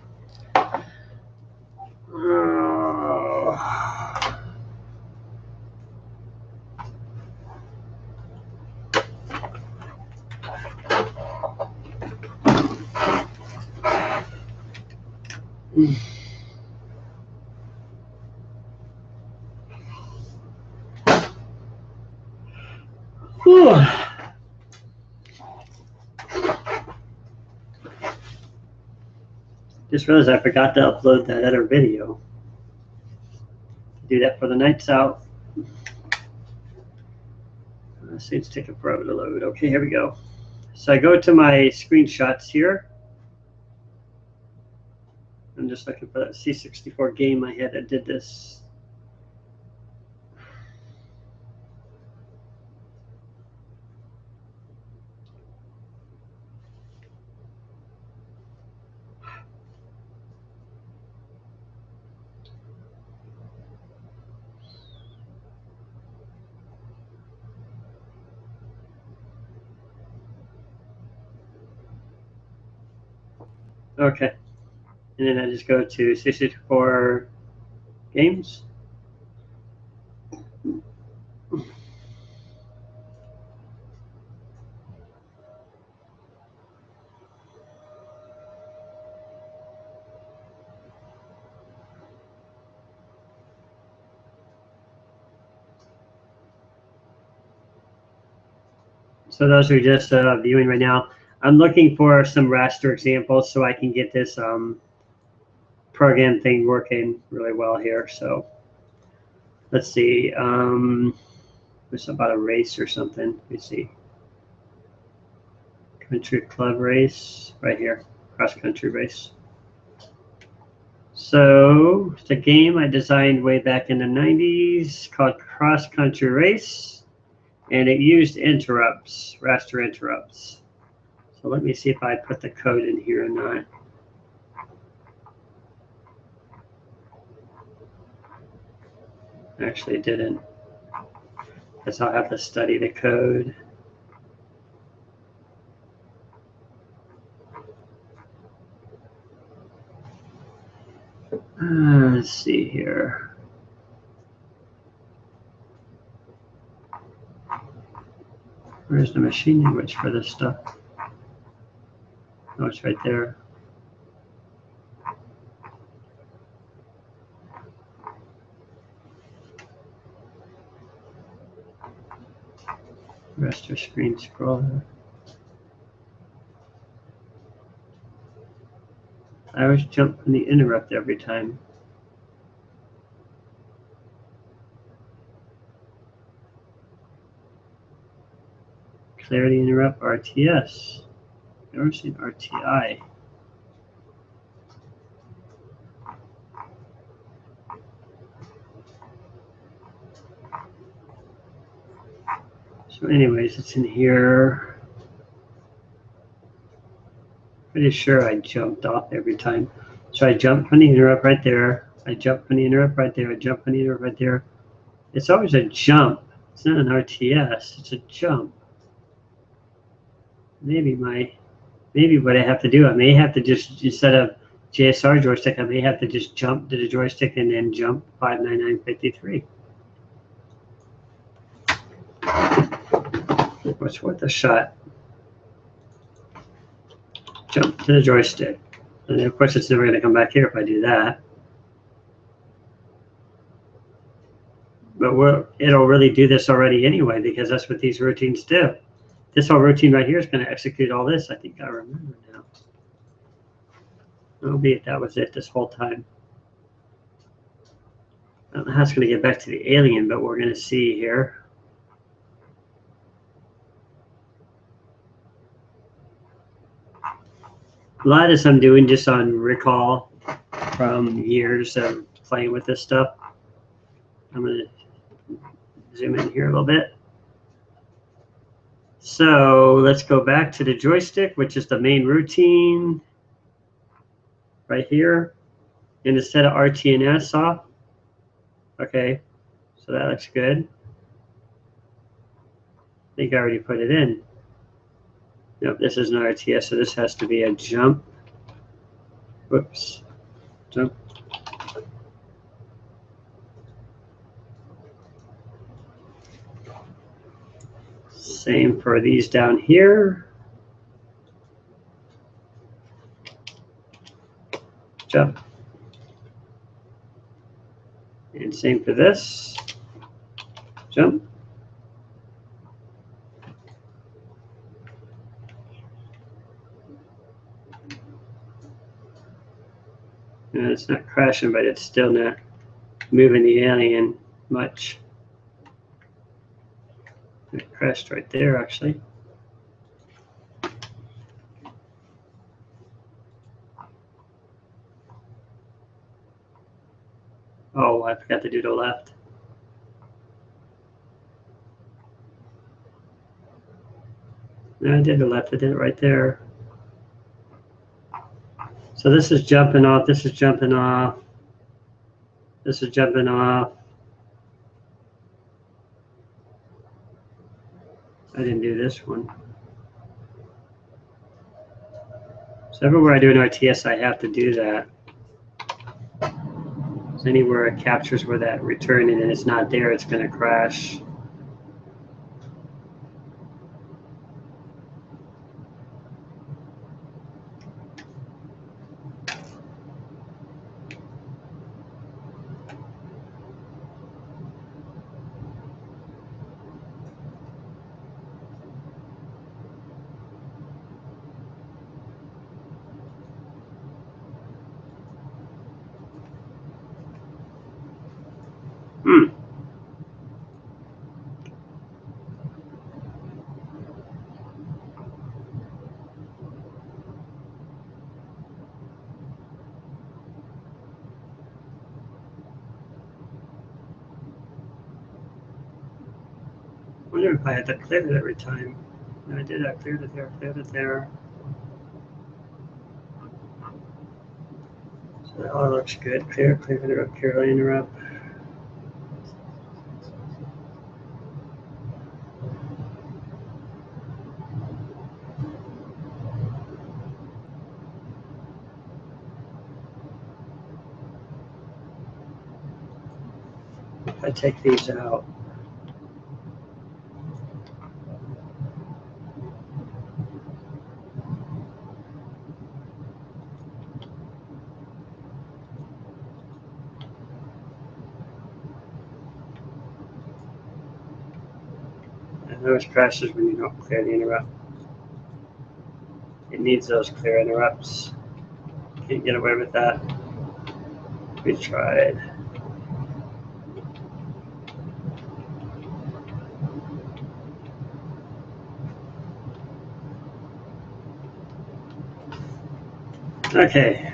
Just realized I forgot to upload that other video. Do that for the nights out. Let's see, it's taking forever to load. Okay, here we go. So I go to my screenshots here. I'm just looking for that C64 game I had that did this. Okay. And then I just go to C64 games. So those are just viewing right now. I'm looking for some raster examples so I can get this program thing working really well here. So let's see. It's about a race or something. Let me see. Country club race right here. Cross country race. So it's a game I designed way back in the 90s called Cross Country Race, and it used interrupts, raster interrupts. So let me see if I put the code in here or not. Actually, it didn't. Guess I'll have to study the code. Let's see here. Where's the machine language for this stuff? Oh, it's right there. Raster screen scroller. I always jump from the interrupt every time. Clarity interrupt RTS. I've never seen RTI. So anyways, it's in here. Pretty sure I jumped off every time. So I jump from the interrupt right there. I jump from the interrupt right there. I jump from the interrupt right there. It's always a jump. It's not an RTS. It's a jump. Maybe what I have to do, I may have to just, instead of JSR joystick, I may have to just jump to the joystick and then jump 59953. What's worth a shot? Jump to the joystick. And of course, it's never going to come back here if I do that. But it'll really do this already anyway, because that's what these routines do. This whole routine right here is going to execute all this. I think I remember now. Albeit that was it this whole time. I don't know how it's going to get back to the alien, but we're going to see here. A lot of this I'm doing just on recall from years of playing with this stuff. I'm going to zoom in here a little bit. So let's go back to the joystick, which is the main routine right here. And instead of RT and S off, okay, so that looks good. I think I already put it in. Nope, this is an RTS, so this has to be a jump. Whoops, jump. Same for these down here. Jump. And same for this. Jump. And it's not crashing, but it's still not moving the alien much. It crashed right there, actually. Oh, I forgot to do the left. No, I did the left. I did it right there. So this is jumping off. This is jumping off. This is jumping off. I didn't do this one. So everywhere I do an RTS, I have to do that. So anywhere it captures where that return and it's not there, it's going to crash. Hmm. I wonder if I had to clear it every time. No, I did. I cleared it there, cleared it there. So that all looks good. Clear, clear interrupt, clear interrupt. If I take these out. And those crashes when you don't clear the interrupt. It needs those clear interrupts. Can't get away with that. We tried. Okay.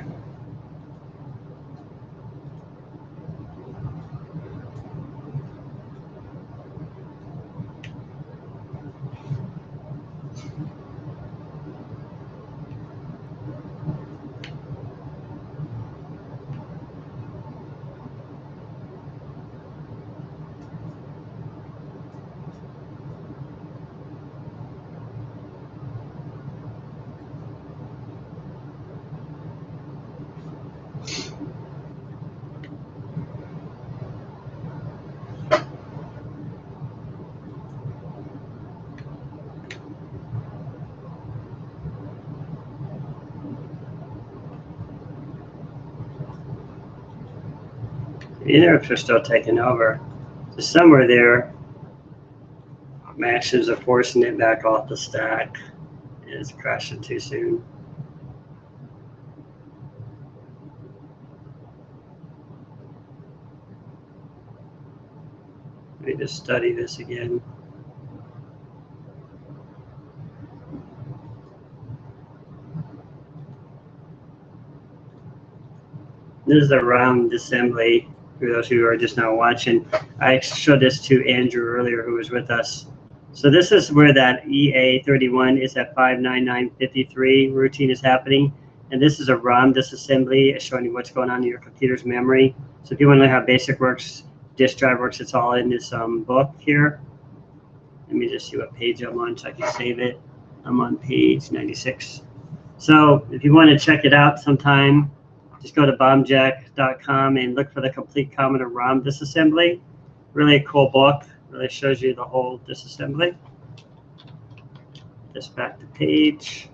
The interrupts are still taking over. So somewhere there, my actions are forcing it back off the stack. It's crashing too soon. Let me just study this again. This is a round assembly for those who are just now watching. I showed this to Andrew earlier, who was with us. So this is where that EA31 is at 59953 routine is happening. And this is a ROM disassembly showing you what's going on in your computer's memory. So if you want to know how BASIC works, disk drive works, it's all in this book here. Let me just see what page I'm on so I can save it. I'm on page 96. So if you want to check it out sometime, just go to bombjack.com and look for the complete Commodore ROM disassembly. Really a cool book. Really shows you the whole disassembly. Just back to page.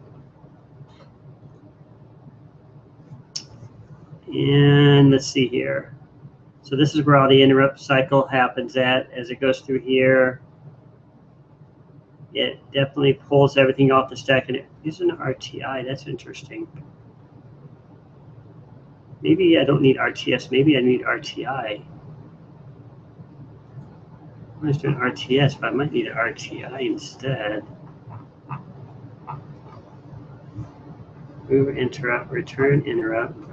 And let's see here. So this is where all the interrupt cycle happens at. As it goes through here, it definitely pulls everything off the stack. And it is an RTI. That's interesting. Maybe I don't need RTS. Maybe I need RTI. I was doing RTS, but I might need an RTI instead. Move interrupt, return interrupt.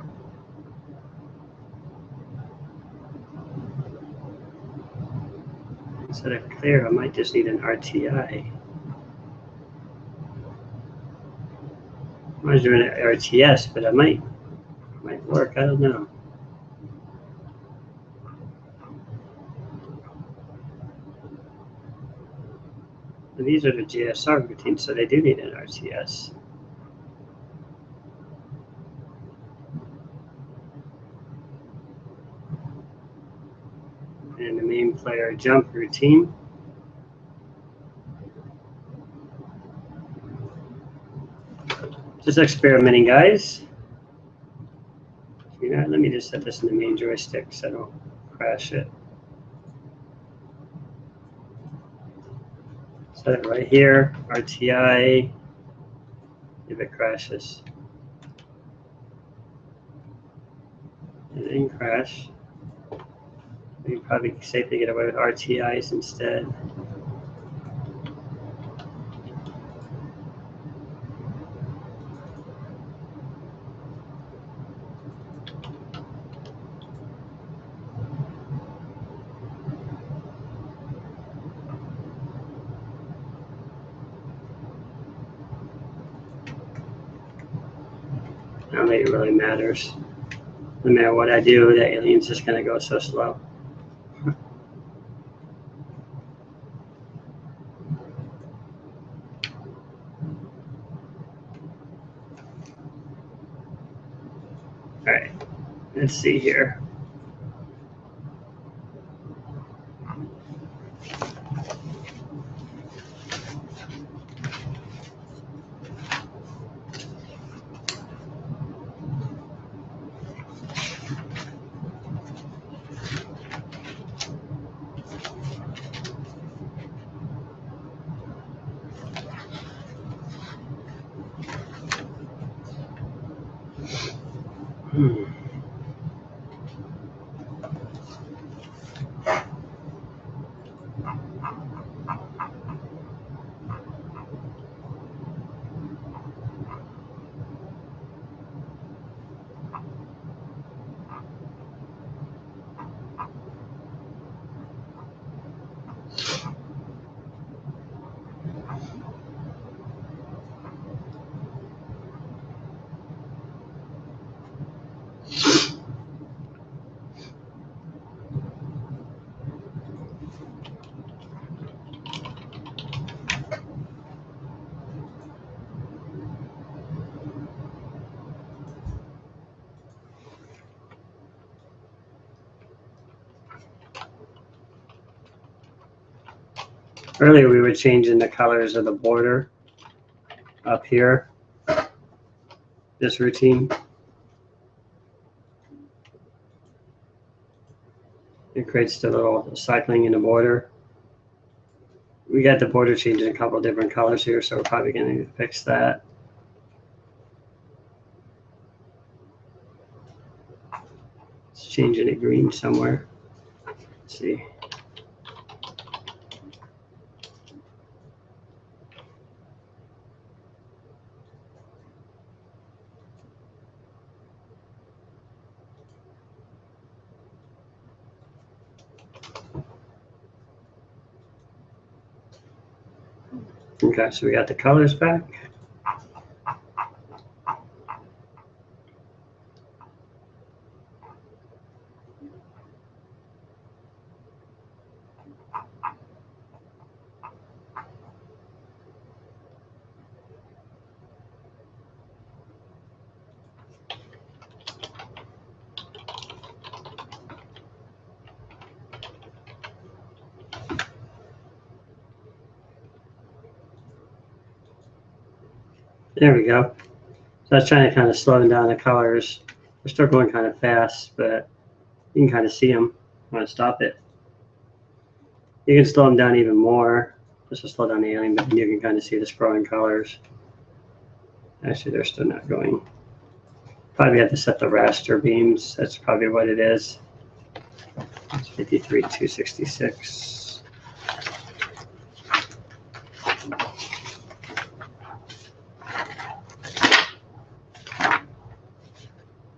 Instead of clear, I might just need an RTI. I was doing an RTS, but I might work. I don't know. But these are the GSR routines, so they do need an RTS. And the main player jump routine. Just experimenting, guys. You know, let me just set this in the main joystick so I don't crash it. Set it right here, RTI, if it crashes. It didn't crash. We You probably safely get away with RTIs instead. I don't think it really matters. No matter what I do, the alien's just going to go so slow. All right, let's see here. Earlier we were changing the colors of the border up here, this routine. It creates the little cycling in the border. We got the border changing a couple different colors here, so we're probably going to fix that. It's changing it green somewhere. Let's see. Okay, so we got the colors back. There we go. So I was trying to kind of slow down the colors. They're still going kind of fast, but you can kind of see them. I want to stop it. You can slow them down even more, just to slow down the alien, but you can kind of see the scrolling colors. Actually, they're still not going. Probably have to set the raster beams. That's probably what it is. It's 53,266.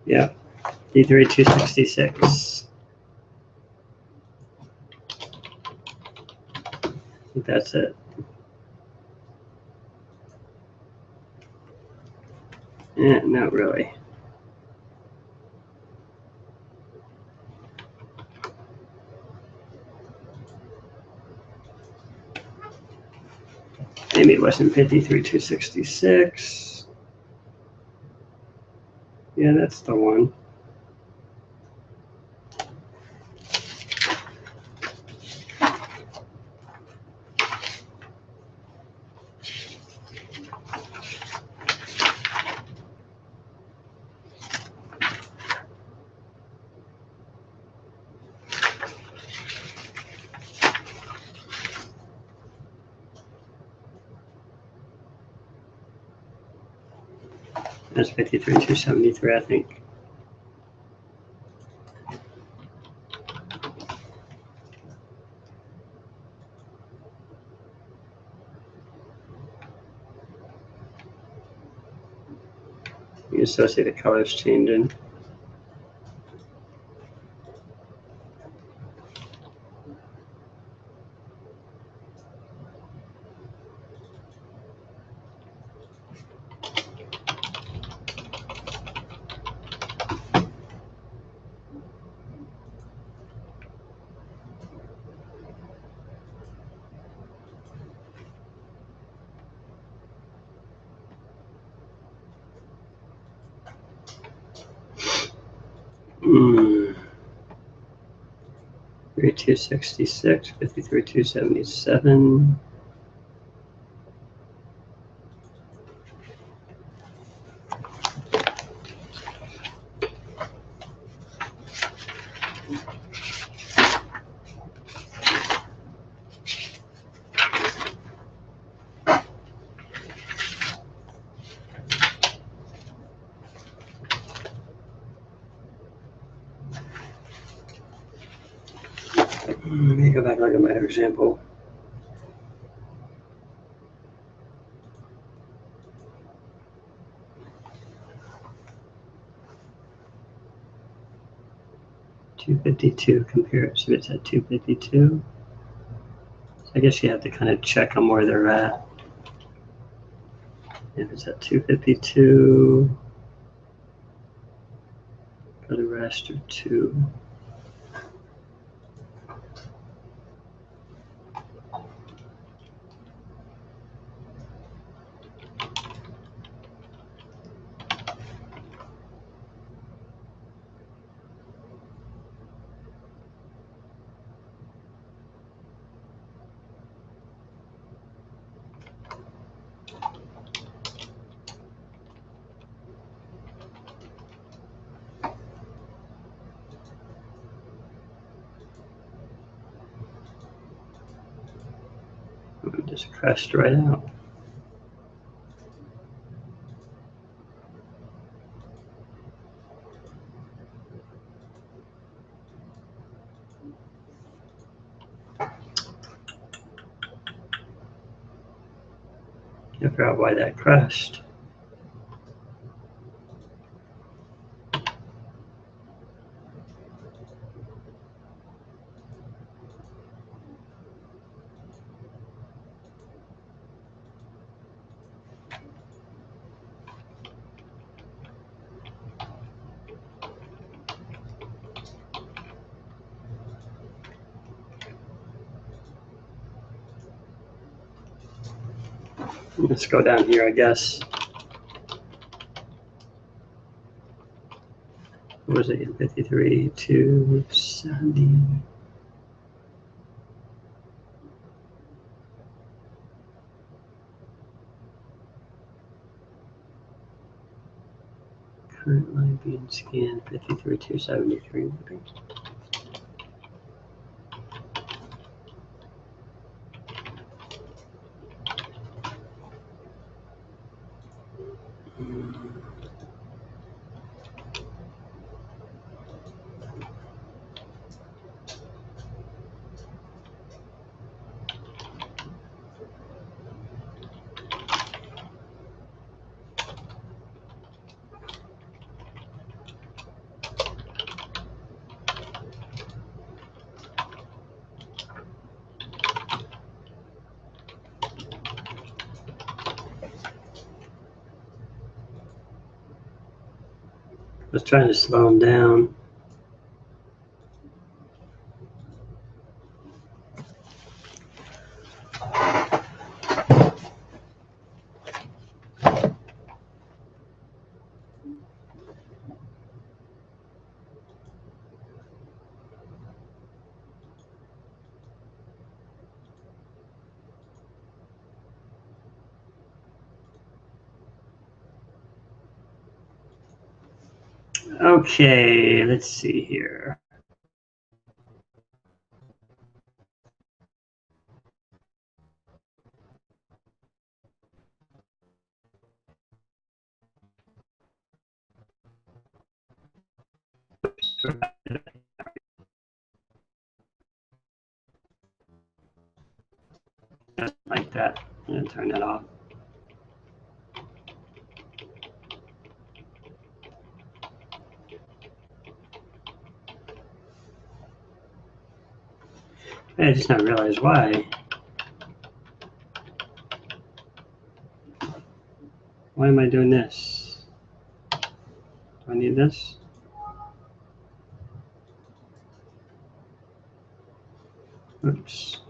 Yeah, 53,266. I think that's it. Yeah, not really. Maybe it wasn't 53,266. Yeah, that's the one. That's 53,273, I think. You associate the colors changing. Hmm. 3266, 53277. Let me go back and look at my example. $252 compared, so it's at 252. So I guess you have to kind of check them where they're at. If it's at 252, go to raster 2. Just crashed right out. I forgot why that crashed. Let's go down here, I guess. What was it? 53 to 70. Current line being scanned 53 to 73. I was trying to slow them down. Okay, let's see here. Like that. I'm going to turn that off. I just not realize why. Why am I doing this? Do I need this? Oops.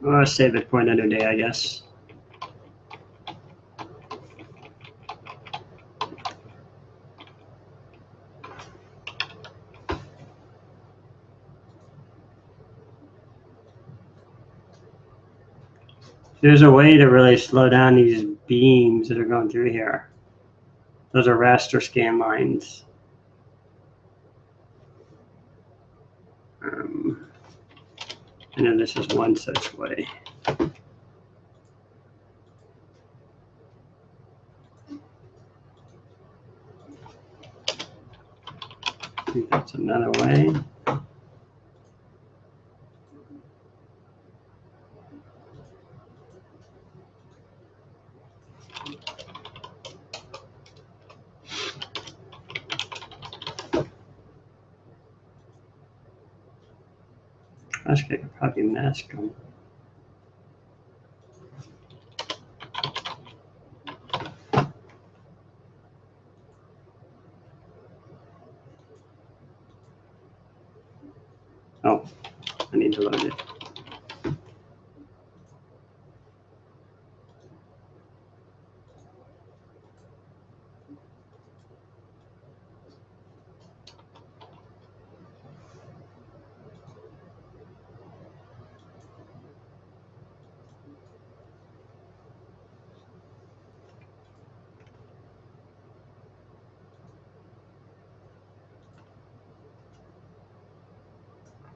I'll save it for another day, I guess. There's a way to really slow down these beams that are going through here. Those are raster scan lines. I know this is one such way. I think that's another way. Actually, I could probably mask them. Oh, I need to load it.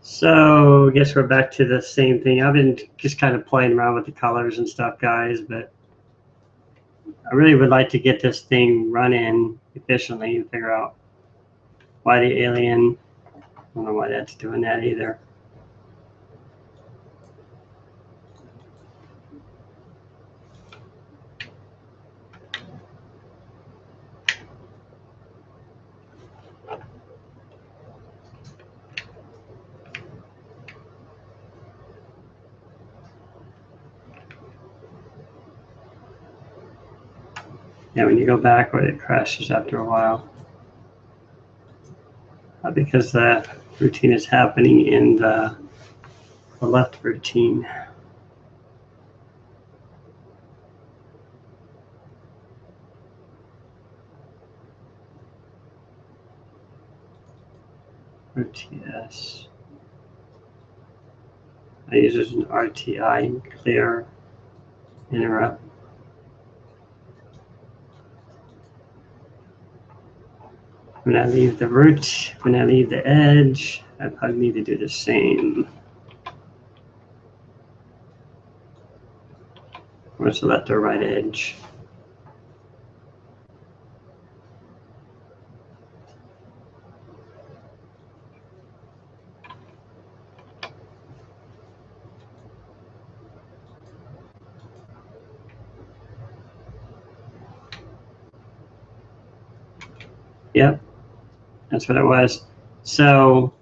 So I guess we're back to the same thing. I've been just kind of playing around with the colors and stuff, guys, but I really would like to get this thing running efficiently and figure out why the alien, I don't know why that's doing that either. Yeah, when you go backward, it crashes after a while. Because the routine is happening in the left routine. RTS. I use it as an RTI, clear interrupt. When I leave the root, when I leave the edge, I probably need to do the same. Where's the left or right edge? Yep, that's what it was. So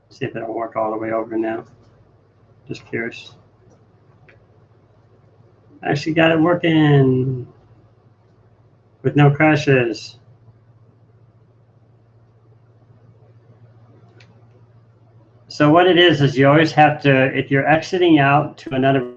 see if it'll work all the way over now. Just curious. I actually got it working with no crashes. So what it is you always have to, if you're exiting out to another,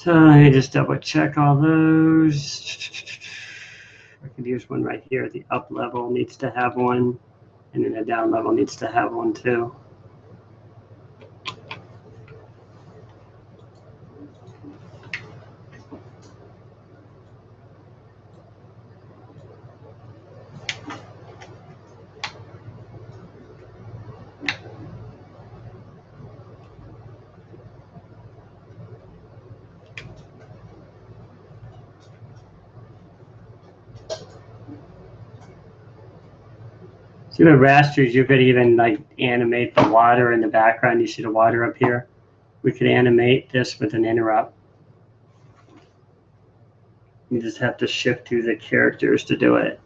So let me just double check all those. I could use one right here. The up level needs to have one, and then the down level needs to have one too. See with rasters, you could even like animate the water in the background. You see the water up here? We could animate this with an interrupt. You just have to shift through the characters to do it.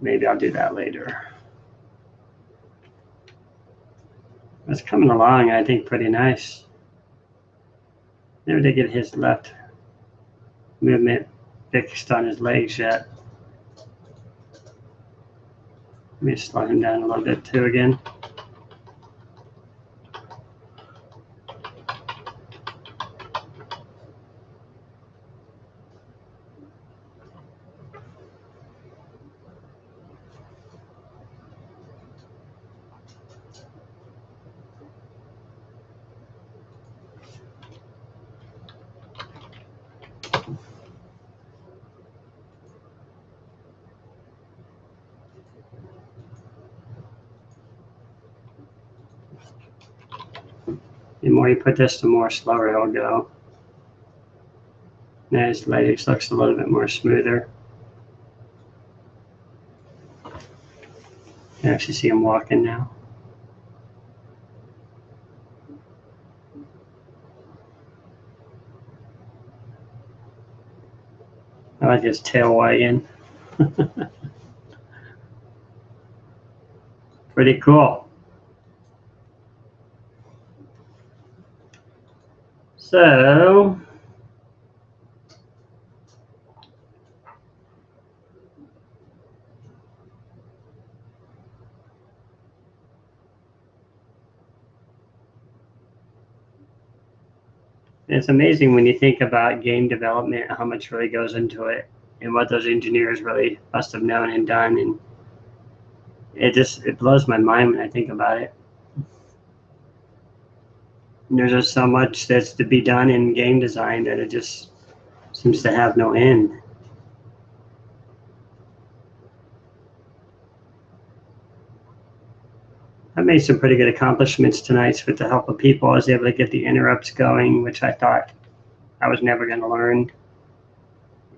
Maybe I'll do that later. It's coming along, I think, pretty nice. Never did get his left movement fixed on his legs yet. Let me slow him down a little bit too again. The more you put this, the more slower it'll go. Now his legs looks a little bit more smoother. You can actually see him walking now. I like his tail wagging. Pretty cool. So, it's amazing when you think about game development, how much really goes into it and what those engineers really must have known and done. And it blows my mind when I think about it. And there's just so much that's to be done in game design that it just seems to have no end. I made some pretty good accomplishments tonight with the help of people. I was able to get the interrupts going, which I thought I was never going to learn,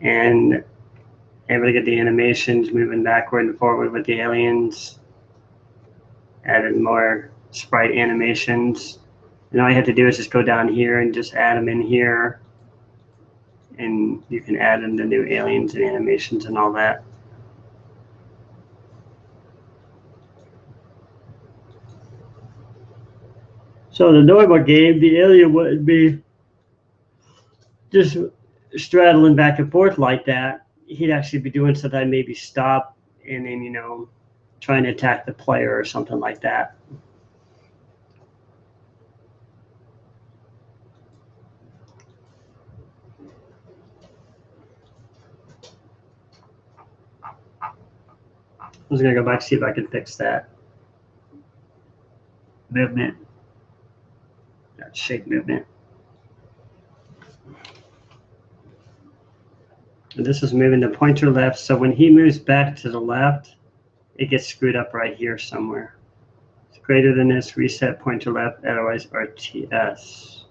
and able to get the animations moving backward and forward with the aliens, added more sprite animations. And all you have to do is just go down here and just add them in here, and you can add in the new aliens and animations and all that. So the normal game, the alien wouldn't be just straddling back and forth like that. He'd actually be doing something, maybe stop and then, trying to attack the player or something like that. I was going to go back and see if I can fix that movement, that shake movement. And this is moving the pointer left, so when he moves back to the left, it gets screwed up right here somewhere. It's greater than this, reset pointer left, otherwise RTS.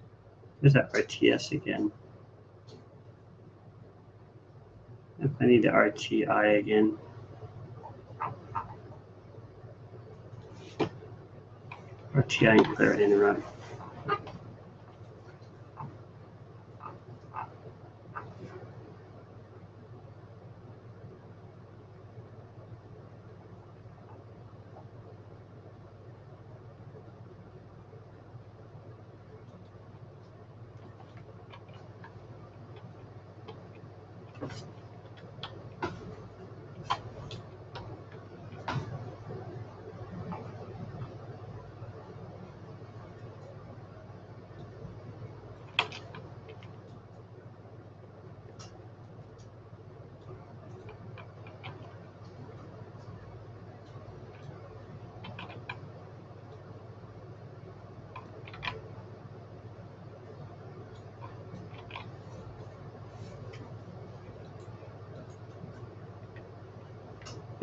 Where's that RTS again? If I need the RTI again. RTI and clear interrupt.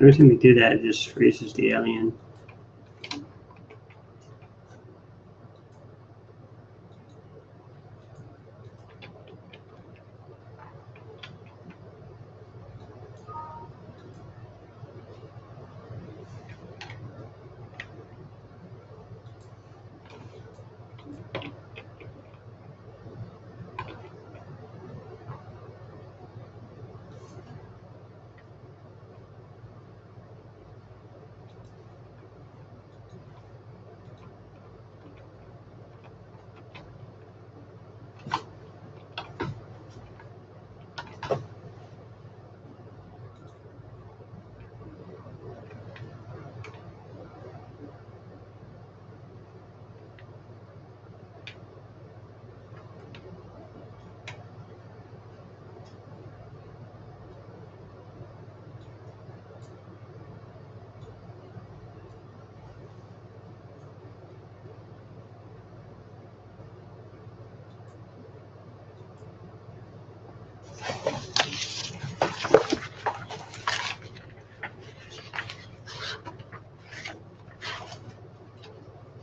Every time you do that, it just freezes the alien.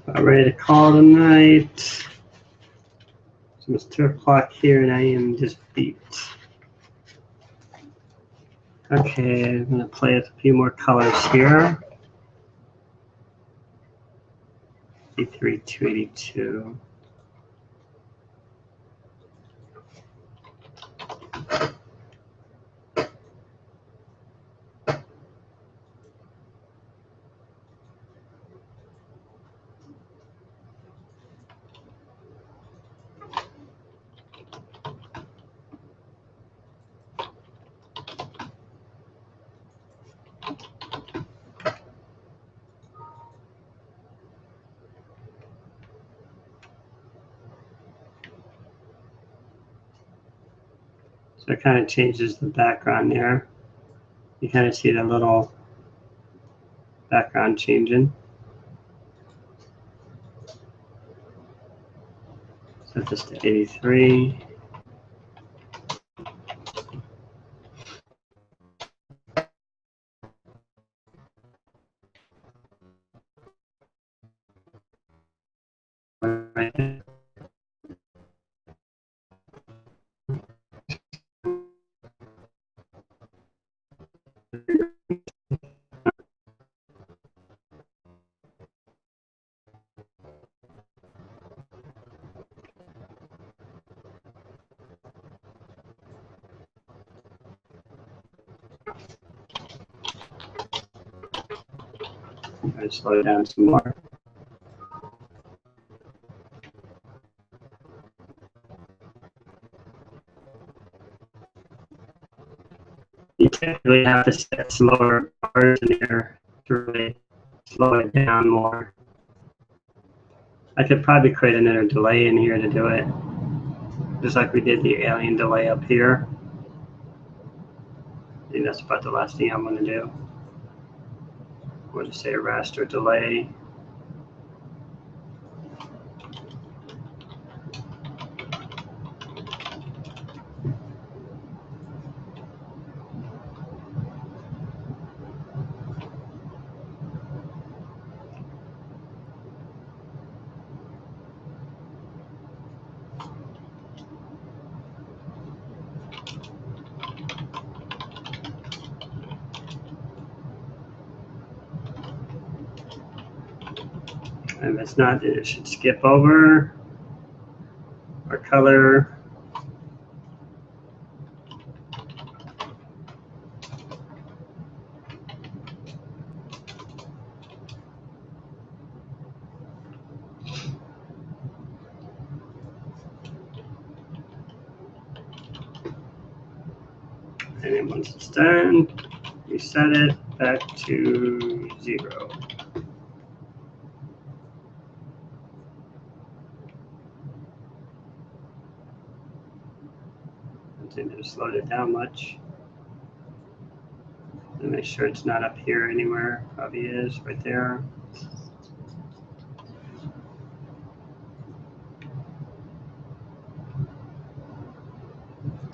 I'm ready to call it a night. It's almost 2 o'clock here and I am just beat. Okay, I'm going to play with a few more colors here. E3 282. So it kind of changes the background there. You kind of see the little background changing. Set this to 83. Right there. I'll slow it down some more. You typically have to set slower bars in there to really slow it down more. I could probably create another delay in here to do it, just like we did the alien delay up here. I think that's about the last thing I'm going to do. We'll just say raster delay. If it's not, it should skip over our color. And then once it's done, reset it back to 0. I think it slowed it down much. And make sure it's not up here anywhere. Probably is right there.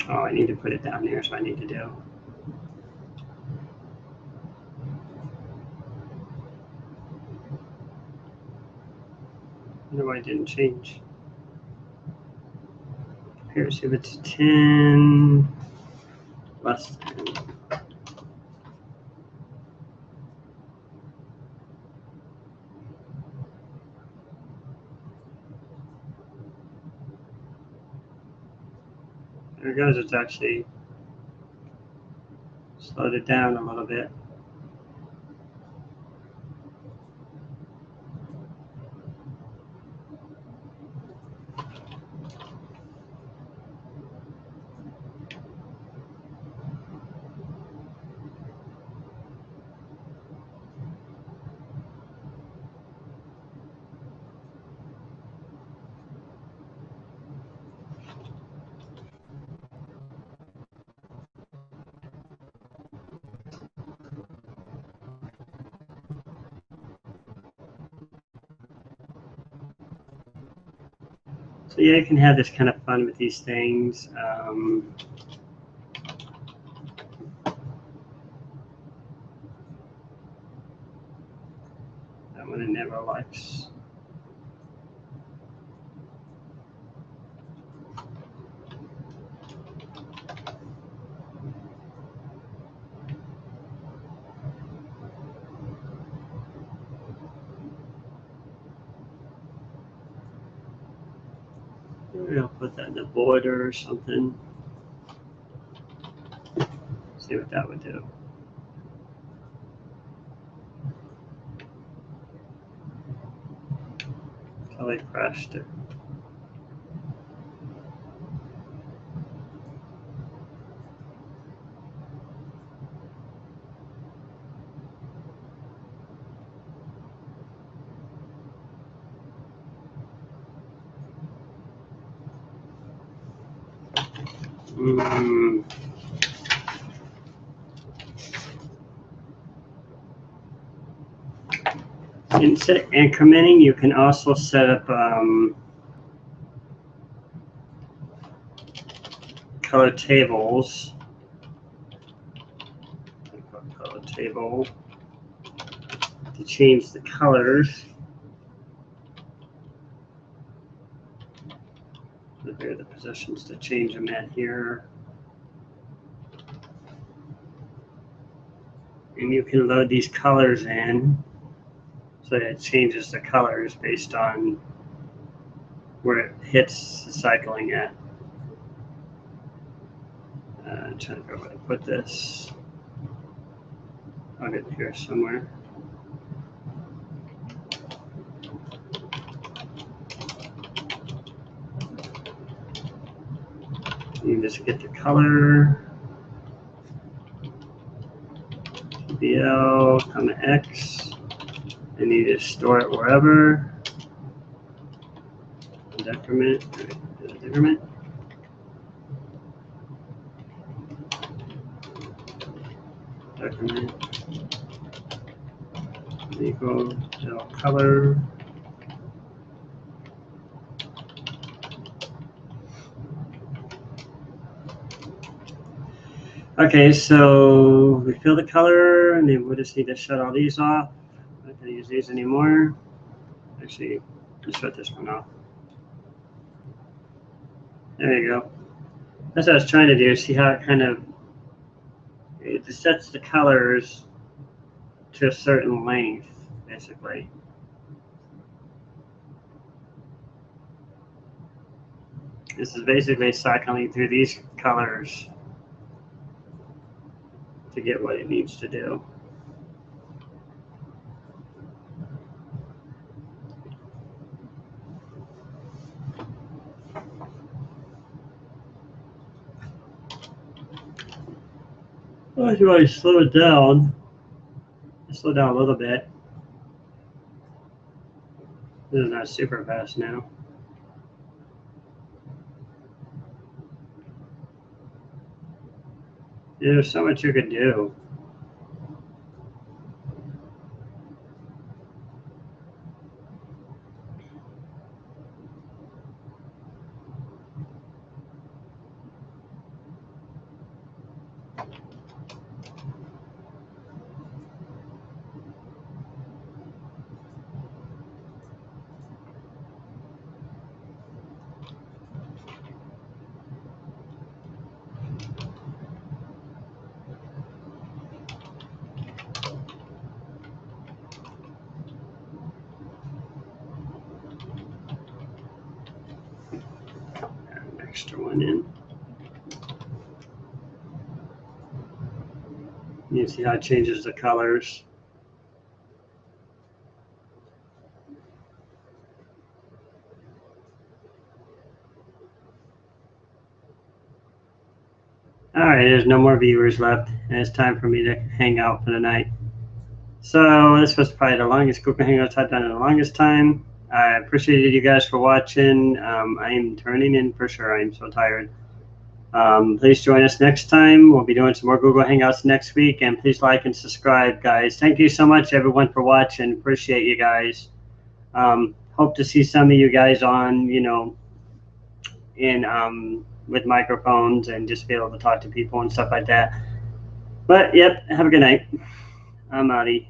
Oh, I need to put it down there, so I need to do. wonder why it didn't change. Here, see if it's 10 less than. There it goes, it's actually slowed it down a little bit. So yeah, you can have this kind of fun with these things. That one it never likes. Maybe I'll put that in the border or something. See what that would do. Totally crashed it. Instead of incrementing, you can also set up color tables. Color table to change the colors. So here are the positions to change them at here. And you can load these colors in so that it changes the colors based on where it hits the cycling at. I'm trying to figure out where to put this. I'll get here somewhere. You just get the color. BL, comma X, and you just store it wherever. Decrement, decrement. Decrement equal color. Okay, so we fill the color, and then we just need to shut all these off. I'm not going to use these anymore. Actually, let's shut this one off. There you go. That's what I was trying to do. See how it kind of it sets the colors to a certain length, basically. This is basically cycling through these colors to get what it needs to do. Well, if you want to slow it down, slow down a little bit. This is not super fast now. There's so much you could do. extra one in. You see how it changes the colors. All right, there's no more viewers left, and it's time for me to hang out for the night. So this was probably the longest Google Hangouts I've done in the longest time. I appreciated you guys for watching. I am turning in for sure. I'm so tired. Please join us next time. We'll be doing some more Google Hangouts next week, and please like and subscribe, guys. Thank you so much, everyone, for watching. Appreciate you guys. Hope to see some of you guys on, in with microphones and just be able to talk to people and stuff like that. But yep, have a good night. I'm outie.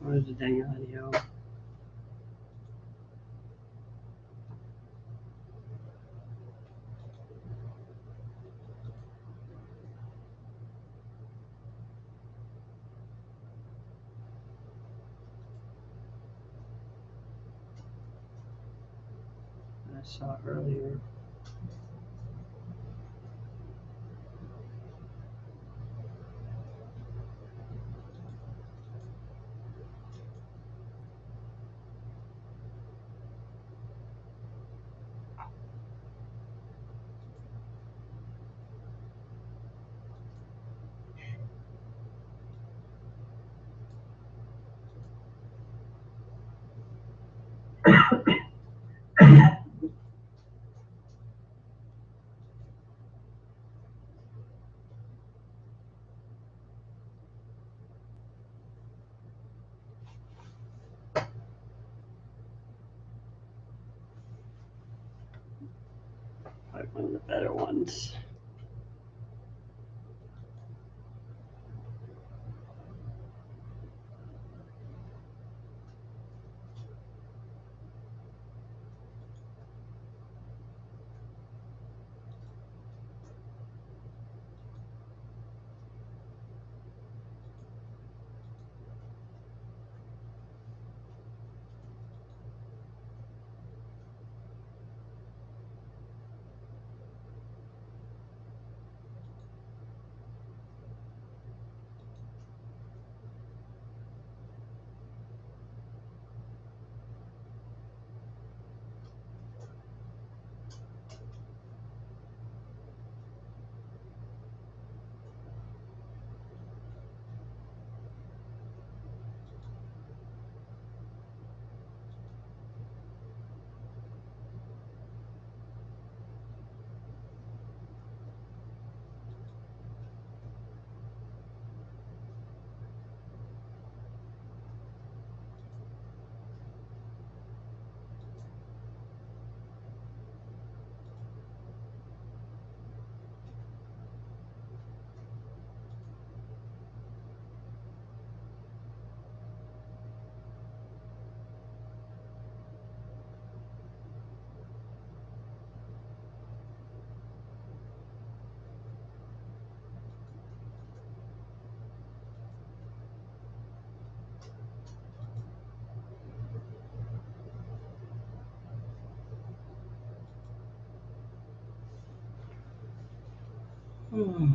Where's the dang audio? I saw it earlier. Like one of the better ones. Hmm.